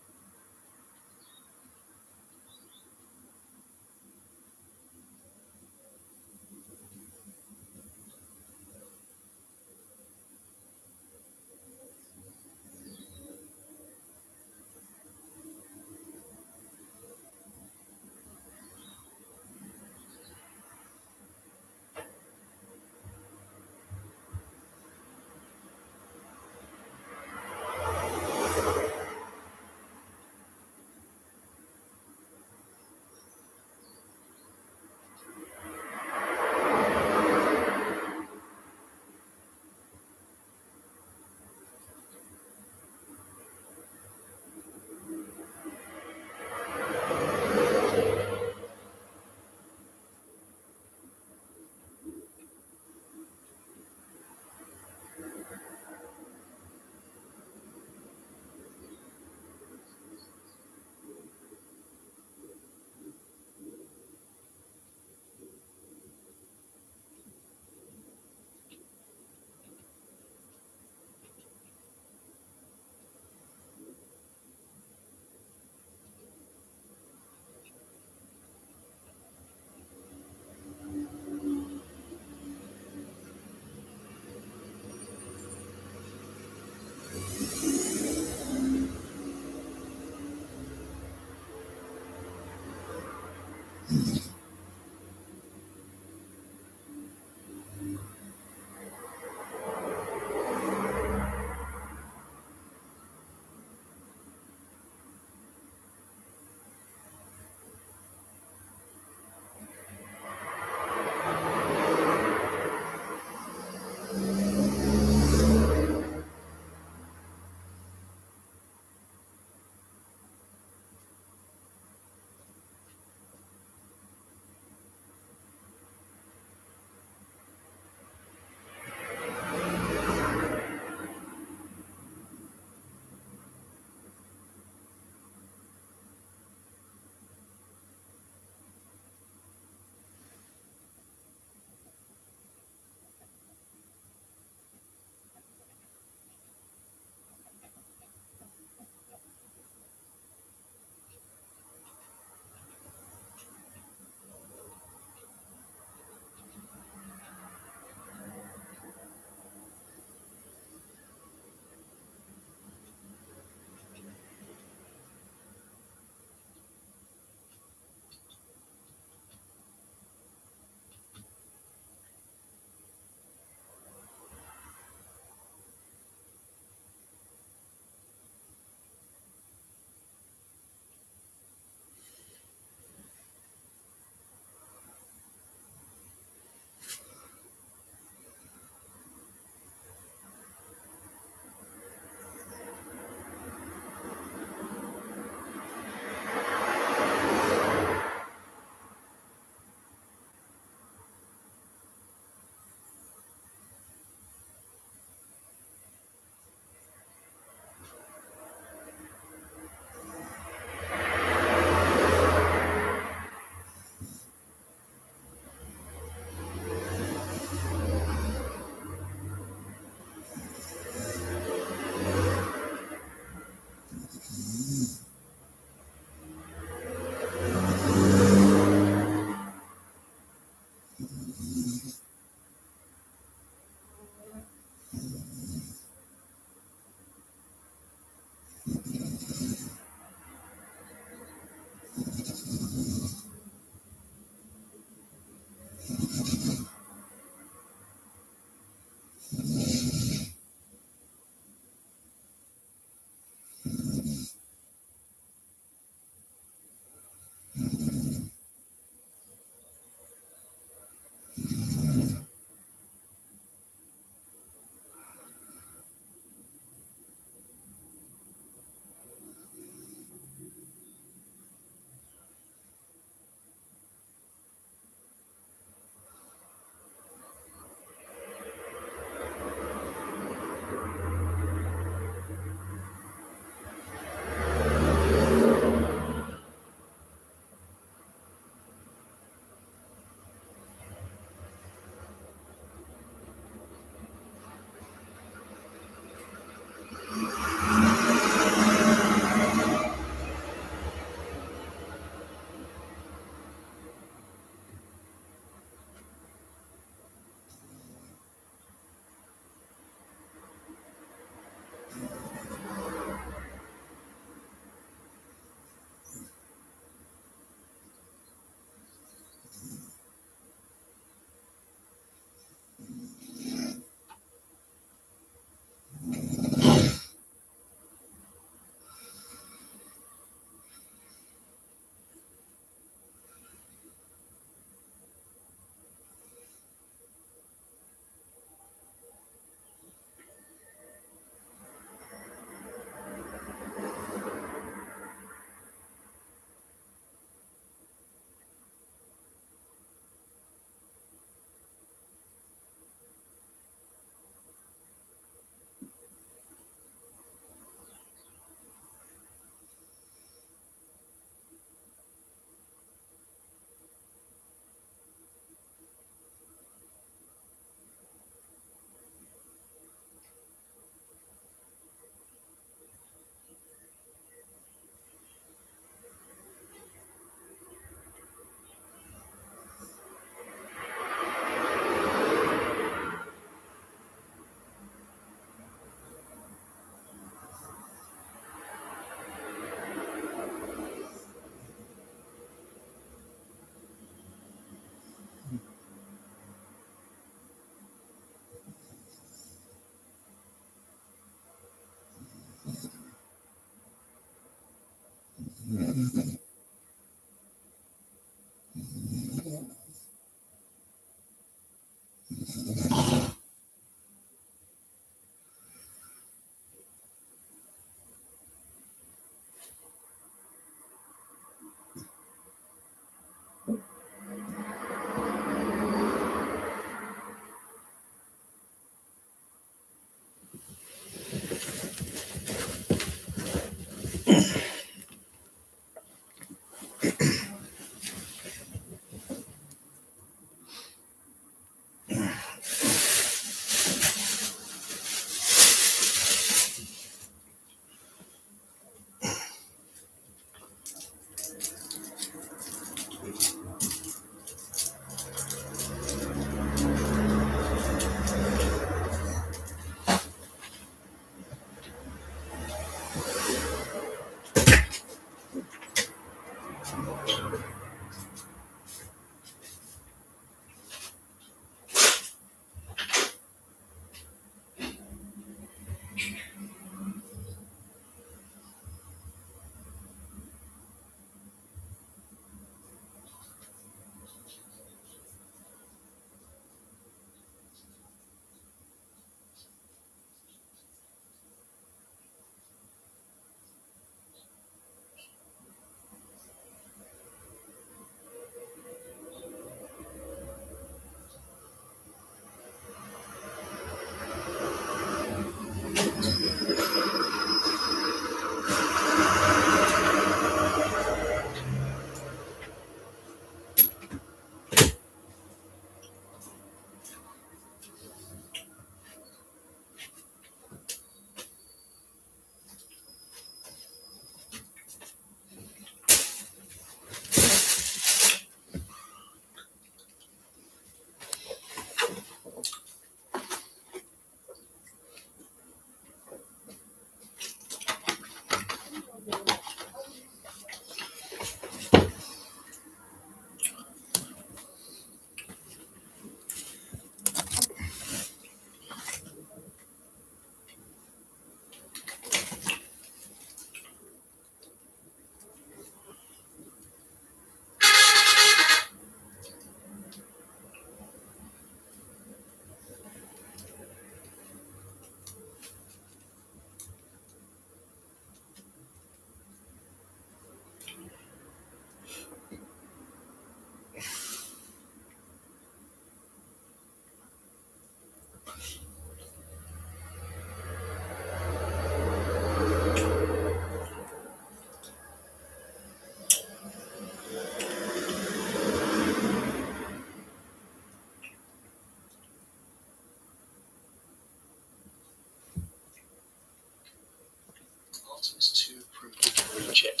Artemis 2 proved it can reach it.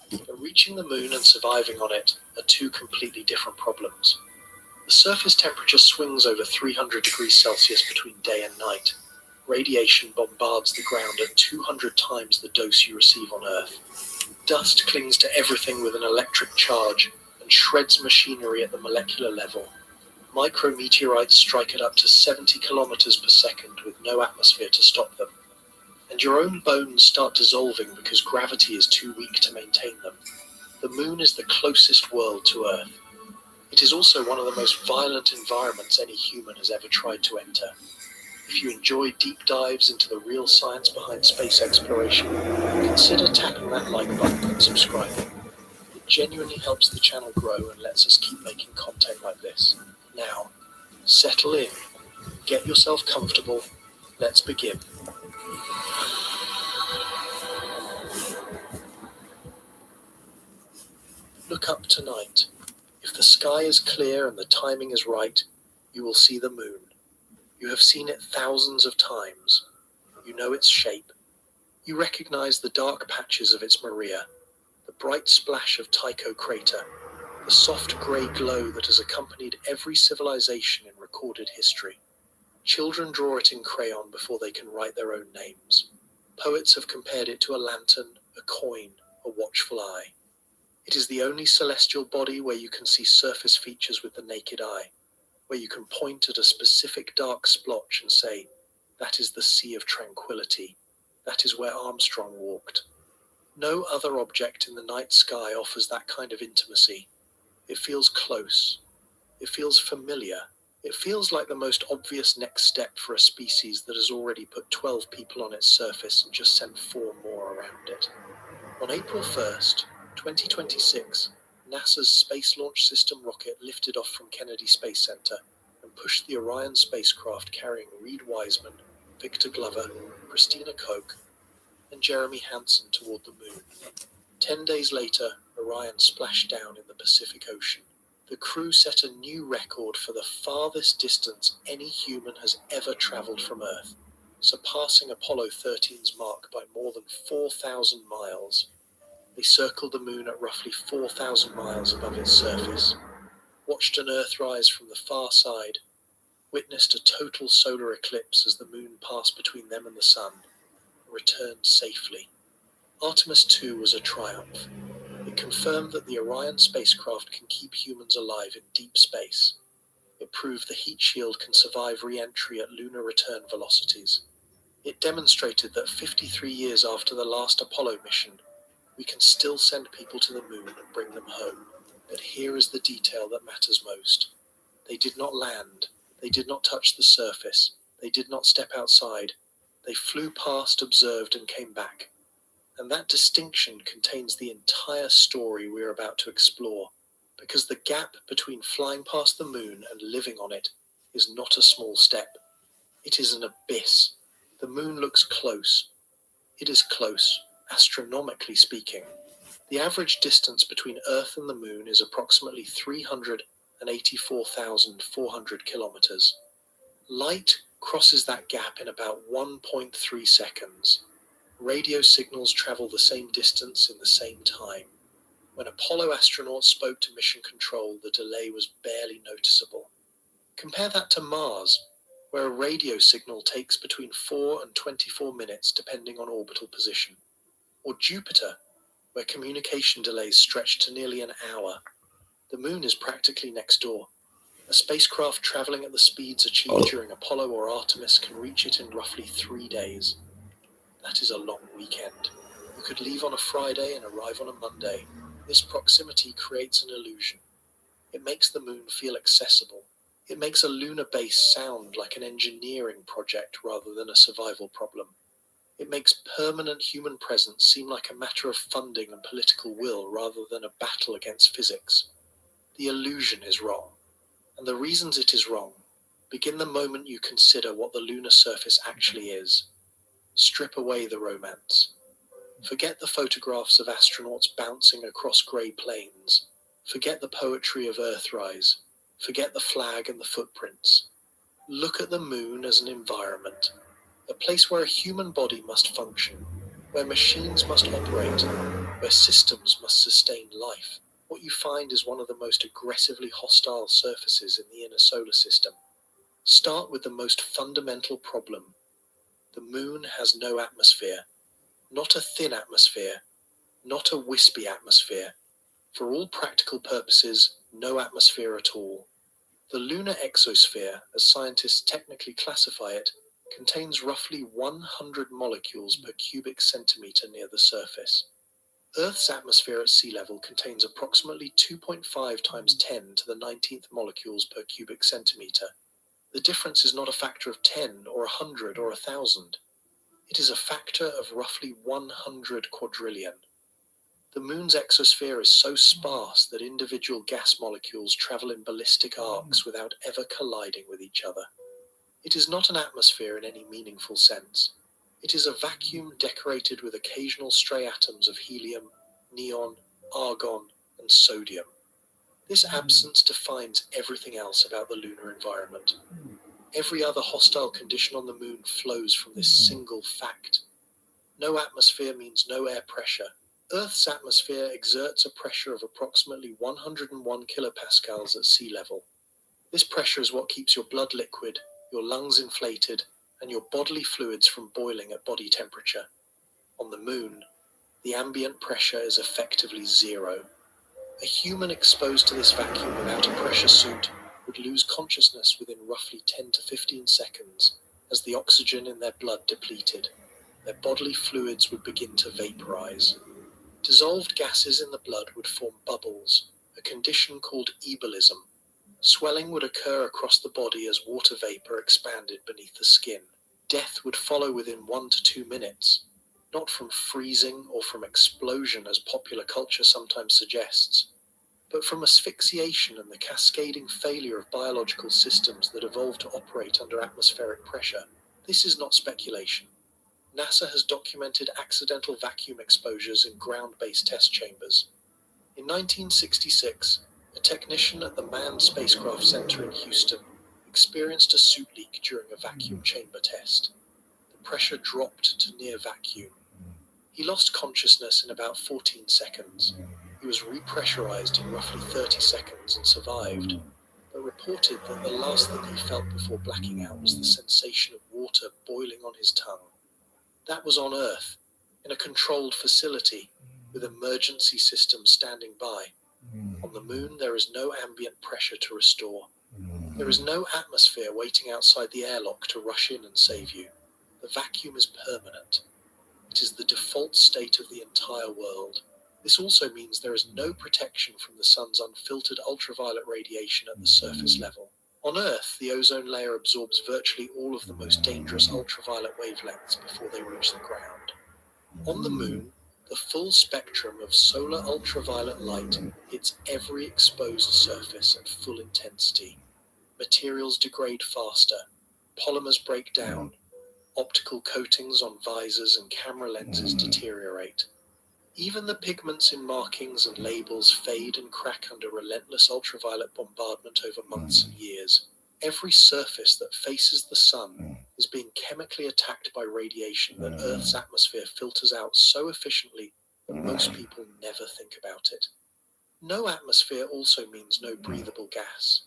But reaching the moon and surviving on it are two completely different problems. The surface temperature swings over 300 degrees Celsius between day and night. Radiation bombards the ground at 200 times the dose you receive on Earth. Dust clings to everything with an electric charge and shreds machinery at the molecular level. Micrometeorites strike at up to 70 kilometers per second with no atmosphere to stop them. And your own bones start dissolving because gravity is too weak to maintain them. The moon is the closest world to Earth. It is also one of the most violent environments any human has ever tried to enter. If you enjoy deep dives into the real science behind space exploration, consider tapping that like button and subscribing. It genuinely helps the channel grow and lets us keep making content like this. Now, settle in, get yourself comfortable, let's begin. Look up tonight. If the sky is clear and the timing is right, you will see the moon. You have seen it thousands of times. You know its shape. You recognize the dark patches of its Maria, the bright splash of Tycho crater, the soft grey glow that has accompanied every civilization in recorded history. Children draw it in crayon before they can write their own names. Poets have compared it to a lantern, a coin, a watchful eye. It is the only celestial body where you can see surface features with the naked eye, where you can point at a specific dark splotch and say, that is the Sea of Tranquility. That is where Armstrong walked. No other object in the night sky offers that kind of intimacy. It feels close. It feels familiar. It feels like the most obvious next step for a species that has already put 12 people on its surface and just sent 4 more around it. On April 1st, 2026, NASA's Space Launch System rocket lifted off from Kennedy Space Center and pushed the Orion spacecraft carrying Reed Wiseman, Victor Glover, Christina Koch, and Jeremy Hansen toward the moon. 10 days later, Orion splashed down in the Pacific Ocean. The crew set a new record for the farthest distance any human has ever traveled from Earth, surpassing Apollo 13's mark by more than 4,000 miles. They circled the moon at roughly 4,000 miles above its surface, watched an Earthrise from the far side, witnessed a total solar eclipse as the moon passed between them and the sun, and returned safely. Artemis 2 was a triumph. It confirmed that the Orion spacecraft can keep humans alive in deep space. It proved the heat shield can survive re-entry at lunar return velocities. It demonstrated that 53 years after the last Apollo mission, we can still send people to the moon and bring them home. But here is the detail that matters most. They did not land. They did not touch the surface. They did not step outside. They flew past, observed, and came back. And that distinction contains the entire story we are about to explore, because the gap between flying past the moon and living on it is not a small step. It is an abyss. The moon looks close. It is close, astronomically speaking. The average distance between Earth and the moon is approximately 384,400 kilometers. Light crosses that gap in about 1.3 seconds. Radio signals travel the same distance in the same time. When Apollo astronauts spoke to Mission Control, the delay was barely noticeable. Compare that to Mars, where a radio signal takes between 4 and 24 minutes depending on orbital position. Or Jupiter, where communication delays stretch to nearly an hour. The moon is practically next door. A spacecraft traveling at the speeds achieved during Apollo or Artemis can reach it in roughly 3 days. That is a long weekend. You could leave on a Friday and arrive on a Monday. This proximity creates an illusion. It makes the moon feel accessible. It makes a lunar base sound like an engineering project rather than a survival problem. It makes permanent human presence seem like a matter of funding and political will rather than a battle against physics. The illusion is wrong. And the reasons it is wrong begin the moment you consider what the lunar surface actually is. Strip away the romance. Forget the photographs of astronauts bouncing across grey plains. Forget the poetry of Earthrise. Forget the flag and the footprints. Look at the moon as an environment, a place where a human body must function, Where machines must operate, where systems must sustain life, what you find is one of the most aggressively hostile surfaces in the inner solar system. Start with the most fundamental problem. The moon has no atmosphere. Not a thin atmosphere, not a wispy atmosphere. For all practical purposes, no atmosphere at all. The lunar exosphere, as scientists technically classify it, contains roughly 100 molecules per cubic centimeter near the surface. Earth's atmosphere at sea level contains approximately 2.5 times 10 to the 19th molecules per cubic centimeter. The difference is not a factor of 10 or 100 or 1,000. It is a factor of roughly 100 quadrillion. The moon's exosphere is so sparse that individual gas molecules travel in ballistic arcs without ever colliding with each other. It is not an atmosphere in any meaningful sense. It is a vacuum decorated with occasional stray atoms of helium, neon, argon, and sodium. This absence defines everything else about the lunar environment. Every other hostile condition on the moon flows from this single fact. No atmosphere means no air pressure. Earth's atmosphere exerts a pressure of approximately 101 kilopascals at sea level. This pressure is what keeps your blood liquid, your lungs inflated, and your bodily fluids from boiling at body temperature. On the moon, the ambient pressure is effectively zero. A human exposed to this vacuum without a pressure suit would lose consciousness within roughly 10 to 15 seconds as the oxygen in their blood depleted. Their bodily fluids would begin to vaporize. Dissolved gases in the blood would form bubbles, a condition called ebulism. Swelling would occur across the body as water vapor expanded beneath the skin. Death would follow within 1 to 2 minutes, not from freezing or from explosion as popular culture sometimes suggests, but from asphyxiation and the cascading failure of biological systems that evolved to operate under atmospheric pressure. This is not speculation. NASA has documented accidental vacuum exposures in ground-based test chambers. In 1966, a technician at the Manned Spacecraft Center in Houston experienced a suit leak during a vacuum chamber test. The pressure dropped to near vacuum. He lost consciousness in about 14 seconds. He was repressurized in roughly 30 seconds and survived, but reported that the last thing he felt before blacking out was the sensation of water boiling on his tongue. That was on Earth, in a controlled facility, with emergency systems standing by. On the moon, there is no ambient pressure to restore. There is no atmosphere waiting outside the airlock to rush in and save you. The vacuum is permanent. It is the default state of the entire world. This also means there is no protection from the sun's unfiltered ultraviolet radiation at the surface level. On Earth, the ozone layer absorbs virtually all of the most dangerous ultraviolet wavelengths before they reach the ground. On the moon, the full spectrum of solar ultraviolet light hits every exposed surface at full intensity. Materials degrade faster, polymers break down, optical coatings on visors and camera lenses deteriorate. Even the pigments in markings and labels fade and crack under relentless ultraviolet bombardment over months and years. Every surface that faces the sun is being chemically attacked by radiation that Earth's atmosphere filters out so efficiently that most people never think about it. No atmosphere also means no breathable gas.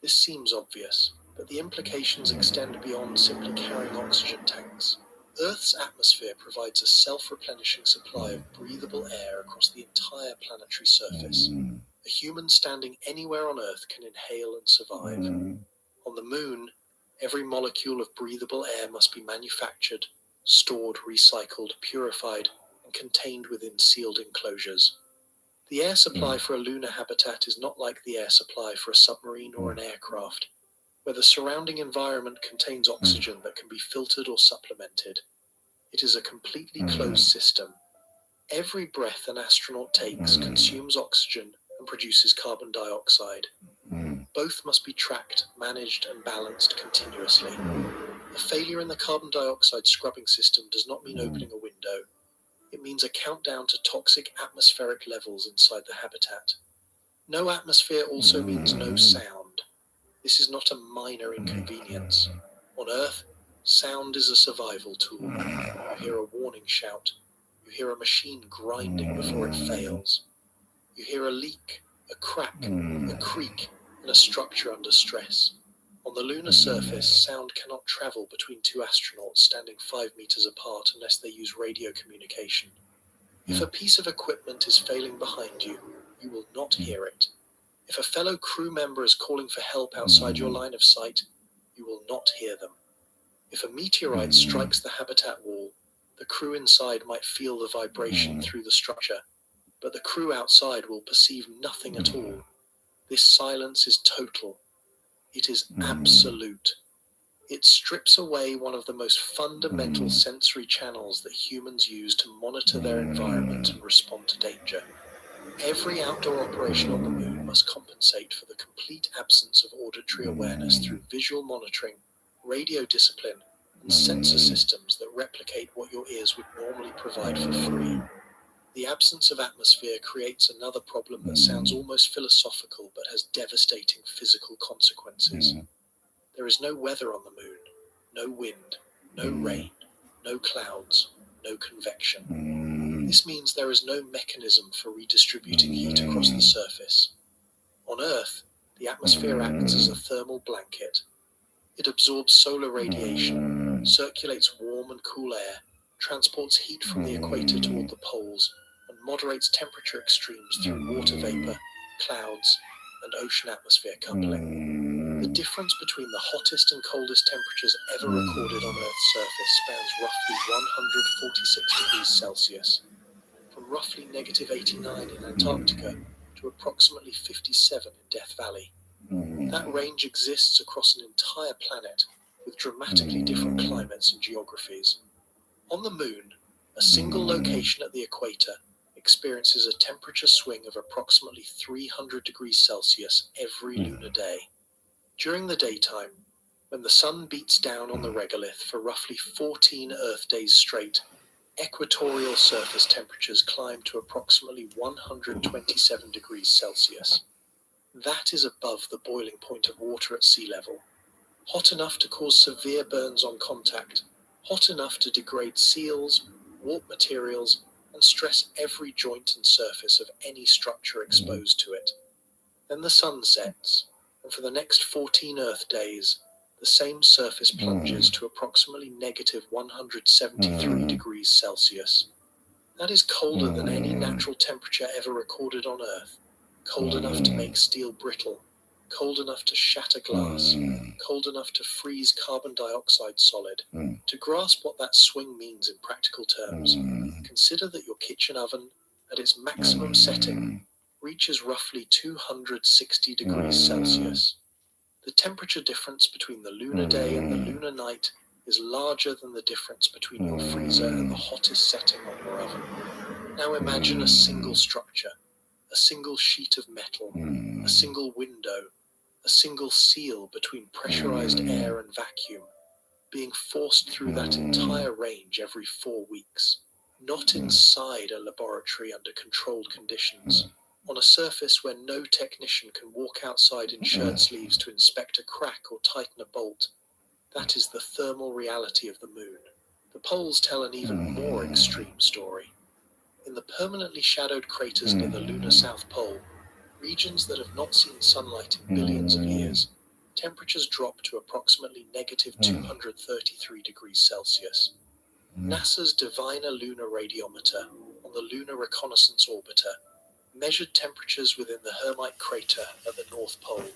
This seems obvious, but the implications extend beyond simply carrying oxygen tanks. Earth's atmosphere provides a self-replenishing supply of breathable air across the entire planetary surface. A human standing anywhere on Earth can inhale and survive. On the moon, every molecule of breathable air must be manufactured, stored, recycled, purified, and contained within sealed enclosures. The air supply for a lunar habitat is not like the air supply for a submarine or an aircraft, where the surrounding environment contains oxygen that can be filtered or supplemented. It is a completely closed system. Every breath an astronaut takes consumes oxygen and produces carbon dioxide. Both must be tracked, managed, and balanced continuously. A failure in the carbon dioxide scrubbing system does not mean opening a window. It means a countdown to toxic atmospheric levels inside the habitat. No atmosphere also means no sound. This is not a minor inconvenience. On Earth, sound is a survival tool. You hear a warning shout, You hear a machine grinding before it fails. You hear a leak, a crack, a creak, and a structure under stress. On the lunar surface, sound cannot travel between two astronauts standing 5 meters apart unless they use radio communication. If a piece of equipment is failing behind you, you will not hear it. If a fellow crew member is calling for help outside your line of sight, you will not hear them. If a meteorite strikes the habitat wall, the crew inside might feel the vibration through the structure, but the crew outside will perceive nothing at all. This silence is total. It is absolute. It strips away one of the most fundamental sensory channels that humans use to monitor their environment and respond to danger. Every outdoor operation on the moon must compensate for the complete absence of auditory awareness through visual monitoring, radio discipline, and sensor systems that replicate what your ears would normally provide for free. The absence of atmosphere creates another problem that sounds almost philosophical but has devastating physical consequences. There is no weather on the moon, no wind, no rain, no clouds, no convection. This means there is no mechanism for redistributing heat across the surface. On Earth, the atmosphere acts as a thermal blanket. It absorbs solar radiation, circulates warm and cool air, transports heat from the equator toward the poles, and moderates temperature extremes through water vapor, clouds, and ocean-atmosphere coupling. The difference between the hottest and coldest temperatures ever recorded on Earth's surface spans roughly 146 degrees Celsius, from roughly -89 in Antarctica to approximately 57 in Death Valley. That range exists across an entire planet with dramatically different climates and geographies. On the moon, a single location at the equator experiences a temperature swing of approximately 300 degrees Celsius every lunar day. During the daytime, when the sun beats down on the regolith for roughly 14 Earth days straight, equatorial surface temperatures climb to approximately 127 degrees Celsius. That is above the boiling point of water at sea level. Hot enough to cause severe burns on contact, hot enough to degrade seals, warp materials, and stress every joint and surface of any structure exposed to it. Then the sun sets, and for the next 14 Earth days, the same surface plunges to approximately -173 degrees Celsius. That is colder than any natural temperature ever recorded on Earth. Cold enough to make steel brittle, cold enough to shatter glass, cold enough to freeze carbon dioxide solid. To grasp what that swing means in practical terms, consider that your kitchen oven, at its maximum setting, reaches roughly 260 degrees Celsius. The temperature difference between the lunar day and the lunar night is larger than the difference between your freezer and the hottest setting on your oven. Now imagine a single structure, a single sheet of metal, a single window, a single seal between pressurized air and vacuum, being forced through that entire range every 4 weeks, not inside a laboratory under controlled conditions, on a surface where no technician can walk outside in shirt sleeves to inspect a crack or tighten a bolt. That is the thermal reality of the moon. The poles tell an even more extreme story. In the permanently shadowed craters near the lunar South Pole, regions that have not seen sunlight in billions of years, temperatures drop to approximately -233 degrees Celsius. NASA's Diviner Lunar Radiometer on the Lunar Reconnaissance Orbiter measured temperatures within the Hermite crater at the North Pole,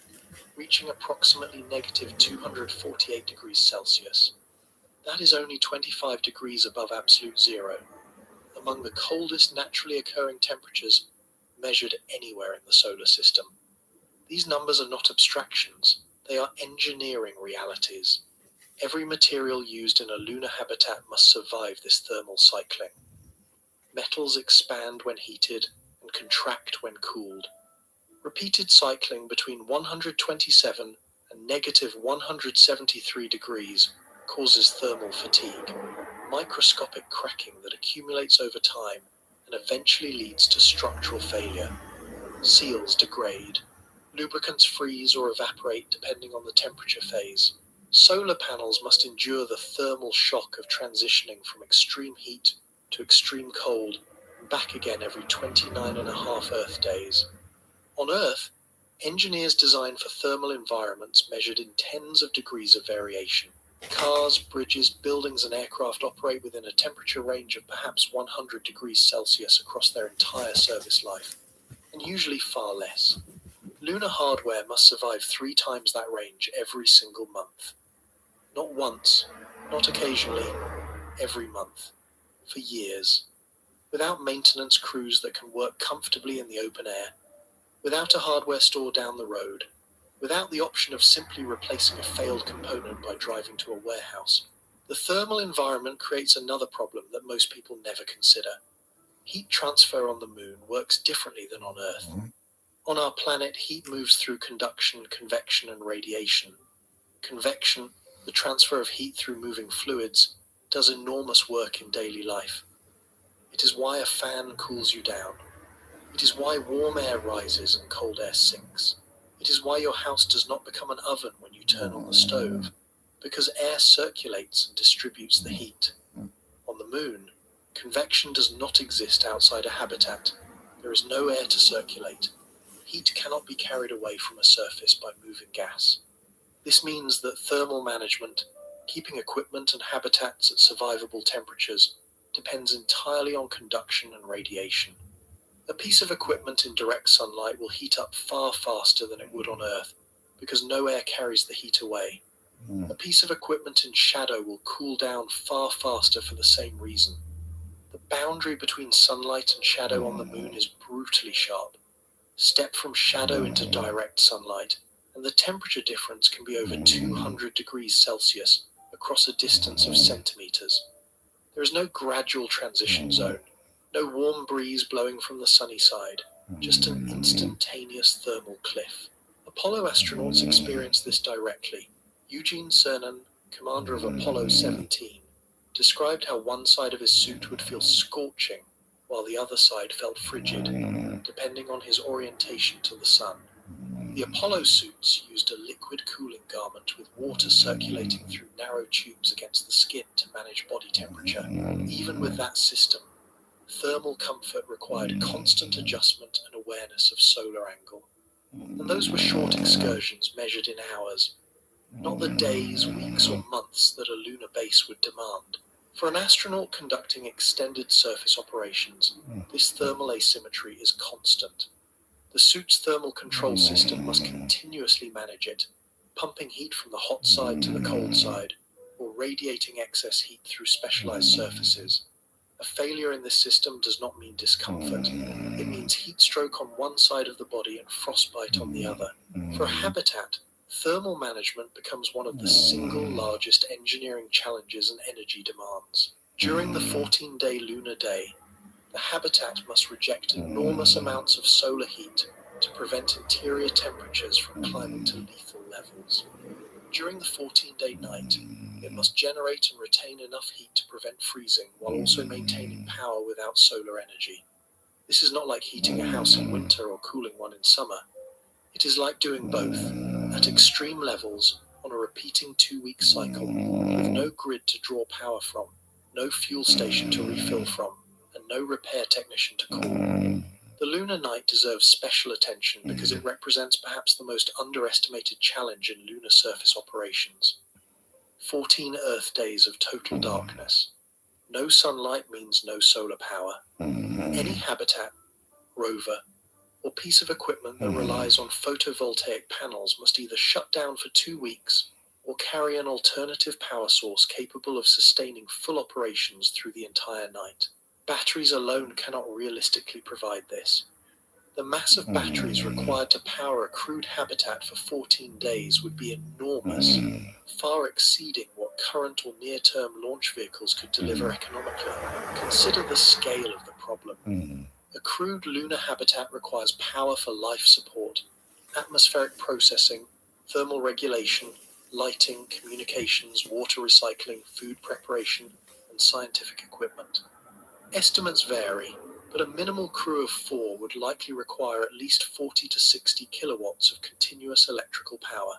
reaching approximately -248 degrees Celsius. That is only 25 degrees above absolute zero, among the coldest naturally occurring temperatures measured anywhere in the solar system. These numbers are not abstractions, they are engineering realities. Every material used in a lunar habitat must survive this thermal cycling. Metals expand when heated and contract when cooled. Repeated cycling between 127 and -173 degrees causes thermal fatigue, microscopic cracking that accumulates over time and eventually leads to structural failure. Seals degrade. Lubricants freeze or evaporate depending on the temperature phase. Solar panels must endure the thermal shock of transitioning from extreme heat to extreme cold, and back again every 29.5 Earth days. On Earth, engineers design for thermal environments measured in tens of degrees of variation. Cars, bridges, buildings, and aircraft operate within a temperature range of perhaps 100 degrees Celsius across their entire service life, and usually far less. Lunar hardware must survive 3 times that range every single month. Not once, not occasionally, every month, for years. Without maintenance crews that can work comfortably in the open air, without a hardware store down the road, without the option of simply replacing a failed component by driving to a warehouse. The thermal environment creates another problem that most people never consider. Heat transfer on the moon works differently than on Earth. On our planet, heat moves through conduction, convection, and radiation. Convection, the transfer of heat through moving fluids, does enormous work in daily life. It is why a fan cools you down. It is why warm air rises and cold air sinks. It is why your house does not become an oven when you turn on the stove, because air circulates and distributes the heat. On the moon, convection does not exist outside a habitat. There is no air to circulate. Heat cannot be carried away from a surface by moving gas. This means that thermal management, keeping equipment and habitats at survivable temperatures, depends entirely on conduction and radiation. A piece of equipment in direct sunlight will heat up far faster than it would on Earth, because no air carries the heat away. A piece of equipment in shadow will cool down far faster for the same reason. The boundary between sunlight and shadow on the moon is brutally sharp. Step from shadow into direct sunlight, and the temperature difference can be over 200 degrees Celsius across a distance of centimeters. There is no gradual transition zone. No warm breeze blowing from the sunny side, just an instantaneous thermal cliff. Apollo astronauts experienced this directly. Eugene Cernan, commander of Apollo 17, described how one side of his suit would feel scorching, while the other side felt frigid, depending on his orientation to the sun. The Apollo suits used a liquid cooling garment with water circulating through narrow tubes against the skin to manage body temperature. Even with that system, thermal comfort required constant adjustment and awareness of solar angle. And those were short excursions measured in hours, not the days, weeks, or months that a lunar base would demand. For an astronaut conducting extended surface operations, this thermal asymmetry is constant. The suit's thermal control system must continuously manage it, pumping heat from the hot side to the cold side, or radiating excess heat through specialized surfaces. A failure in this system does not mean discomfort. It means heat stroke on one side of the body and frostbite on the other. For a habitat, thermal management becomes one of the single largest engineering challenges and energy demands. During the 14-day lunar day, the habitat must reject enormous amounts of solar heat to prevent interior temperatures from climbing to lethal levels. During the 14-day night, it must generate and retain enough heat to prevent freezing while also maintaining power without solar energy. This is not like heating a house in winter or cooling one in summer. It is like doing both, at extreme levels, on a repeating 2-week cycle, with no grid to draw power from, no fuel station to refill from, and no repair technician to call. The lunar night deserves special attention because it represents perhaps the most underestimated challenge in lunar surface operations. 14 Earth days of total darkness. No sunlight means no solar power. Any habitat, rover, or piece of equipment that relies on photovoltaic panels must either shut down for 2 weeks or carry an alternative power source capable of sustaining full operations through the entire night. Batteries alone cannot realistically provide this. The mass of batteries required to power a crewed habitat for 14 days would be enormous, far exceeding what current or near-term launch vehicles could deliver economically. Consider the scale of the problem. A crewed lunar habitat requires power for life support, atmospheric processing, thermal regulation, lighting, communications, water recycling, food preparation, and scientific equipment. Estimates vary, but a minimal crew of 4 would likely require at least 40 to 60 kilowatts of continuous electrical power.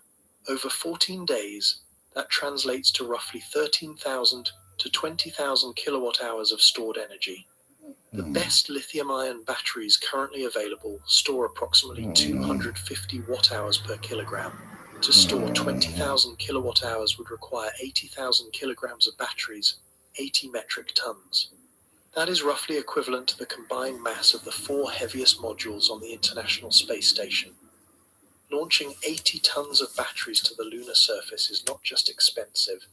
Over 14 days, that translates to roughly 13,000 to 20,000 kilowatt hours of stored energy. The best lithium-ion batteries currently available store approximately 250 watt-hours per kilogram. To store 20,000 kilowatt hours would require 80,000 kilograms of batteries, 80 metric tons. That is roughly equivalent to the combined mass of the 4 heaviest modules on the International Space Station. Launching 80 tons of batteries to the lunar surface is not just expensive.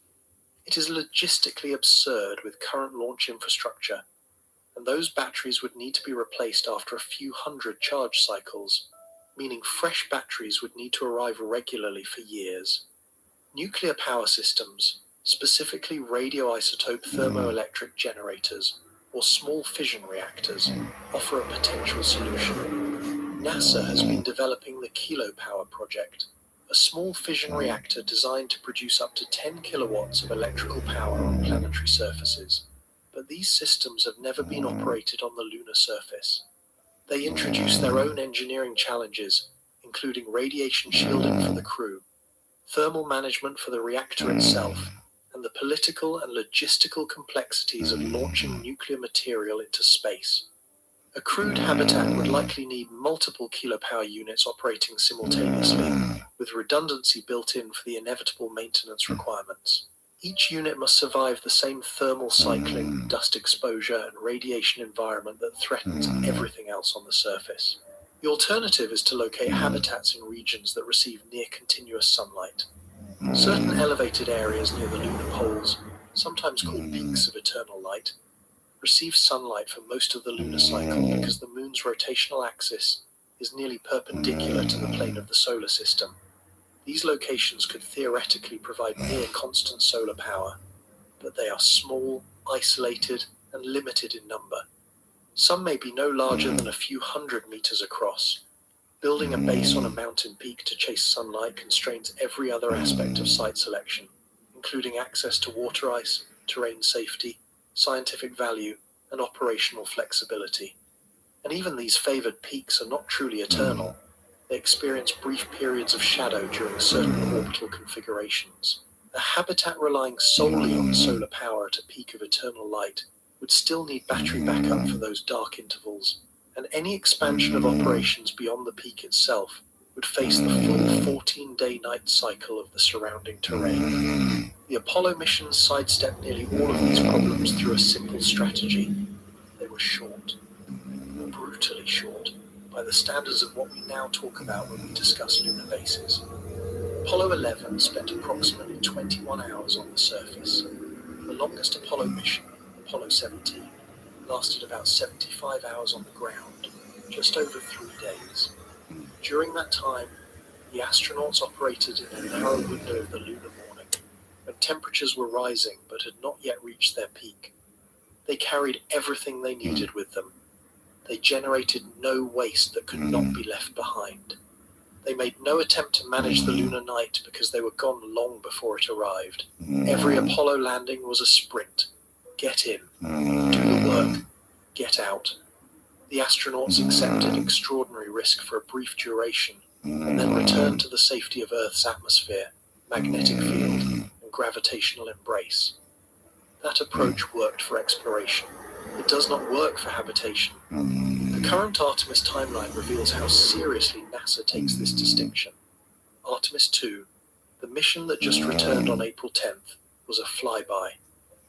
It is logistically absurd with current launch infrastructure, and those batteries would need to be replaced after a few hundred charge cycles, meaning fresh batteries would need to arrive regularly for years. Nuclear power systems, specifically radioisotope thermoelectric generators or small fission reactors, offer a potential solution. NASA has been developing the Kilopower project, a small fission reactor designed to produce up to 10 kilowatts of electrical power on planetary surfaces. But these systems have never been operated on the lunar surface. They introduce their own engineering challenges, including radiation shielding for the crew, thermal management for the reactor itself, and the political and logistical complexities of launching nuclear material into space. A crewed habitat would likely need multiple kilopower units operating simultaneously, with redundancy built in for the inevitable maintenance requirements. Each unit must survive the same thermal cycling, dust exposure, and radiation environment that threatens everything else on the surface. The alternative is to locate habitats in regions that receive near-continuous sunlight. Certain elevated areas near the lunar poles, sometimes called peaks of eternal light, receive sunlight for most of the lunar cycle because the moon's rotational axis is nearly perpendicular to the plane of the solar system. These locations could theoretically provide near constant solar power, but they are small, isolated, and limited in number. Some may be no larger than a few hundred meters across. Building a base on a mountain peak to chase sunlight constrains every other aspect of site selection, including access to water ice, terrain safety, scientific value, and operational flexibility. And even these favored peaks are not truly eternal. They experience brief periods of shadow during certain orbital configurations. A habitat relying solely on solar power at a peak of eternal light would still need battery backup for those dark intervals, and any expansion of operations beyond the peak itself would face the full 14-day night cycle of the surrounding terrain. The Apollo missions sidestepped nearly all of these problems through a simple strategy. They were short, brutally short, by the standards of what we now talk about when we discuss lunar bases. Apollo 11 spent approximately 21 hours on the surface. The longest Apollo mission, Apollo 17, lasted about 75 hours on the ground, just over 3 days. During that time, the astronauts operated in a narrow window of the lunar morning, when temperatures were rising but had not yet reached their peak. They carried everything they needed with them. They generated no waste that could not be left behind. They made no attempt to manage the lunar night because they were gone long before it arrived. Every Apollo landing was a sprint. Get in, do the work, get out. The astronauts accepted extraordinary risk for a brief duration and then returned to the safety of Earth's atmosphere, magnetic field, and gravitational embrace. That approach worked for exploration. It does not work for habitation. The current Artemis timeline reveals how seriously NASA takes this distinction. Artemis 2, the mission that just returned on April 10th, was a flyby,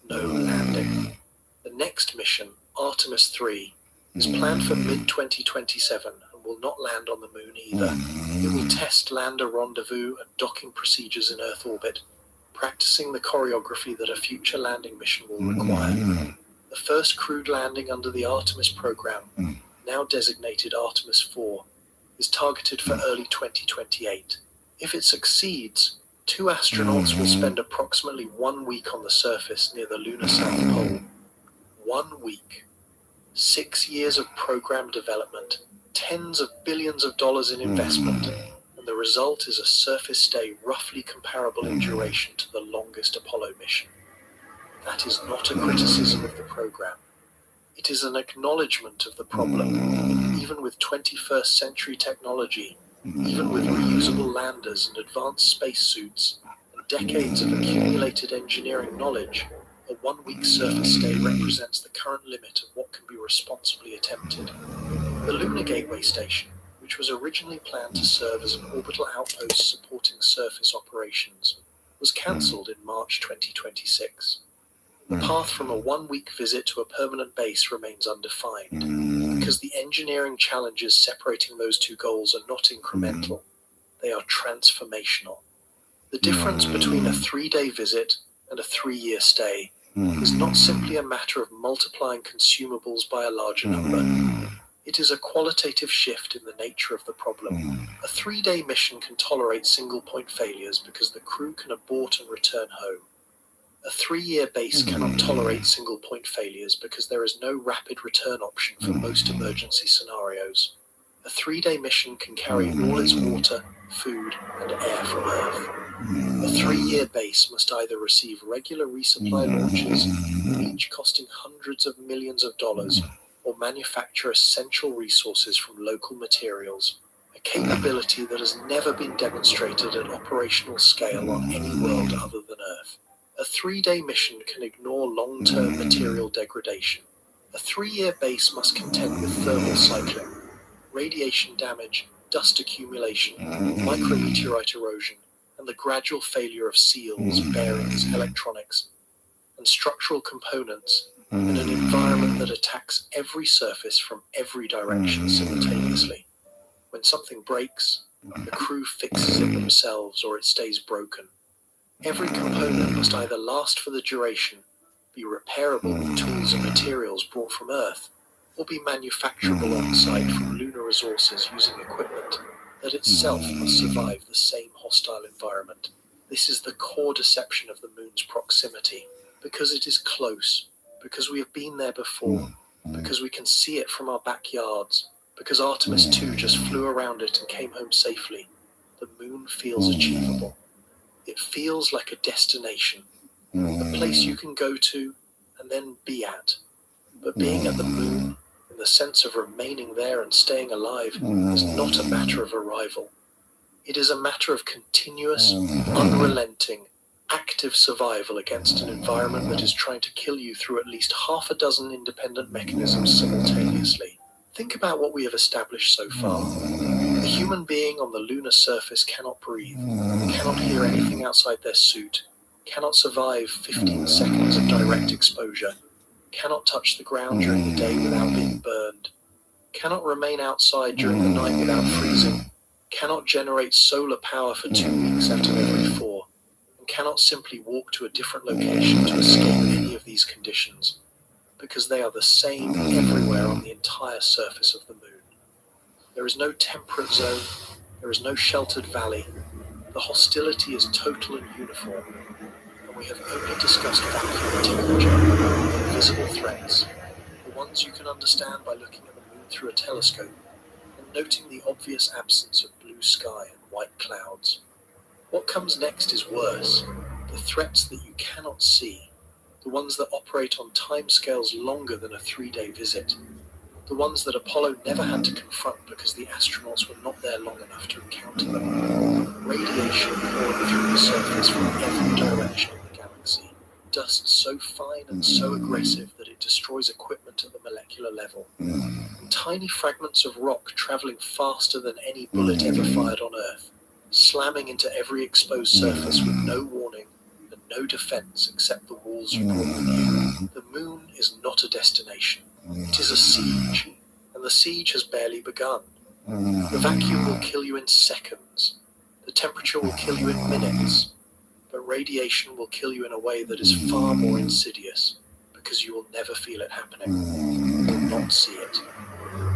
no landing. The next mission, Artemis 3, is planned for mid-2027 and will not land on the moon either. It will test lander rendezvous and docking procedures in Earth orbit, practicing the choreography that a future landing mission will require. The first crewed landing under the Artemis program, now designated Artemis 4, is targeted for early 2028. If it succeeds, 2 astronauts will spend approximately 1 week on the surface near the lunar South Pole. 1 week. 6 years of program development, tens of billions of dollars in investment, and the result is a surface stay roughly comparable in duration to the longest Apollo mission. That is not a criticism of the program. It is an acknowledgement of the problem. Even with 21st century technology, even with reusable landers and advanced spacesuits, and decades of accumulated engineering knowledge, a 1-week surface stay represents the current limit of what can be responsibly attempted. The Lunar Gateway Station, which was originally planned to serve as an orbital outpost supporting surface operations, was cancelled in March 2026. The path from a 1-week visit to a permanent base remains undefined, because the engineering challenges separating those two goals are not incremental, they are transformational. The difference between a 3-day visit and a 3-year stay is not simply a matter of multiplying consumables by a larger number. It is a qualitative shift in the nature of the problem. A 3-day mission can tolerate single-point failures because the crew can abort and return home. A 3-year base cannot tolerate single-point failures because there is no rapid return option for most emergency scenarios. A 3-day mission can carry all its water, food, and air from Earth. A 3-year base must either receive regular resupply launches, each costing hundreds of millions of dollars, or manufacture essential resources from local materials, a capability that has never been demonstrated at operational scale on any world other than Earth. A 3-day mission can ignore long-term material degradation. A 3-year base must contend with thermal cycling, radiation damage, dust accumulation, micrometeorite erosion, and the gradual failure of seals, bearings, electronics, and structural components in an environment that attacks every surface from every direction simultaneously. When something breaks, the crew fixes it themselves or it stays broken. Every component must either last for the duration, be repairable with tools and materials brought from Earth, or be manufacturable on-site from lunar resources using equipment that itself must survive the same hostile environment. This is the core deception of the moon's proximity, because it is close, because we have been there before, because we can see it from our backyards, because Artemis 2 just flew around it and came home safely. The moon feels achievable. It feels like a destination, a place you can go to and then be at. But being at the moon, in the sense of remaining there and staying alive, is not a matter of arrival. It is a matter of continuous, unrelenting, active survival against an environment that is trying to kill you through at least half a dozen independent mechanisms simultaneously. Think about what we have established so far. A human being on the lunar surface cannot breathe, cannot hear anything outside their suit, cannot survive 15 seconds of direct exposure, cannot touch the ground during the day without being burned, cannot remain outside during the night without freezing, cannot generate solar power for 2 weeks out of every 4, and cannot simply walk to a different location to escape any of these conditions, because they are the same everywhere on the entire surface of the moon. There is no temperate zone, there is no sheltered valley. The hostility is total and uniform, and we have only discussed vacuum temperature, invisible threats, the ones you can understand by looking at the moon through a telescope and noting the obvious absence of blue sky and white clouds. What comes next is worse, the threats that you cannot see, the ones that operate on timescales longer than a 3-day visit, the ones that Apollo never had to confront because the astronauts were not there long enough to encounter them. Radiation pouring through the surface from every direction in the galaxy. Dust so fine and so aggressive that it destroys equipment at the molecular level. And tiny fragments of rock traveling faster than any bullet ever fired on Earth, slamming into every exposed surface with no warning and no defense except the walls you brought with you. The moon is not a destination. It is a siege, and the siege has barely begun. The vacuum will kill you in seconds. The temperature will kill you in minutes. But radiation will kill you in a way that is far more insidious, because you will never feel it happening. You will not see it.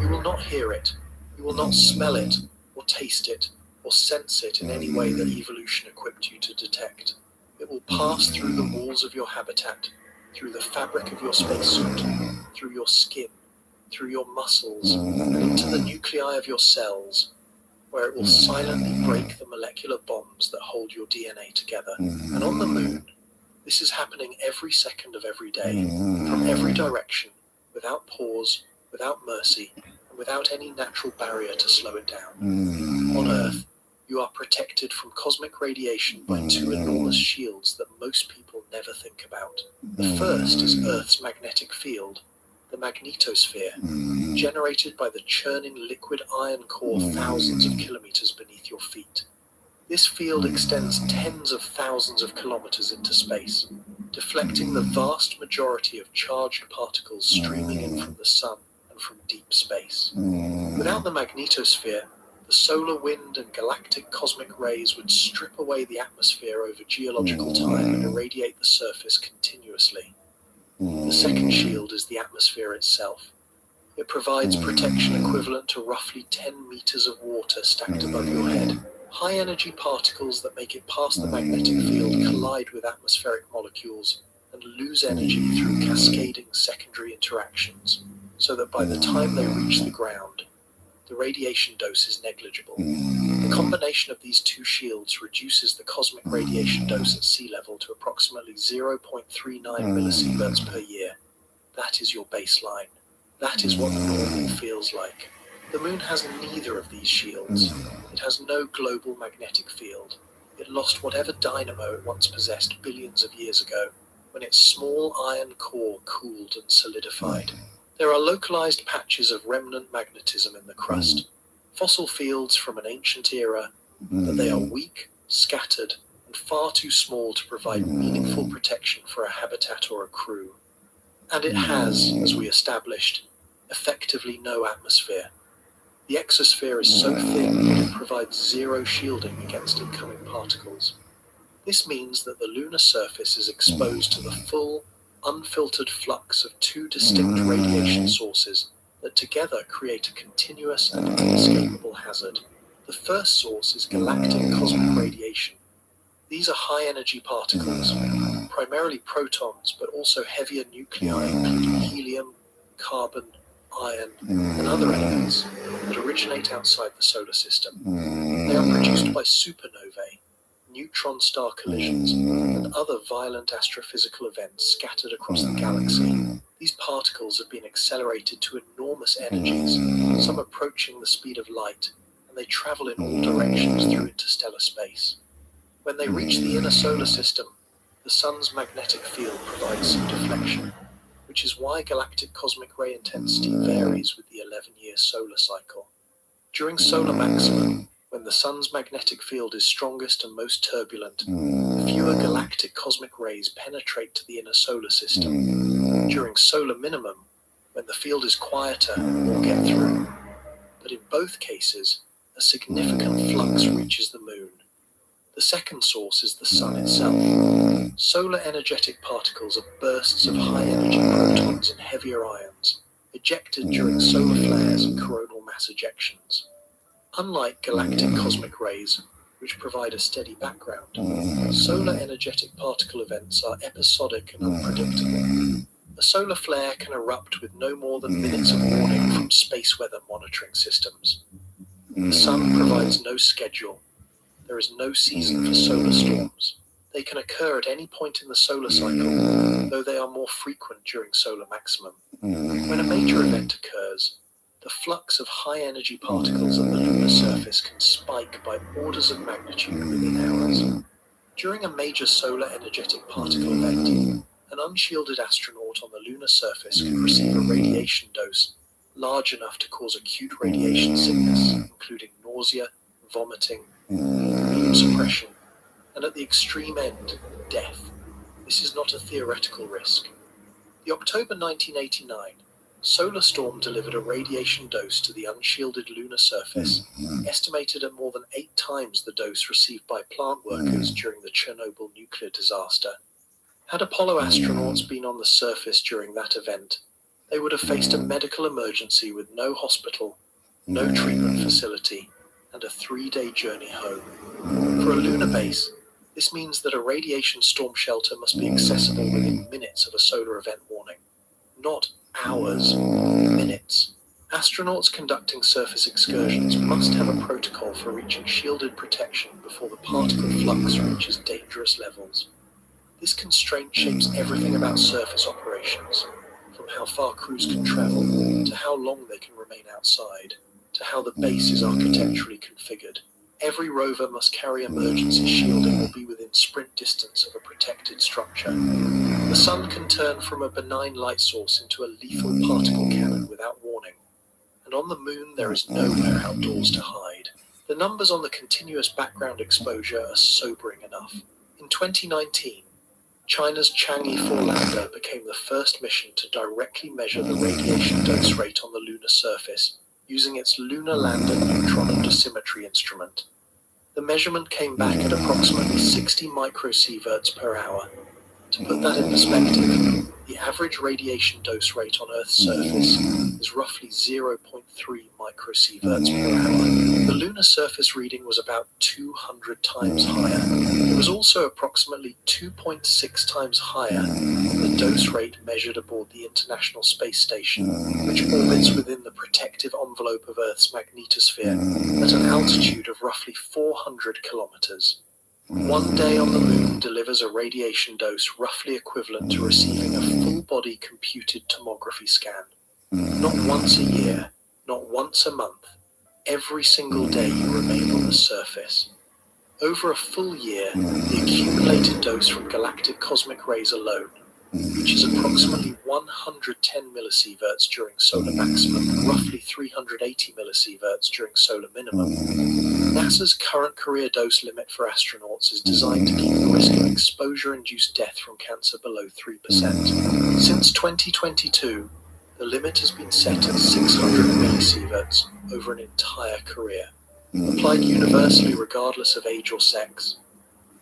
You will not hear it. You will not smell it, or taste it, or sense it in any way that evolution equipped you to detect. It will pass through the walls of your habitat, through the fabric of your spacesuit, through your skin, through your muscles, and into the nuclei of your cells, where it will silently break the molecular bonds that hold your DNA together. And on the moon, this is happening every second of every day, from every direction, without pause, without mercy, and without any natural barrier to slow it down. On Earth, You are protected from cosmic radiation by two enormous shields that most people never think about. The first is Earth's magnetic field, the magnetosphere, generated by the churning liquid iron core thousands of kilometers beneath your feet. This field extends tens of thousands of kilometers into space, deflecting the vast majority of charged particles streaming in from the sun and from deep space. Without the magnetosphere, the solar wind and galactic cosmic rays would strip away the atmosphere over geological time and irradiate the surface continuously. The second shield is the atmosphere itself. It provides protection equivalent to roughly 10 meters of water stacked above your head. High-energy particles that make it past the magnetic field collide with atmospheric molecules and lose energy through cascading secondary interactions, so that by the time they reach the ground, the radiation dose is negligible. The combination of these two shields reduces the cosmic radiation dose at sea level to approximately 0.39 millisieverts per year. That is your baseline. That is what the normal feels like. The moon has neither of these shields. It has no global magnetic field. It lost whatever dynamo it once possessed billions of years ago, when its small iron core cooled and solidified. There are localized patches of remnant magnetism in the crust, fossil fields from an ancient era, but they are weak, scattered, and far too small to provide meaningful protection for a habitat or a crew. And it has, as we established, effectively no atmosphere. The exosphere is so thin that it provides zero shielding against incoming particles. This means that the lunar surface is exposed to the full, unfiltered flux of two distinct radiation sources that together create a continuous and inescapable hazard. The first source is galactic cosmic radiation. These are high-energy particles, primarily protons, but also heavier nuclei, including helium, carbon, iron, and other elements that originate outside the solar system. They are produced by supernovae, neutron star collisions, and other violent astrophysical events scattered across the galaxy. These particles have been accelerated to enormous energies, some approaching the speed of light, and they travel in all directions through interstellar space. When they reach the inner solar system, the sun's magnetic field provides some deflection, which is why galactic cosmic ray intensity varies with the 11-year solar cycle. During solar maximum, when the sun's magnetic field is strongest and most turbulent, fewer galactic cosmic rays penetrate to the inner solar system. During solar minimum, when the field is quieter, more get through. But in both cases, a significant flux reaches the moon. The second source is the sun itself. Solar energetic particles are bursts of high-energy protons and heavier ions, ejected during solar flares and coronal mass ejections. Unlike galactic cosmic rays, which provide a steady background, solar energetic particle events are episodic and unpredictable. A solar flare can erupt with no more than minutes of warning from space weather monitoring systems. The sun provides no schedule. There is no season for solar storms. They can occur at any point in the solar cycle, though they are more frequent during solar maximum. When a major event occurs, the flux of high-energy particles at the lunar surface can spike by orders of magnitude within hours. During a major solar energetic particle event, an unshielded astronaut on the lunar surface can receive a radiation dose large enough to cause acute radiation sickness, including nausea, vomiting, immune suppression, and at the extreme end, death. This is not a theoretical risk. The October 1989 solar storm delivered a radiation dose to the unshielded lunar surface, estimated at more than 8 times the dose received by plant workers during the Chernobyl nuclear disaster. Had Apollo astronauts been on the surface during that event, they would have faced a medical emergency with no hospital, no treatment facility, and a 3-day journey home. For a lunar base, this means that a radiation storm shelter must be accessible within minutes of a solar event warning, not hours, minutes. Astronauts conducting surface excursions must have a protocol for reaching shielded protection before the particle flux reaches dangerous levels. This constraint shapes everything about surface operations, from how far crews can travel, to how long they can remain outside, to how the base is architecturally configured. Every rover must carry emergency shielding or be within sprint distance of a protected structure. The sun can turn from a benign light source into a lethal particle cannon without warning. And on the moon, there is nowhere outdoors to hide. The numbers on the continuous background exposure are sobering enough. In 2019, China's Chang'e 4 lander became the first mission to directly measure the radiation dose rate on the lunar surface using its Lunar Lander Neutron and Dosimetry instrument. The measurement came back at approximately 60 microsieverts per hour. To put that in perspective, the average radiation dose rate on Earth's surface is roughly 0.3 microsieverts per hour. The lunar surface reading was about 200 times higher. It was also approximately 2.6 times higher than the dose rate measured aboard the International Space Station, which orbits within the protective envelope of Earth's magnetosphere at an altitude of roughly 400 kilometers. 1 day on the moon delivers a radiation dose roughly equivalent to receiving a full-body computed tomography scan. Not once a year, not once a month, every single day you remain on the surface. Over a full year, the accumulated dose from galactic cosmic rays alone, which is approximately 110 millisieverts during solar maximum and roughly 380 millisieverts during solar minimum. NASA's current career dose limit for astronauts is designed to keep the risk of exposure-induced death from cancer below 3%. Since 2022, the limit has been set at 600 millisieverts over an entire career, applied universally regardless of age or sex.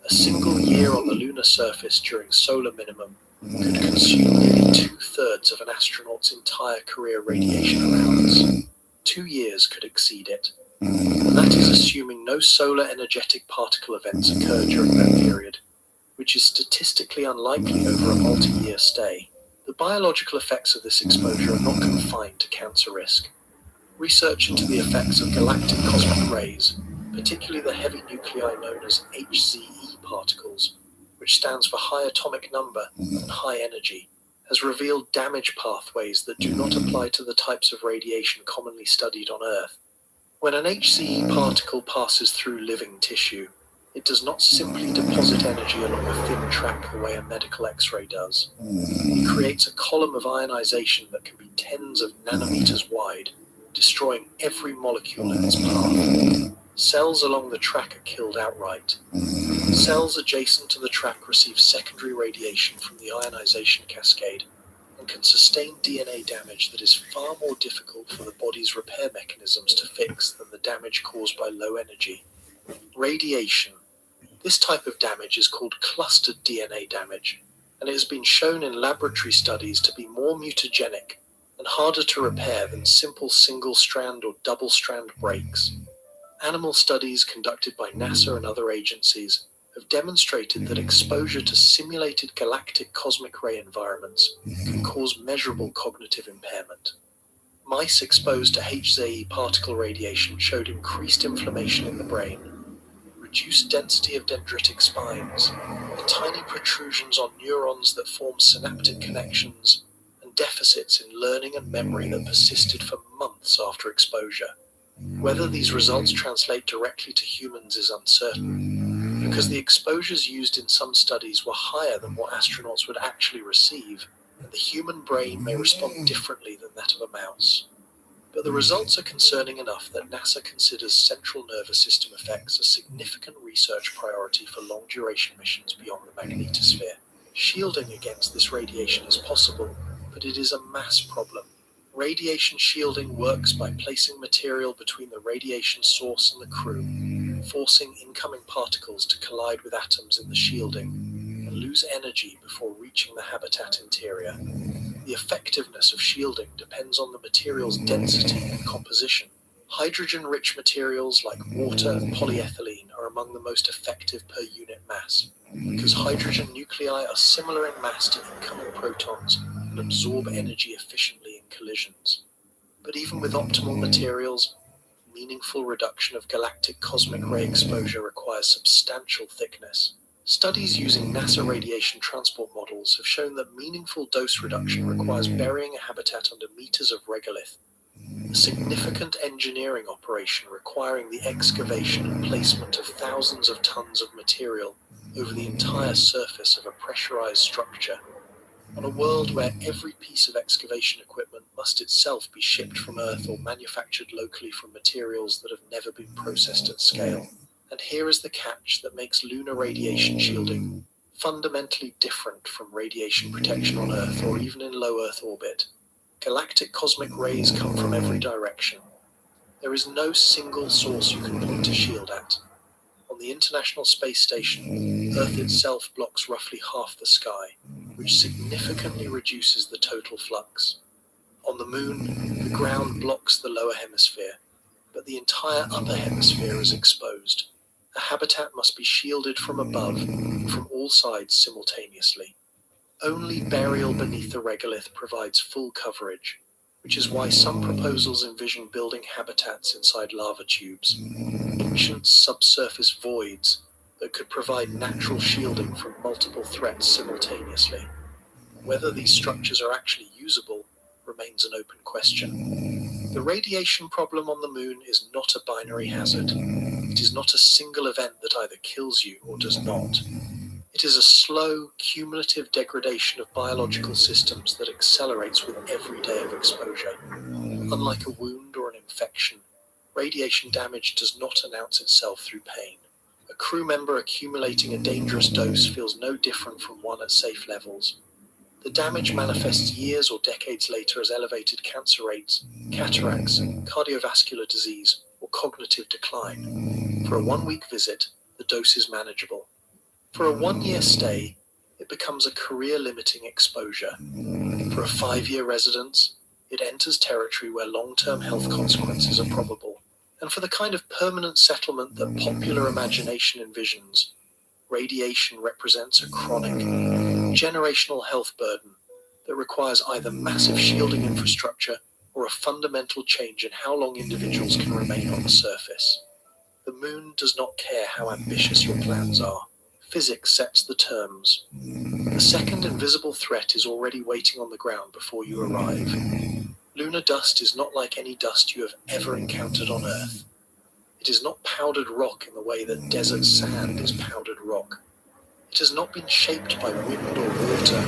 A single year on the lunar surface during solar minimum could consume nearly 2/3 of an astronaut's entire career radiation allowance. 2 years could exceed it. And that is assuming no solar energetic particle events occur during that period, which is statistically unlikely over a multi-year stay. The biological effects of this exposure are not confined to cancer risk. Research into the effects of galactic cosmic rays, particularly the heavy nuclei known as HZE particles, which stands for high atomic number and high energy, has revealed damage pathways that do not apply to the types of radiation commonly studied on Earth. When an HZE particle passes through living tissue, it does not simply deposit energy along a thin track the way a medical X-ray does. It creates a column of ionization that can be tens of nanometers wide, destroying every molecule in its path. Cells along the track are killed outright. Cells adjacent to the track receive secondary radiation from the ionization cascade and can sustain DNA damage that is far more difficult for the body's repair mechanisms to fix than the damage caused by low energy. Radiation. This type of damage is called clustered DNA damage, and it has been shown in laboratory studies to be more mutagenic and harder to repair than simple single-strand or double-strand breaks. Animal studies conducted by NASA and other agencies have demonstrated that exposure to simulated galactic cosmic ray environments can cause measurable cognitive impairment. Mice exposed to HZE particle radiation showed increased inflammation in the brain, reduced density of dendritic spines, and tiny protrusions on neurons that form synaptic connections, and deficits in learning and memory that persisted for months after exposure. Whether these results translate directly to humans is uncertain, because the exposures used in some studies were higher than what astronauts would actually receive, and the human brain may respond differently than that of a mouse. But the results are concerning enough that NASA considers central nervous system effects a significant research priority for long-duration missions beyond the magnetosphere. Shielding against this radiation is possible, but it is a mass problem. Radiation shielding works by placing material between the radiation source and the crew, forcing incoming particles to collide with atoms in the shielding and lose energy before reaching the habitat interior. The effectiveness of shielding depends on the material's density and composition. Hydrogen-rich materials like water and polyethylene are among the most effective per unit mass, because hydrogen nuclei are similar in mass to incoming protons and absorb energy efficiently in collisions. But even with optimal materials, meaningful reduction of galactic cosmic ray exposure requires substantial thickness. Studies using NASA radiation transport models have shown that meaningful dose reduction requires burying a habitat under meters of regolith, A significant engineering operation requiring the excavation and placement of thousands of tons of material over the entire surface of a pressurized structure. On a world where every piece of excavation equipment must itself be shipped from Earth or manufactured locally from materials that have never been processed at scale. And here is the catch that makes lunar radiation shielding fundamentally different from radiation protection on Earth or even in low Earth orbit. Galactic cosmic rays come from every direction. There is no single source you can point a shield at. On the International Space Station, Earth itself blocks roughly half the sky, which significantly reduces the total flux. On the Moon, the ground blocks the lower hemisphere, but the entire upper hemisphere is exposed. A habitat must be shielded from above and from all sides simultaneously. Only burial beneath the regolith provides full coverage, which is why some proposals envision building habitats inside lava tubes, ancient subsurface voids that could provide natural shielding from multiple threats simultaneously. Whether these structures are actually usable remains an open question. The radiation problem on the Moon is not a binary hazard. It is not a single event that either kills you or does not. It is a slow, cumulative degradation of biological systems that accelerates with every day of exposure. Unlike a wound or an infection, radiation damage does not announce itself through pain. A crew member accumulating a dangerous dose feels no different from one at safe levels. The damage manifests years or decades later as elevated cancer rates, cataracts, cardiovascular disease, or cognitive decline. For a 1-week visit, the dose is manageable. For a 1-year stay, it becomes a career-limiting exposure. For a 5-year residence, it enters territory where long-term health consequences are probable. And for the kind of permanent settlement that popular imagination envisions, radiation represents a chronic, generational health burden that requires either massive shielding infrastructure or a fundamental change in how long individuals can remain on the surface. The Moon does not care how ambitious your plans are. Physics sets the terms. The second invisible threat is already waiting on the ground before you arrive. Lunar dust is not like any dust you have ever encountered on Earth. It is not powdered rock in the way that desert sand is powdered rock. It has not been shaped by wind or water,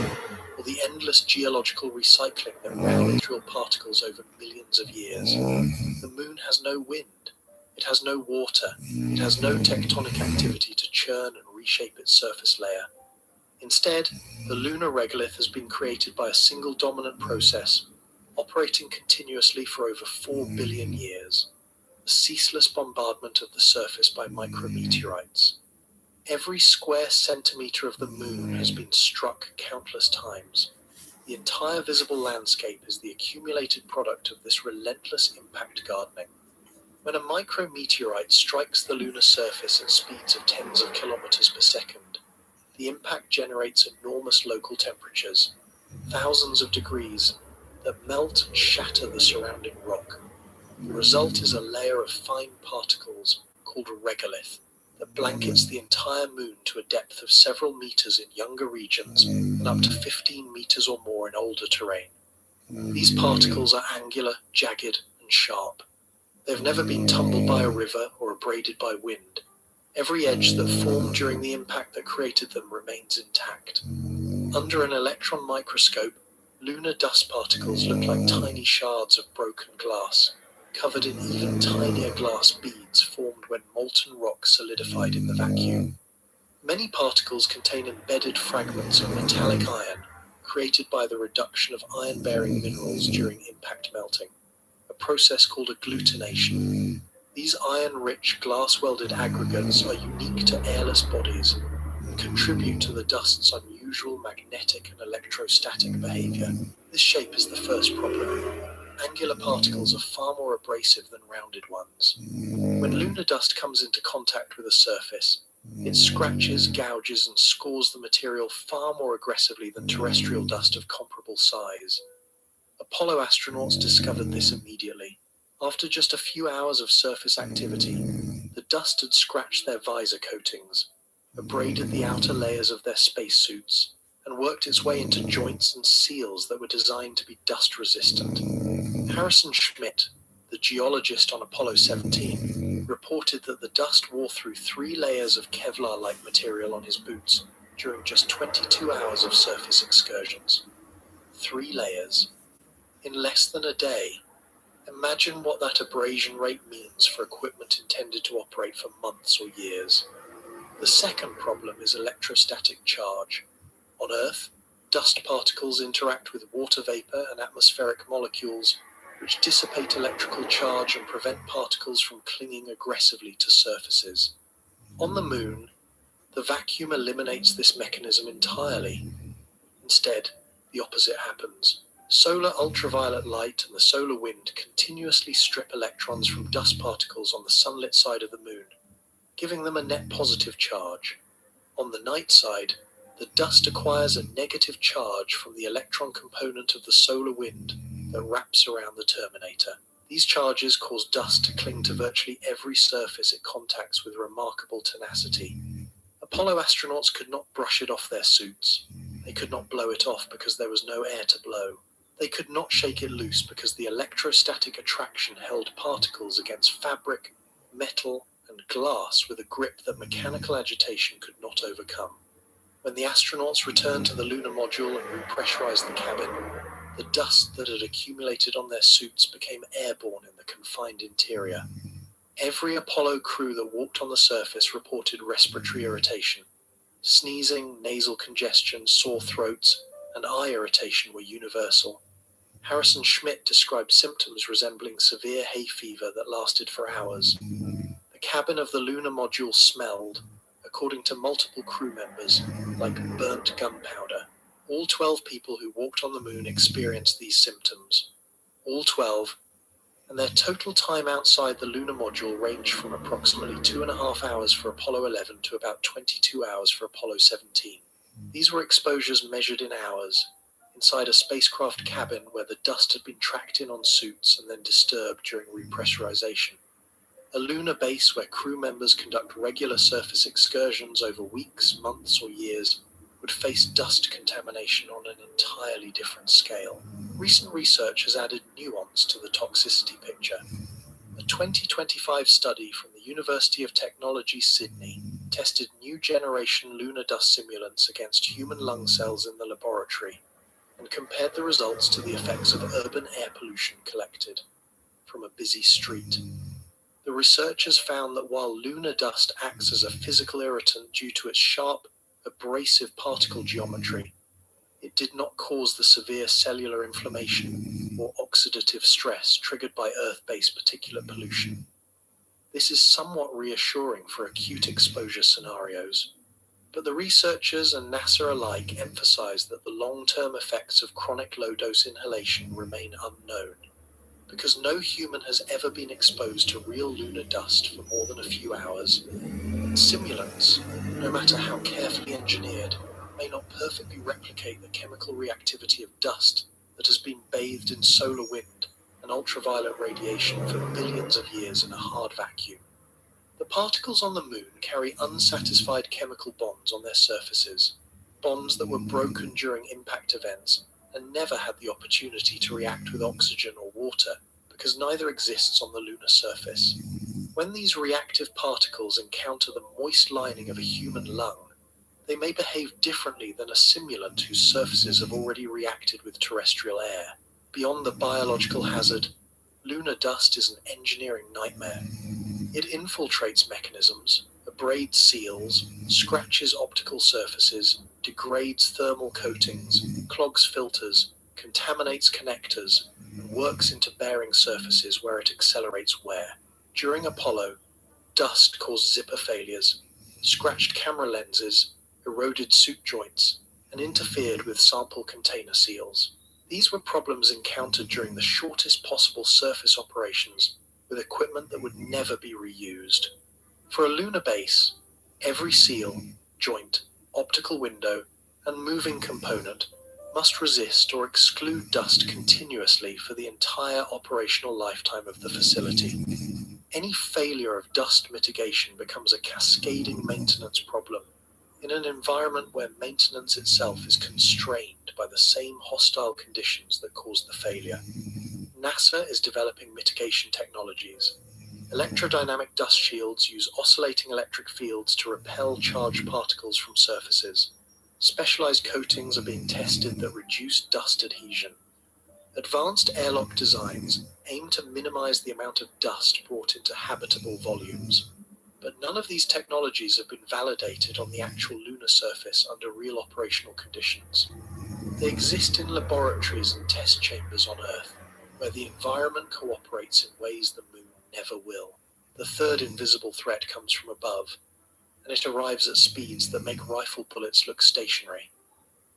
or the endless geological recycling that rounds real particles over millions of years. The Moon has no wind. It has no water. It has no tectonic activity to churn and reshape its surface layer. Instead, the lunar regolith has been created by a single dominant process, operating continuously for over 4 billion years. A ceaseless bombardment of the surface by micrometeorites. Every square centimeter of the Moon has been struck countless times. The entire visible landscape is the accumulated product of this relentless impact gardening. When a micrometeorite strikes the lunar surface at speeds of tens of kilometers per second, the impact generates enormous local temperatures, thousands of degrees, that melt and shatter the surrounding rock. The result is a layer of fine particles called a regolith that blankets the entire Moon to a depth of several meters in younger regions and up to 15 meters or more in older terrain. These particles are angular, jagged, and sharp. They've never been tumbled by a river or abraded by wind. Every edge that formed during the impact that created them remains intact. Under an electron microscope, lunar dust particles look like tiny shards of broken glass, covered in even tinier glass beads formed when molten rock solidified in the vacuum. Many particles contain embedded fragments of metallic iron, created by the reduction of iron-bearing minerals during impact melting, a process called agglutination. These iron-rich glass-welded aggregates are unique to airless bodies and contribute to the dust's unusual magnetic and electrostatic behavior. This shape is the first problem. Angular particles are far more abrasive than rounded ones. When lunar dust comes into contact with a surface, it scratches, gouges, and scores the material far more aggressively than terrestrial dust of comparable size. Apollo astronauts discovered this immediately. After just a few hours of surface activity, the dust had scratched their visor coatings, abraded the outer layers of their spacesuits, and worked its way into joints and seals that were designed to be dust resistant. Harrison Schmitt, the geologist on Apollo 17, reported that the dust wore through 3 layers of Kevlar-like material on his boots during just 22 hours of surface excursions. 3 layers. In less than a day. Imagine what that abrasion rate means for equipment intended to operate for months or years. The second problem is electrostatic charge. On Earth, dust particles interact with water vapor and atmospheric molecules, which dissipate electrical charge and prevent particles from clinging aggressively to surfaces. On the Moon, the vacuum eliminates this mechanism entirely. Instead, the opposite happens. Solar ultraviolet light and the solar wind continuously strip electrons from dust particles on the sunlit side of the Moon, giving them a net positive charge. On the night side, the dust acquires a negative charge from the electron component of the solar wind that wraps around the terminator. These charges cause dust to cling to virtually every surface it contacts with remarkable tenacity. Apollo astronauts could not brush it off their suits. They could not blow it off because there was no air to blow. They could not shake it loose because the electrostatic attraction held particles against fabric, metal, and glass with a grip that mechanical agitation could not overcome. When the astronauts returned to the lunar module and repressurized the cabin, the dust that had accumulated on their suits became airborne in the confined interior. Every Apollo crew that walked on the surface reported respiratory irritation. Sneezing, nasal congestion, sore throats, and eye irritation were universal. Harrison Schmitt described symptoms resembling severe hay fever that lasted for hours. The cabin of the lunar module smelled, according to multiple crew members, like burnt gunpowder. All 12 people who walked on the Moon experienced these symptoms. All 12, and their total time outside the lunar module ranged from approximately 2.5 hours for Apollo 11 to about 22 hours for Apollo 17. These were exposures measured in hours, inside a spacecraft cabin where the dust had been tracked in on suits and then disturbed during repressurization. A lunar base where crew members conduct regular surface excursions over weeks, months, or years would face dust contamination on an entirely different scale. Recent research has added nuance to the toxicity picture. A 2025 study from the University of Technology, Sydney, tested new generation lunar dust simulants against human lung cells in the laboratory and compared the results to the effects of urban air pollution collected from a busy street. The researchers found that while lunar dust acts as a physical irritant due to its sharp, abrasive particle geometry, it did not cause the severe cellular inflammation or oxidative stress triggered by Earth-based particulate pollution. This is somewhat reassuring for acute exposure scenarios, but the researchers and NASA alike emphasize that the long-term effects of chronic low-dose inhalation remain unknown, because no human has ever been exposed to real lunar dust for more than a few hours. Simulants, no matter how carefully engineered, may not perfectly replicate the chemical reactivity of dust that has been bathed in solar wind and ultraviolet radiation for billions of years in a hard vacuum. The particles on the Moon carry unsatisfied chemical bonds on their surfaces, bonds that were broken during impact events and never had the opportunity to react with oxygen or water because neither exists on the lunar surface. When these reactive particles encounter the moist lining of a human lung, they may behave differently than a simulant whose surfaces have already reacted with terrestrial air. Beyond the biological hazard, lunar dust is an engineering nightmare. It infiltrates mechanisms, abrades seals, scratches optical surfaces, degrades thermal coatings, clogs filters, contaminates connectors, and works into bearing surfaces where it accelerates wear. During Apollo, dust caused zipper failures, scratched camera lenses, eroded suit joints, and interfered with sample container seals. These were problems encountered during the shortest possible surface operations with equipment that would never be reused. For a lunar base, every seal, joint, optical window, and moving component must resist or exclude dust continuously for the entire operational lifetime of the facility. Any failure of dust mitigation becomes a cascading maintenance problem in an environment where maintenance itself is constrained by the same hostile conditions that caused the failure. NASA is developing mitigation technologies. Electrodynamic dust shields use oscillating electric fields to repel charged particles from surfaces. Specialized coatings are being tested that reduce dust adhesion. Advanced airlock designs aim to minimize the amount of dust brought into habitable volumes. But none of these technologies have been validated on the actual lunar surface under real operational conditions. They exist in laboratories and test chambers on Earth, where the environment cooperates in ways the moon never will. The third invisible threat comes from above, and it arrives at speeds that make rifle bullets look stationary.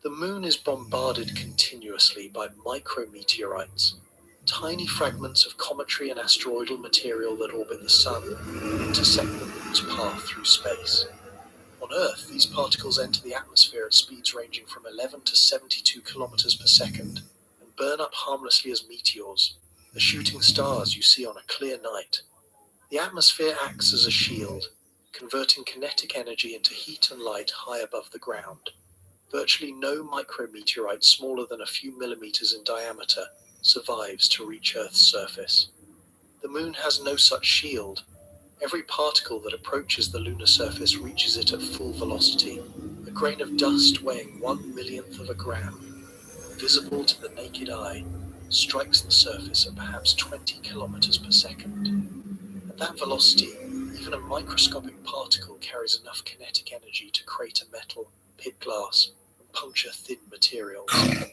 The moon is bombarded continuously by micrometeorites, tiny fragments of cometary and asteroidal material that orbit the sun and intersect the moon's path through space. On Earth, these particles enter the atmosphere at speeds ranging from 11 to 72 kilometers per second and burn up harmlessly as meteors, the shooting stars you see on a clear night. The atmosphere acts as a shield, converting kinetic energy into heat and light high above the ground. Virtually no micrometeorite smaller than a few millimeters in diameter survives to reach Earth's surface. The moon has no such shield. Every particle that approaches the lunar surface reaches it at full velocity. A grain of dust weighing 1/1,000,000th of a gram, visible to the naked eye, strikes the surface at perhaps 20 kilometers per second. At that velocity, even a microscopic particle carries enough kinetic energy to crater metal, pit glass, and puncture thin materials. The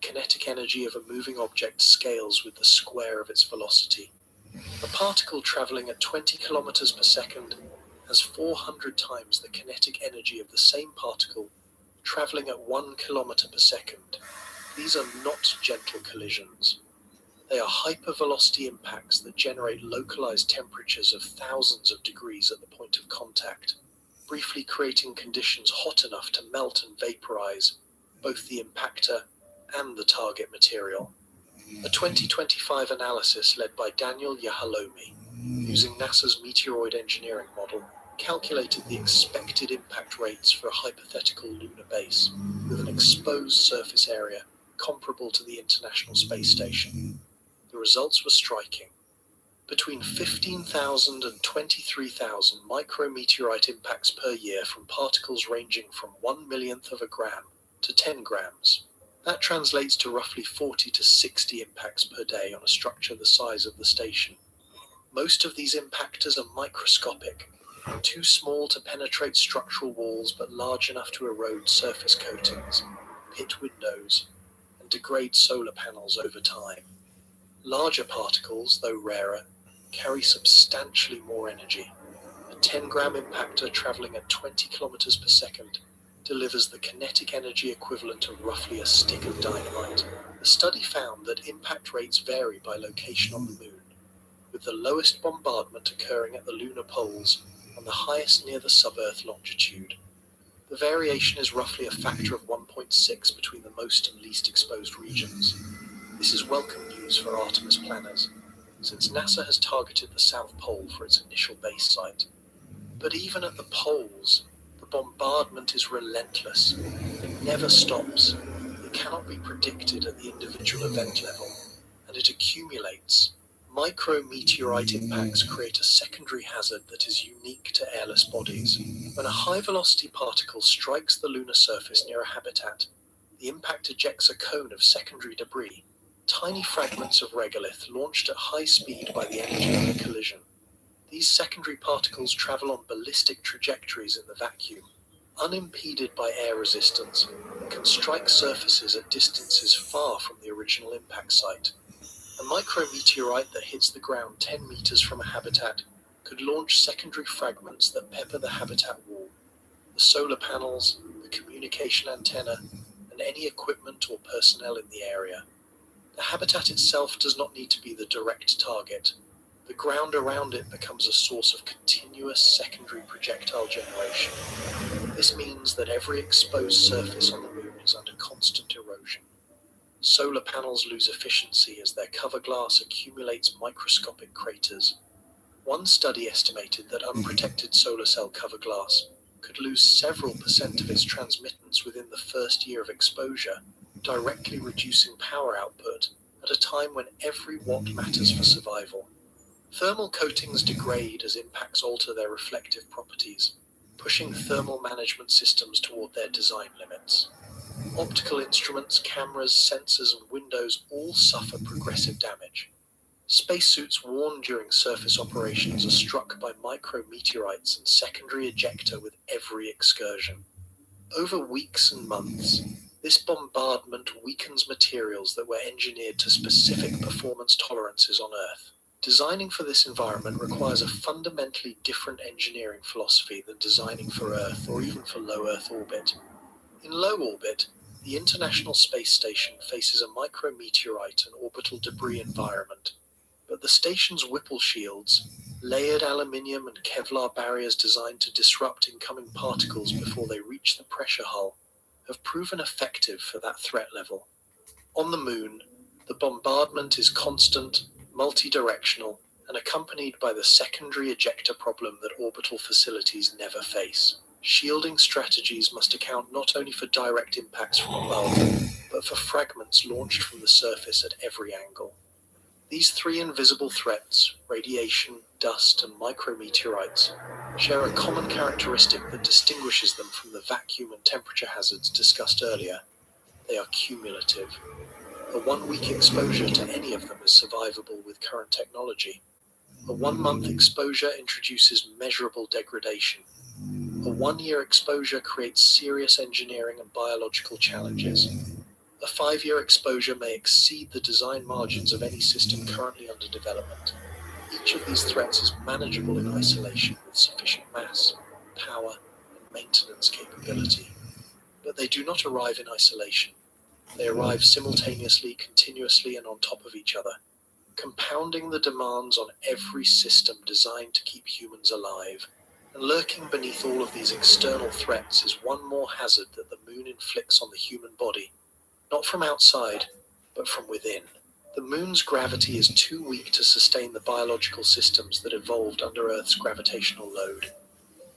kinetic energy of a moving object scales with the square of its velocity. A particle traveling at 20 kilometers per second has 400 times the kinetic energy of the same particle traveling at 1 kilometer per second. These are not gentle collisions. They are hypervelocity impacts that generate localized temperatures of thousands of degrees at the point of contact, briefly creating conditions hot enough to melt and vaporize both the impactor and the target material. A 2025 analysis led by Daniel Yahalomi, using NASA's meteoroid engineering model, calculated the expected impact rates for a hypothetical lunar base with an exposed surface area comparable to the International Space Station. The results were striking. Between 15,000 and 23,000 micrometeorite impacts per year from particles ranging from 1/1,000,000th of a gram to 10 grams. That translates to roughly 40 to 60 impacts per day on a structure the size of the station. Most of these impactors are microscopic, too small to penetrate structural walls but large enough to erode surface coatings, pit windows, and degrade solar panels over time. Larger particles, though rarer, carry substantially more energy. A 10-gram impactor traveling at 20 kilometers per second delivers the kinetic energy equivalent of roughly a stick of dynamite. The study found that impact rates vary by location on the moon, with the lowest bombardment occurring at the lunar poles and the highest near the sub-Earth longitude. The variation is roughly a factor of 1.6 between the most and least exposed regions. This is welcome news for Artemis planners, since NASA has targeted the South Pole for its initial base site. But even at the poles, the bombardment is relentless. It never stops. It cannot be predicted at the individual event level, and it accumulates. Micrometeorite impacts create a secondary hazard that is unique to airless bodies. When a high-velocity particle strikes the lunar surface near a habitat, the impact ejects a cone of secondary debris, tiny fragments of regolith launched at high speed by the energy of the collision. These secondary particles travel on ballistic trajectories in the vacuum, unimpeded by air resistance, and can strike surfaces at distances far from the original impact site. A micrometeorite that hits the ground 10 meters from a habitat could launch secondary fragments that pepper the habitat wall, the solar panels, the communication antenna, and any equipment or personnel in the area. The habitat itself does not need to be the direct target. The ground around it becomes a source of continuous secondary projectile generation. This means that every exposed surface on the moon is under constant erosion. Solar panels lose efficiency as their cover glass accumulates microscopic craters. One study estimated that unprotected solar cell cover glass could lose several % of its transmittance within the first year of exposure, directly reducing power output at a time when every watt matters for survival. Thermal coatings degrade as impacts alter their reflective properties, pushing thermal management systems toward their design limits. Optical instruments, cameras, sensors, and windows all suffer progressive damage. Spacesuits worn during surface operations are struck by micrometeorites and secondary ejecta with every excursion. Over weeks and months, this bombardment weakens materials that were engineered to specific performance tolerances on Earth. Designing for this environment requires a fundamentally different engineering philosophy than designing for Earth or even for low Earth orbit. In low orbit, the International Space Station faces a micrometeorite and orbital debris environment, but the station's Whipple shields, layered aluminium and Kevlar barriers designed to disrupt incoming particles before they reach the pressure hull, have proven effective for that threat level. On the Moon, the bombardment is constant, multi-directional, and accompanied by the secondary ejecta problem that orbital facilities never face. Shielding strategies must account not only for direct impacts from above, but for fragments launched from the surface at every angle. These three invisible threats, radiation, dust, and micrometeorites, share a common characteristic that distinguishes them from the vacuum and temperature hazards discussed earlier. They are cumulative. A 1-week exposure to any of them is survivable with current technology. A 1-month exposure introduces measurable degradation. A 1-year exposure creates serious engineering and biological challenges. A 5-year exposure may exceed the design margins of any system currently under development. Each of these threats is manageable in isolation with sufficient mass, power, and maintenance capability. But they do not arrive in isolation. They arrive simultaneously, continuously, and on top of each other, compounding the demands on every system designed to keep humans alive. And lurking beneath all of these external threats is one more hazard that the Moon inflicts on the human body, not from outside, but from within. The Moon's gravity is too weak to sustain the biological systems that evolved under Earth's gravitational load.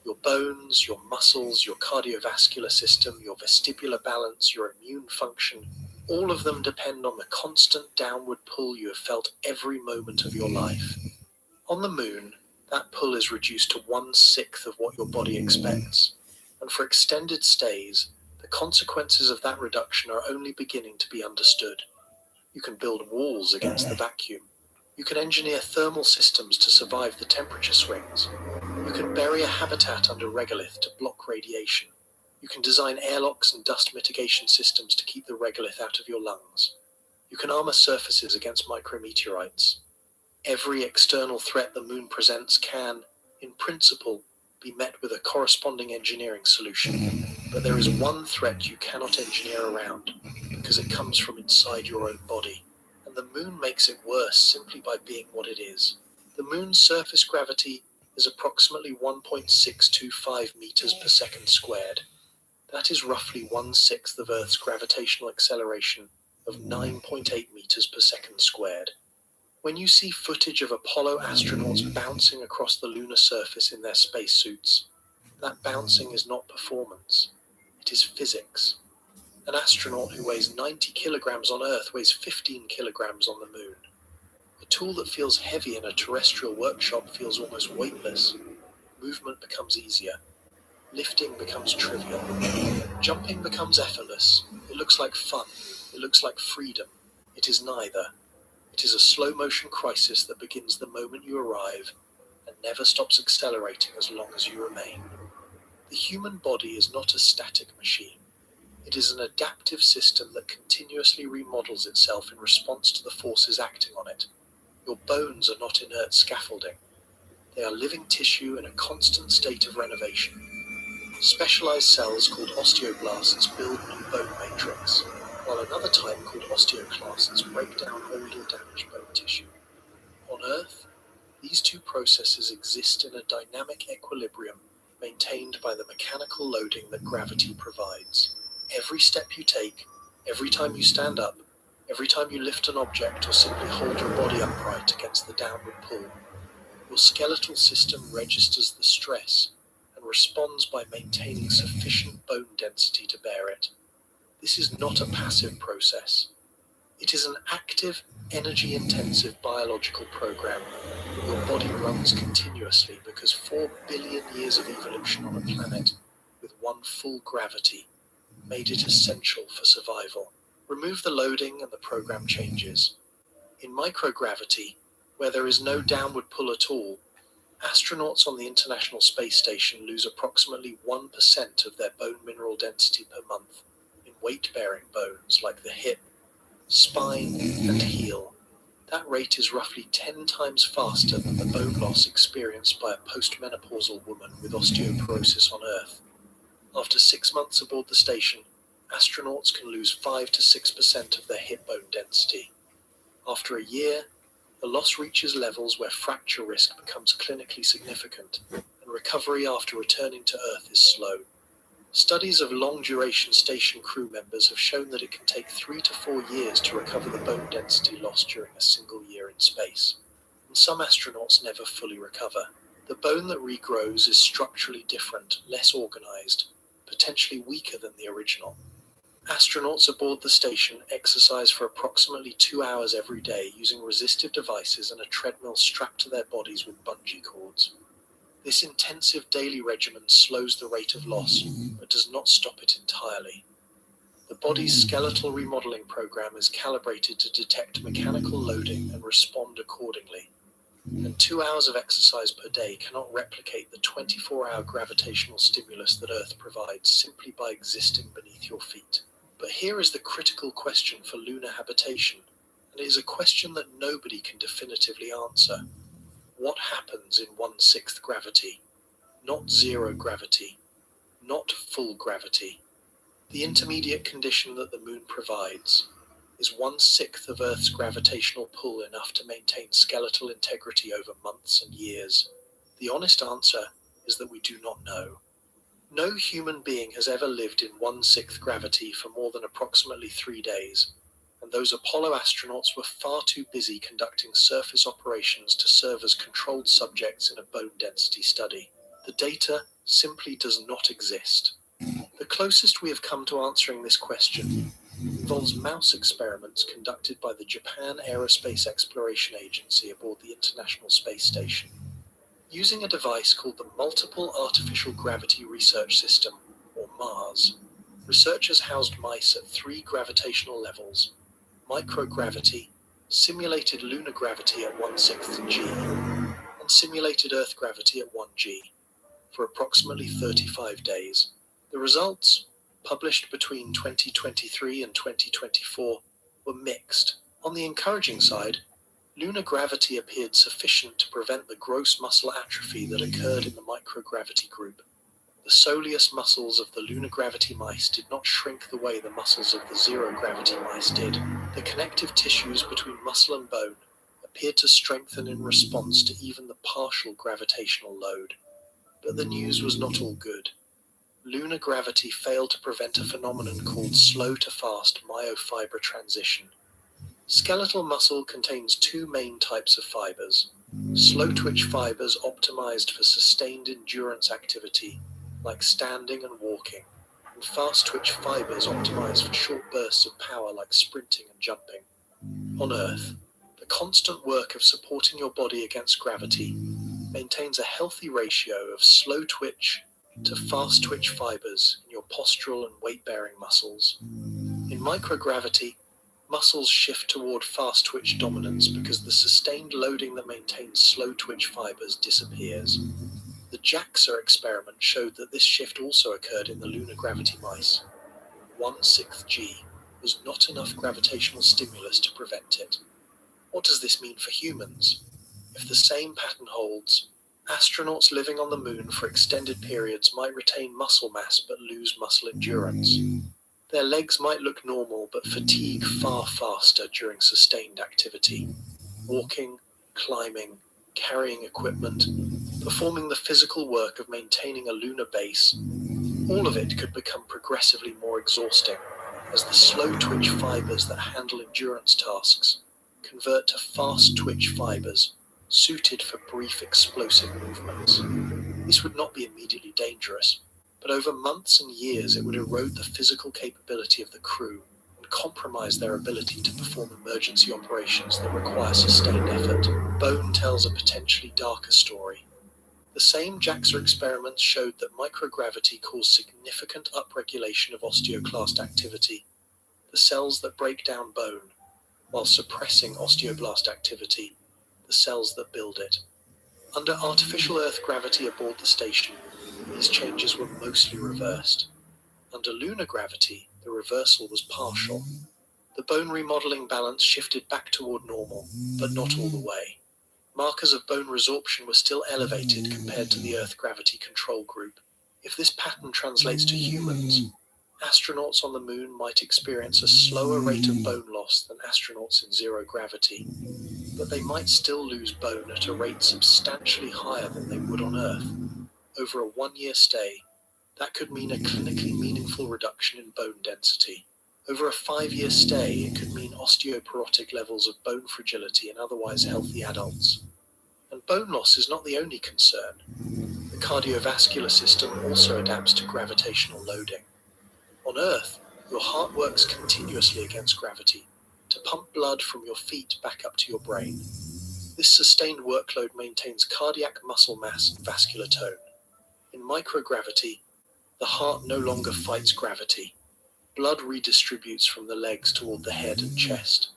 Your bones, your muscles, your cardiovascular system, your vestibular balance, your immune function, all of them depend on the constant downward pull you have felt every moment of your life. On the Moon, that pull is reduced to 1/6 of what your body expects, and for extended stays, the consequences of that reduction are only beginning to be understood. You can build walls against the vacuum. You can engineer thermal systems to survive the temperature swings. You can bury a habitat under regolith to block radiation. You can design airlocks and dust mitigation systems to keep the regolith out of your lungs. You can armor surfaces against micrometeorites. Every external threat the Moon presents can, in principle, be met with a corresponding engineering solution. But there is one threat you cannot engineer around, because it comes from inside your own body. And the Moon makes it worse simply by being what it is. The Moon's surface gravity is approximately 1.625 meters per second squared. That is roughly 1/6 of Earth's gravitational acceleration of 9.8 meters per second squared. When you see footage of Apollo astronauts bouncing across the lunar surface in their spacesuits, that bouncing is not performance. It is physics. An astronaut who weighs 90 kilograms on Earth weighs 15 kilograms on the Moon. A tool that feels heavy in a terrestrial workshop feels almost weightless. Movement becomes easier. Lifting becomes trivial. Jumping becomes effortless. It looks like fun. It looks like freedom. It is neither. It is a slow-motion crisis that begins the moment you arrive and never stops accelerating as long as you remain. The human body is not a static machine. It is an adaptive system that continuously remodels itself in response to the forces acting on it. Your bones are not inert scaffolding. They are living tissue in a constant state of renovation. Specialized cells called osteoblasts build new bone matrix, while another type called osteoclasts break down old or damaged bone tissue. On Earth, these two processes exist in a dynamic equilibrium maintained by the mechanical loading that gravity provides. Every step you take, every time you stand up, every time you lift an object or simply hold your body upright against the downward pull, your skeletal system registers the stress and responds by maintaining sufficient bone density to bear it. This is not a passive process. It is an active energy-intensive biological program. Your body runs continuously because 4 billion years of evolution on a planet with one full gravity made it essential for survival. Remove the loading and the program changes. In microgravity, where there is no downward pull at all, astronauts on the International Space Station lose approximately 1% of their bone mineral density per month in weight-bearing bones like the hip, spine, and heel. That rate is roughly 10 times faster than the bone loss experienced by a postmenopausal woman with osteoporosis on Earth. After 6 months aboard the station, astronauts can lose 5 to 6% of their hip bone density. After a year, the loss reaches levels where fracture risk becomes clinically significant, and recovery after returning to Earth is slow. Studies of long-duration station crew members have shown that it can take 3 to 4 years to recover the bone density lost during a single year in space, and some astronauts never fully recover. The bone that regrows is structurally different, less organized, potentially weaker than the original. Astronauts aboard the station exercise for approximately 2 hours every day using resistive devices and a treadmill strapped to their bodies with bungee cords. This intensive daily regimen slows the rate of loss, but does not stop it entirely. The body's skeletal remodeling program is calibrated to detect mechanical loading and respond accordingly. And 2 hours of exercise per day cannot replicate the 24-hour gravitational stimulus that Earth provides simply by existing beneath your feet. But here is the critical question for lunar habitation, and it is a question that nobody can definitively answer. What happens in 1/6 gravity? Not zero gravity, not full gravity. The intermediate condition that the moon provides. Is 1/6 of Earth's gravitational pull enough to maintain skeletal integrity over months and years? The honest answer is that we do not know. No human being has ever lived in 1/6 gravity for more than approximately 3 days, and those Apollo astronauts were far too busy conducting surface operations to serve as controlled subjects in a bone density study. The data simply does not exist. The closest we have come to answering this question involves mouse experiments conducted by the Japan Aerospace Exploration Agency aboard the International Space Station. Using a device called the Multiple Artificial Gravity Research System, or MARS, researchers housed mice at 3 gravitational levels: microgravity, simulated lunar gravity at 1/6 g, and simulated Earth gravity at 1 g, for approximately 35 days. The results, published between 2023 and 2024, were mixed. On the encouraging side, lunar gravity appeared sufficient to prevent the gross muscle atrophy that occurred in the microgravity group. The soleus muscles of the lunar gravity mice did not shrink the way the muscles of the zero gravity mice did. The connective tissues between muscle and bone appeared to strengthen in response to even the partial gravitational load. But the news was not all good. Lunar gravity failed to prevent a phenomenon called slow-to-fast myofiber transition. Skeletal muscle contains 2 main types of fibers: slow-twitch fibers optimized for sustained endurance activity, like standing and walking, and fast-twitch fibers optimized for short bursts of power, like sprinting and jumping. On Earth, the constant work of supporting your body against gravity maintains a healthy ratio of slow-twitch to fast-twitch fibers in your postural and weight-bearing muscles. In microgravity, muscles shift toward fast-twitch dominance because the sustained loading that maintains slow-twitch fibers disappears. The JAXA experiment showed that this shift also occurred in the lunar gravity mice. 1/6 g was not enough gravitational stimulus to prevent it. What does this mean for humans? If the same pattern holds, astronauts living on the moon for extended periods might retain muscle mass but lose muscle endurance. Their legs might look normal but fatigue far faster during sustained activity. Walking, climbing, carrying equipment, performing the physical work of maintaining a lunar base, all of it could become progressively more exhausting as the slow-twitch fibers that handle endurance tasks convert to fast-twitch fibers suited for brief explosive movements. This would not be immediately dangerous, but over months and years it would erode the physical capability of the crew and and compromise their ability to perform emergency operations that require sustained effort. Bone tells a potentially darker story. The same JAXA experiments showed that microgravity caused significant upregulation of osteoclast activity, the cells that break down bone, while suppressing osteoblast activity, the cells that build it. Under artificial Earth gravity aboard the station, these changes were mostly reversed. Under lunar gravity, the reversal was partial. The bone remodeling balance shifted back toward normal, but not all the way. Markers of bone resorption were still elevated compared to the Earth gravity control group. If this pattern translates to humans, astronauts on the moon might experience a slower rate of bone loss than astronauts in zero gravity, but they might still lose bone at a rate substantially higher than they would on Earth. Over a 1-year stay, that could mean a clinically meaningful reduction in bone density. Over a 5-year stay, it could mean osteoporotic levels of bone fragility in otherwise healthy adults. And bone loss is not the only concern. The cardiovascular system also adapts to gravitational loading. On Earth, your heart works continuously against gravity to pump blood from your feet back up to your brain. This sustained workload maintains cardiac muscle mass and vascular tone. In microgravity, the heart no longer fights gravity. Blood redistributes from the legs toward the head and chest.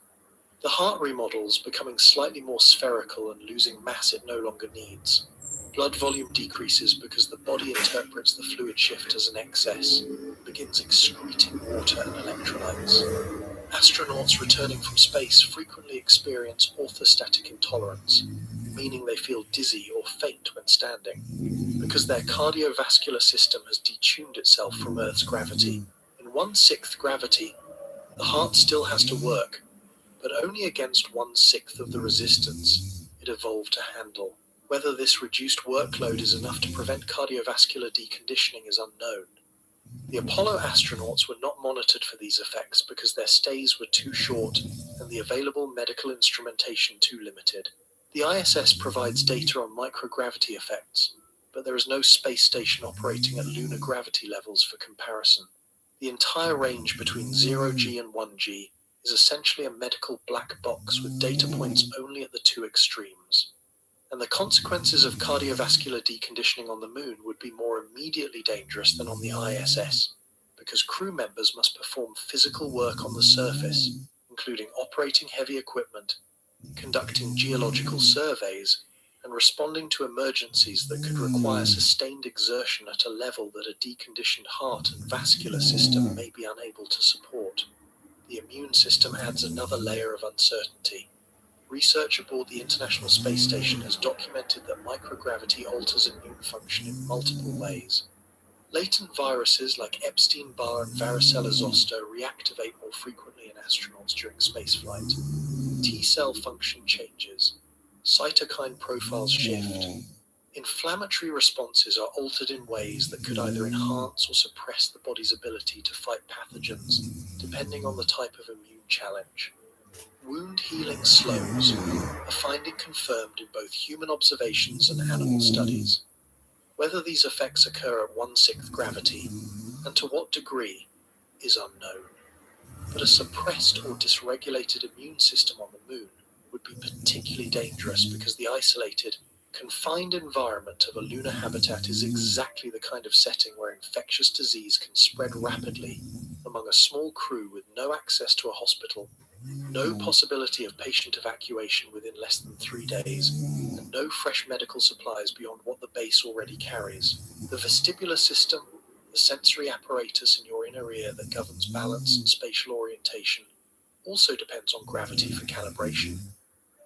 The heart remodels, becoming slightly more spherical and losing mass it no longer needs. Blood volume decreases because the body interprets the fluid shift as an excess and begins excreting water and electrolytes. Astronauts returning from space frequently experience orthostatic intolerance, meaning they feel dizzy or faint when standing, because their cardiovascular system has detuned itself from Earth's gravity. In 1/6 gravity, the heart still has to work, but only against 1/6 of the resistance it evolved to handle. Whether this reduced workload is enough to prevent cardiovascular deconditioning is unknown. The Apollo astronauts were not monitored for these effects because their stays were too short and the available medical instrumentation too limited. The ISS provides data on microgravity effects, but there is no space station operating at lunar gravity levels for comparison. The entire range between 0G and 1G is essentially a medical black box with data points only at the two extremes. And the consequences of cardiovascular deconditioning on the moon would be more immediately dangerous than on the ISS, because crew members must perform physical work on the surface, including operating heavy equipment, conducting geological surveys, and responding to emergencies that could require sustained exertion at a level that a deconditioned heart and vascular system may be unable to support. The immune system adds another layer of uncertainty. Research aboard the International Space Station has documented that microgravity alters immune function in multiple ways. Latent viruses like Epstein-Barr and varicella zoster reactivate more frequently in astronauts during spaceflight. T-cell function changes. Cytokine profiles shift. Inflammatory responses are altered in ways that could either enhance or suppress the body's ability to fight pathogens, depending on the type of immune challenge. Wound healing slows, a finding confirmed in both human observations and animal studies. Whether these effects occur at 1/6 gravity, and to what degree, is unknown. But a suppressed or dysregulated immune system on the moon would be particularly dangerous because the isolated, confined environment of a lunar habitat is exactly the kind of setting where infectious disease can spread rapidly among a small crew with no access to a hospital, no possibility of patient evacuation within less than 3 days, and no fresh medical supplies beyond what the base already carries. The vestibular system, the sensory apparatus in your inner ear that governs balance and spatial orientation, also depends on gravity for calibration.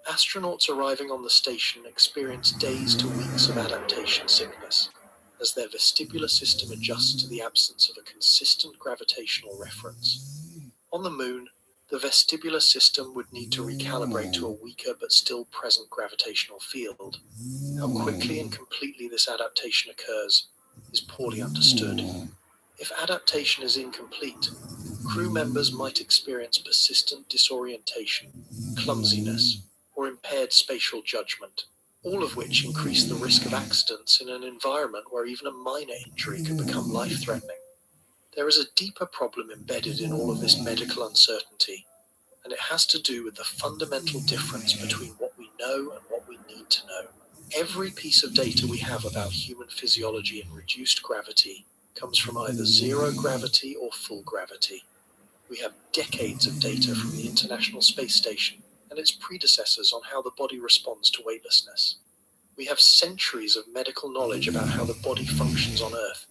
Astronauts arriving on the station experience days to weeks of adaptation sickness, as their vestibular system adjusts to the absence of a consistent gravitational reference. On the moon, the vestibular system would need to recalibrate to a weaker but still present gravitational field. How quickly and completely this adaptation occurs is poorly understood. If adaptation is incomplete, crew members might experience persistent disorientation, clumsiness, or impaired spatial judgment, all of which increase the risk of accidents in an environment where even a minor injury could become life-threatening. There is a deeper problem embedded in all of this medical uncertainty, and it has to do with the fundamental difference between what we know and what we need to know. Every piece of data we have about human physiology in reduced gravity comes from either zero gravity or full gravity. We have decades of data from the International Space Station and its predecessors on how the body responds to weightlessness. We have centuries of medical knowledge about how the body functions on Earth.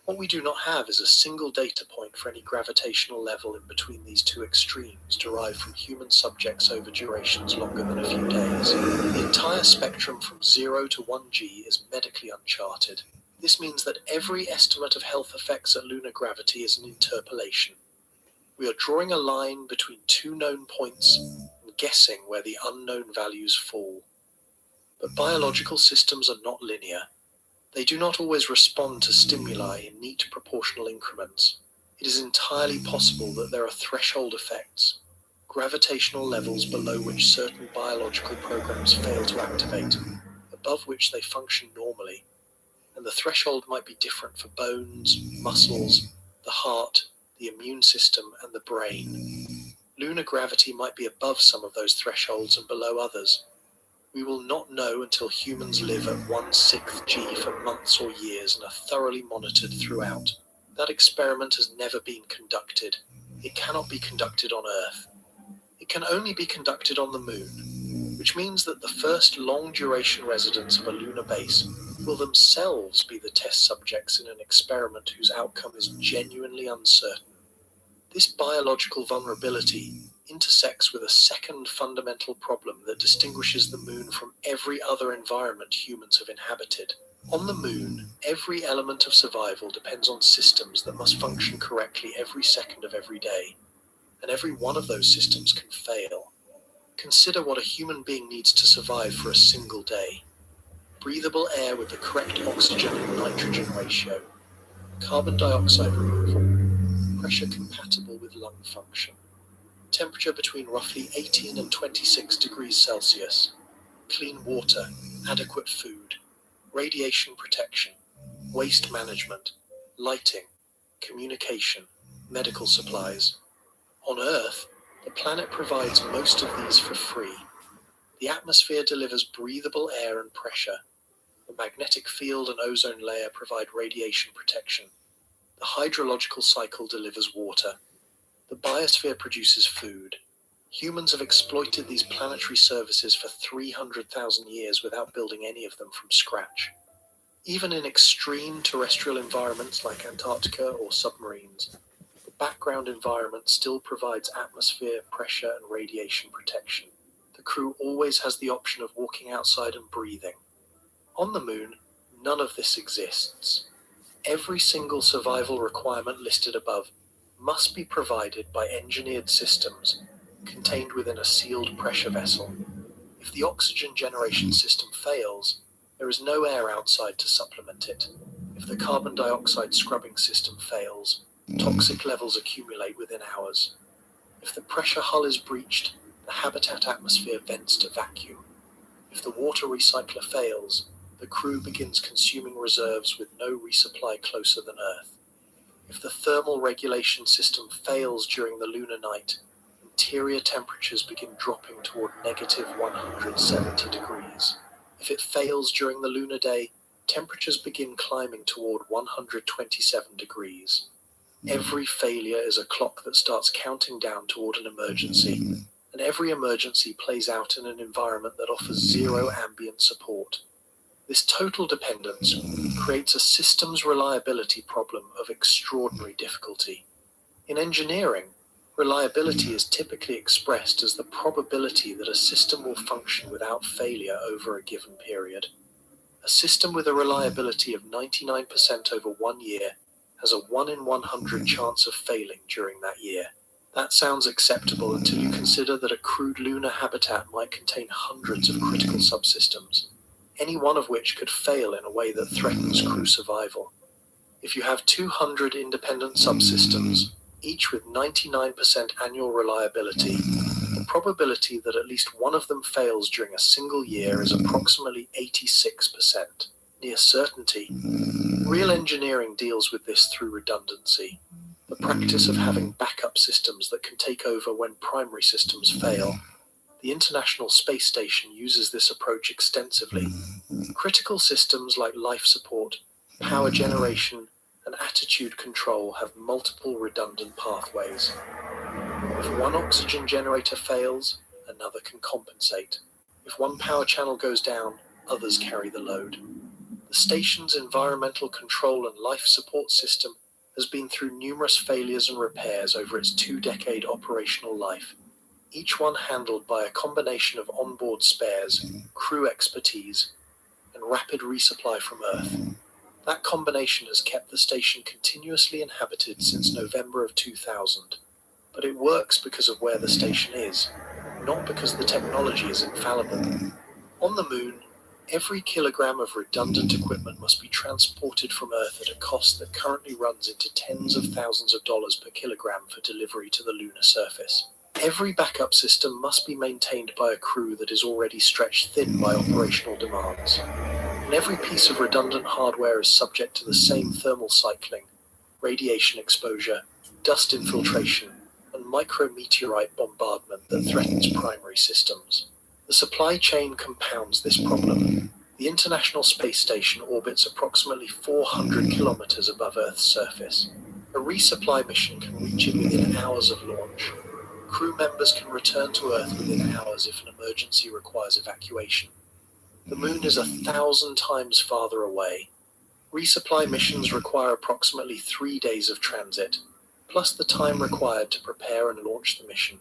What we do not have is a single data point for any gravitational level in between these two extremes derived from human subjects over durations longer than a few days. The entire spectrum from 0 to 1G is medically uncharted. This means that every estimate of health effects at lunar gravity is an interpolation. We are drawing a line between two known points and guessing where the unknown values fall. But biological systems are not linear. They do not always respond to stimuli in neat proportional increments. It is entirely possible that there are threshold effects, gravitational levels below which certain biological programs fail to activate, above which they function normally, and the threshold might be different for bones, muscles, the heart, the immune system, and the brain. Lunar gravity might be above some of those thresholds and below others. We will not know until humans live at 1/6 G for months or years and are thoroughly monitored throughout. That experiment has never been conducted. It cannot be conducted on Earth. It can only be conducted on the Moon, which means that the first long-duration residents of a lunar base will themselves be the test subjects in an experiment whose outcome is genuinely uncertain. This biological vulnerability intersects with a second fundamental problem that distinguishes the Moon from every other environment humans have inhabited. On the Moon, every element of survival depends on systems that must function correctly every second of every day, and every one of those systems can fail. Consider what a human being needs to survive for a single day. Breathable air with the correct oxygen and nitrogen ratio, carbon dioxide removal, pressure compatible with lung function, temperature between roughly 18 and 26 degrees Celsius, clean water, adequate food, radiation protection, waste management, lighting, communication, medical supplies. On Earth, the planet provides most of these for free. The atmosphere delivers breathable air and pressure. The magnetic field and ozone layer provide radiation protection. The hydrological cycle delivers water. The biosphere produces food. Humans have exploited these planetary services for 300,000 years without building any of them from scratch. Even in extreme terrestrial environments like Antarctica or submarines, the background environment still provides atmosphere, pressure, and radiation protection. The crew always has the option of walking outside and breathing. On the Moon, none of this exists. Every single survival requirement listed above must be provided by engineered systems contained within a sealed pressure vessel. If the oxygen generation system fails, there is no air outside to supplement it. If the carbon dioxide scrubbing system fails, toxic levels accumulate within hours. If the pressure hull is breached, the habitat atmosphere vents to vacuum. If the water recycler fails, the crew begins consuming reserves with no resupply closer than Earth. If the thermal regulation system fails during the lunar night, interior temperatures begin dropping toward negative 170 degrees. If it fails during the lunar day, temperatures begin climbing toward 127 degrees. Every failure is a clock that starts counting down toward an emergency, and every emergency plays out in an environment that offers zero ambient support. This total dependence creates a systems reliability problem of extraordinary difficulty. In engineering, reliability is typically expressed as the probability that a system will function without failure over a given period. A system with a reliability of 99% over 1 year has a 1 in 100 chance of failing during that year. That sounds acceptable until you consider that a crude lunar habitat might contain hundreds of critical subsystems, any one of which could fail in a way that threatens crew survival. If you have 200 independent subsystems, each with 99% annual reliability, the probability that at least one of them fails during a single year is approximately 86%, near certainty. Real engineering deals with this through redundancy. the practice of having backup systems that can take over when primary systems fail. The International Space Station uses this approach extensively. Critical systems like life support, power generation, and attitude control have multiple redundant pathways. If one oxygen generator fails, another can compensate. If one power channel goes down, others carry the load. The station's environmental control and life support system has been through numerous failures and repairs over its 2-decade operational life, each one handled by a combination of onboard spares, crew expertise, and rapid resupply from Earth. That combination has kept the station continuously inhabited since November of 2000. But it works because of where the station is, not because the technology is infallible. On the Moon, every kilogram of redundant equipment must be transported from Earth at a cost that currently runs into tens of thousands of dollars per kilogram for delivery to the lunar surface. Every backup system must be maintained by a crew that is already stretched thin by operational demands. And every piece of redundant hardware is subject to the same thermal cycling, radiation exposure, dust infiltration, and micrometeorite bombardment that threatens primary systems. The supply chain compounds this problem. The International Space Station orbits approximately 400 kilometers above Earth's surface. A resupply mission can reach it within hours of launch. Crew members can return to Earth within hours if an emergency requires evacuation. The Moon is 1,000 times farther away. Resupply missions require approximately 3 days of transit, plus the time required to prepare and launch the mission,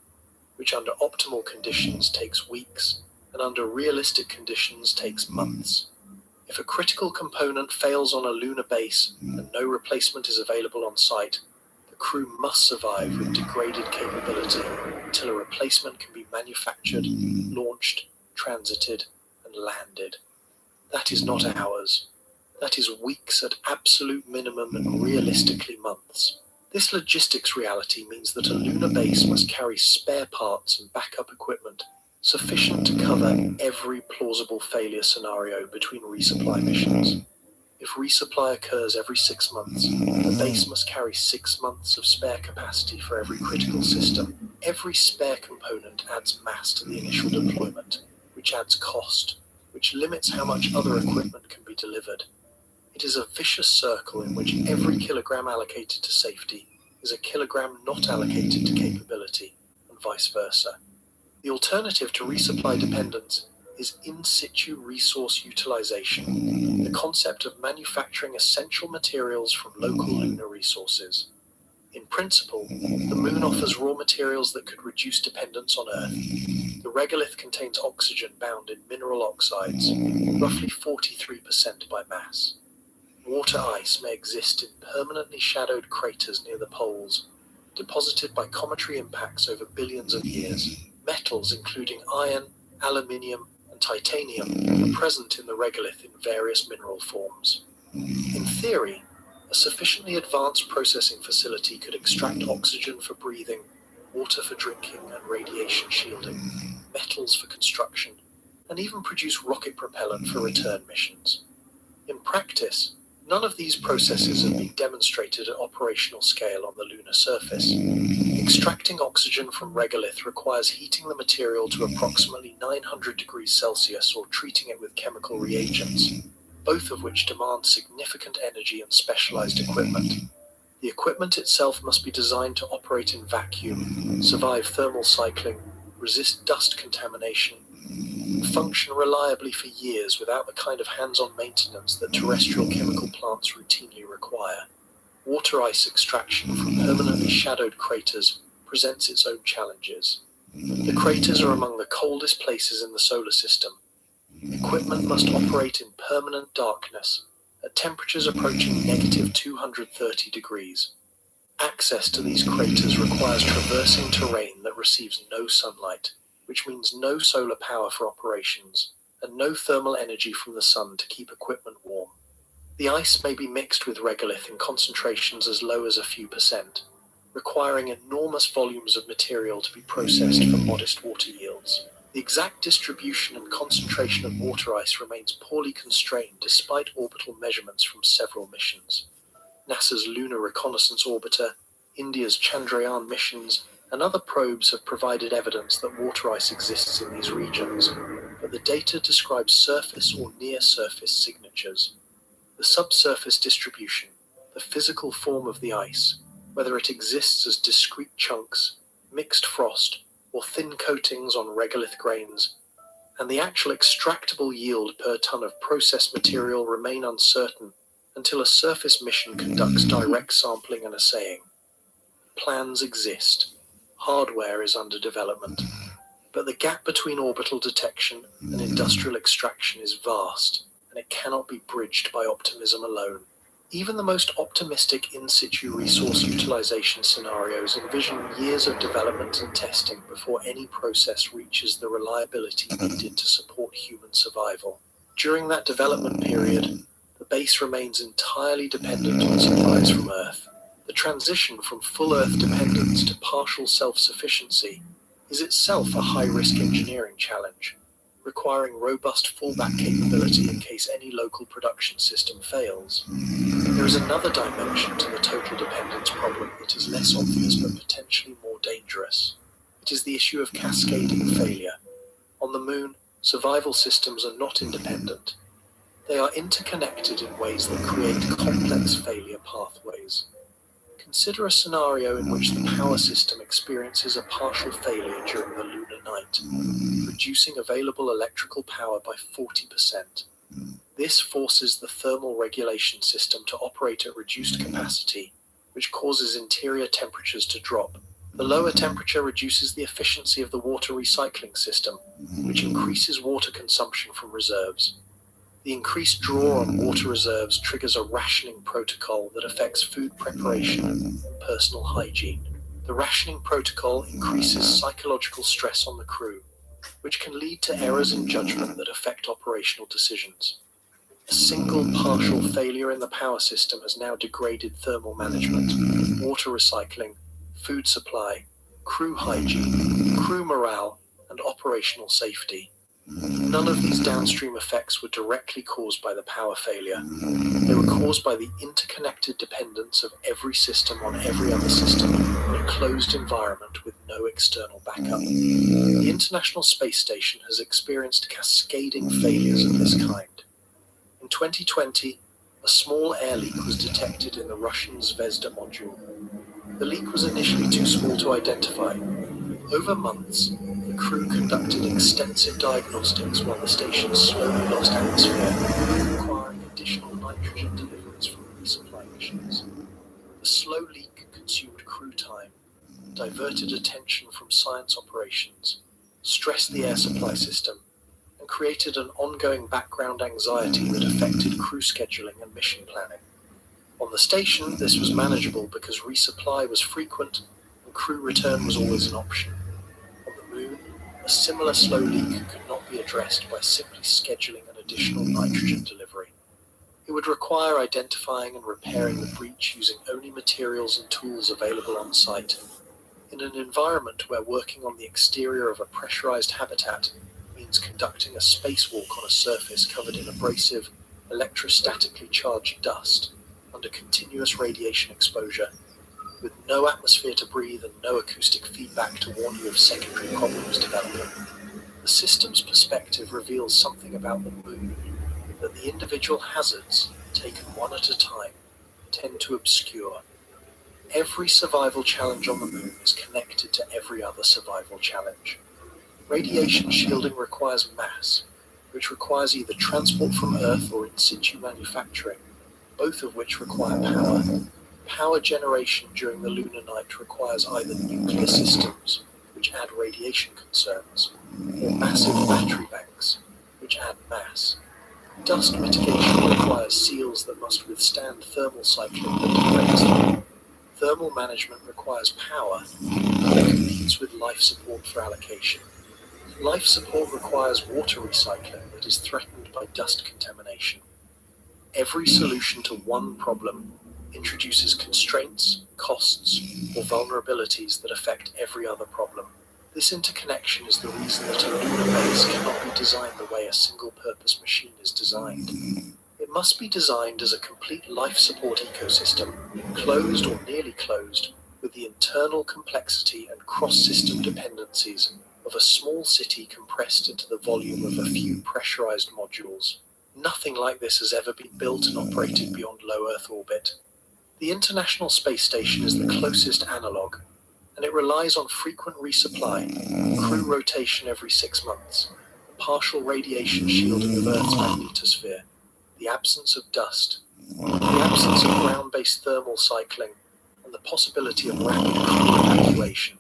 which under optimal conditions takes weeks, and under realistic conditions takes months. If a critical component fails on a lunar base and no replacement is available on site, the crew must survive with degraded capability until a replacement can be manufactured, launched, transited, and landed. That is not hours. That is weeks at absolute minimum and realistically months. This logistics reality means that a lunar base must carry spare parts and backup equipment sufficient to cover every plausible failure scenario between resupply missions. If resupply occurs every 6 months, the base must carry 6 months of spare capacity for every critical system. Every spare component adds mass to the initial deployment, which adds cost, which limits how much other equipment can be delivered. It is a vicious circle in which every kilogram allocated to safety is a kilogram not allocated to capability, and vice versa. The alternative to resupply dependence is in situ resource utilization, the concept of manufacturing essential materials from local lunar resources. In principle, the Moon offers raw materials that could reduce dependence on Earth. The regolith contains oxygen bound in mineral oxides, roughly 43% by mass. Water ice may exist in permanently shadowed craters near the poles, deposited by cometary impacts over billions of years. Metals including iron, aluminium, and titanium are present in the regolith in various mineral forms. In theory, a sufficiently advanced processing facility could extract oxygen for breathing, water for drinking and radiation shielding, metals for construction, and even produce rocket propellant for return missions. In practice, none of these processes have been demonstrated at operational scale on the lunar surface. Extracting oxygen from regolith requires heating the material to approximately 900 degrees Celsius or treating it with chemical reagents, both of which demand significant energy and specialized equipment. The equipment itself must be designed to operate in vacuum, survive thermal cycling, resist dust contamination, and function reliably for years without the kind of hands-on maintenance that terrestrial chemical plants routinely require. Water ice extraction from permanently shadowed craters presents its own challenges. The craters are among the coldest places in the solar system. Equipment must operate in permanent darkness at temperatures approaching negative 230 degrees. Access to these craters requires traversing terrain that receives no sunlight, which means no solar power for operations, and no thermal energy from the sun to keep equipment warm. The ice may be mixed with regolith in concentrations as low as a few %, requiring enormous volumes of material to be processed for modest water yields. The exact distribution and concentration of water ice remains poorly constrained despite orbital measurements from several missions. NASA's Lunar Reconnaissance Orbiter, India's Chandrayaan missions, and other probes have provided evidence that water ice exists in these regions, but the data describes surface or near-surface signatures. The subsurface distribution, the physical form of the ice, whether it exists as discrete chunks, mixed frost, or thin coatings on regolith grains, and the actual extractable yield per ton of processed material remain uncertain until a surface mission conducts direct sampling and assaying. Plans exist. Hardware is under development. But the gap between orbital detection and industrial extraction is vast, and it cannot be bridged by optimism alone. Even the most optimistic in-situ resource utilization scenarios envision years of development and testing before any process reaches the reliability needed to support human survival. During that development period, the base remains entirely dependent on supplies from Earth. The transition from full Earth dependence to partial self-sufficiency is itself a high-risk engineering challenge, requiring robust fallback capability in case any local production system fails. There is another dimension to the total dependence problem that is less obvious but potentially more dangerous. It is the issue of cascading failure. On the Moon, survival systems are not independent. They are interconnected in ways that create complex failure pathways. Consider a scenario in which the power system experiences a partial failure during the lunar night, reducing available electrical power by 40%. This forces the thermal regulation system to operate at reduced capacity, which causes interior temperatures to drop. The lower temperature reduces the efficiency of the water recycling system, which increases water consumption from reserves. The increased draw on water reserves triggers a rationing protocol that affects food preparation and personal hygiene. The rationing protocol increases psychological stress on the crew, which can lead to errors in judgment that affect operational decisions. A single partial failure in the power system has now degraded thermal management, water recycling, food supply, crew hygiene, crew morale, and operational safety. None of these downstream effects were directly caused by the power failure. They were caused by the interconnected dependence of every system on every other system in a closed environment with no external backup. The International Space Station has experienced cascading failures of this kind. In 2020, a small air leak was detected in the Russian Zvezda module. The leak was initially too small to identify. Over months, the crew conducted extensive diagnostics while the station slowly lost atmosphere, requiring additional nitrogen deliveries from resupply missions. The slow leak consumed crew time, diverted attention from science operations, stressed the air supply system, and created an ongoing background anxiety that affected crew scheduling and mission planning. On the station, this was manageable because resupply was frequent and crew return was always an option. On the Moon, a similar slow leak could not be addressed by simply scheduling an additional nitrogen delivery. It would require identifying and repairing the breach using only materials and tools available on site. In an environment where working on the exterior of a pressurized habitat means conducting a spacewalk on a surface covered in abrasive, electrostatically charged dust under continuous radiation exposure, with no atmosphere to breathe and no acoustic feedback to warn you of secondary problems developing. The system's perspective reveals something about the Moon, that the individual hazards, taken one at a time, tend to obscure. Every survival challenge on the Moon is connected to every other survival challenge. Radiation shielding requires mass, which requires either transport from Earth or in situ manufacturing, both of which require power. Power generation during the lunar night requires either nuclear systems, which add radiation concerns, or massive battery banks, which add mass. Dust mitigation requires seals that must withstand thermal cycling that degrades them. Thermal management requires power that competes with life support for allocation. Life support requires water recycling that is threatened by dust contamination. Every solution to one problem introduces constraints, costs, or vulnerabilities that affect every other problem. This interconnection is the reason that a lunar base cannot be designed the way a single-purpose machine is designed. It must be designed as a complete life support ecosystem, closed or nearly closed, with the internal complexity and cross-system dependencies of a small city compressed into the volume of a few pressurized modules. Nothing like this has ever been built and operated beyond low Earth orbit. The International Space Station is the closest analog, and it relies on frequent resupply, crew rotation every 6 months, partial radiation shielding of Earth's magnetosphere, the absence of dust, the absence of ground-based thermal cycling, and the possibility of rapid crew evacuation.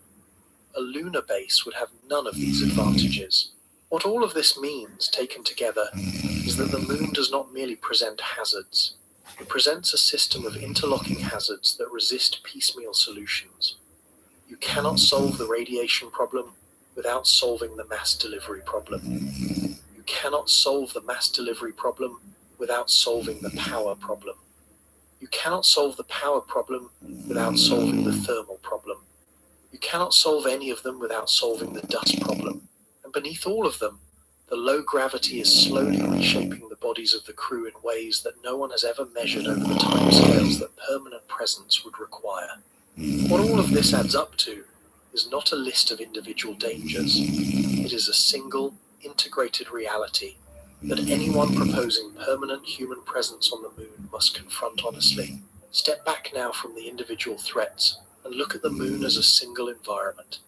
A lunar base would have none of these advantages. What all of this means, taken together, is that the moon does not merely present hazards. It presents a system of interlocking hazards that resist piecemeal solutions. You cannot solve the radiation problem without solving the mass delivery problem. You cannot solve the mass delivery problem without solving the power problem. You cannot solve the power problem without solving the thermal problem. You cannot solve any of them without solving the dust problem. And beneath all of them, the low gravity is slowly reshaping the bodies of the crew in ways that no one has ever measured over the timescales that permanent presence would require. What all of this adds up to is not a list of individual dangers. It is a single, integrated reality that anyone proposing permanent human presence on the moon must confront honestly. Step back now from the individual threats and look at the moon as a single environment.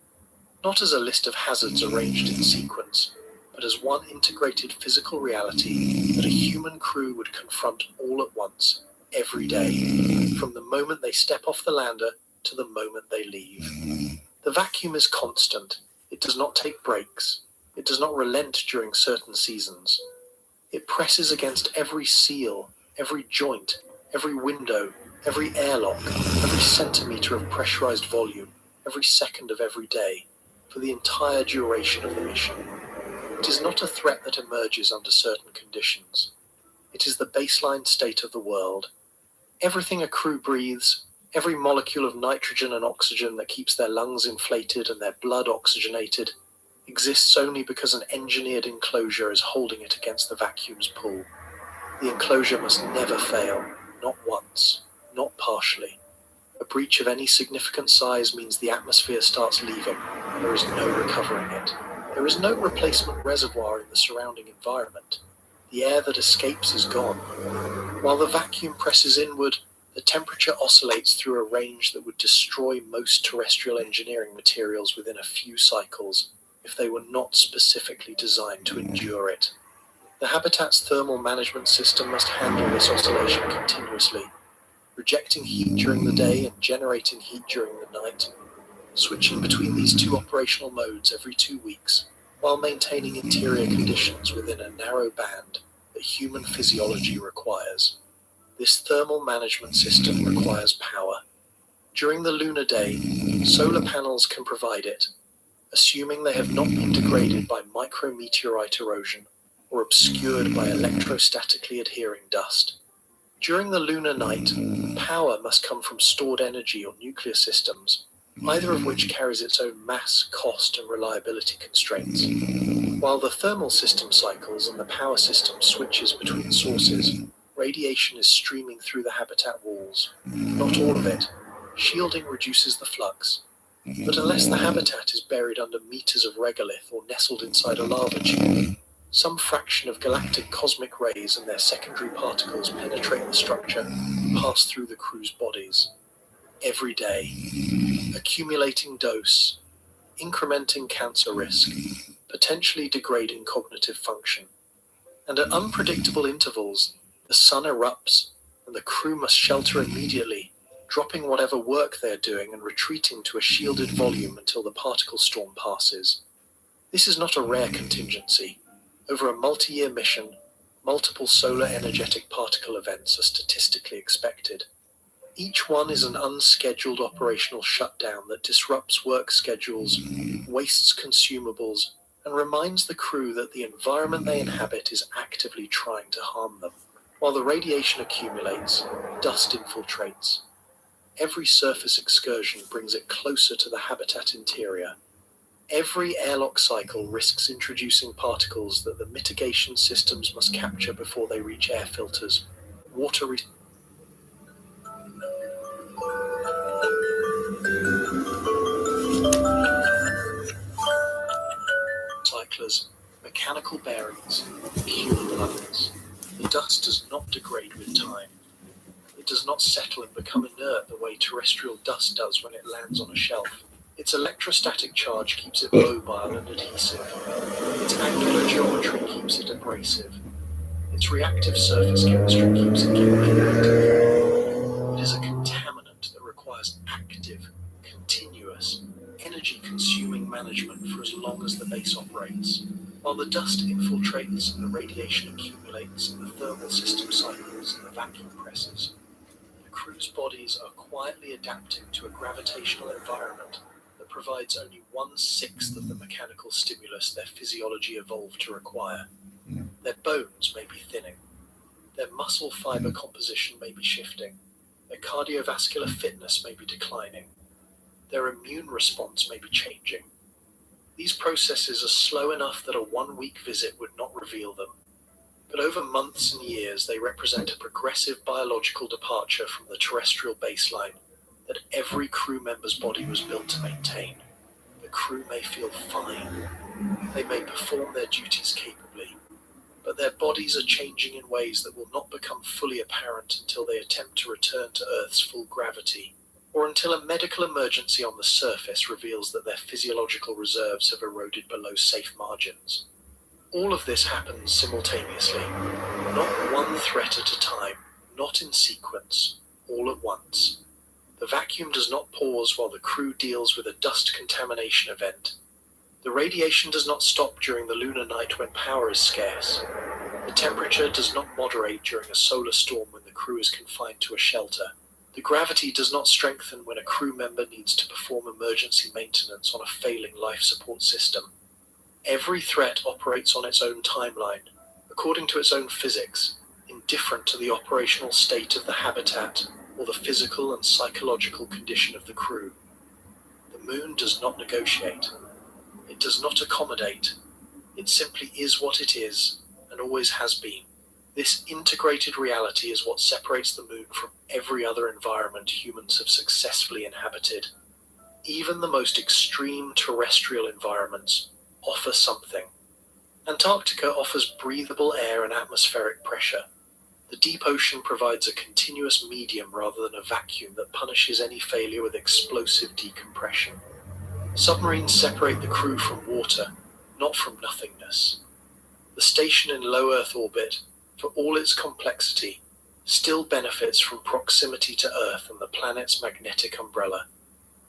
Not as a list of hazards arranged in sequence, but as one integrated physical reality that a human crew would confront all at once, every day, from the moment they step off the lander to the moment they leave. The vacuum is constant. It does not take breaks. It does not relent during certain seasons. It presses against every seal, every joint, every window, every airlock, every centimeter of pressurized volume, every second of every day, for the entire duration of the mission. It is not a threat that emerges under certain conditions. It is the baseline state of the world. Everything a crew breathes, every molecule of nitrogen and oxygen that keeps their lungs inflated and their blood oxygenated, exists only because an engineered enclosure is holding it against the vacuum's pull. The enclosure must never fail, not once, not partially. A breach of any significant size means the atmosphere starts leaving, and there is no recovering it. There is no replacement reservoir in the surrounding environment. The air that escapes is gone. While the vacuum presses inward, the temperature oscillates through a range that would destroy most terrestrial engineering materials within a few cycles if they were not specifically designed to endure it. The habitat's thermal management system must handle this oscillation continuously, rejecting heat during the day and generating heat during the night, switching between these two operational modes every 2 weeks, while maintaining interior conditions within a narrow band that human physiology requires. This thermal management system requires power. During the lunar day, solar panels can provide it, assuming they have not been degraded by micrometeorite erosion or obscured by electrostatically adhering dust. During the lunar night, power must come from stored energy or nuclear systems, either of which carries its own mass, cost, and reliability constraints. While the thermal system cycles and the power system switches between sources, radiation is streaming through the habitat walls. Not all of it. Shielding reduces the flux. But unless the habitat is buried under meters of regolith or nestled inside a lava tube, some fraction of galactic cosmic rays and their secondary particles penetrate the structure and pass through the crew's bodies. Every day, accumulating dose, incrementing cancer risk, potentially degrading cognitive function. And at unpredictable intervals, the sun erupts and the crew must shelter immediately, dropping whatever work they're doing and retreating to a shielded volume until the particle storm passes. This is not a rare contingency. Over a multi-year mission, multiple solar energetic particle events are statistically expected. Each one is an unscheduled operational shutdown that disrupts work schedules, wastes consumables, and reminds the crew that the environment they inhabit is actively trying to harm them. While the radiation accumulates, dust infiltrates. Every surface excursion brings it closer to the habitat interior. Every airlock cycle risks introducing particles that the mitigation systems must capture before they reach air filters, water sprinklers, mechanical bearings, and human lungs. The dust does not degrade with time. It does not settle and become inert the way terrestrial dust does when it lands on a shelf. Its electrostatic charge keeps it mobile and adhesive. Its angular geometry keeps it abrasive. Its reactive surface chemistry keeps it chemically active. It is a contaminant that requires active, continuous, energy-consuming management for as long as the base operates. While the dust infiltrates and the radiation accumulates and the thermal system cycles and the vacuum presses, the crew's bodies are quietly adapting to a gravitational environment that provides only 1/6 of the mechanical stimulus their physiology evolved to require. Their bones may be thinning. Their muscle fiber composition may be shifting. Their cardiovascular fitness may be declining. Their immune response may be changing. These processes are slow enough that a 1-week visit would not reveal them. But over months and years, they represent a progressive biological departure from the terrestrial baseline that every crew member's body was built to maintain. The crew may feel fine. They may perform their duties capably. But their bodies are changing in ways that will not become fully apparent until they attempt to return to Earth's full gravity, or until a medical emergency on the surface reveals that their physiological reserves have eroded below safe margins. All of this happens simultaneously, not one threat at a time, not in sequence, all at once. The vacuum does not pause while the crew deals with a dust contamination event. The radiation does not stop during the lunar night when power is scarce. The temperature does not moderate during a solar storm when the crew is confined to a shelter. The gravity does not strengthen when a crew member needs to perform emergency maintenance on a failing life support system. Every threat operates on its own timeline, according to its own physics, indifferent to the operational state of the habitat or the physical and psychological condition of the crew. The moon does not negotiate. It does not accommodate. It simply is what it is, and always has been. This integrated reality is what separates the moon from every other environment humans have successfully inhabited. Even the most extreme terrestrial environments offer something. Antarctica offers breathable air and atmospheric pressure. The deep ocean provides a continuous medium rather than a vacuum that punishes any failure with explosive decompression. Submarines separate the crew from water, not from nothingness. The station in low Earth orbit, for all its complexity, still benefits from proximity to Earth and the planet's magnetic umbrella.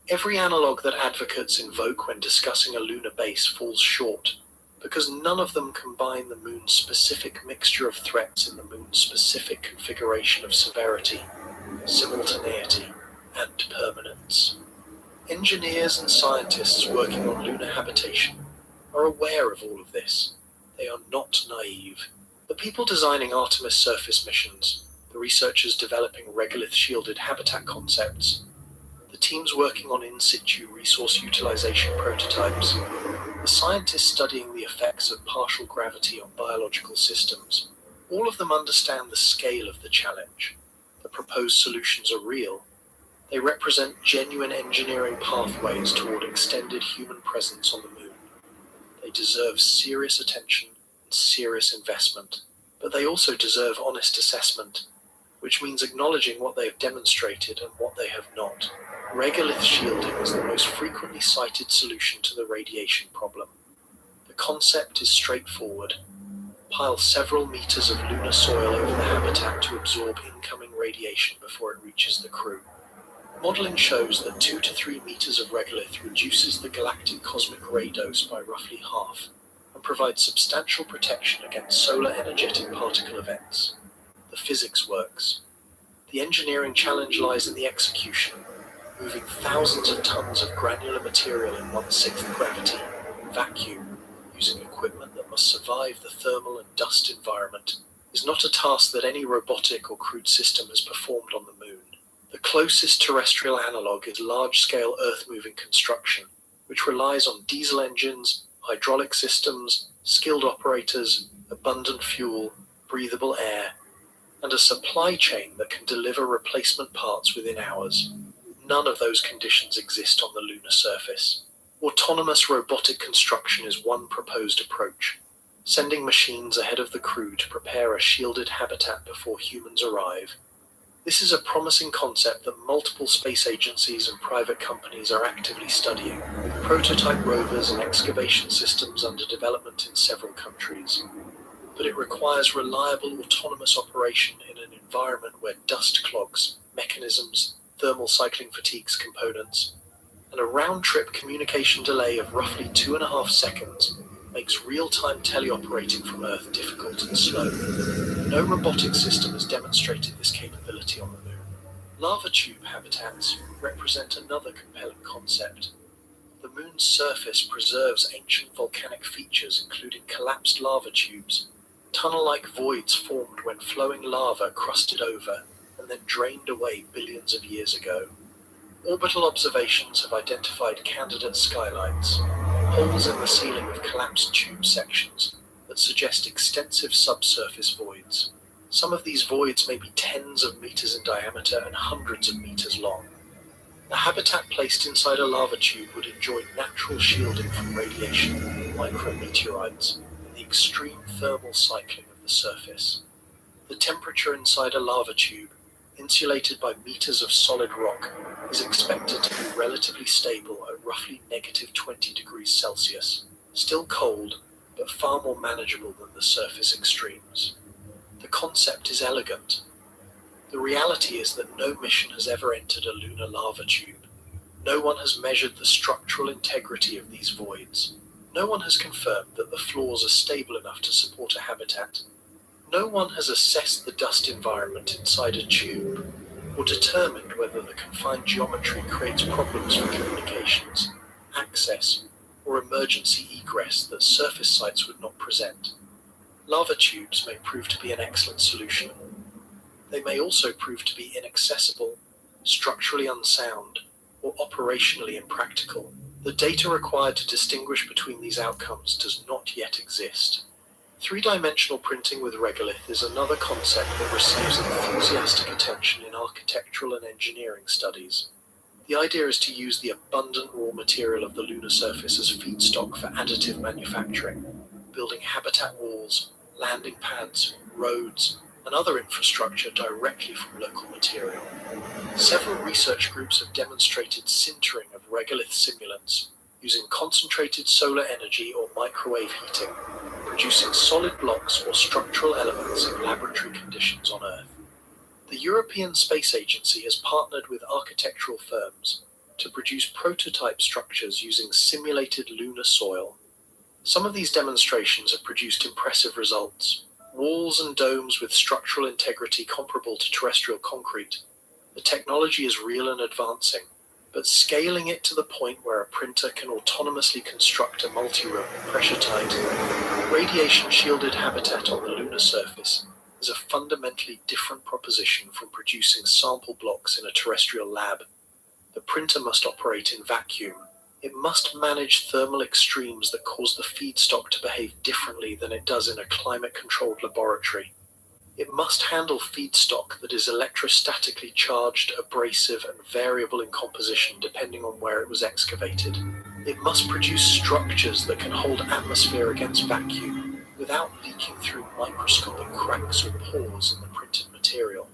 Every analog that advocates invoke when discussing a lunar base falls short, because none of them combine the moon's specific mixture of threats in the moon's specific configuration of severity, simultaneity, and permanence. Engineers and scientists working on lunar habitation are aware of all of this. They are not naive. The people designing Artemis surface missions, the researchers developing regolith-shielded habitat concepts, the teams working on in-situ resource utilization prototypes, the scientists studying the effects of partial gravity on biological systems, all of them understand the scale of the challenge. The proposed solutions are real. They represent genuine engineering pathways toward extended human presence on the moon. They deserve serious attention and serious investment, but they also deserve honest assessment, which means acknowledging what they have demonstrated and what they have not. Regolith shielding is the most frequently cited solution to the radiation problem. The concept is straightforward. Pile several meters of lunar soil over the habitat to absorb incoming radiation before it reaches the crew. Modeling shows that 2 to 3 meters of regolith reduces the galactic cosmic ray dose by roughly half and provides substantial protection against solar energetic particle events. The physics works. The engineering challenge lies in the execution, moving thousands of tons of granular material in 1/6 gravity, vacuum, using equipment that must survive the thermal and dust environment, is not a task that any robotic or crewed system has performed on the moon. The closest terrestrial analog is large-scale earth-moving construction, which relies on diesel engines, hydraulic systems, skilled operators, abundant fuel, breathable air, and a supply chain that can deliver replacement parts within hours. None of those conditions exist on the lunar surface. Autonomous robotic construction is one proposed approach, sending machines ahead of the crew to prepare a shielded habitat before humans arrive. This is a promising concept that multiple space agencies and private companies are actively studying, with prototype rovers and excavation systems under development in several countries. But it requires reliable autonomous operation in an environment where dust clogs, mechanisms, thermal cycling fatigues components, and a round-trip communication delay of roughly 2.5 seconds makes real-time teleoperating from Earth difficult and slow. No robotic system has demonstrated this capability on the Moon. Lava tube habitats represent another compelling concept. The Moon's surface preserves ancient volcanic features, including collapsed lava tubes, tunnel-like voids formed when flowing lava crusted over and then drained away billions of years ago. Orbital observations have identified candidate skylights, holes in the ceiling of collapsed tube sections that suggest extensive subsurface voids. Some of these voids may be tens of meters in diameter and hundreds of meters long. The habitat placed inside a lava tube would enjoy natural shielding from radiation, micrometeorites, and the extreme thermal cycling of the surface. The temperature inside a lava tube, insulated by meters of solid rock, is expected to be relatively stable at roughly -20 degrees Celsius, still cold, but far more manageable than the surface extremes. The concept is elegant. The reality is that no mission has ever entered a lunar lava tube. No one has measured the structural integrity of these voids. No one has confirmed that the floors are stable enough to support a habitat. No one has assessed the dust environment inside a tube, or determined whether the confined geometry creates problems for communications, access, or emergency egress that surface sites would not present. Lava tubes may prove to be an excellent solution. They may also prove to be inaccessible, structurally unsound, or operationally impractical. The data required to distinguish between these outcomes does not yet exist. Three-dimensional printing with regolith is another concept that receives enthusiastic attention in architectural and engineering studies. The idea is to use the abundant raw material of the lunar surface as feedstock for additive manufacturing, building habitat walls, landing pads, roads, and other infrastructure directly from local material. Several research groups have demonstrated sintering of regolith simulants using concentrated solar energy or microwave heating, producing solid blocks or structural elements in laboratory conditions on Earth. The European Space Agency has partnered with architectural firms to produce prototype structures using simulated lunar soil. Some of these demonstrations have produced impressive results. Walls and domes with structural integrity comparable to terrestrial concrete. The technology is real and advancing, but scaling it to the point where a printer can autonomously construct a multi-room, pressure-tight, radiation-shielded habitat on the lunar surface is a fundamentally different proposition from producing sample blocks in a terrestrial lab. The printer must operate in vacuum. It must manage thermal extremes that cause the feedstock to behave differently than it does in a climate-controlled laboratory. It must handle feedstock that is electrostatically charged, abrasive, and variable in composition depending on where it was excavated. It must produce structures that can hold atmosphere against vacuum without leaking through microscopic cracks or pores in the printed material.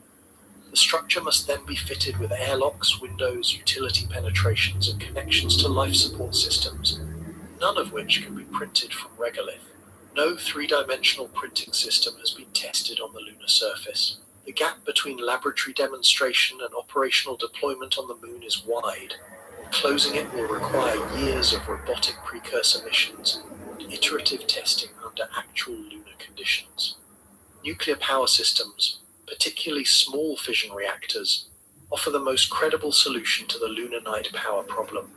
The structure must then be fitted with airlocks, windows, utility penetrations, and connections to life support systems, none of which can be printed from regolith. No three-dimensional printing system has been tested on the lunar surface. The gap between laboratory demonstration and operational deployment on the Moon is wide. Closing it will require years of robotic precursor missions and iterative testing under actual lunar conditions. Nuclear power systems, particularly small fission reactors, offer the most credible solution to the lunar night power problem.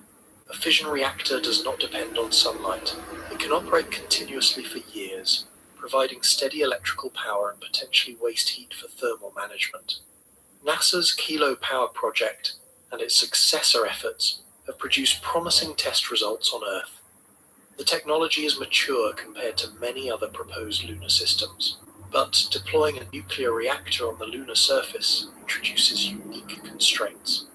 A fission reactor does not depend on sunlight. It can operate continuously for years, providing steady electrical power and potentially waste heat for thermal management. NASA's Kilo Power Project and its successor efforts have produced promising test results on Earth. The technology is mature compared to many other proposed lunar systems, but deploying a nuclear reactor on the lunar surface introduces unique constraints.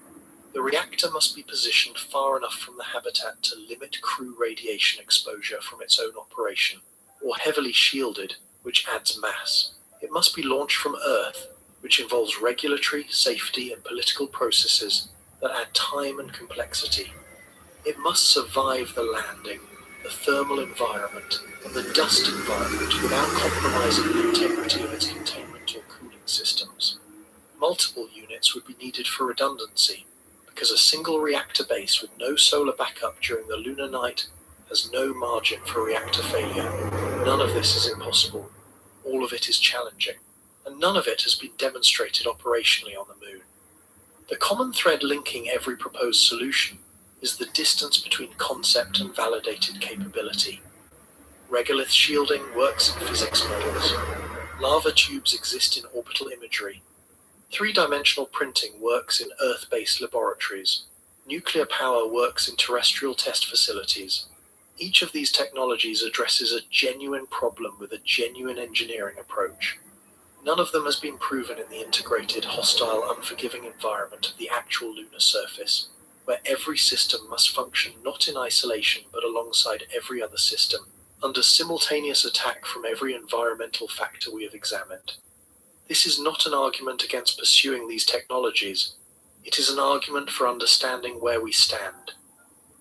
The reactor must be positioned far enough from the habitat to limit crew radiation exposure from its own operation, or heavily shielded, which adds mass. It must be launched from Earth, which involves regulatory, safety, and political processes that add time and complexity. It must survive the landing, the thermal environment, and the dust environment without compromising the integrity of its containment or cooling systems. Multiple units would be needed for redundancy, because a single reactor base with no solar backup during the lunar night has no margin for reactor failure. None of this is impossible. All of it is challenging, and none of it has been demonstrated operationally on the Moon. The common thread linking every proposed solution is the distance between concept and validated capability. Regolith shielding works in physics models. Lava tubes exist in orbital imagery. Three-dimensional printing works in Earth-based laboratories. Nuclear power works in terrestrial test facilities. Each of these technologies addresses a genuine problem with a genuine engineering approach. None of them has been proven in the integrated, hostile, unforgiving environment of the actual lunar surface, where every system must function not in isolation but alongside every other system, under simultaneous attack from every environmental factor we have examined. This is not an argument against pursuing these technologies. It is an argument for understanding where we stand.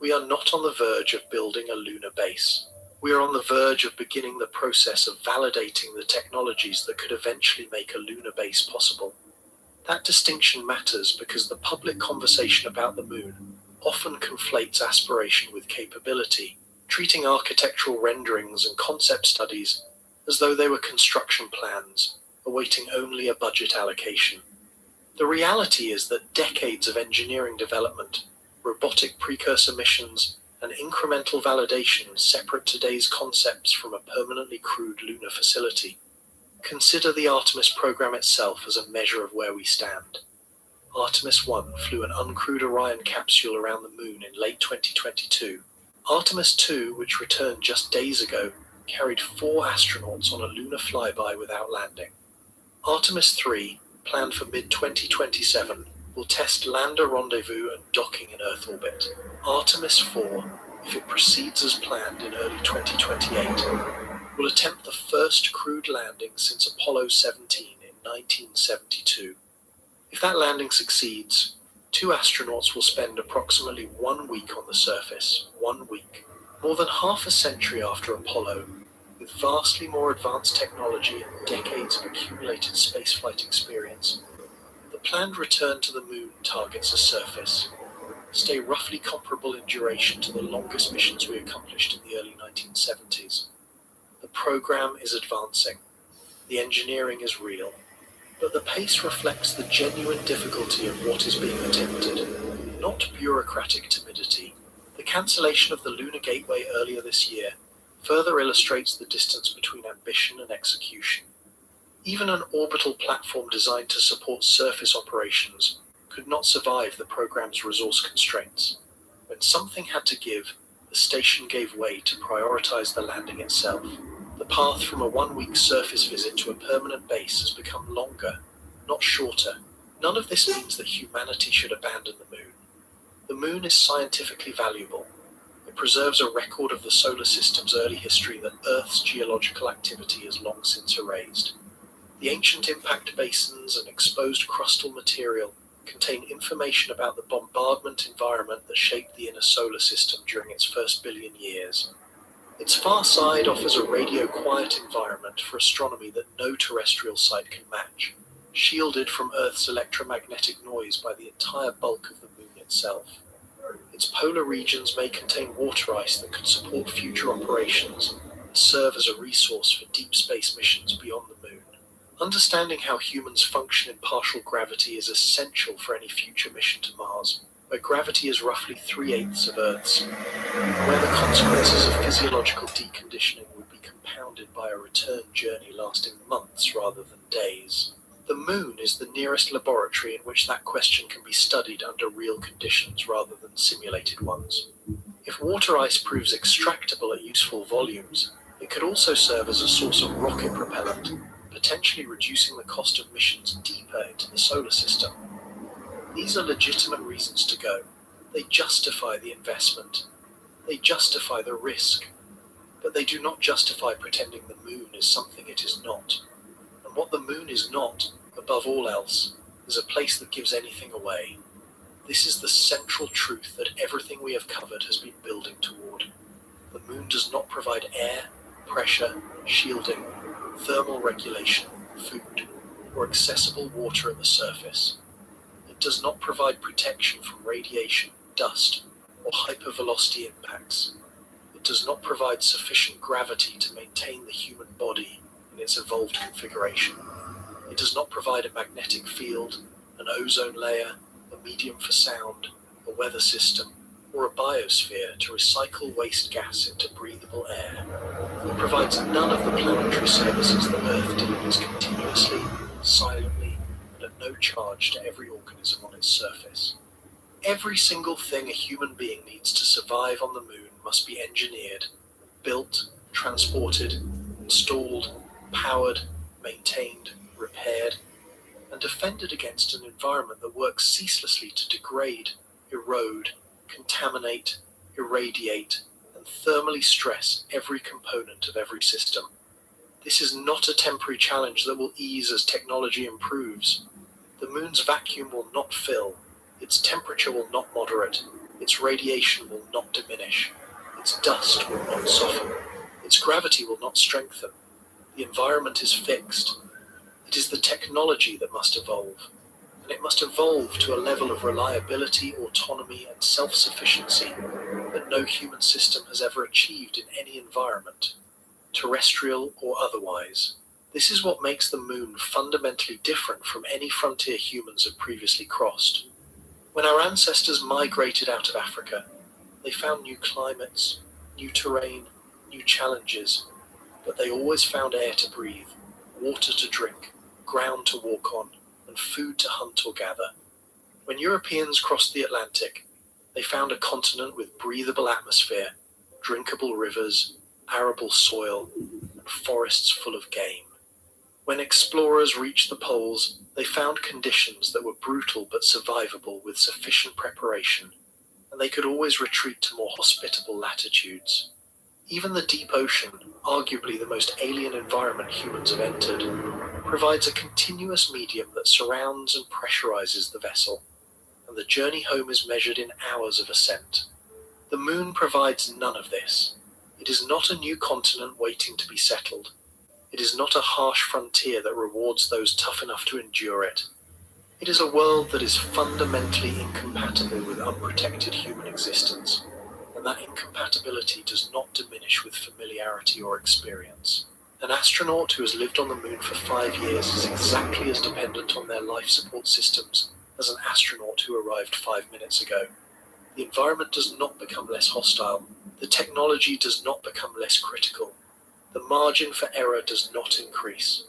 We are not on the verge of building a lunar base. We are on the verge of beginning the process of validating the technologies that could eventually make a lunar base possible. That distinction matters because the public conversation about the Moon often conflates aspiration with capability, treating architectural renderings and concept studies as though they were construction plans, awaiting only a budget allocation. The reality is that decades of engineering development, robotic precursor missions, and incremental validation separate today's concepts from a permanently crewed lunar facility. Consider the Artemis program itself as a measure of where we stand. Artemis 1 flew an uncrewed Orion capsule around the Moon in late 2022. Artemis 2, which returned just days ago, carried 4 astronauts on a lunar flyby without landing. Artemis 3, planned for mid-2027, will test lander rendezvous and docking in Earth orbit. Artemis 4, if it proceeds as planned in early 2028, will attempt the first crewed landing since Apollo 17 in 1972. If that landing succeeds, 2 astronauts will spend approximately 1 week on the surface, 1 week, more than half a century after Apollo, with vastly more advanced technology and decades of accumulated spaceflight experience. The planned return to the Moon targets a surface, stay roughly comparable in duration to the longest missions we accomplished in the early 1970s. The program is advancing. The engineering is real. But the pace reflects the genuine difficulty of what is being attempted, not bureaucratic timidity. The cancellation of the Lunar Gateway earlier this year further illustrates the distance between ambition and execution. Even an orbital platform designed to support surface operations could not survive the program's resource constraints. When something had to give, the station gave way to prioritize the landing itself. The path from a 1-week surface visit to a permanent base has become longer, not shorter. None of this means that humanity should abandon the Moon. The Moon is scientifically valuable. It preserves a record of the solar system's early history that Earth's geological activity has long since erased. The ancient impact basins and exposed crustal material contain information about the bombardment environment that shaped the inner solar system during its first billion years. Its far side offers a radio-quiet environment for astronomy that no terrestrial site can match, shielded from Earth's electromagnetic noise by the entire bulk of the Moon itself. Its polar regions may contain water ice that could support future operations and serve as a resource for deep space missions beyond the Moon. Understanding how humans function in partial gravity is essential for any future mission to Mars, where gravity is roughly 3/8 of Earth's, where the consequences of physiological deconditioning would be compounded by a return journey lasting months rather than days. The Moon is the nearest laboratory in which that question can be studied under real conditions rather than simulated ones. If water ice proves extractable at useful volumes, it could also serve as a source of rocket propellant, potentially reducing the cost of missions deeper into the solar system. These are legitimate reasons to go. They justify the investment. They justify the risk. But they do not justify pretending the moon is something it is not. And what the moon is not, above all else, is a place that gives anything away. This is the central truth that everything we have covered has been building toward. The moon does not provide air, pressure, shielding, thermal regulation, food, or accessible water at the surface. It does not provide protection from radiation, dust, or hypervelocity impacts. It does not provide sufficient gravity to maintain the human body in its evolved configuration. It does not provide a magnetic field, an ozone layer, a medium for sound, a weather system, or a biosphere to recycle waste gas into breathable air. It provides none of the planetary services that Earth delivers continuously, silently, and at no charge to every organism on its surface. Every single thing a human being needs to survive on the moon must be engineered, built, transported, installed, powered, maintained, repaired, and defended against an environment that works ceaselessly to degrade, erode, contaminate, irradiate, and thermally stress every component of every system. This is not a temporary challenge that will ease as technology improves. The moon's vacuum will not fill, its temperature will not moderate, its radiation will not diminish, its dust will not soften, its gravity will not strengthen. The environment is fixed. It is the technology that must evolve, and it must evolve to a level of reliability, autonomy, and self-sufficiency that no human system has ever achieved in any environment, terrestrial or otherwise. This is what makes the moon fundamentally different from any frontier humans have previously crossed. When our ancestors migrated out of Africa, they found new climates, new terrain, new challenges, but they always found air to breathe, water to drink, ground to walk on, and food to hunt or gather. When Europeans crossed the Atlantic, they found a continent with breathable atmosphere, drinkable rivers, arable soil, and forests full of game. When explorers reached the poles, they found conditions that were brutal but survivable with sufficient preparation, and they could always retreat to more hospitable latitudes. Even the deep ocean, arguably the most alien environment humans have entered, provides a continuous medium that surrounds and pressurizes the vessel, and the journey home is measured in hours of ascent. The moon provides none of this. It is not a new continent waiting to be settled. It is not a harsh frontier that rewards those tough enough to endure it. It is a world that is fundamentally incompatible with unprotected human existence, and that incompatibility does not diminish with familiarity or experience. An astronaut who has lived on the moon for 5 years is exactly as dependent on their life support systems as an astronaut who arrived 5 minutes ago. The environment does not become less hostile. The technology does not become less critical. The margin for error does not increase.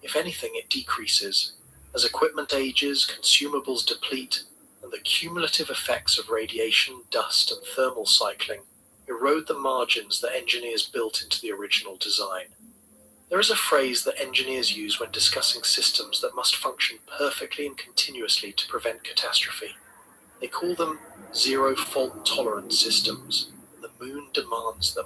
If anything, it decreases. As equipment ages, consumables deplete, and the cumulative effects of radiation, dust, and thermal cycling erode the margins that engineers built into the original design. There is a phrase that engineers use when discussing systems that must function perfectly and continuously to prevent catastrophe. They call them zero-fault tolerance systems, and the moon demands them.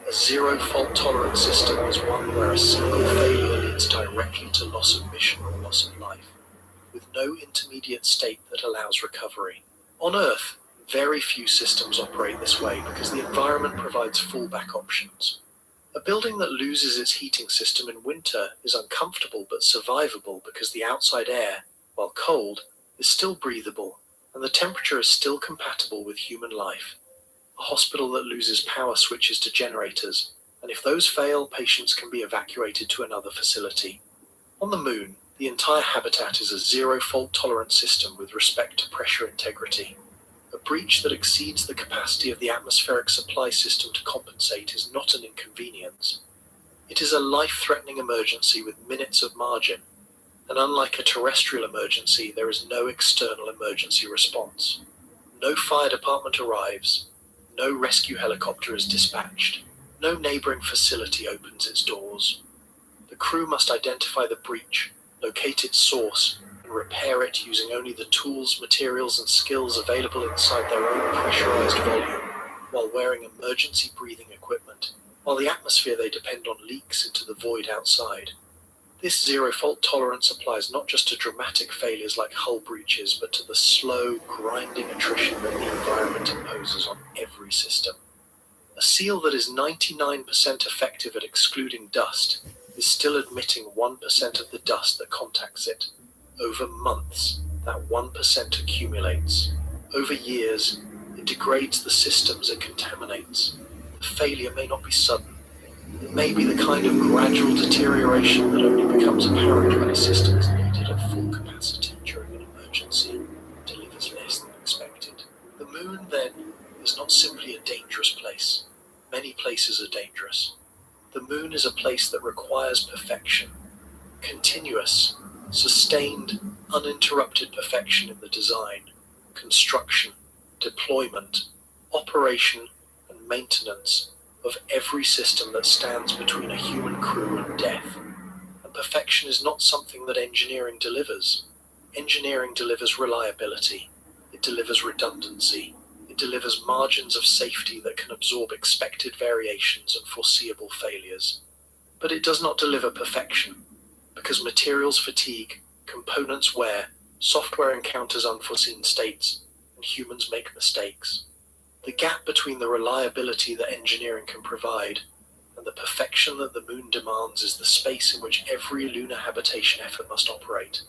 A zero-fault tolerance system is one where a single failure leads directly to loss of mission or loss of life, with no intermediate state that allows recovery. On Earth, very few systems operate this way because the environment provides fallback options. A building that loses its heating system in winter is uncomfortable but survivable because the outside air, while cold, is still breathable, and the temperature is still compatible with human life. A hospital that loses power switches to generators, and if those fail, patients can be evacuated to another facility. On the moon, the entire habitat is a zero-fault tolerance system with respect to pressure integrity. A breach that exceeds the capacity of the atmospheric supply system to compensate is not an inconvenience. It is a life-threatening emergency with minutes of margin, and unlike a terrestrial emergency, there is no external emergency response. No fire department arrives. No rescue helicopter is dispatched. No neighboring facility opens its doors. The crew must identify the breach, locate its source, and and repair it using only the tools, materials, and skills available inside their own pressurized volume, while wearing emergency breathing equipment, while the atmosphere they depend on leaks into the void outside. This zero-fault tolerance applies not just to dramatic failures like hull breaches, but to the slow, grinding attrition that the environment imposes on every system. A seal that is 99% effective at excluding dust is still admitting 1% of the dust that contacts it. Over months, that 1% accumulates. Over years, it degrades the systems it contaminates. The failure may not be sudden. It may be the kind of gradual deterioration that only becomes apparent when a system is needed at full capacity during an emergency and delivers less than expected. The moon, then, is not simply a dangerous place. Many places are dangerous. The moon is a place that requires perfection. Continuous, sustained, uninterrupted perfection in the design, construction, deployment, operation, and maintenance of every system that stands between a human crew and death. And perfection is not something that engineering delivers. Engineering delivers reliability. It delivers redundancy. It delivers margins of safety that can absorb expected variations and foreseeable failures. But it does not deliver perfection, because materials fatigue, components wear, software encounters unforeseen states, and humans make mistakes. The gap between the reliability that engineering can provide and the perfection that the moon demands is the space in which every lunar habitation effort must operate.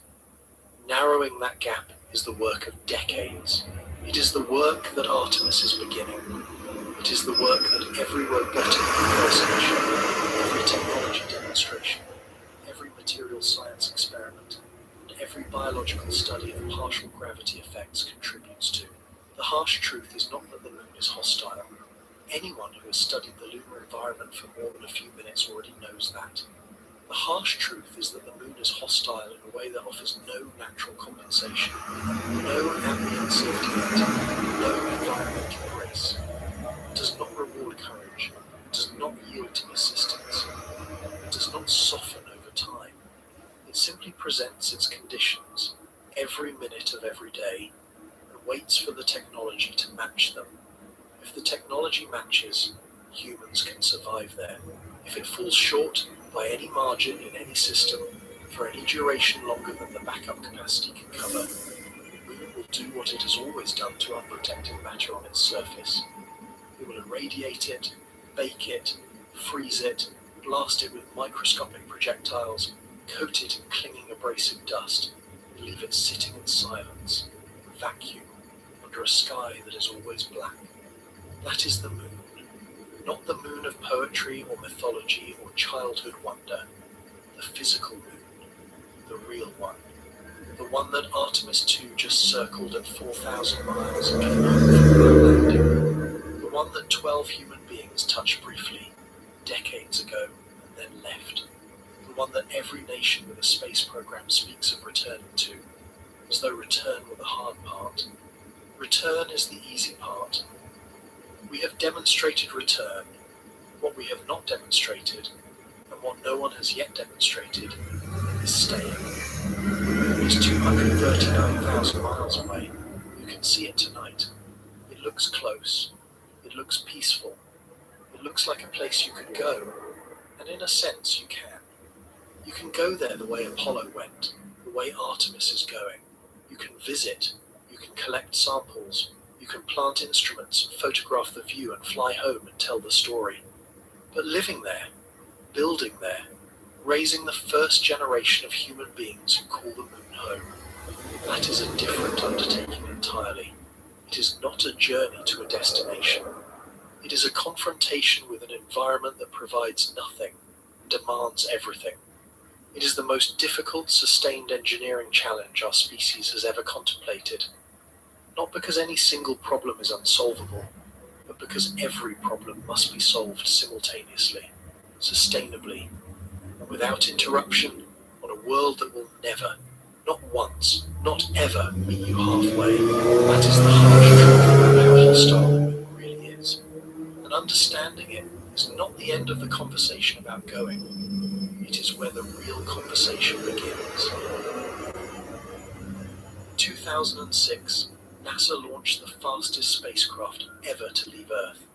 Narrowing that gap is the work of decades. It is the work that Artemis is beginning. It is the work that every robotic impersonation, every technology demonstration, every material science experiment, and every biological study of partial gravity effects contributes to. The harsh truth is not that the moon is hostile. Anyone who has studied the lunar environment for more than a few minutes already knows that. The harsh truth is that the moon is hostile in a way that offers no natural compensation, no ambient safety net, no environmental grace. It does not reward courage, it does not yield to persistence, it does not soften over time. It simply presents its conditions every minute of every day and waits for the technology to match them. If the technology matches, humans can survive there. If it falls short by any margin in any system, for any duration longer than the backup capacity can cover, the moon will do what it has always done to unprotected matter on its surface. It will irradiate it, bake it, freeze it, blast it with microscopic projectiles, coat it in clinging abrasive dust, and leave it sitting in silence, vacuum, under a sky that is always black. That is the moon. Not the moon of poetry or mythology or childhood wonder, the physical moon, the real one, the one that Artemis II just circled at 4,000 miles and came home from the landing, the one that 12 human beings touched briefly, decades ago, and then left, the one that every nation with a space program speaks of returning to, as though return were the hard part. Return is the easy part. We have demonstrated return. What we have not demonstrated, and what no one has yet demonstrated, is staying. It is 239,000 miles away. You can see it tonight. It looks close. It looks peaceful. It looks like a place you could go, and in a sense you can. You can go there the way Apollo went, the way Artemis is going. You can visit. You can collect samples. You can plant instruments and photograph the view and fly home and tell the story. But living there, building there, raising the first generation of human beings who call the moon home, that is a different undertaking entirely. It is not a journey to a destination. It is a confrontation with an environment that provides nothing, demands everything. It is the most difficult, sustained engineering challenge our species has ever contemplated. Not because any single problem is unsolvable, but because every problem must be solved simultaneously, sustainably, and without interruption, on a world that will never, not once, not ever, meet you halfway. That is the harsh truth about how hostile the moon really is. And understanding it is not the end of the conversation about going. It is where the real conversation begins. 2006, NASA launched the fastest spacecraft ever to leave Earth.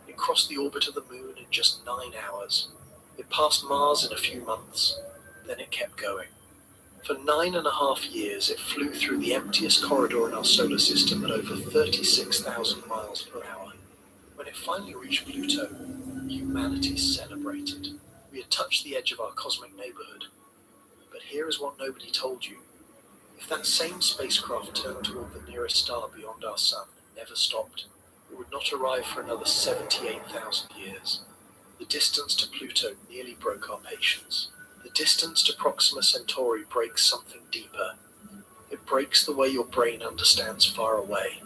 It crossed the orbit of the Moon in just 9 hours. It passed Mars in a few months. Then it kept going. For 9.5 years, it flew through the emptiest corridor in our solar system at over 36,000 miles per hour. When it finally reached Pluto, humanity celebrated. We had touched the edge of our cosmic neighborhood. But here is what nobody told you. If that same spacecraft turned toward the nearest star beyond our sun and never stopped, it would not arrive for another 78,000 years. The distance to Pluto nearly broke our patience. The distance to Proxima Centauri breaks something deeper. It breaks the way your brain understands far away.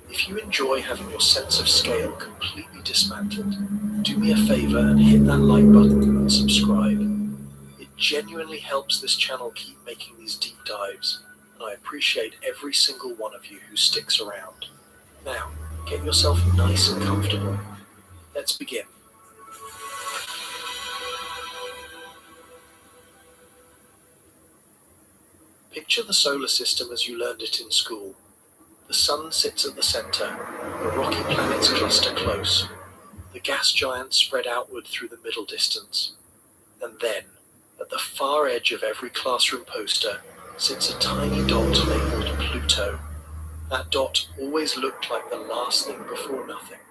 If you enjoy having your sense of scale completely dismantled, do me a favor and hit that like button and subscribe. It genuinely helps this channel keep making these deep dives, and I appreciate every single one of you who sticks around. Now, get yourself nice and comfortable. Let's begin. Picture the solar system as you learned it in school. The sun sits at the center, the rocky planets cluster close, the gas giants spread outward through the middle distance. And then, at the far edge of every classroom poster, sits a tiny dot labeled Pluto. That dot always looked like the last thing before nothing,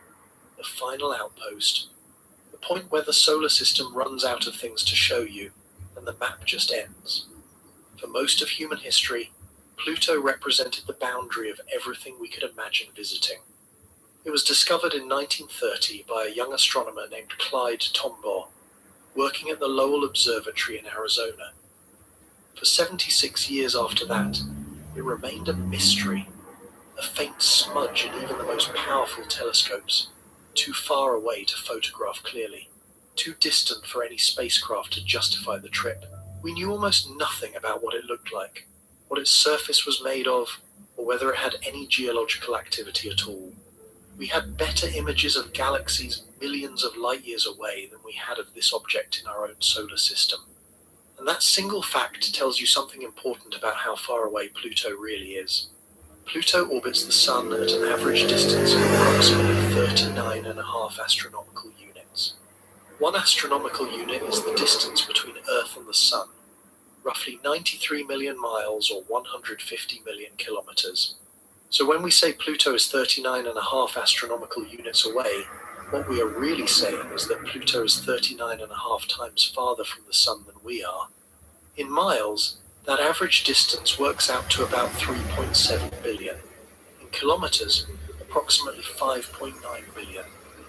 the final outpost, the point where the solar system runs out of things to show you, and the map just ends. For most of human history, Pluto represented the boundary of everything we could imagine visiting. It was discovered in 1930 by a young astronomer named Clyde Tombaugh, working at the Lowell Observatory in Arizona. For 76 years after that, it remained a mystery, a faint smudge in even the most powerful telescopes, too far away to photograph clearly, too distant for any spacecraft to justify the trip. We knew almost nothing about what it looked like, what its surface was made of, or whether it had any geological activity at all. We had better images of galaxies millions of light years away than we had of this object in our own solar system. And that single fact tells you something important about how far away Pluto really is. Pluto orbits the Sun at an average distance of approximately 39.5 astronomical units. 1 astronomical unit is the distance between Earth and the Sun, roughly 93 million miles or 150 million kilometers. So when we say Pluto is 39.5 astronomical units away, what we are really saying is that Pluto is 39.5 times farther from the Sun than we are. In miles, that average distance works out to about 3.7 billion. In kilometers, approximately 5.9 billion.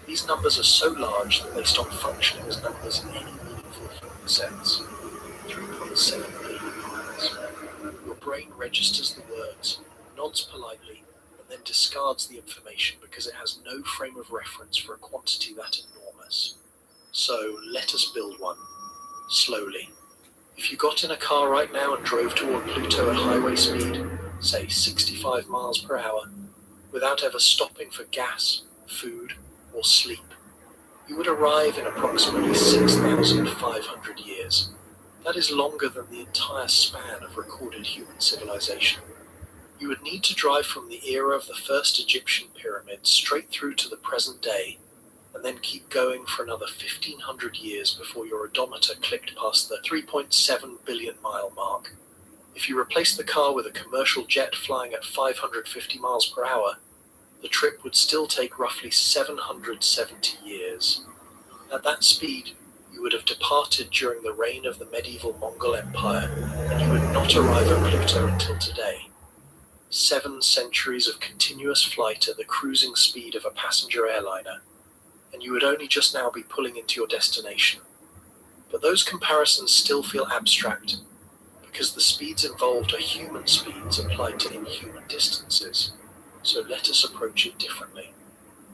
These numbers are so large that they stop functioning as numbers in any meaningful human sense. 3.7 billion miles. Your brain registers the words, nods politely, and then discards the information because it has no frame of reference for a quantity that enormous. So let us build one. Slowly. If you got in a car right now and drove toward Pluto at highway speed, say 65 miles per hour, without ever stopping for gas, food, or sleep, you would arrive in approximately 6,500 years. That is longer than the entire span of recorded human civilization. You would need to drive from the era of the first Egyptian pyramids straight through to the present day, and then keep going for another 1,500 years before your odometer clicked past the 3.7 billion mile mark. If you replace the car with a commercial jet flying at 550 miles per hour, the trip would still take roughly 770 years. At that speed, you would have departed during the reign of the medieval Mongol Empire, and you would not arrive at Pluto until today. 7 centuries of continuous flight at the cruising speed of a passenger airliner, and you would only just now be pulling into your destination. But those comparisons still feel abstract, because the speeds involved are human speeds applied to inhuman distances. So let us approach it differently.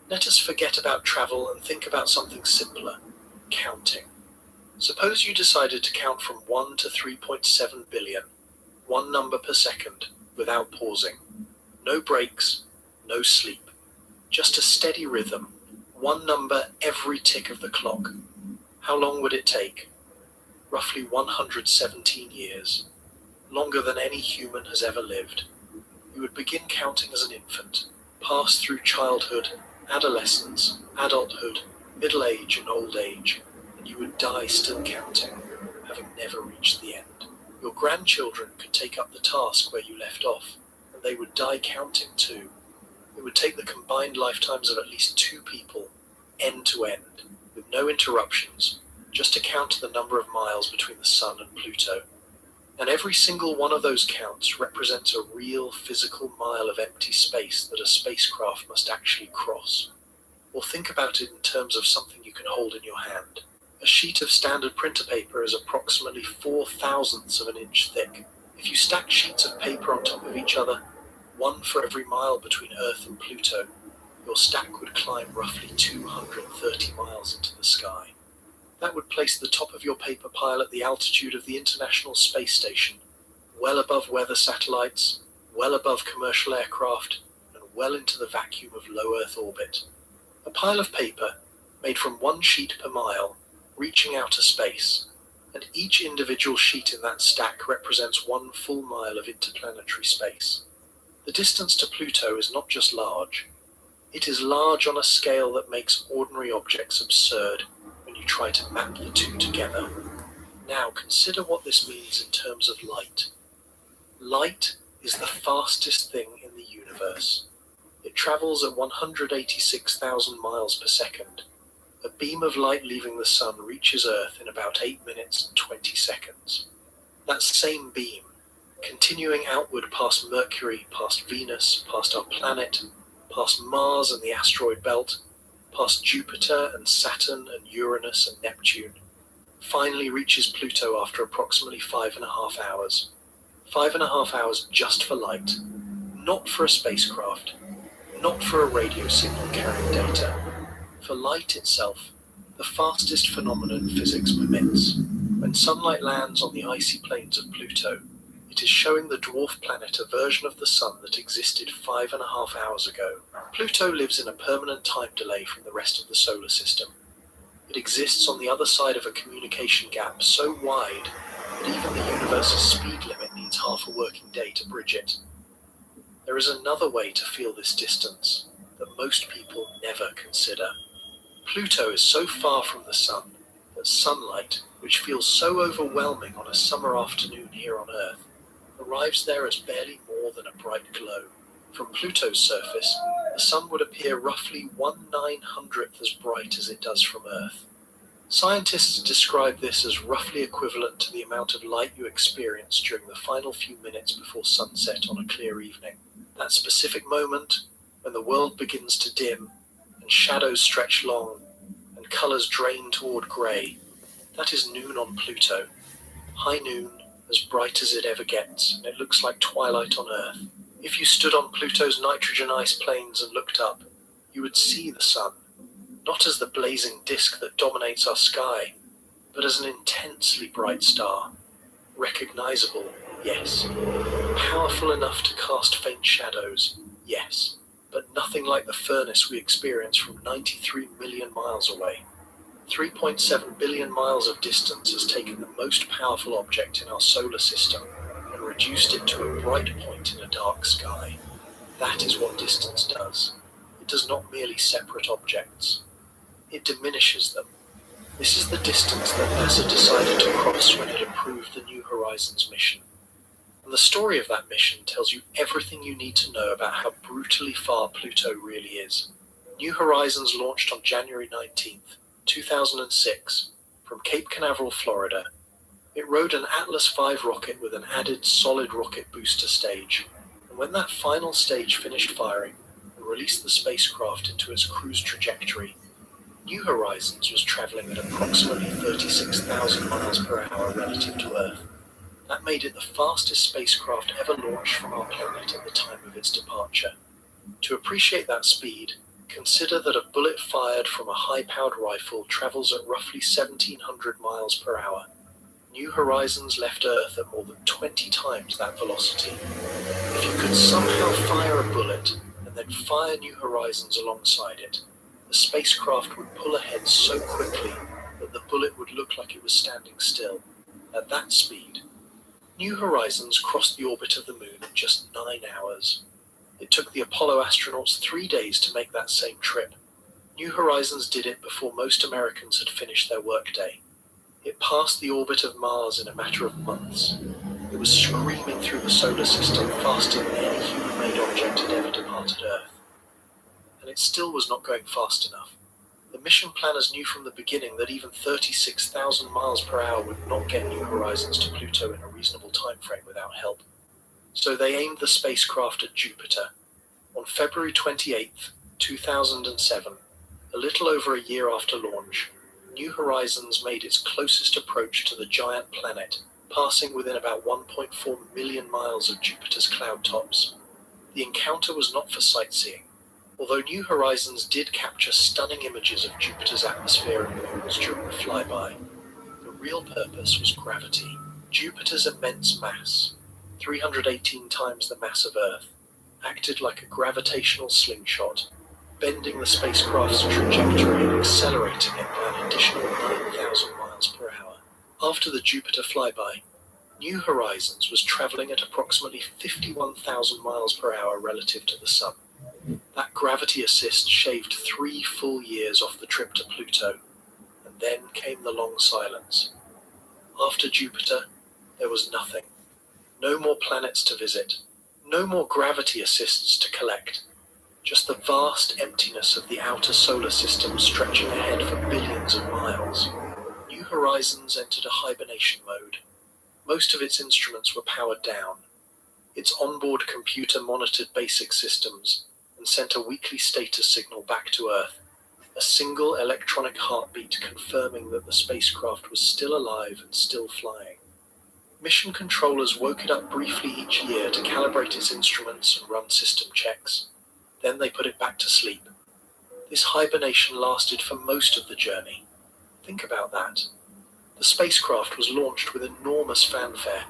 Let us forget about travel and think about something simpler, counting. Suppose you decided to count from 1 to 3.7 billion, 1 number per second, without pausing. No breaks, no sleep. Just a steady rhythm, 1 number every tick of the clock. How long would it take? Roughly 117 years. Longer than any human has ever lived. You would begin counting as an infant, pass through childhood, adolescence, adulthood, middle age and old age, and you would die still counting, having never reached the end. Your grandchildren could take up the task where you left off, and they would die counting too. It would take the combined lifetimes of at least 2 people, end to end, with no interruptions, just to count the number of miles between the Sun and Pluto. And every single one of those counts represents a real physical mile of empty space that a spacecraft must actually cross. Or think about it in terms of something you can hold in your hand. A sheet of standard printer paper is approximately 4/1000ths of an inch thick. If you stack sheets of paper on top of each other, one for every mile between Earth and Pluto, your stack would climb roughly 230 miles into the sky. That would place the top of your paper pile at the altitude of the International Space Station, well above weather satellites, well above commercial aircraft, and well into the vacuum of low Earth orbit. A pile of paper, made from 1 sheet per mile, reaching outer space, and each individual sheet in that stack represents 1 full mile of interplanetary space. The distance to Pluto is not just large, it is large on a scale that makes ordinary objects absurd when you try to map the two together. Now consider what this means in terms of light. Light is the fastest thing in the universe. It travels at 186,000 miles per second. A beam of light leaving the Sun reaches Earth in about 8 minutes and 20 seconds. That same beam, continuing outward past Mercury, past Venus, past our planet, past Mars and the asteroid belt, past Jupiter and Saturn and Uranus and Neptune, finally reaches Pluto after approximately 5.5 hours. 5.5 hours just for light, not for a spacecraft, not for a radio signal carrying data. For light itself, the fastest phenomenon physics permits. When sunlight lands on the icy plains of Pluto, it is showing the dwarf planet a version of the Sun that existed 5.5 hours ago. Pluto lives in a permanent time delay from the rest of the solar system. It exists on the other side of a communication gap so wide that even the universe's speed limit needs half a working day to bridge it. There is another way to feel this distance that most people never consider. Pluto is so far from the Sun that sunlight, which feels so overwhelming on a summer afternoon here on Earth, arrives there as barely more than a bright glow. From Pluto's surface, the Sun would appear roughly 1/900th as bright as it does from Earth. Scientists describe this as roughly equivalent to the amount of light you experience during the final few minutes before sunset on a clear evening. That specific moment, when the world begins to dim, and shadows stretch long, and colours drain toward grey, that is noon on Pluto. High noon, as bright as it ever gets, and it looks like twilight on Earth. If you stood on Pluto's nitrogen ice plains and looked up, you would see the Sun, not as the blazing disk that dominates our sky, but as an intensely bright star. Recognizable, yes. Powerful enough to cast faint shadows, yes. But nothing like the furnace we experience from 93 million miles away. 3.7 billion miles of distance has taken the most powerful object in our solar system and reduced it to a bright point in a dark sky. That is what distance does. It does not merely separate objects. It diminishes them. This is the distance that NASA decided to cross when it approved the New Horizons mission. And the story of that mission tells you everything you need to know about how brutally far Pluto really is. New Horizons launched on January 19th, 2006, from Cape Canaveral, Florida. It rode an Atlas V rocket with an added solid rocket booster stage, and when that final stage finished firing and released the spacecraft into its cruise trajectory, New Horizons was traveling at approximately 36,000 miles per hour relative to Earth. That made it the fastest spacecraft ever launched from our planet at the time of its departure. To appreciate that speed, consider that a bullet fired from a high-powered rifle travels at roughly 1,700 miles per hour. New Horizons left Earth at more than 20 times that velocity. If you could somehow fire a bullet and then fire New Horizons alongside it, the spacecraft would pull ahead so quickly that the bullet would look like it was standing still. At that speed, New Horizons crossed the orbit of the Moon in just 9 hours. It took the Apollo astronauts 3 days to make that same trip. New Horizons did it before most Americans had finished their workday. It passed the orbit of Mars in a matter of months. It was screaming through the solar system faster than any human-made object had ever departed Earth. And it still was not going fast enough. The mission planners knew from the beginning that even 36,000 miles per hour would not get New Horizons to Pluto in a reasonable time frame without help. So they aimed the spacecraft at Jupiter. On February 28, 2007, a little over a year after launch, New Horizons made its closest approach to the giant planet, passing within about 1.4 million miles of Jupiter's cloud tops. The encounter was not for sightseeing. Although New Horizons did capture stunning images of Jupiter's atmosphere and moons during the flyby, the real purpose was gravity. Jupiter's immense mass, 318 times the mass of Earth, acted like a gravitational slingshot, bending the spacecraft's trajectory and accelerating it by an additional 9,000 miles per hour. After the Jupiter flyby, New Horizons was traveling at approximately 51,000 miles per hour relative to the Sun. That gravity assist shaved 3 full years off the trip to Pluto, and then came the long silence. After Jupiter, there was nothing. No more planets to visit. No more gravity assists to collect. Just the vast emptiness of the outer solar system stretching ahead for billions of miles. New Horizons entered a hibernation mode. Most of its instruments were powered down. Its onboard computer monitored basic systems and sent a weekly status signal back to Earth, a single electronic heartbeat confirming that the spacecraft was still alive and still flying. Mission controllers woke it up briefly each year to calibrate its instruments and run system checks. Then they put it back to sleep. This hibernation lasted for most of the journey. Think about that. The spacecraft was launched with enormous fanfare,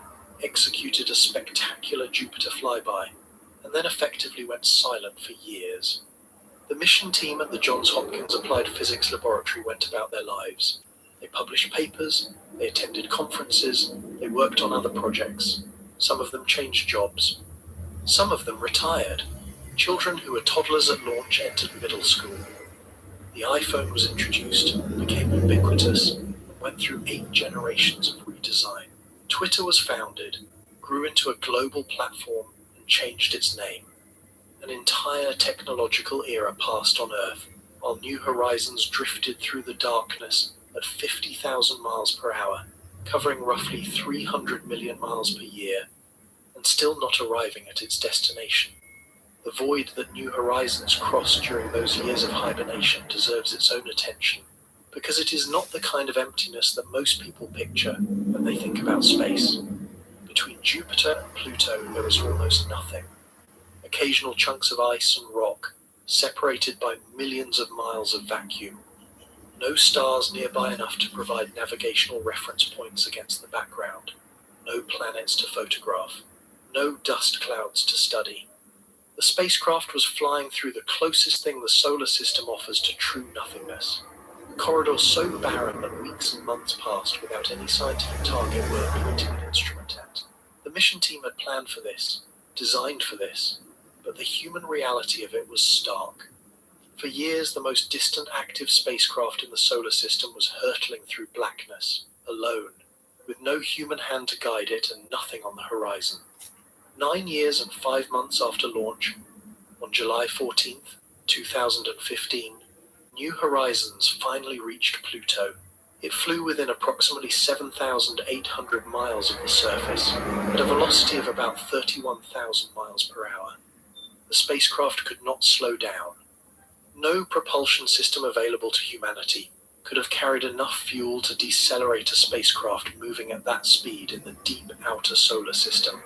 executed a spectacular Jupiter flyby, and then effectively went silent for years. The mission team at the Johns Hopkins Applied Physics Laboratory went about their lives. They published papers, they attended conferences, they worked on other projects. Some of them changed jobs. Some of them retired. Children who were toddlers at launch entered middle school. The iPhone was introduced, became ubiquitous, and went through 8 generations of redesign. Twitter was founded, grew into a global platform, and changed its name. An entire technological era passed on Earth, while New Horizons drifted through the darkness at 50,000 miles per hour, covering roughly 300 million miles per year, and still not arriving at its destination. The void that New Horizons crossed during those years of hibernation deserves its own attention, because it is not the kind of emptiness that most people picture when they think about space. Between Jupiter and Pluto, there is almost nothing. Occasional chunks of ice and rock, separated by millions of miles of vacuum. No stars nearby enough to provide navigational reference points against the background. No planets to photograph. No dust clouds to study. The spacecraft was flying through the closest thing the solar system offers to true nothingness. A corridor so barren that weeks and months passed without any scientific target worth pointing an instrument at. The mission team had planned for this, designed for this, but the human reality of it was stark. For years, the most distant active spacecraft in the solar system was hurtling through blackness, alone, with no human hand to guide it and nothing on the horizon. 9 years and 5 months after launch, on July 14th, 2015, New Horizons finally reached Pluto. It flew within approximately 7,800 miles of the surface, at a velocity of about 31,000 miles per hour. The spacecraft could not slow down. No propulsion system available to humanity could have carried enough fuel to decelerate a spacecraft moving at that speed in the deep outer solar system.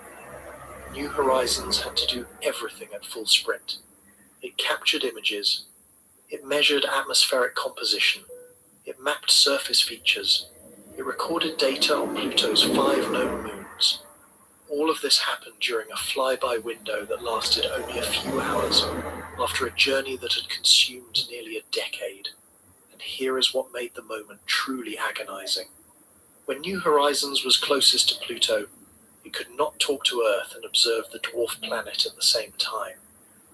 New Horizons had to do everything at full sprint. It captured images. It measured atmospheric composition. It mapped surface features. It recorded data on Pluto's 5 known moons. All of this happened during a flyby window that lasted only a few hours, after a journey that had consumed nearly a decade. And here is what made the moment truly agonizing. When New Horizons was closest to Pluto, it could not talk to Earth and observe the dwarf planet at the same time.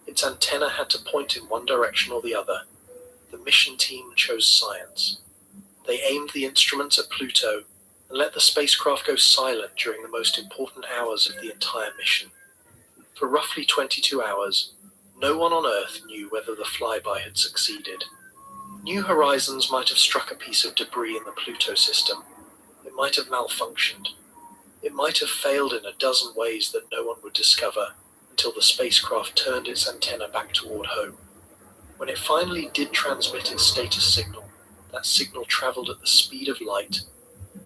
Its antenna had to point in one direction or the other. The mission team chose science. They aimed the instruments at Pluto and let the spacecraft go silent during the most important hours of the entire mission. For roughly 22 hours, no one on Earth knew whether the flyby had succeeded. New Horizons might have struck a piece of debris in the Pluto system. It might have malfunctioned. It might have failed in a dozen ways that no one would discover until the spacecraft turned its antenna back toward home. When it finally did transmit its status signal, that signal traveled at the speed of light,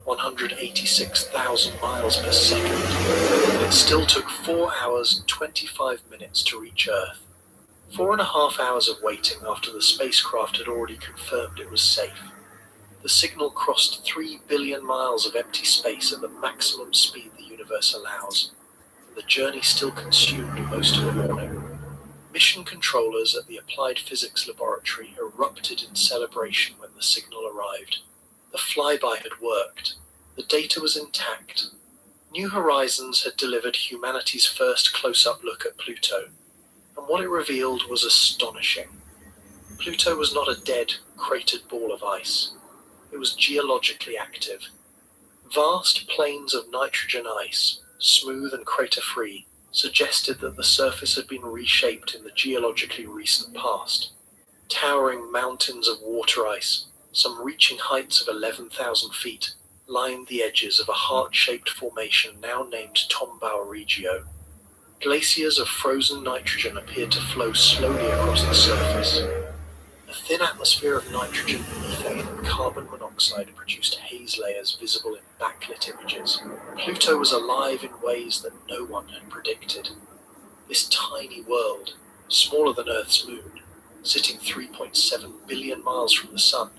186,000 miles per second, and it still took 4 hours and 25 minutes to reach Earth. 4.5 hours of waiting after the spacecraft had already confirmed it was safe. The signal crossed 3 billion miles of empty space at the maximum speed the universe allows, and the journey still consumed most of the morning. Mission controllers at the Applied Physics Laboratory erupted in celebration when the signal arrived. The flyby had worked. The data was intact. New Horizons had delivered humanity's first close-up look at Pluto, and what it revealed was astonishing. Pluto was not a dead, cratered ball of ice. It was geologically active. Vast plains of nitrogen ice, smooth and crater-free, suggested that the surface had been reshaped in the geologically recent past. Towering mountains of water ice, some reaching heights of 11,000 feet, lined the edges of a heart-shaped formation now named Tombau Regio. Glaciers of frozen nitrogen appeared to flow slowly across the surface. A thin atmosphere of nitrogen, methane, and carbon monoxide produced haze layers visible in backlit images. Pluto was alive in ways that no one had predicted. This tiny world, smaller than Earth's moon, sitting 3.7 billion miles from the sun,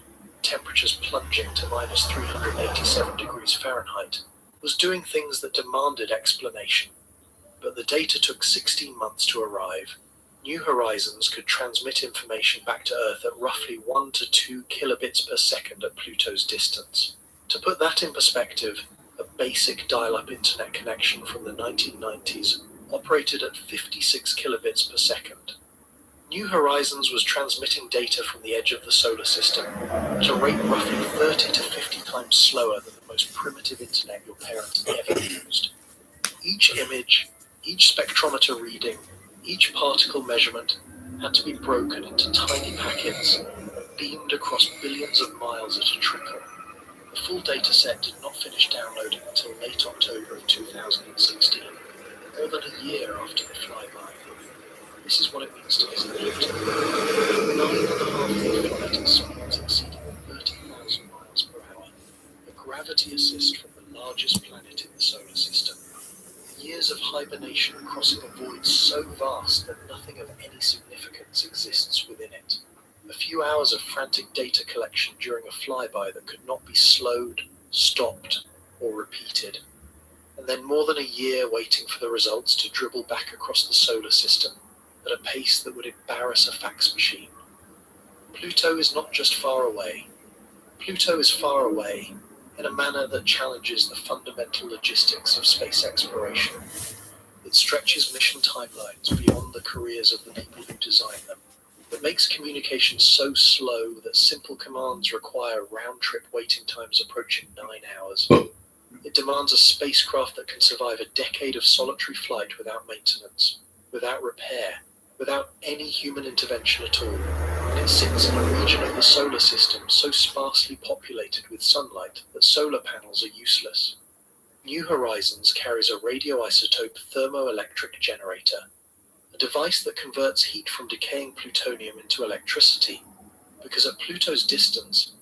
temperatures plunging to minus 387 degrees Fahrenheit, was doing things that demanded explanation. But the data took 16 months to arrive. New Horizons could transmit information back to Earth at roughly 1 to 2 kilobits per second at Pluto's distance. To put that in perspective, a basic dial-up internet connection from the 1990s operated at 56 kilobits per second. New Horizons was transmitting data from the edge of the solar system at a rate roughly 30 to 50 times slower than the most primitive internet your parents ever used. Each image, each spectrometer reading, each particle measurement had to be broken into tiny packets and beamed across billions of miles at a trickle. The full data set did not finish downloading until late October of 2016, more than a year after the flyby. This is what it means to visit Pluto. 9.5-year flight at speeds exceeding 30,000 miles per hour. A gravity assist from the largest planet in the solar system. Years of hibernation crossing a void so vast that nothing of any significance exists within it. A few hours of frantic data collection during a flyby that could not be slowed, stopped, or repeated. And then more than a year waiting for the results to dribble back across the solar system at a pace that would embarrass a fax machine. Pluto is not just far away. Pluto is far away in a manner that challenges the fundamental logistics of space exploration. It stretches mission timelines beyond the careers of the people who design them. It makes communication so slow that simple commands require round-trip waiting times approaching 9 hours. It demands a spacecraft that can survive a decade of solitary flight without maintenance, without repair, without any human intervention at all. And it sits in a region of the solar system so sparsely populated with sunlight that solar panels are useless. New Horizons carries a radioisotope thermoelectric generator, a device that converts heat from decaying plutonium into electricity, because at Pluto's distance,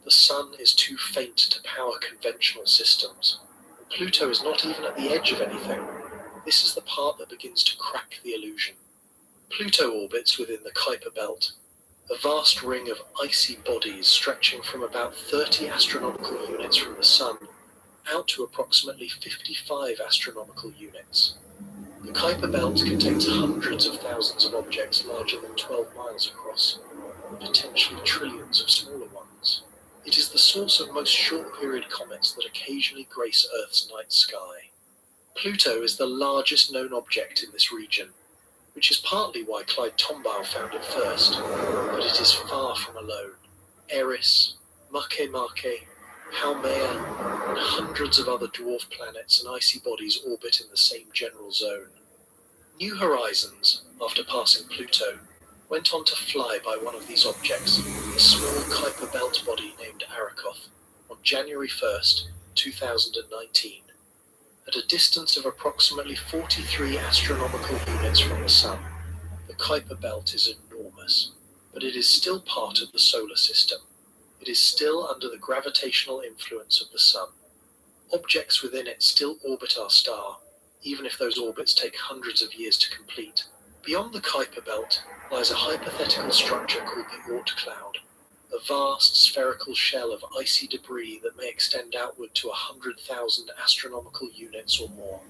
the sun is too faint to power conventional systems. And Pluto is not even at the edge of anything. This is the part that begins to crack the illusion. Pluto orbits within the Kuiper Belt, a vast ring of icy bodies stretching from about 30 astronomical units from the Sun out to approximately 55 astronomical units. The Kuiper Belt contains hundreds of thousands of objects larger than 12 miles across, and potentially trillions of smaller ones. It is the source of most short-period comets that occasionally grace Earth's night sky. Pluto is the largest known object in this region. which is partly why Clyde Tombaugh found it first, but it is far from alone. Eris, Makemake, Haumea, and hundreds of other dwarf planets and icy bodies orbit in the same general zone. New Horizons, after passing Pluto, went on to fly by one of these objects, a small Kuiper Belt body named Arakoth, on January 1st, 2019. At a distance of approximately 43 astronomical units from the Sun, the Kuiper Belt is enormous, but it is still part of the solar system. It is still under the gravitational influence of the Sun. Objects within it still orbit our star, even if those orbits take hundreds of years to complete. Beyond the Kuiper Belt lies a hypothetical structure called the Oort cloud, a vast spherical shell of icy debris that may extend outward to 100,000 astronomical units or more.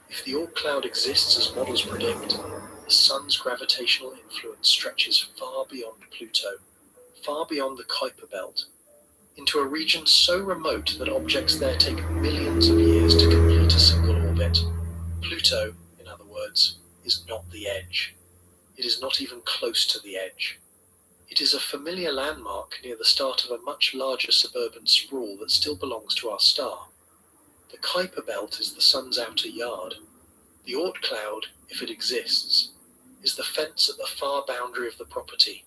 If the Oort cloud exists as models predict, the Sun's gravitational influence stretches far beyond Pluto, far beyond the Kuiper Belt, into a region so remote that objects there take millions of years to complete a single orbit. Pluto, in other words, is not the edge. It is not even close to the edge. It is a familiar landmark near the start of a much larger suburban sprawl that still belongs to our star. The Kuiper Belt is the Sun's outer yard. The Oort cloud, if it exists, is the fence at the far boundary of the property,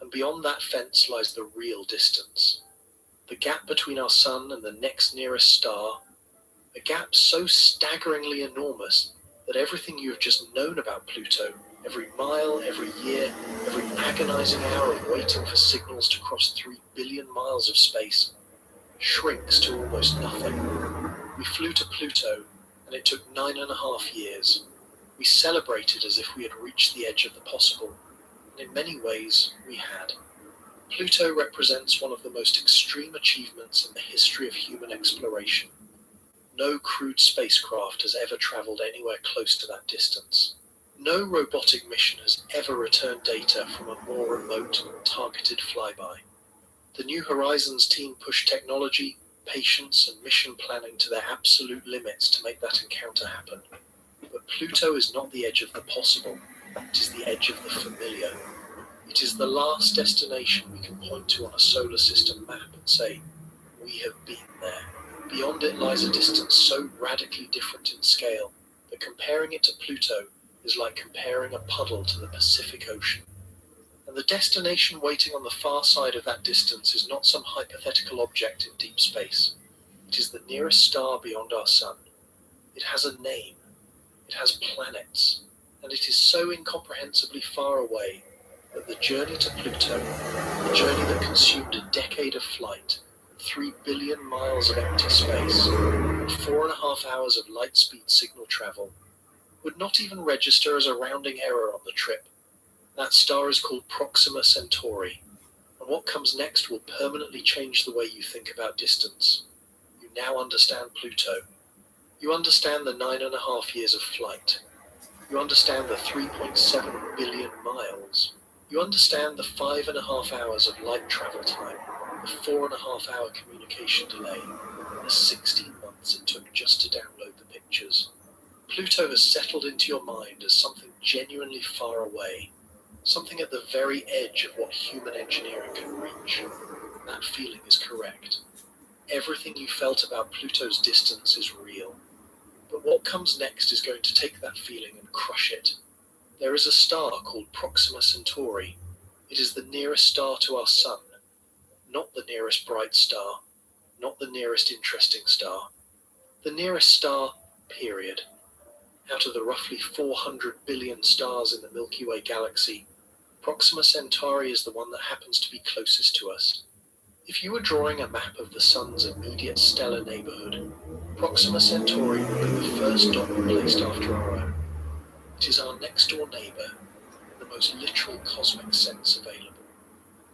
and beyond that fence lies the real distance. The gap between our Sun and the next nearest star, a gap so staggeringly enormous that everything you have just known about Pluto, every mile, every year, every agonizing hour of waiting for signals to cross 3 billion miles of space, shrinks to almost nothing. We flew to Pluto, and it took 9.5 years. We celebrated as if we had reached the edge of the possible, and in many ways, we had. Pluto represents one of the most extreme achievements in the history of human exploration. No crewed spacecraft has ever traveled anywhere close to that distance. No robotic mission has ever returned data from a more remote, targeted flyby. The New Horizons team pushed technology, patience, and mission planning to their absolute limits to make that encounter happen. But Pluto is not the edge of the possible, it is the edge of the familiar. It is the last destination we can point to on a solar system map and say, we have been there. Beyond it lies a distance so radically different in scale that comparing it to Pluto is like comparing a puddle to the Pacific Ocean. And the destination waiting on the far side of that distance is not some hypothetical object in deep space. It is the nearest star beyond our Sun. It has a name. It has planets. And it is so incomprehensibly far away that the journey to Pluto, the journey that consumed a decade of flight, 3 billion miles of empty space, and 4.5 hours of light speed signal travel, would not even register as a rounding error on the trip. That star is called Proxima Centauri, and what comes next will permanently change the way you think about distance. You now understand Pluto. You understand the 9.5 years of flight. You understand the 3.7 billion miles. You understand the 5.5 hours of light travel time, the 4.5 hour communication delay, and the 16 months it took just to download the pictures. Pluto has settled into your mind as something genuinely far away, something at the very edge of what human engineering can reach. That feeling is correct. Everything you felt about Pluto's distance is real. But what comes next is going to take that feeling and crush it. There is a star called Proxima Centauri. It is the nearest star to our Sun. Not the nearest bright star. Not the nearest interesting star. The nearest star, period. Out of the roughly 400 billion stars in the Milky Way galaxy, Proxima Centauri is the one that happens to be closest to us. If you were drawing a map of the Sun's immediate stellar neighborhood, Proxima Centauri would be the first dot placed after our own. It is our next-door neighbor in the most literal cosmic sense available,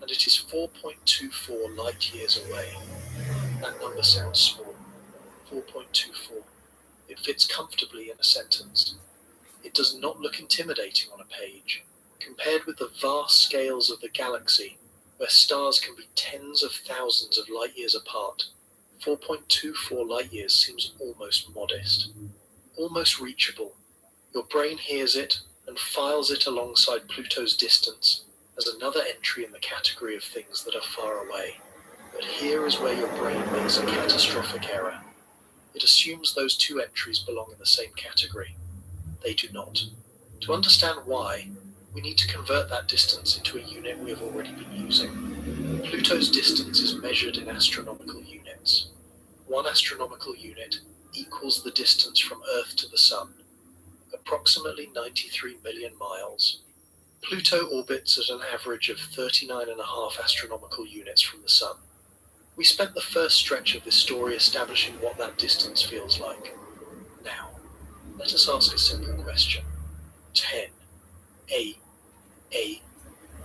and it is 4.24 light-years away. That number sounds small, 4.24. It fits comfortably in a sentence. It does not look intimidating on a page. Compared with the vast scales of the galaxy, where stars can be tens of thousands of light-years apart, 4.24 light-years seems almost modest, almost reachable. Your brain hears it, and files it alongside Pluto's distance as another entry in the category of things that are far away. But here is where your brain makes a catastrophic error. It assumes those two entries belong in the same category. They do not. To understand why, we need to convert that distance into a unit we have already been using. Pluto's distance is measured in astronomical units. 1 astronomical unit equals the distance from Earth to the Sun, approximately 93 million miles. Pluto orbits at an average of 39.5 astronomical units from the Sun. We spent the first stretch of this story establishing what that distance feels like. Now, let us ask a simple question. 10.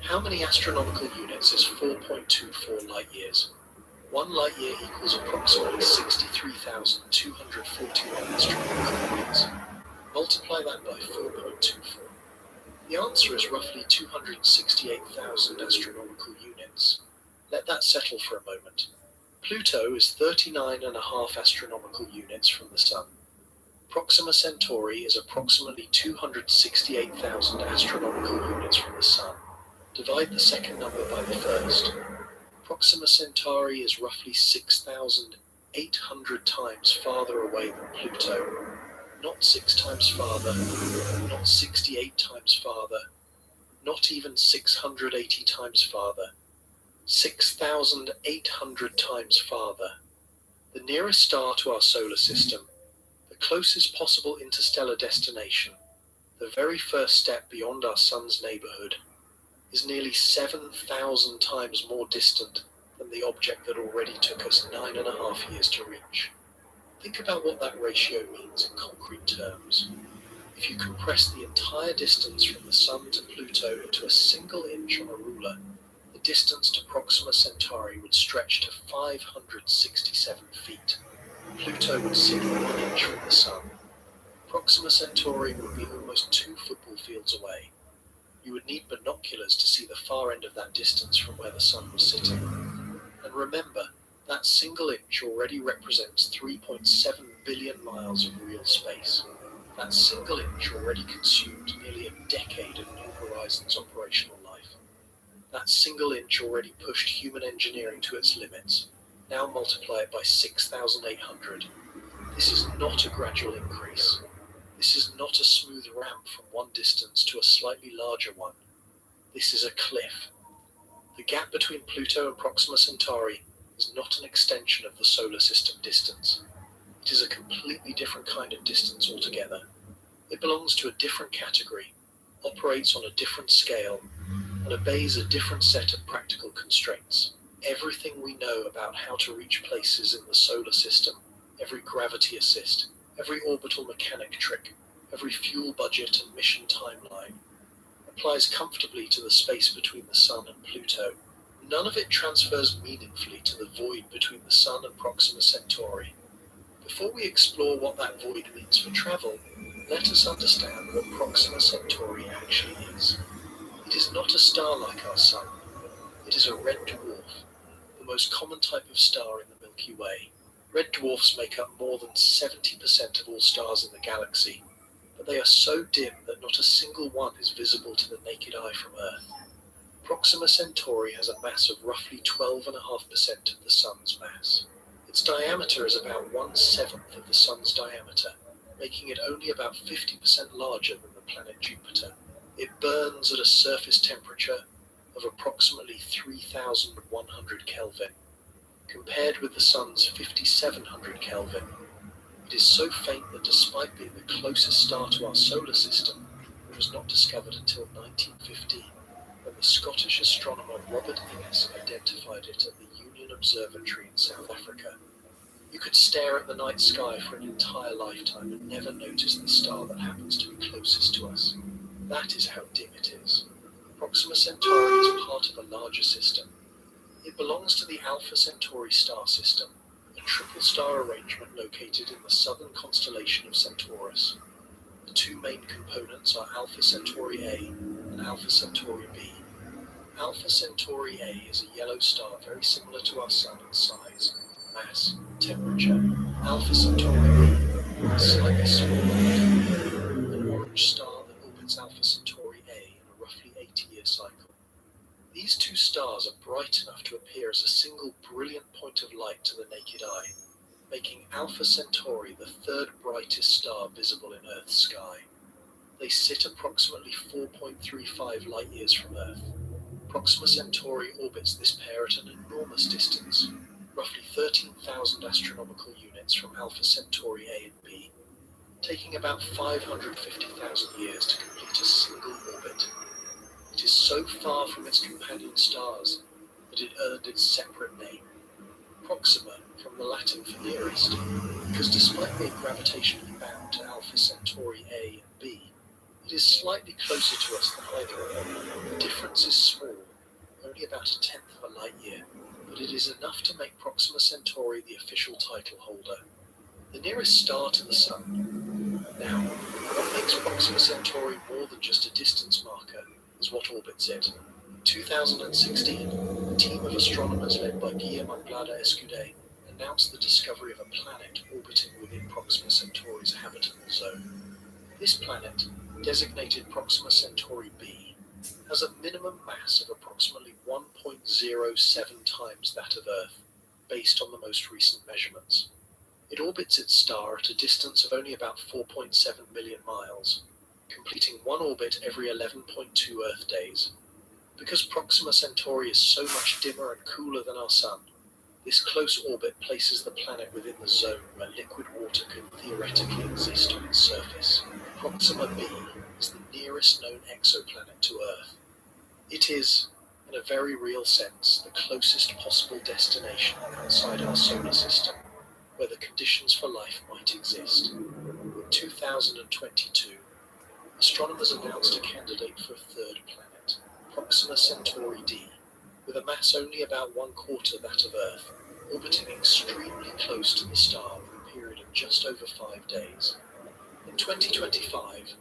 How many astronomical units is 4.24 light years? 1 light year equals approximately 63,241 astronomical units. Multiply that by 4.24. The answer is roughly 268,000 astronomical units. Let that settle for a moment. Pluto is 39.5 astronomical units from the Sun. Proxima Centauri is approximately 268,000 astronomical units from the Sun. Divide the second number by the first. Proxima Centauri is roughly 6,800 times farther away than Pluto. Not 6 times farther, not 68 times farther, not even 680 times farther. 6,800 times farther. The nearest star to our solar system, the closest possible interstellar destination, the very first step beyond our Sun's neighborhood, is nearly 7,000 times more distant than the object that already took us 9.5 years to reach. Think about what that ratio means in concrete terms. If you compress the entire distance from the Sun to Pluto into a single inch on a ruler, the distance to Proxima Centauri would stretch to 567 feet. Pluto would sit 1 inch from the Sun. Proxima Centauri would be almost 2 football fields away. You would need binoculars to see the far end of that distance from where the Sun was sitting. And remember, that single inch already represents 3.7 billion miles of real space. That single inch already consumed nearly a decade of New Horizons operational life. That single inch already pushed human engineering to its limits. Now multiply it by 6,800. This is not a gradual increase. This is not a smooth ramp from one distance to a slightly larger one. This is a cliff. The gap between Pluto and Proxima Centauri is not an extension of the solar system distance. It is a completely different kind of distance altogether. It belongs to a different category, operates on a different scale, and obeys a different set of practical constraints. Everything we know about how to reach places in the solar system, every gravity assist, every orbital mechanic trick, every fuel budget and mission timeline, applies comfortably to the space between the Sun and Pluto. None of it transfers meaningfully to the void between the Sun and Proxima Centauri. Before we explore what that void means for travel, let us understand what Proxima Centauri actually is. It is not a star like our Sun. It is a red dwarf, the most common type of star in the Milky Way. Red dwarfs make up more than 70% of all stars in the galaxy, but they are so dim that not a single one is visible to the naked eye from Earth. Proxima Centauri has a mass of roughly 12.5% of the Sun's mass. Its diameter is about 1/7 of the Sun's diameter, making it only about 50% larger than the planet Jupiter. It burns at a surface temperature of approximately 3,100 Kelvin. Compared with the Sun's 5,700 Kelvin, it is so faint that despite being the closest star to our solar system, it was not discovered until 1915, when the Scottish astronomer Robert Innes identified it at the Union Observatory in South Africa. You could stare at the night sky for an entire lifetime and never notice the star that happens to be closest to us. That is how dim it is. Proxima Centauri is part of a larger system. It belongs to the Alpha Centauri star system, a triple star arrangement located in the southern constellation of Centaurus. The two main components are Alpha Centauri A and Alpha Centauri B. Alpha Centauri A is a yellow star very similar to our Sun in size, mass, temperature. Alpha Centauri B is slightly smaller, an orange star that orbits Alpha Centauri bright enough to appear as a single brilliant point of light to the naked eye, making Alpha Centauri the third brightest star visible in Earth's sky. They sit approximately 4.35 light-years from Earth. Proxima Centauri orbits this pair at an enormous distance, roughly 13,000 astronomical units from Alpha Centauri A and B, taking about 550,000 years to complete a single orbit. It is so far from its companion stars that it earned its separate name, Proxima, from the Latin for nearest, because despite being gravitationally bound to Alpha Centauri A and B, it is slightly closer to us than either of them. The difference is small, only about 1/10 of a light-year, but it is enough to make Proxima Centauri the official title holder, the nearest star to the Sun. Now, what makes Proxima Centauri more than just a distance marker is what orbits it. In 2016, a team of astronomers led by Guillaume Anglada Escudé announced the discovery of a planet orbiting within Proxima Centauri's habitable zone. This planet, designated Proxima Centauri B, has a minimum mass of approximately 1.07 times that of Earth, based on the most recent measurements. It orbits its star at a distance of only about 4.7 million miles, completing one orbit every 11.2 Earth days. Because Proxima Centauri is so much dimmer and cooler than our Sun, this close orbit places the planet within the zone where liquid water can theoretically exist on its surface. Proxima b is the nearest known exoplanet to Earth. It is, in a very real sense, the closest possible destination outside our solar system, where the conditions for life might exist. In 2022, astronomers announced a candidate for a third planet, Proxima Centauri d, with a mass only about 1/4 that of Earth, orbiting extremely close to the star for a period of just over 5 days. In 2025,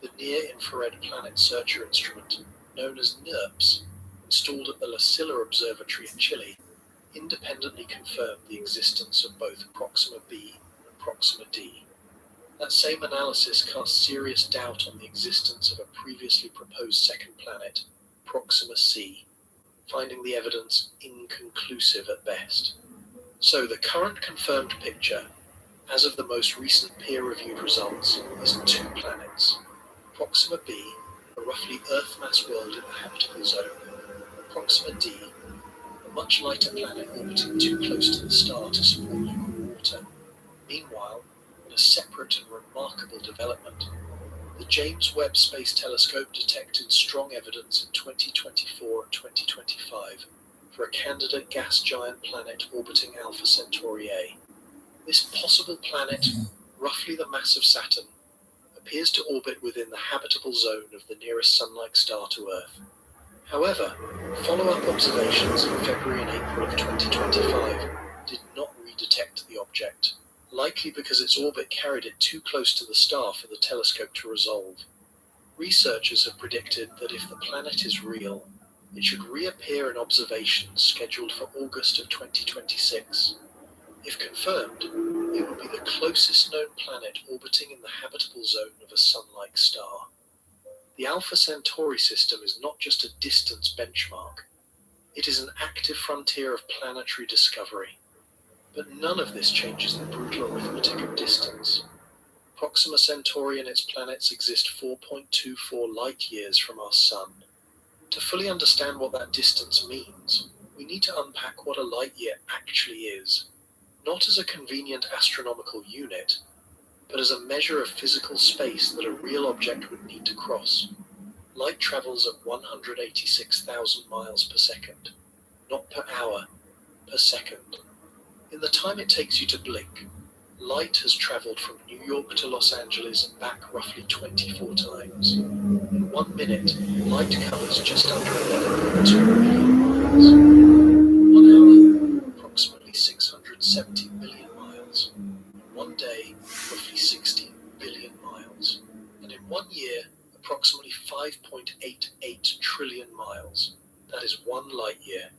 the Near-Infrared Planet Searcher instrument, known as NIRPS, installed at the La Silla Observatory in Chile, independently confirmed the existence of both Proxima b and Proxima d. That same analysis cast serious doubt on the existence of a previously proposed second planet, Proxima c, finding the evidence inconclusive at best. So the current confirmed picture, as of the most recent peer-reviewed results, is 2 planets. Proxima b, a roughly Earth-mass world in the habitable zone, and Proxima d, a much lighter planet orbiting too close to the star to support liquid water. Meanwhile, in a separate and remarkable development, the James Webb Space Telescope detected strong evidence in 2024 and 2025 for a candidate gas giant planet orbiting Alpha Centauri A. This possible planet, roughly the mass of Saturn, appears to orbit within the habitable zone of the nearest Sun-like star to Earth. However, follow-up observations in February and April of 2025 did not redetect the object, likely because its orbit carried it too close to the star for the telescope to resolve. Researchers have predicted that if the planet is real, it should reappear in observations scheduled for August of 2026. If confirmed, it would be the closest known planet orbiting in the habitable zone of a Sun-like star. The Alpha Centauri system is not just a distance benchmark. It is an active frontier of planetary discovery. But none of this changes the brutal arithmetic of distance. Proxima Centauri and its planets exist 4.24 light-years from our Sun. To fully understand what that distance means, we need to unpack what a light-year actually is, not as a convenient astronomical unit, but as a measure of physical space that a real object would need to cross. Light travels at 186,000 miles per second, not per hour, per second. In the time it takes you to blink, light has traveled from New York to Los Angeles and back roughly 24 times. In 1 minute, light covers just under 11.2 million miles. 1 hour, approximately 670 million miles. In 1 day, roughly 16 billion miles. And in 1 year, approximately 5.88 trillion miles. That is 1 light year.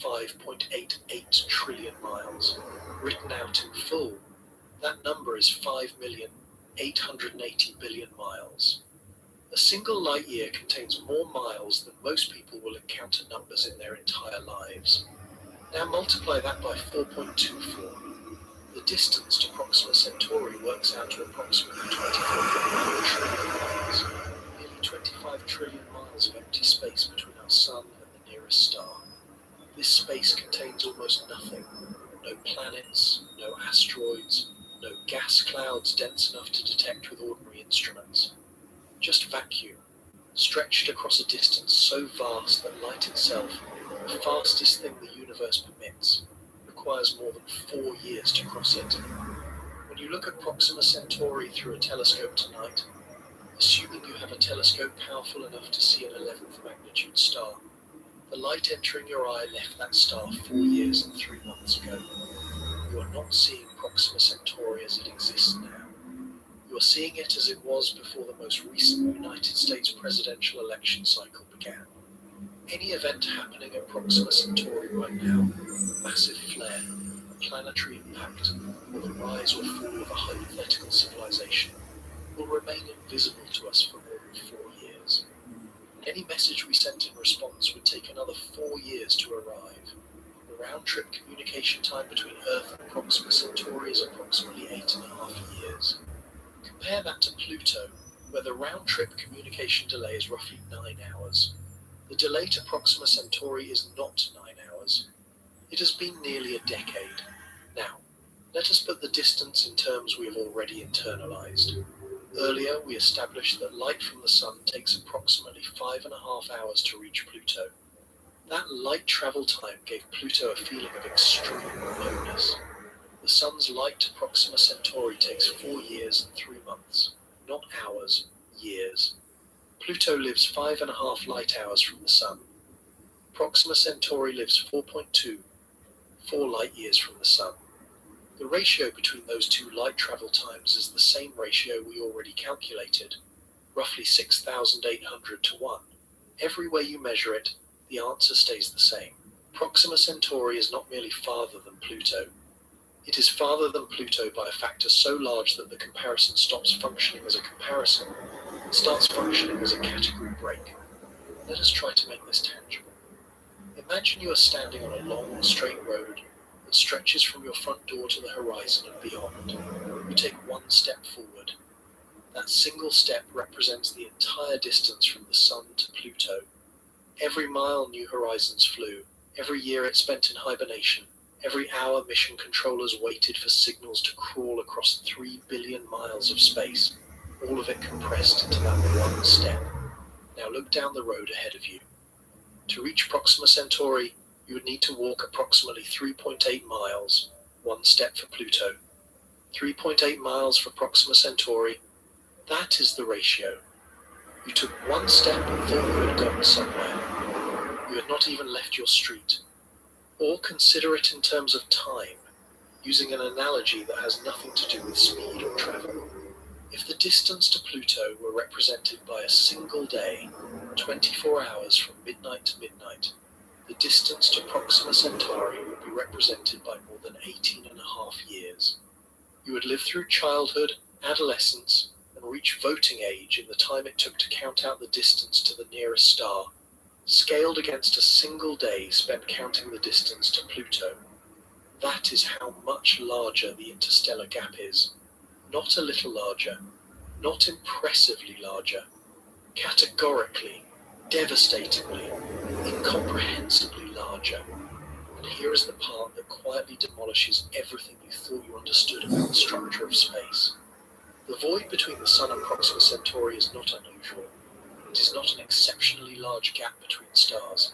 5.88 trillion miles. Written out in full, that number is 5,880 billion miles. A single light year contains more miles than most people will encounter numbers in their entire lives. Now multiply that by 4.24. The distance to Proxima Centauri works out to approximately 24 trillion miles. Nearly 25 trillion miles of empty space between our Sun and the nearest star. This space contains almost nothing. No planets, no asteroids, no gas clouds dense enough to detect with ordinary instruments. Just vacuum, stretched across a distance so vast that light itself, the fastest thing the universe permits, requires more than 4 years to cross it. When you look at Proxima Centauri through a telescope tonight, assuming you have a telescope powerful enough to see an 11th magnitude star, the light entering your eye left that star 4 years and 3 months ago. You are not seeing Proxima Centauri as it exists now. You are seeing it as it was before the most recent United States presidential election cycle began. Any event happening at Proxima Centauri right now, a massive flare, a planetary impact, or the rise or fall of a hypothetical civilization, will remain invisible to us for more than 4 years. Any message we sent in response would take another 4 years to arrive. The round-trip communication time between Earth and Proxima Centauri is approximately 8.5 years. Compare that to Pluto, where the round-trip communication delay is roughly 9 hours. The delay to Proxima Centauri is not 9 hours. It has been nearly a decade. Now, let us put the distance in terms we have already internalized. Earlier, we established that light from the Sun takes approximately 5.5 hours to reach Pluto. That light travel time gave Pluto a feeling of extreme remoteness. The Sun's light to Proxima Centauri takes 4 years and 3 months, not hours, years. Pluto lives 5.5 light hours from the Sun. Proxima Centauri lives 4.2, 4 light years from the Sun. The ratio between those two light travel times is the same ratio we already calculated, roughly 6,800 to 1. Every way you measure it, the answer stays the same. Proxima Centauri is not merely farther than Pluto. It is farther than Pluto by a factor so large that the comparison stops functioning as a comparison and starts functioning as a category break. Let us try to make this tangible. Imagine you are standing on a long, straight road that stretches from your front door to the horizon and beyond. You take 1 step forward. That single step represents the entire distance from the Sun to Pluto. Every mile New Horizons flew, every year it spent in hibernation, every hour mission controllers waited for signals to crawl across 3 billion miles of space, all of it compressed into that 1 step. Now look down the road ahead of you. To reach Proxima Centauri, you would need to walk approximately 3.8 miles, 1 step for Pluto. 3.8 miles for Proxima Centauri, that is the ratio. You took 1 step and thought you had gotten somewhere. You had not even left your street. Or consider it in terms of time, using an analogy that has nothing to do with speed or travel. If the distance to Pluto were represented by a single day, 24 hours from midnight to midnight, the distance to Proxima Centauri would be represented by more than 18.5 years. You would live through childhood, adolescence, and reach voting age in the time it took to count out the distance to the nearest star, scaled against a single day spent counting the distance to Pluto. That is how much larger the interstellar gap is. Not a little larger, not impressively larger, categorically, devastatingly, incomprehensibly larger. And here is the part that quietly demolishes everything you thought you understood about the structure of space. The void between the Sun and Proxima Centauri is not unusual. It is not an exceptionally large gap between stars.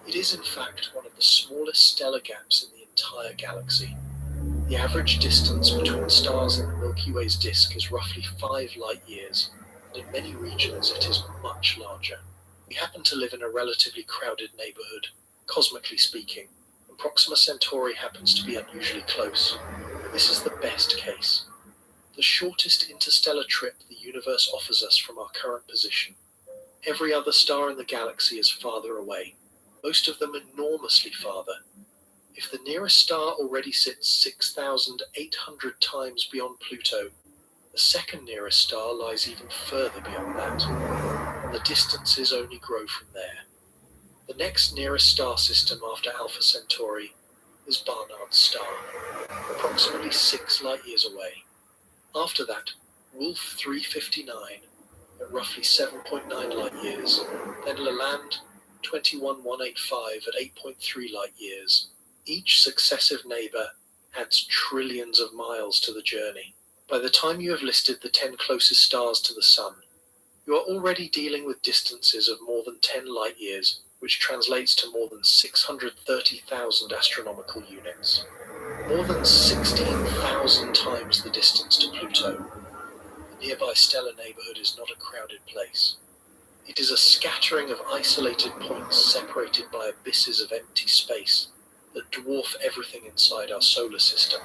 It is, in fact, one of the smallest stellar gaps in the entire galaxy. The average distance between stars in the Milky Way's disk is roughly 5 light years, and in many regions it is much larger. We happen to live in a relatively crowded neighborhood, cosmically speaking, and Proxima Centauri happens to be unusually close. This is the best case. The shortest interstellar trip the universe offers us from our current position. Every other star in the galaxy is farther away, most of them enormously farther. If the nearest star already sits 6,800 times beyond Pluto, a The second nearest star lies even further beyond that, and the distances only grow from there. The next nearest star system after Alpha Centauri is Barnard's star, approximately 6 light-years away. After that, Wolf 359 at roughly 7.9 light-years, then Lalande 21185 at 8.3 light-years. Each successive neighbor adds trillions of miles to the journey. By the time you have listed the 10 closest stars to the Sun, you are already dealing with distances of more than 10 light-years, which translates to more than 630,000 astronomical units. More than 16,000 times the distance to Pluto. The nearby stellar neighborhood is not a crowded place. It is a scattering of isolated points separated by abysses of empty space that dwarf everything inside our solar system.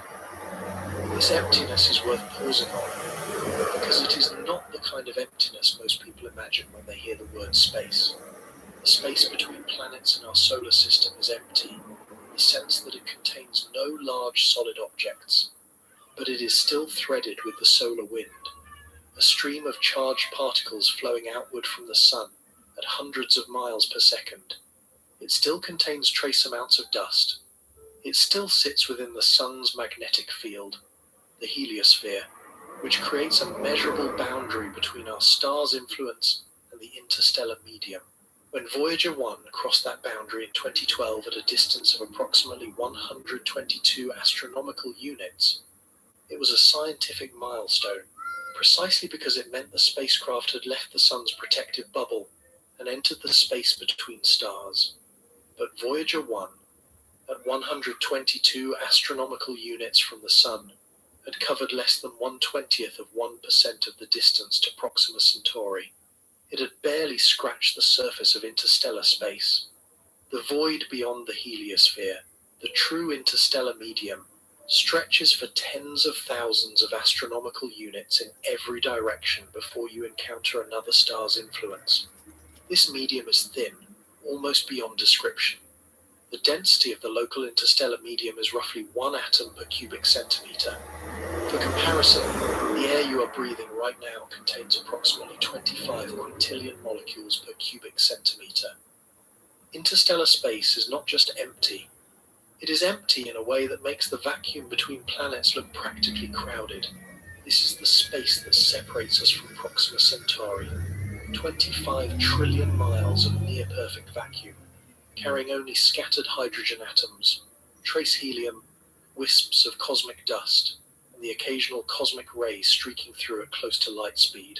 This emptiness is worth pausing on, because it is not the kind of emptiness most people imagine when they hear the word space. The space between planets in our solar system is empty, in the sense that it contains no large solid objects, but it is still threaded with the solar wind, a stream of charged particles flowing outward from the Sun at hundreds of miles per second. It still contains trace amounts of dust. It still sits within the Sun's magnetic field, the heliosphere, which creates a measurable boundary between our star's influence and the interstellar medium. When Voyager 1 crossed that boundary in 2012 at a distance of approximately 122 astronomical units, it was a scientific milestone, precisely because it meant the spacecraft had left the Sun's protective bubble and entered the space between stars. But Voyager 1, at 122 astronomical units from the Sun, had covered less than 1/20th of 1% of the distance to Proxima Centauri. It had barely scratched the surface of interstellar space. The void beyond the heliosphere, the true interstellar medium, stretches for tens of thousands of astronomical units in every direction before you encounter another star's influence. This medium is thin, almost beyond description. The density of the local interstellar medium is roughly 1 atom per cubic centimeter. For comparison, the air you are breathing right now contains approximately 25 quintillion molecules per cubic centimeter. Interstellar space is not just empty. It is empty in a way that makes the vacuum between planets look practically crowded. This is the space that separates us from Proxima Centauri. 25 trillion miles of near-perfect vacuum, carrying only scattered hydrogen atoms, trace helium, wisps of cosmic dust, and the occasional cosmic ray streaking through at close to light speed.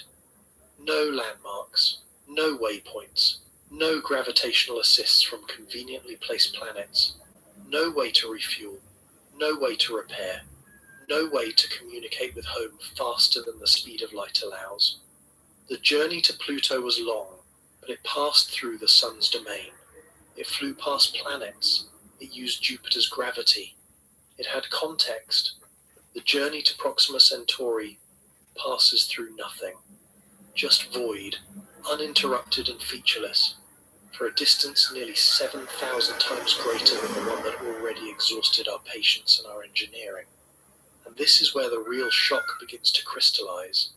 No landmarks, no waypoints, no gravitational assists from conveniently placed planets, no way to refuel, no way to repair, no way to communicate with home faster than the speed of light allows. The journey to Pluto was long, but it passed through the Sun's domain. It flew past planets. It used Jupiter's gravity. It had context. The journey to Proxima Centauri passes through nothing. Just void, uninterrupted and featureless, for a distance nearly 7,000 times greater than the one that already exhausted our patience and our engineering. And this is where the real shock begins to crystallize.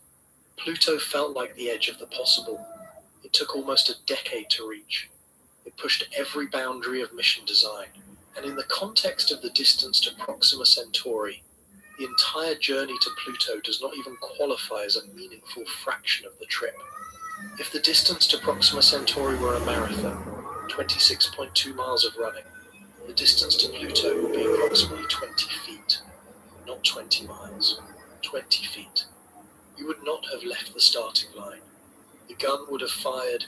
Pluto felt like the edge of the possible. It took almost a decade to reach. It pushed every boundary of mission design. And in the context of the distance to Proxima Centauri, the entire journey to Pluto does not even qualify as a meaningful fraction of the trip. If the distance to Proxima Centauri were a marathon, 26.2 miles of running, the distance to Pluto would be approximately 20 feet. Not 20 miles, 20 feet. You would not have left the starting line. The gun would have fired,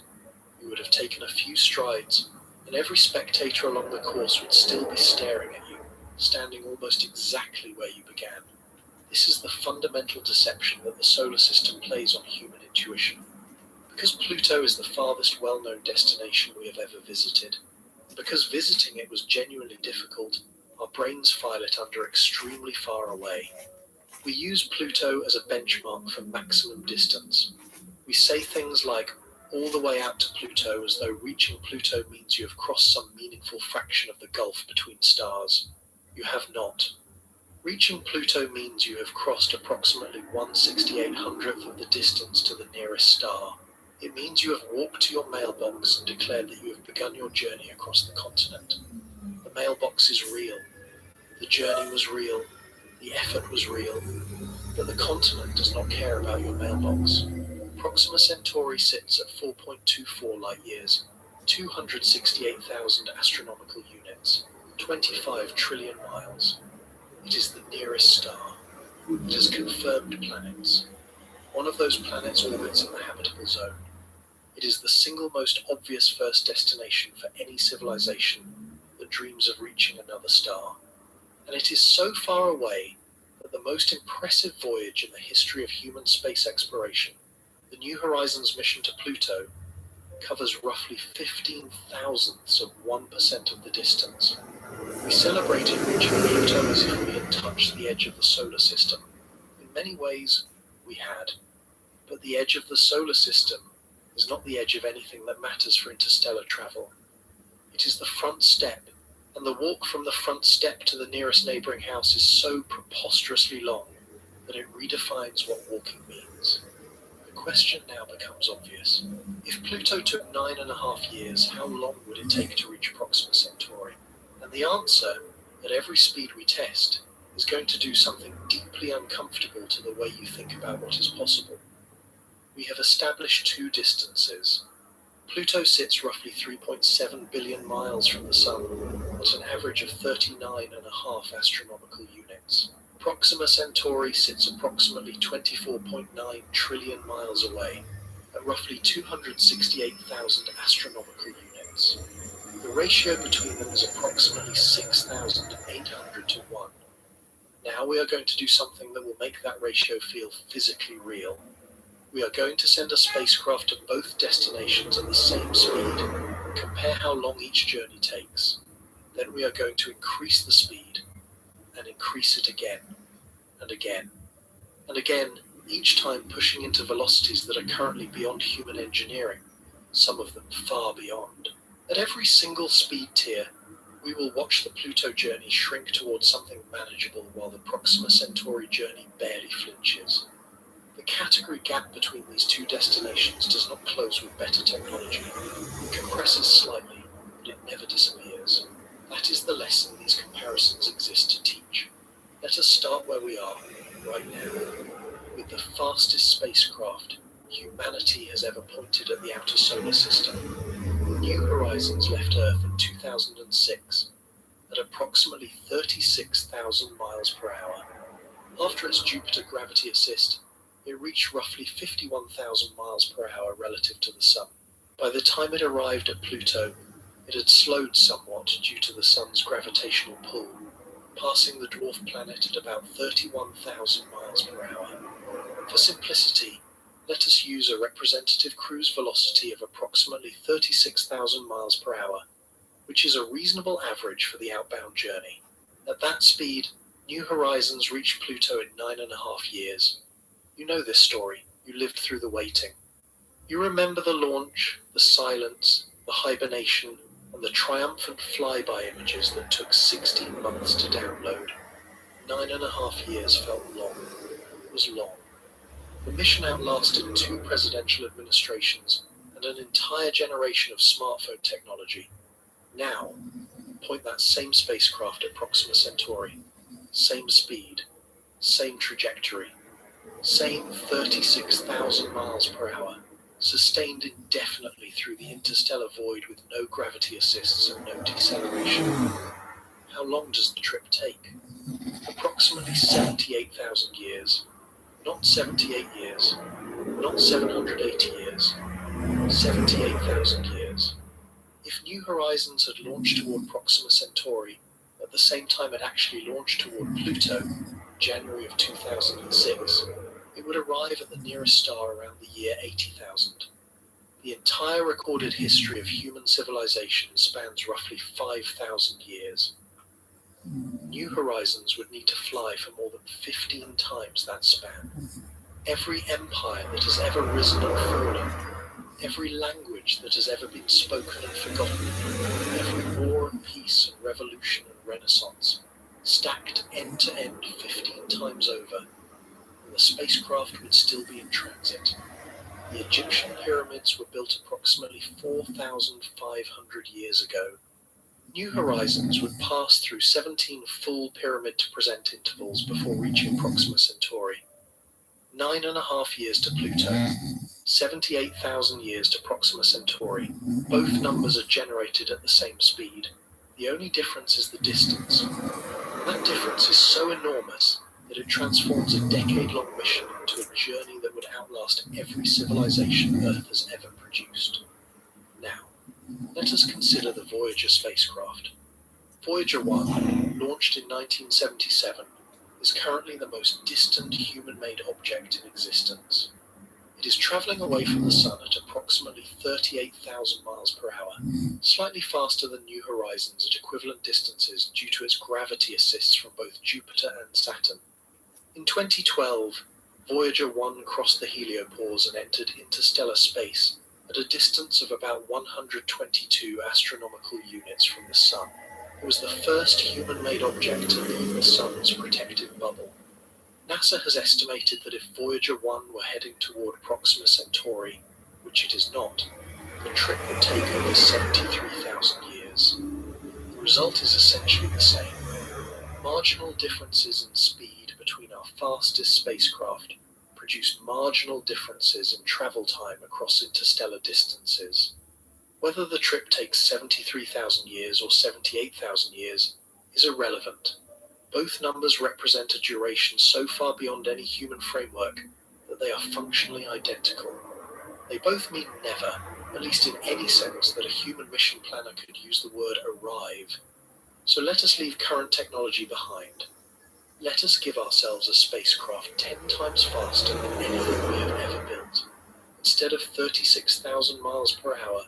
you would have taken a few strides, and every spectator along the course would still be staring at you, standing almost exactly where you began. This is the fundamental deception that the solar system plays on human intuition. Because Pluto is the farthest well-known destination we have ever visited, and because visiting it was genuinely difficult, our brains file it under extremely far away. We use Pluto as a benchmark for maximum distance. We say things like, all the way out to Pluto, as though reaching Pluto means you have crossed some meaningful fraction of the gulf between stars. You have not. Reaching Pluto means you have crossed approximately 1/6800th of the distance to the nearest star. It means you have walked to your mailbox and declared that you have begun your journey across the continent. The mailbox is real. The journey was real. The effort was real. But the continent does not care about your mailbox. Proxima Centauri sits at 4.24 light years, 268,000 astronomical units, 25 trillion miles. It is the nearest star. It has confirmed planets. One of those planets orbits in the habitable zone. It is the single most obvious first destination for any civilization that dreams of reaching another star. And it is so far away that the most impressive voyage in the history of human space exploration, the New Horizons mission to Pluto, covers roughly 15 thousandths of 1% of the distance. We celebrated reaching Pluto as if we had touched the edge of the solar system. In many ways, we had. But the edge of the solar system is not the edge of anything that matters for interstellar travel. It is the front step, and the walk from the front step to the nearest neighboring house is so preposterously long that it redefines what walking means. The question now becomes obvious. If Pluto took 9.5 years, how long would it take to reach Proxima Centauri? And the answer, at every speed we test, is going to do something deeply uncomfortable to the way you think about what is possible. We have established two distances. Pluto sits roughly 3.7 billion miles from the Sun, at an average of 39.5 astronomical units. Proxima Centauri sits approximately 24.9 trillion miles away, at roughly 268,000 astronomical units. The ratio between them is approximately 6,800 to 1. Now we are going to do something that will make that ratio feel physically real. We are going to send a spacecraft to both destinations at the same speed, compare how long each journey takes. Then we are going to increase the speed, and increase it again, and again, and again, each time pushing into velocities that are currently beyond human engineering, some of them far beyond. At every single speed tier, we will watch the Pluto journey shrink towards something manageable while the Proxima Centauri journey barely flinches. The category gap between these two destinations does not close with better technology. It compresses slightly, but it never disappears. That is the lesson these comparisons exist to teach. Let us start where we are, right now, with the fastest spacecraft humanity has ever pointed at the outer solar system. New Horizons left Earth in 2006 at approximately 36,000 miles per hour. After its Jupiter gravity assist, it reached roughly 51,000 miles per hour relative to the Sun. By the time it arrived at Pluto, it had slowed somewhat due to the Sun's gravitational pull, passing the dwarf planet at about 31,000 miles per hour. For simplicity, let us use a representative cruise velocity of approximately 36,000 miles per hour, which is a reasonable average for the outbound journey. At that speed, New Horizons reached Pluto in 9.5 years. You know this story. You lived through the waiting. You remember the launch, the silence, the hibernation, and the triumphant flyby images that took 16 months to download. 9.5 years felt long. It was long. The mission outlasted 2 presidential administrations and an entire generation of smartphone technology. Now, point that same spacecraft at Proxima Centauri. Same speed, same trajectory, same 36,000 miles per hour, sustained indefinitely through the interstellar void with no gravity assists and no deceleration. How long does the trip take? Approximately 78,000 years. Not 78 years, not 780 years, 78,000 years. If New Horizons had launched toward Proxima Centauri at the same time it actually launched toward Pluto, January of 2006, it would arrive at the nearest star around the year 80,000. The entire recorded history of human civilization spans roughly 5,000 years. New Horizons would need to fly for more than 15 times that span. Every empire that has ever risen and fallen, every language that has ever been spoken and forgotten, every war and peace and revolution and renaissance, stacked end to end 15 times over, and the spacecraft would still be in transit. The Egyptian pyramids were built approximately 4,500 years ago. New Horizons would pass through 17 full pyramid-to-present intervals before reaching Proxima Centauri. 9.5 years to Pluto, 78,000 years to Proxima Centauri. Both numbers are generated at the same speed. The only difference is the distance. That difference is so enormous that it transforms a decade-long mission into a journey that would outlast every civilization Earth has ever produced. Now, let us consider the Voyager spacecraft. Voyager 1, launched in 1977, is currently the most distant human-made object in existence. It is traveling away from the Sun at approximately 38,000 miles per hour, slightly faster than New Horizons at equivalent distances due to its gravity assists from both Jupiter and Saturn. In 2012, Voyager 1 crossed the heliopause and entered interstellar space at a distance of about 122 astronomical units from the Sun. It was the first human-made object to leave the Sun's protective bubble. NASA has estimated that if Voyager 1 were heading toward Proxima Centauri, which it is not, the trip would take over 73,000 years. The result is essentially the same. Marginal differences in speed between our fastest spacecraft produce marginal differences in travel time across interstellar distances. Whether the trip takes 73,000 years or 78,000 years is irrelevant. Both numbers represent a duration so far beyond any human framework that they are functionally identical. They both mean never, at least in any sense that a human mission planner could use the word arrive. So let us leave current technology behind. Let us give ourselves a spacecraft 10 times faster than anything we have ever built. Instead of 36,000 miles per hour,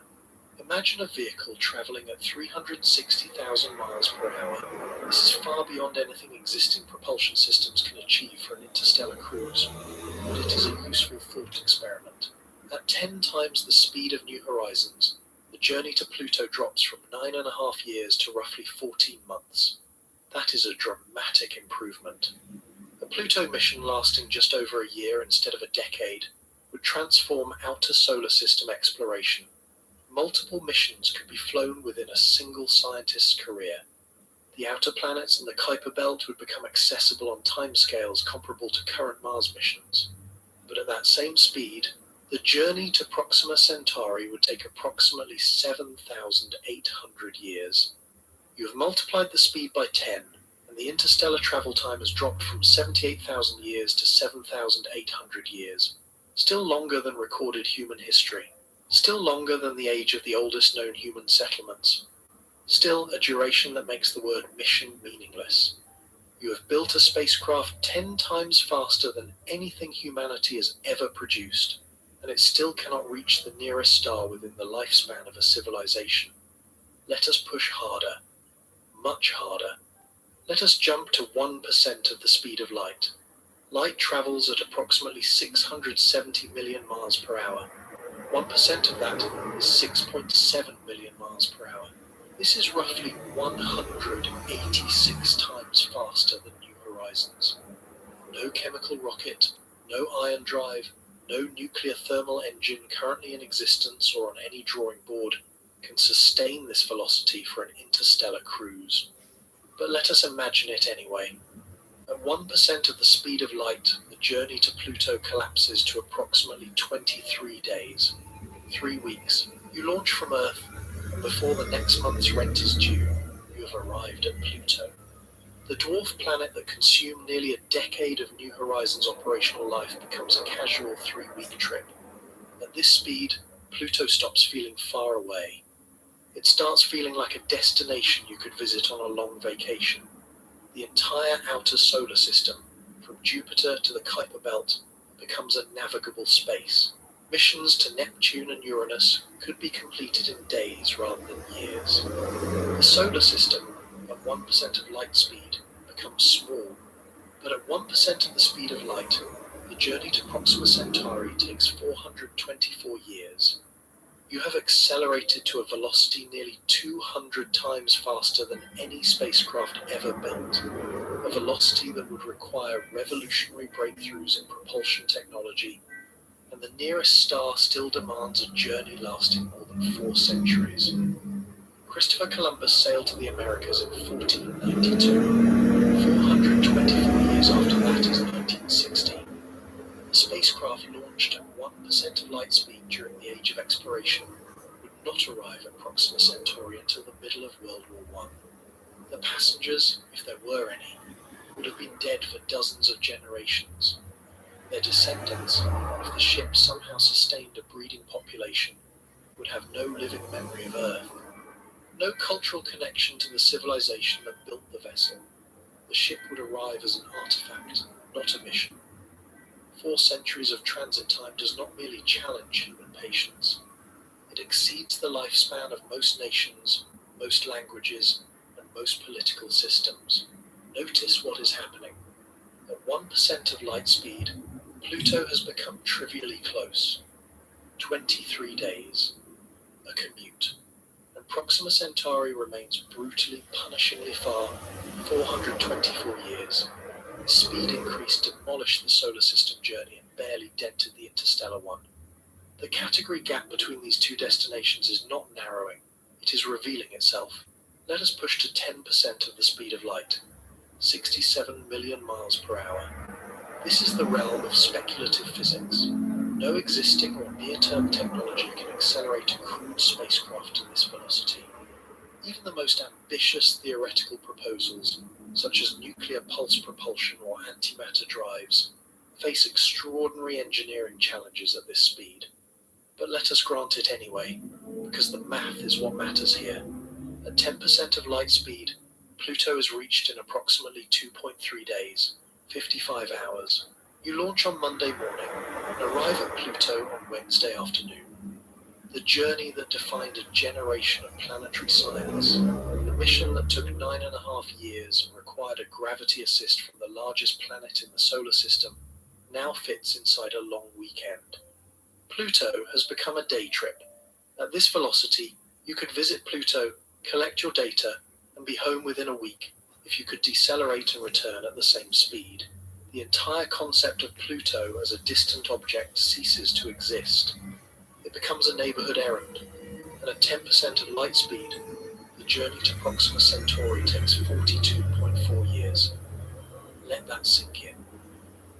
imagine a vehicle traveling at 360,000 miles per hour. This is far beyond anything existing propulsion systems can achieve for an interstellar cruise, but it is a useful thought experiment. At 10 times the speed of New Horizons, the journey to Pluto drops from 9.5 years to roughly 14 months. That is a dramatic improvement. A Pluto mission lasting just over a year instead of a decade would transform outer solar system exploration. Multiple missions could be flown within a single scientist's career. The outer planets and the Kuiper Belt would become accessible on timescales comparable to current Mars missions. But at that same speed, the journey to Proxima Centauri would take approximately 7,800 years. You have multiplied the speed by 10, and the interstellar travel time has dropped from 78,000 years to 7,800 years. Still longer than recorded human history. Still longer than the age of the oldest known human settlements. Still a duration that makes the word mission meaningless. You have built a spacecraft 10 times faster than anything humanity has ever produced, and it still cannot reach the nearest star within the lifespan of a civilization. Let us push harder. Much harder. Let us jump to 1% of the speed of light. Light travels at approximately 670 million miles per hour. 1% of that is 6.7 million miles per hour. This is roughly 186 times faster than New Horizons. No chemical rocket, no ion drive, no nuclear thermal engine currently in existence or on any drawing board can sustain this velocity for an interstellar cruise. But let us imagine it anyway. At 1% of the speed of light, the journey to Pluto collapses to approximately 23 days. 3 weeks. You launch from Earth, and before the next month's rent is due, you have arrived at Pluto. The dwarf planet that consumed nearly a decade of New Horizons operational life becomes a casual 3-week trip. At this speed, Pluto stops feeling far away. It starts feeling like a destination you could visit on a long vacation. The entire outer solar system, from Jupiter to the Kuiper Belt, becomes a navigable space. Missions to Neptune and Uranus could be completed in days rather than years. The solar system, at 1% of light speed, becomes small, but at 1% of the speed of light, the journey to Proxima Centauri takes 424 years. You have accelerated to a velocity nearly 200 times faster than any spacecraft ever built, a velocity that would require revolutionary breakthroughs in propulsion technology, and the nearest star still demands a journey lasting more than 4 centuries. Christopher Columbus sailed to the Americas in 1492. 424 years after that is 1916. The spacecraft launched at 1% of light speed during the Age of Exploration would not arrive at Proxima Centauri until the middle of World War I. The passengers, if there were any, would have been dead for dozens of generations. Their descendants, if the ship somehow sustained a breeding population, would have no living memory of Earth, no cultural connection to the civilization that built the vessel. The ship would arrive as an artifact, not a mission. 4 centuries of transit time does not merely challenge human patience. It exceeds the lifespan of most nations, most languages, and most political systems. Notice what is happening. At 1% of light speed, Pluto has become trivially close. 23 days. A commute. And Proxima Centauri remains brutally, punishingly far, 424 years. Speed increase demolished the solar system journey and barely dented the interstellar one. The category gap between these two destinations is not narrowing, it is revealing itself. Let us push to 10% of the speed of light, 67 million miles per hour. This is the realm of speculative physics. No existing or near-term technology can accelerate a crude spacecraft to this velocity. Even the most ambitious theoretical proposals, such as nuclear pulse propulsion or antimatter drives, face extraordinary engineering challenges at this speed. But let us grant it anyway, because the math is what matters here. At 10% of light speed, Pluto is reached in approximately 2.3 days, 55 hours. You launch on Monday morning and arrive at Pluto on Wednesday afternoon. The journey that defined a generation of planetary science, the mission that took 9.5 years and required a gravity assist from the largest planet in the solar system, now fits inside a long weekend. Pluto has become a day trip. At this velocity, you could visit Pluto, collect your data, and be home within a week if you could decelerate and return at the same speed. The entire concept of Pluto as a distant object ceases to exist. It becomes a neighborhood errand, and at 10% of light speed, the journey to Proxima Centauri takes 42.4 years. Let that sink in.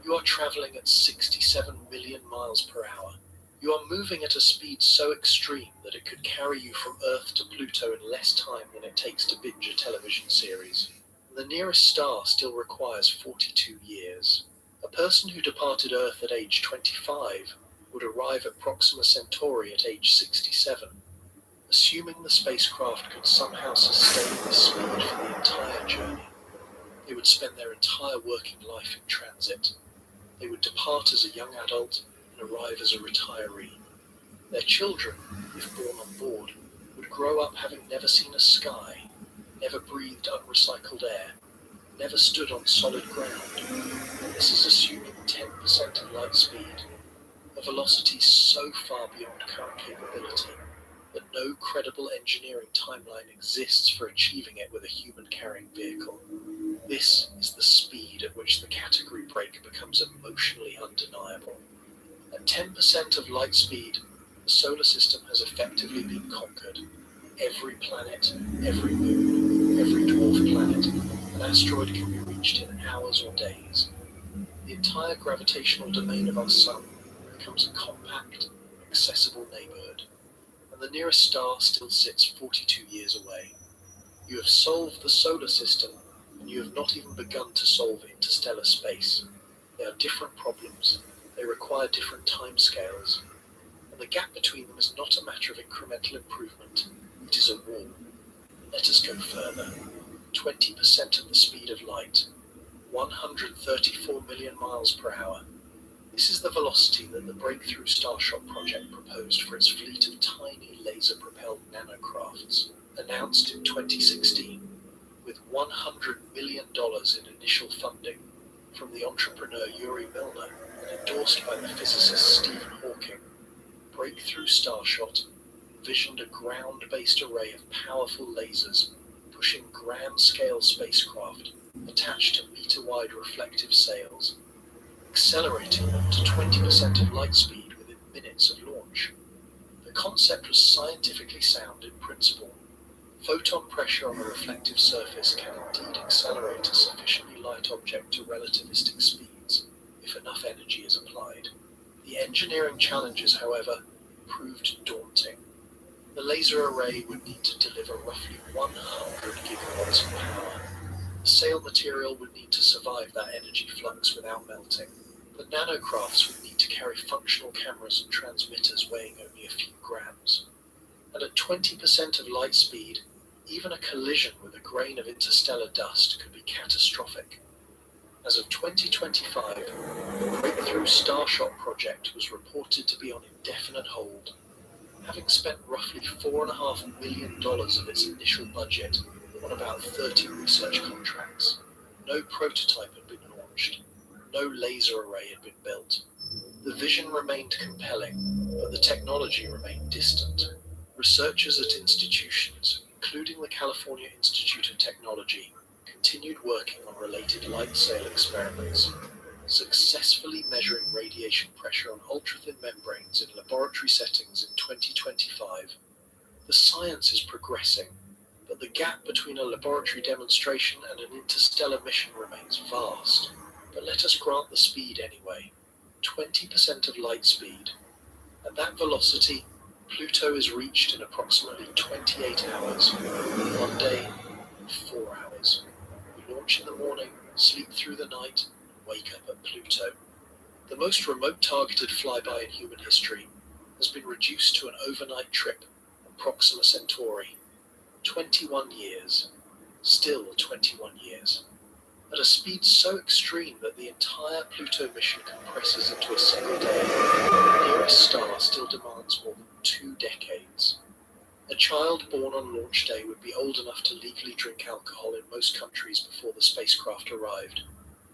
You are traveling at 67 million miles per hour. You are moving at a speed so extreme that it could carry you from Earth to Pluto in less time than it takes to binge a television series. The nearest star still requires 42 years. A person who departed Earth at age 25 would arrive at Proxima Centauri at age 67. Assuming the spacecraft could somehow sustain this speed for the entire journey, they would spend their entire working life in transit. They would depart as a young adult and arrive as a retiree. Their children, if born on board, would grow up having never seen a sky, never breathed unrecycled air, never stood on solid ground. This is assuming 10% of light speed, a velocity so far beyond current capability that no credible engineering timeline exists for achieving it with a human-carrying vehicle. This is the speed at which the category break becomes emotionally undeniable. At 10% of light speed, the solar system has effectively been conquered. Every planet, every moon, every dwarf planet, an asteroid can be reached in hours or days. The entire gravitational domain of our sun becomes a compact, accessible neighborhood, and the nearest star still sits 42 years away. You have solved the solar system, and you have not even begun to solve interstellar space. They are different problems. They require different timescales, and the gap between them is not a matter of incremental improvement. It is a wall. Let us go further. 20% of the speed of light, 134 million miles per hour. This is the velocity that the Breakthrough Starshot project proposed for its fleet of tiny laser-propelled nanocrafts, announced in 2016, with $100 million in initial funding from the entrepreneur Yuri Milner and endorsed by the physicist Stephen Hawking. Breakthrough Starshot envisioned a ground-based array of powerful lasers pushing gram-scale spacecraft attached to meter-wide reflective sails, accelerating them to 20% of light speed within minutes of launch. The concept was scientifically sound in principle. Photon pressure on a reflective surface can indeed accelerate a sufficiently light object to relativistic speeds if enough energy is applied. The engineering challenges, however, proved daunting. The laser array would need to deliver roughly 100 gigawatts of power. The sail material would need to survive that energy flux without melting. The nanocrafts would need to carry functional cameras and transmitters weighing only a few grams. And at 20% of light speed, even a collision with a grain of interstellar dust could be catastrophic. As of 2025, the Breakthrough Starshot project was reported to be on indefinite hold, having spent roughly $4.5 million of its initial budget on about 30 research contracts. No prototype had been launched. No laser array had been built. The vision remained compelling, but the technology remained distant. Researchers at institutions, including the California Institute of Technology, continued working on related light sail experiments, successfully measuring radiation pressure on ultra-thin membranes in laboratory settings in 2025. The science is progressing, but the gap between a laboratory demonstration and an interstellar mission remains vast. But let us grant the speed anyway. 20% of light speed. At that velocity, Pluto is reached in approximately 28 hours. One day, 4 hours. We launch in the morning, sleep through the night, and wake up at Pluto. The most remote targeted flyby in human history has been reduced to an overnight trip on Proxima Centauri. 21 years. Still 21 years. At a speed so extreme that the entire Pluto mission compresses into a single day, the nearest star still demands more than 2 decades. A child born on launch day would be old enough to legally drink alcohol in most countries before the spacecraft arrived.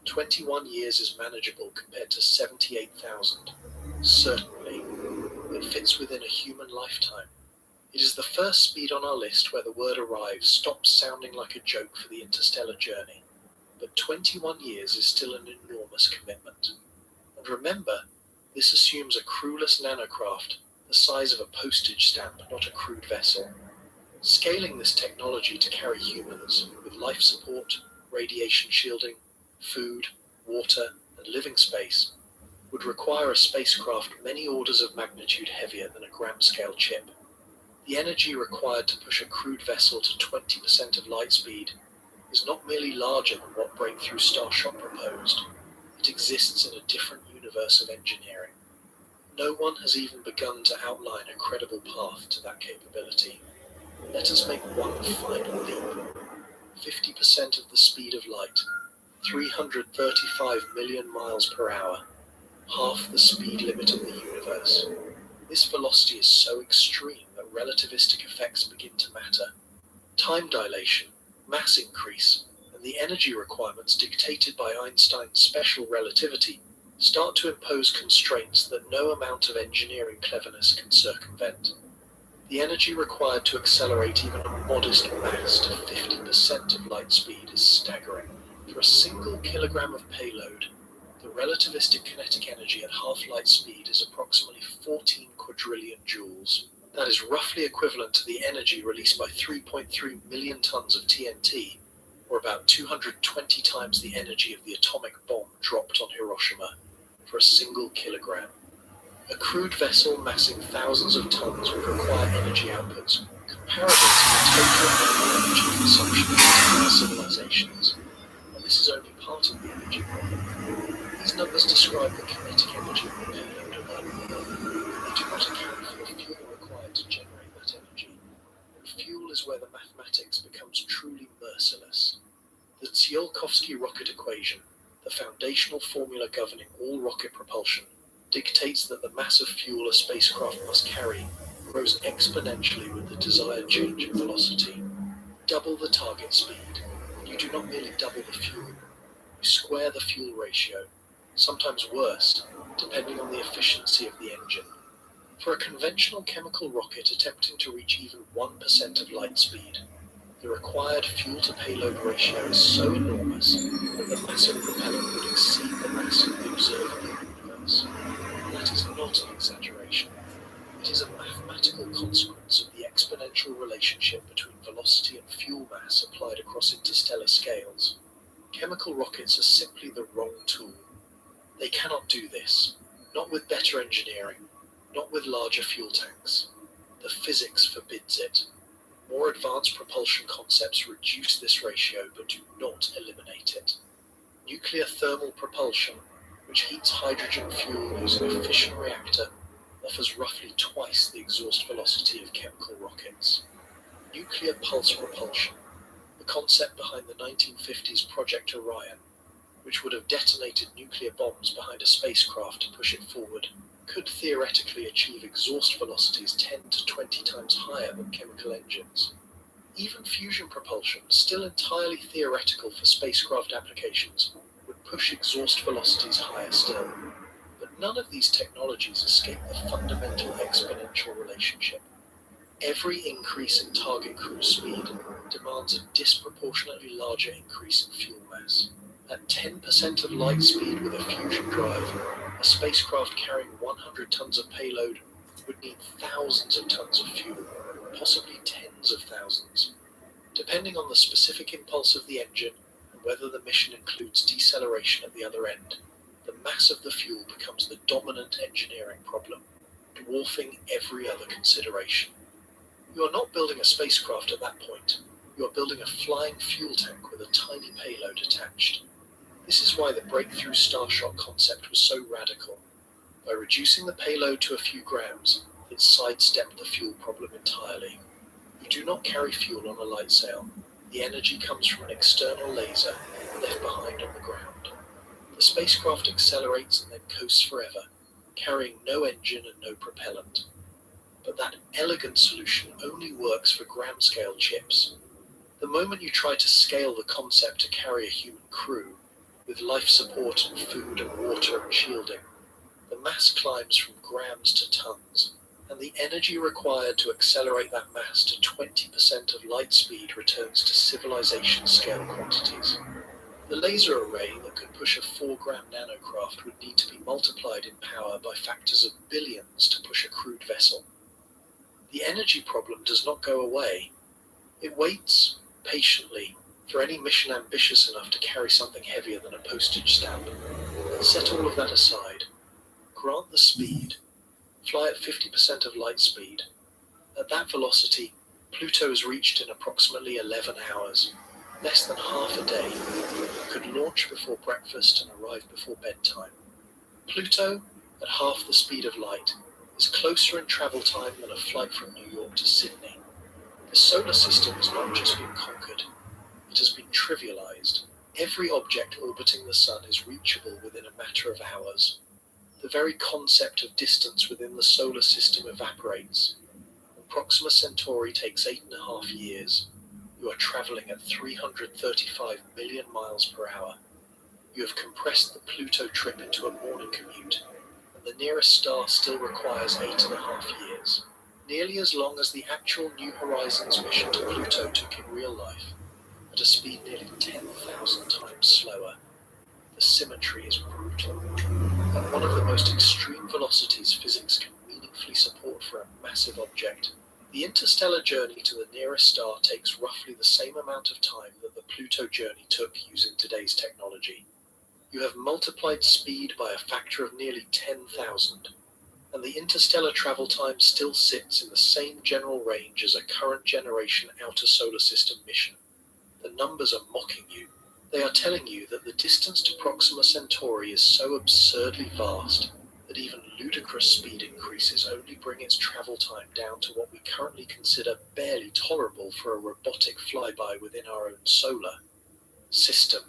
21 years is manageable compared to 78,000. Certainly, it fits within a human lifetime. It is the first speed on our list where the word arrive stops sounding like a joke for the interstellar journey. But 21 years is still an enormous commitment. And remember, this assumes a crewless nanocraft the size of a postage stamp, not a crewed vessel. Scaling this technology to carry humans with life support, radiation shielding, food, water, and living space would require a spacecraft many orders of magnitude heavier than a gram-scale chip. The energy required to push a crewed vessel to 20% of light speed is not merely larger than what Breakthrough Starshot proposed. It exists in a different universe of engineering. No one has even begun to outline a credible path to that capability. Let us make one final leap. 50% of the speed of light, 335 million miles per hour, half the speed limit of the universe. This velocity is so extreme that relativistic effects begin to matter. Time dilation, mass increase, and the energy requirements dictated by Einstein's special relativity start to impose constraints that no amount of engineering cleverness can circumvent. The energy required to accelerate even a modest mass to 50% of light speed is staggering. For a single kilogram of payload, the relativistic kinetic energy at half-light speed is approximately 14 quadrillion joules. That is roughly equivalent to the energy released by 3.3 million tons of TNT, or about 220 times the energy of the atomic bomb dropped on Hiroshima, for a single kilogram. A crewed vessel massing thousands of tons would require energy outputs comparable to the total energy consumption of entire civilizations, and this is only part of the energy problem. These numbers describe the kinetic energy of the payload alone. They do not account for the fuel required to generate that energy, and fuel is where the mathematics becomes truly merciless. The Tsiolkovsky rocket equation, the foundational formula governing all rocket propulsion, dictates that the mass of fuel a spacecraft must carry grows exponentially with the desired change in velocity. Double the target speed. You do not merely double the fuel, you square the fuel ratio, sometimes worse, depending on the efficiency of the engine. For a conventional chemical rocket attempting to reach even 1% of light speed, the required fuel-to-payload ratio is so enormous that the mass of propellant would exceed the mass of the observable universe. That is not an exaggeration. It is a mathematical consequence of the exponential relationship between velocity and fuel mass applied across interstellar scales. Chemical rockets are simply the wrong tool. They cannot do this, not with better engineering, not with larger fuel tanks. The physics forbids it. More advanced propulsion concepts reduce this ratio but do not eliminate it. Nuclear thermal propulsion, which heats hydrogen fuel using a fission reactor, offers roughly twice the exhaust velocity of chemical rockets. Nuclear pulse propulsion, the concept behind the 1950s Project Orion, which would have detonated nuclear bombs behind a spacecraft to push it forward, could theoretically achieve exhaust velocities 10 to 20 times higher than chemical engines. Even fusion propulsion, still entirely theoretical for spacecraft applications, would push exhaust velocities higher still. But none of these technologies escape the fundamental exponential relationship. Every increase in target cruise speed demands a disproportionately larger increase in fuel mass. At 10% of light speed with a fusion drive, a spacecraft carrying 100 tons of payload would need thousands of tons of fuel, possibly tens of thousands. Depending on the specific impulse of the engine and whether the mission includes deceleration at the other end, the mass of the fuel becomes the dominant engineering problem, dwarfing every other consideration. You are not building a spacecraft at that point. You are building a flying fuel tank with a tiny payload attached. This is why the breakthrough Starshot concept was so radical. By reducing the payload to a few grams, it sidestepped the fuel problem entirely. You do not carry fuel on a light sail. The energy comes from an external laser left behind on the ground. The spacecraft accelerates and then coasts forever, carrying no engine and no propellant. But that elegant solution only works for gram-scale chips. The moment you try to scale the concept to carry a human crew, with life support and food and water and shielding, the mass climbs from grams to tons, and the energy required to accelerate that mass to 20% of light speed returns to civilization-scale quantities. The laser array that could push a 4-gram nanocraft would need to be multiplied in power by factors of billions to push a crewed vessel. The energy problem does not go away. It waits patiently for any mission ambitious enough to carry something heavier than a postage stamp. Set all of that aside. Grant the speed. Fly at 50% of light speed. At that velocity, Pluto is reached in approximately 11 hours, less than half a day. You could launch before breakfast and arrive before bedtime. Pluto, at half the speed of light, is closer in travel time than a flight from New York to Sydney. The solar system has not just been conquered, it has been trivialized. Every object orbiting the sun is reachable within a matter of hours. The very concept of distance within the solar system evaporates. Proxima Centauri takes 8.5 years. You are traveling at 335 million miles per hour. You have compressed the Pluto trip into a morning commute, and the nearest star still requires 8.5 years, nearly as long as the actual New Horizons mission to Pluto took in real life, at a speed nearly 10,000 times slower. The symmetry is brutal. At one of the most extreme velocities physics can meaningfully support for a massive object, the interstellar journey to the nearest star takes roughly the same amount of time that the Pluto journey took using today's technology. You have multiplied speed by a factor of nearly 10,000, and the interstellar travel time still sits in the same general range as a current generation outer solar system mission. The numbers are mocking you. They are telling you that the distance to Proxima Centauri is so absurdly vast that even ludicrous speed increases only bring its travel time down to what we currently consider barely tolerable for a robotic flyby within our own solar system.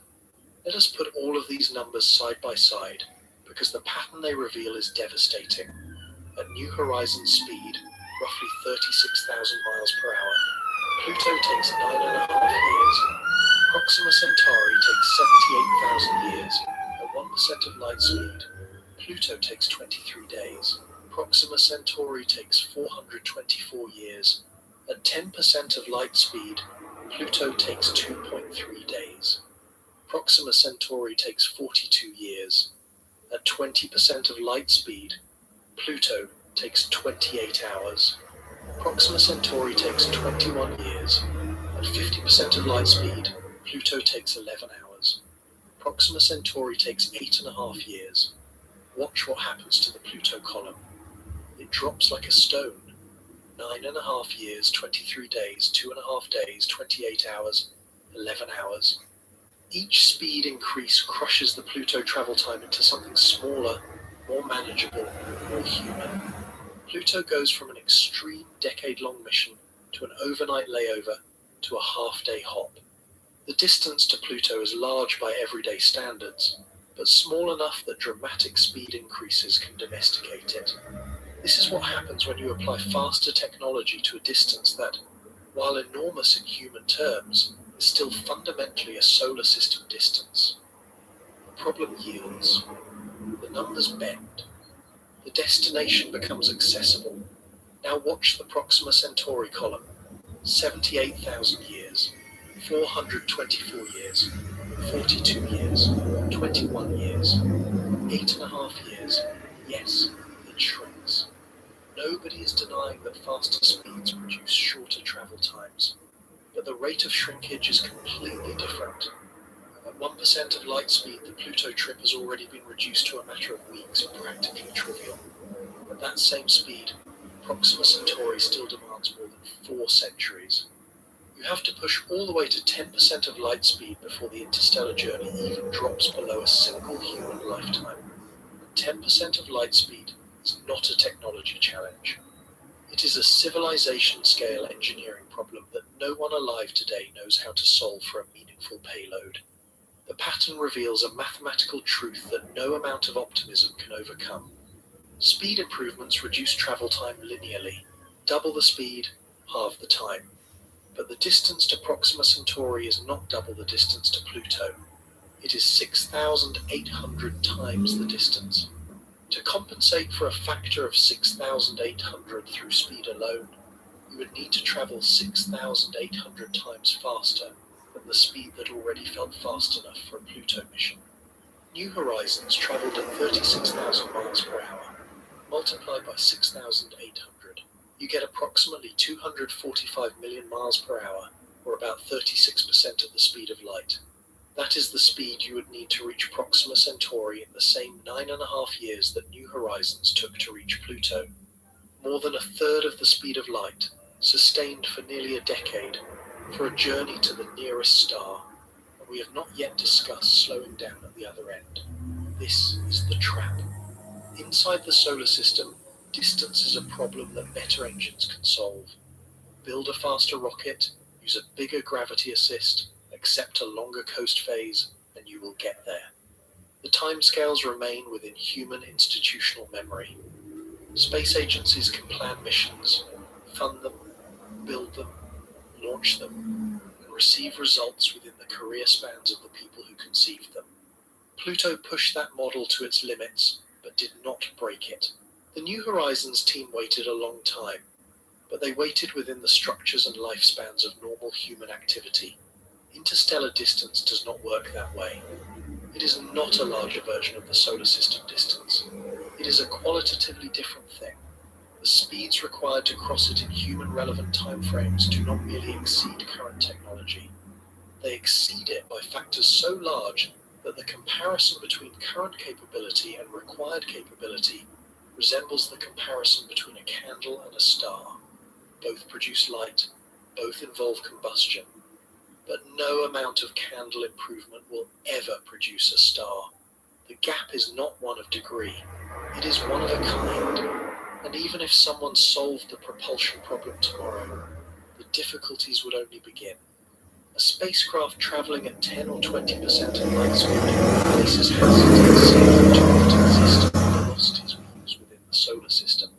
Let us put all of these numbers side by side, because the pattern they reveal is devastating. At New Horizons speed, roughly 36,000 miles per hour, Pluto takes 9.5 years. Proxima Centauri takes 78,000 years. At 1% of light speed, Pluto takes 23 days. Proxima Centauri takes 424 years. At 10% of light speed, Pluto takes 2.3 days. Proxima Centauri takes 42 years. At 20% of light speed, Pluto takes 28 hours. Proxima Centauri takes 21 years. At 50% of light speed, Pluto takes 11 hours. Proxima Centauri takes 8.5 years. Watch what happens to the Pluto column. It drops like a stone. 9.5 years, 23 days, 2.5 days, 28 hours, 11 hours. Each speed increase crushes the Pluto travel time into something smaller, more manageable, more human. Pluto goes from an extreme decade-long mission to an overnight layover to a half-day hop. The distance to Pluto is large by everyday standards, but small enough that dramatic speed increases can domesticate it. This is what happens when you apply faster technology to a distance that, while enormous in human terms, is still fundamentally a solar system distance. The problem yields. The numbers bend. The destination becomes accessible. Now watch the Proxima Centauri column. 78,000 years, 424 years, 42 years, 21 years, 8.5 years. Yes, it shrinks. Nobody is denying that faster speeds produce shorter travel times, but the rate of shrinkage is completely different. At 1% of light speed, the Pluto trip has already been reduced to a matter of weeks, practically trivial. At that same speed, Proxima Centauri still demands more than 4 centuries. You have to push all the way to 10% of light speed before the interstellar journey even drops below a single human lifetime. 10% of light speed is not a technology challenge. It is a civilization-scale engineering problem that no one alive today knows how to solve for a meaningful payload. The pattern reveals a mathematical truth that no amount of optimism can overcome. Speed improvements reduce travel time linearly. Double the speed, halve the time. But the distance to Proxima Centauri is not double the distance to Pluto. It is 6,800 times the distance. To compensate for a factor of 6,800 through speed alone, you would need to travel 6,800 times faster than the speed that already felt fast enough for a Pluto mission. New Horizons traveled at 36,000 miles per hour. Multiplied by 6,800, you get approximately 245 million miles per hour, or about 36% of the speed of light. That is the speed you would need to reach Proxima Centauri in the same 9.5 years that New Horizons took to reach Pluto. More than a third of the speed of light, sustained for nearly a decade, for a journey to the nearest star, and we have not yet discussed slowing down at the other end. This is the trap. Inside the solar system, distance is a problem that better engines can solve. Build a faster rocket, use a bigger gravity assist, accept a longer coast phase, and you will get there. The timescales remain within human institutional memory. Space agencies can plan missions, fund them, build them, launch them, and receive results within the career spans of the people who conceived them. Pluto pushed that model to its limits, but did not break it. The New Horizons team waited a long time, but they waited within the structures and lifespans of normal human activity. Interstellar distance does not work that way. It is not a larger version of the solar system distance. It is a qualitatively different thing. The speeds required to cross it in human-relevant timeframes do not merely exceed current technology. They exceed it by factors so large that the comparison between current capability and required capability resembles the comparison between a candle and a star. Both produce light, both involve combustion, but no amount of candle improvement will ever produce a star. The gap is not one of degree, it is one of a kind, and even if someone solved the propulsion problem tomorrow, the difficulties would only begin. A spacecraft traveling at 10 or 20% of light speed places hesitancy to not exist at the velocities we use within the solar system.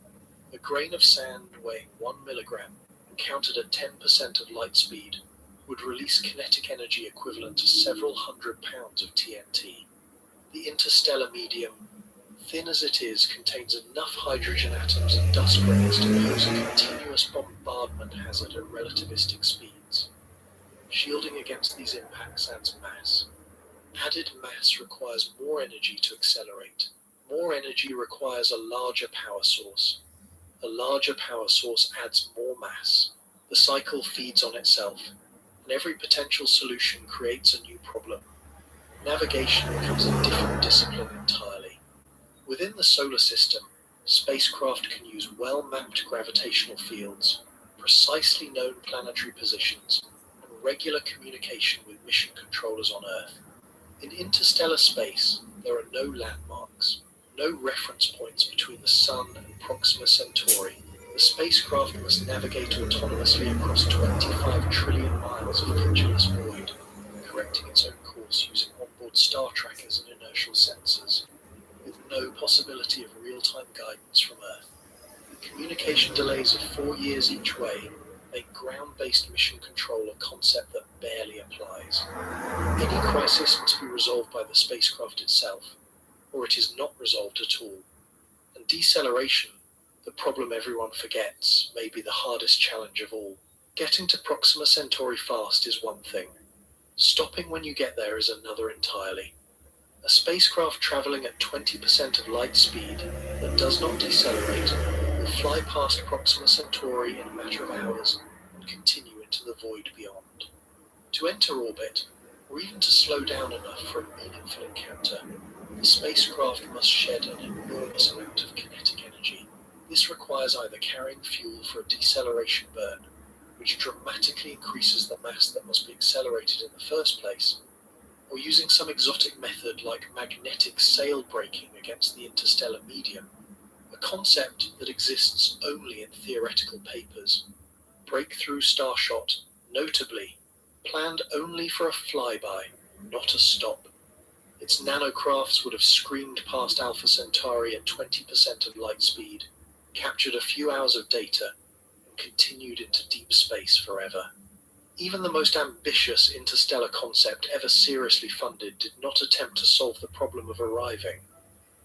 A grain of sand weighing 1 milligram, encountered at 10% of light speed, would release kinetic energy equivalent to several hundred pounds of TNT. The interstellar medium, thin as it is, contains enough hydrogen atoms and dust grains to pose a continuous bombardment hazard at relativistic speeds. Shielding against these impacts adds mass. Added mass requires more energy to accelerate. More energy requires a larger power source. A larger power source adds more mass. The cycle feeds on itself, and every potential solution creates a new problem. Navigation becomes a different discipline entirely. Within the solar system, spacecraft can use well-mapped gravitational fields, precisely known planetary positions, and regular communication with mission controllers on Earth. In interstellar space, there are no landmarks, no reference points between the Sun and Proxima Centauri. The spacecraft must navigate autonomously across 25 trillion miles of featureless void, correcting its own course using onboard star trackers and inertial sensors, with no possibility of real-time guidance from Earth. Communication delays of 4 years each way make ground-based mission control a concept that barely applies. Any crisis must be resolved by the spacecraft itself, or it is not resolved at all. And deceleration, the problem everyone forgets, may be the hardest challenge of all. Getting to Proxima Centauri fast is one thing. Stopping when you get there is another entirely. A spacecraft traveling at 20% of light speed that does not decelerate will fly past Proxima Centauri in a matter of hours and continue into the void beyond. To enter orbit, or even to slow down enough for a meaningful encounter, the spacecraft must shed an enormous amount of kinetic energy. This requires either carrying fuel for a deceleration burn, which dramatically increases the mass that must be accelerated in the first place, or using some exotic method like magnetic sail braking against the interstellar medium, a concept that exists only in theoretical papers. Breakthrough Starshot, notably, planned only for a flyby, not a stop. Its nanocrafts would have screamed past Alpha Centauri at 20% of light speed, captured a few hours of data, and continued into deep space forever. Even the most ambitious interstellar concept ever seriously funded did not attempt to solve the problem of arriving.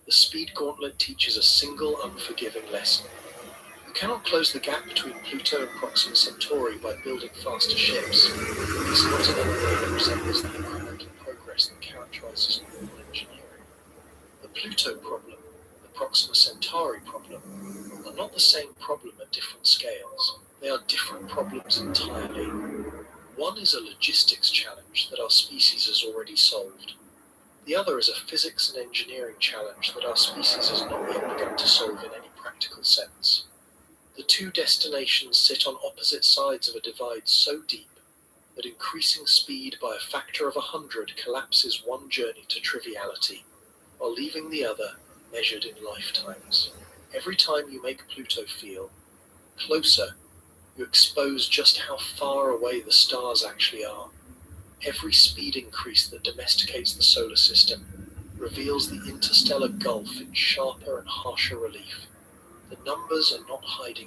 The Speed Gauntlet teaches a single unforgiving lesson. You cannot close the gap between Pluto and Proxima Centauri by building faster ships. This not in any way resembles the incremental progress that characterizes normal engineering. The Pluto problem, the Proxima Centauri problem, are not the same problem at different scales. They are different problems entirely. One is a logistics challenge that our species has already solved. The other is a physics and engineering challenge that our species has not yet begun to solve in any practical sense. The two destinations sit on opposite sides of a divide so deep that increasing speed by a factor of 100 collapses one journey to triviality, while leaving the other measured in lifetimes. Every time you make Pluto feel closer, you expose just how far away the stars actually are. Every speed increase that domesticates the solar system reveals the interstellar gulf in sharper and harsher relief. The numbers are not hiding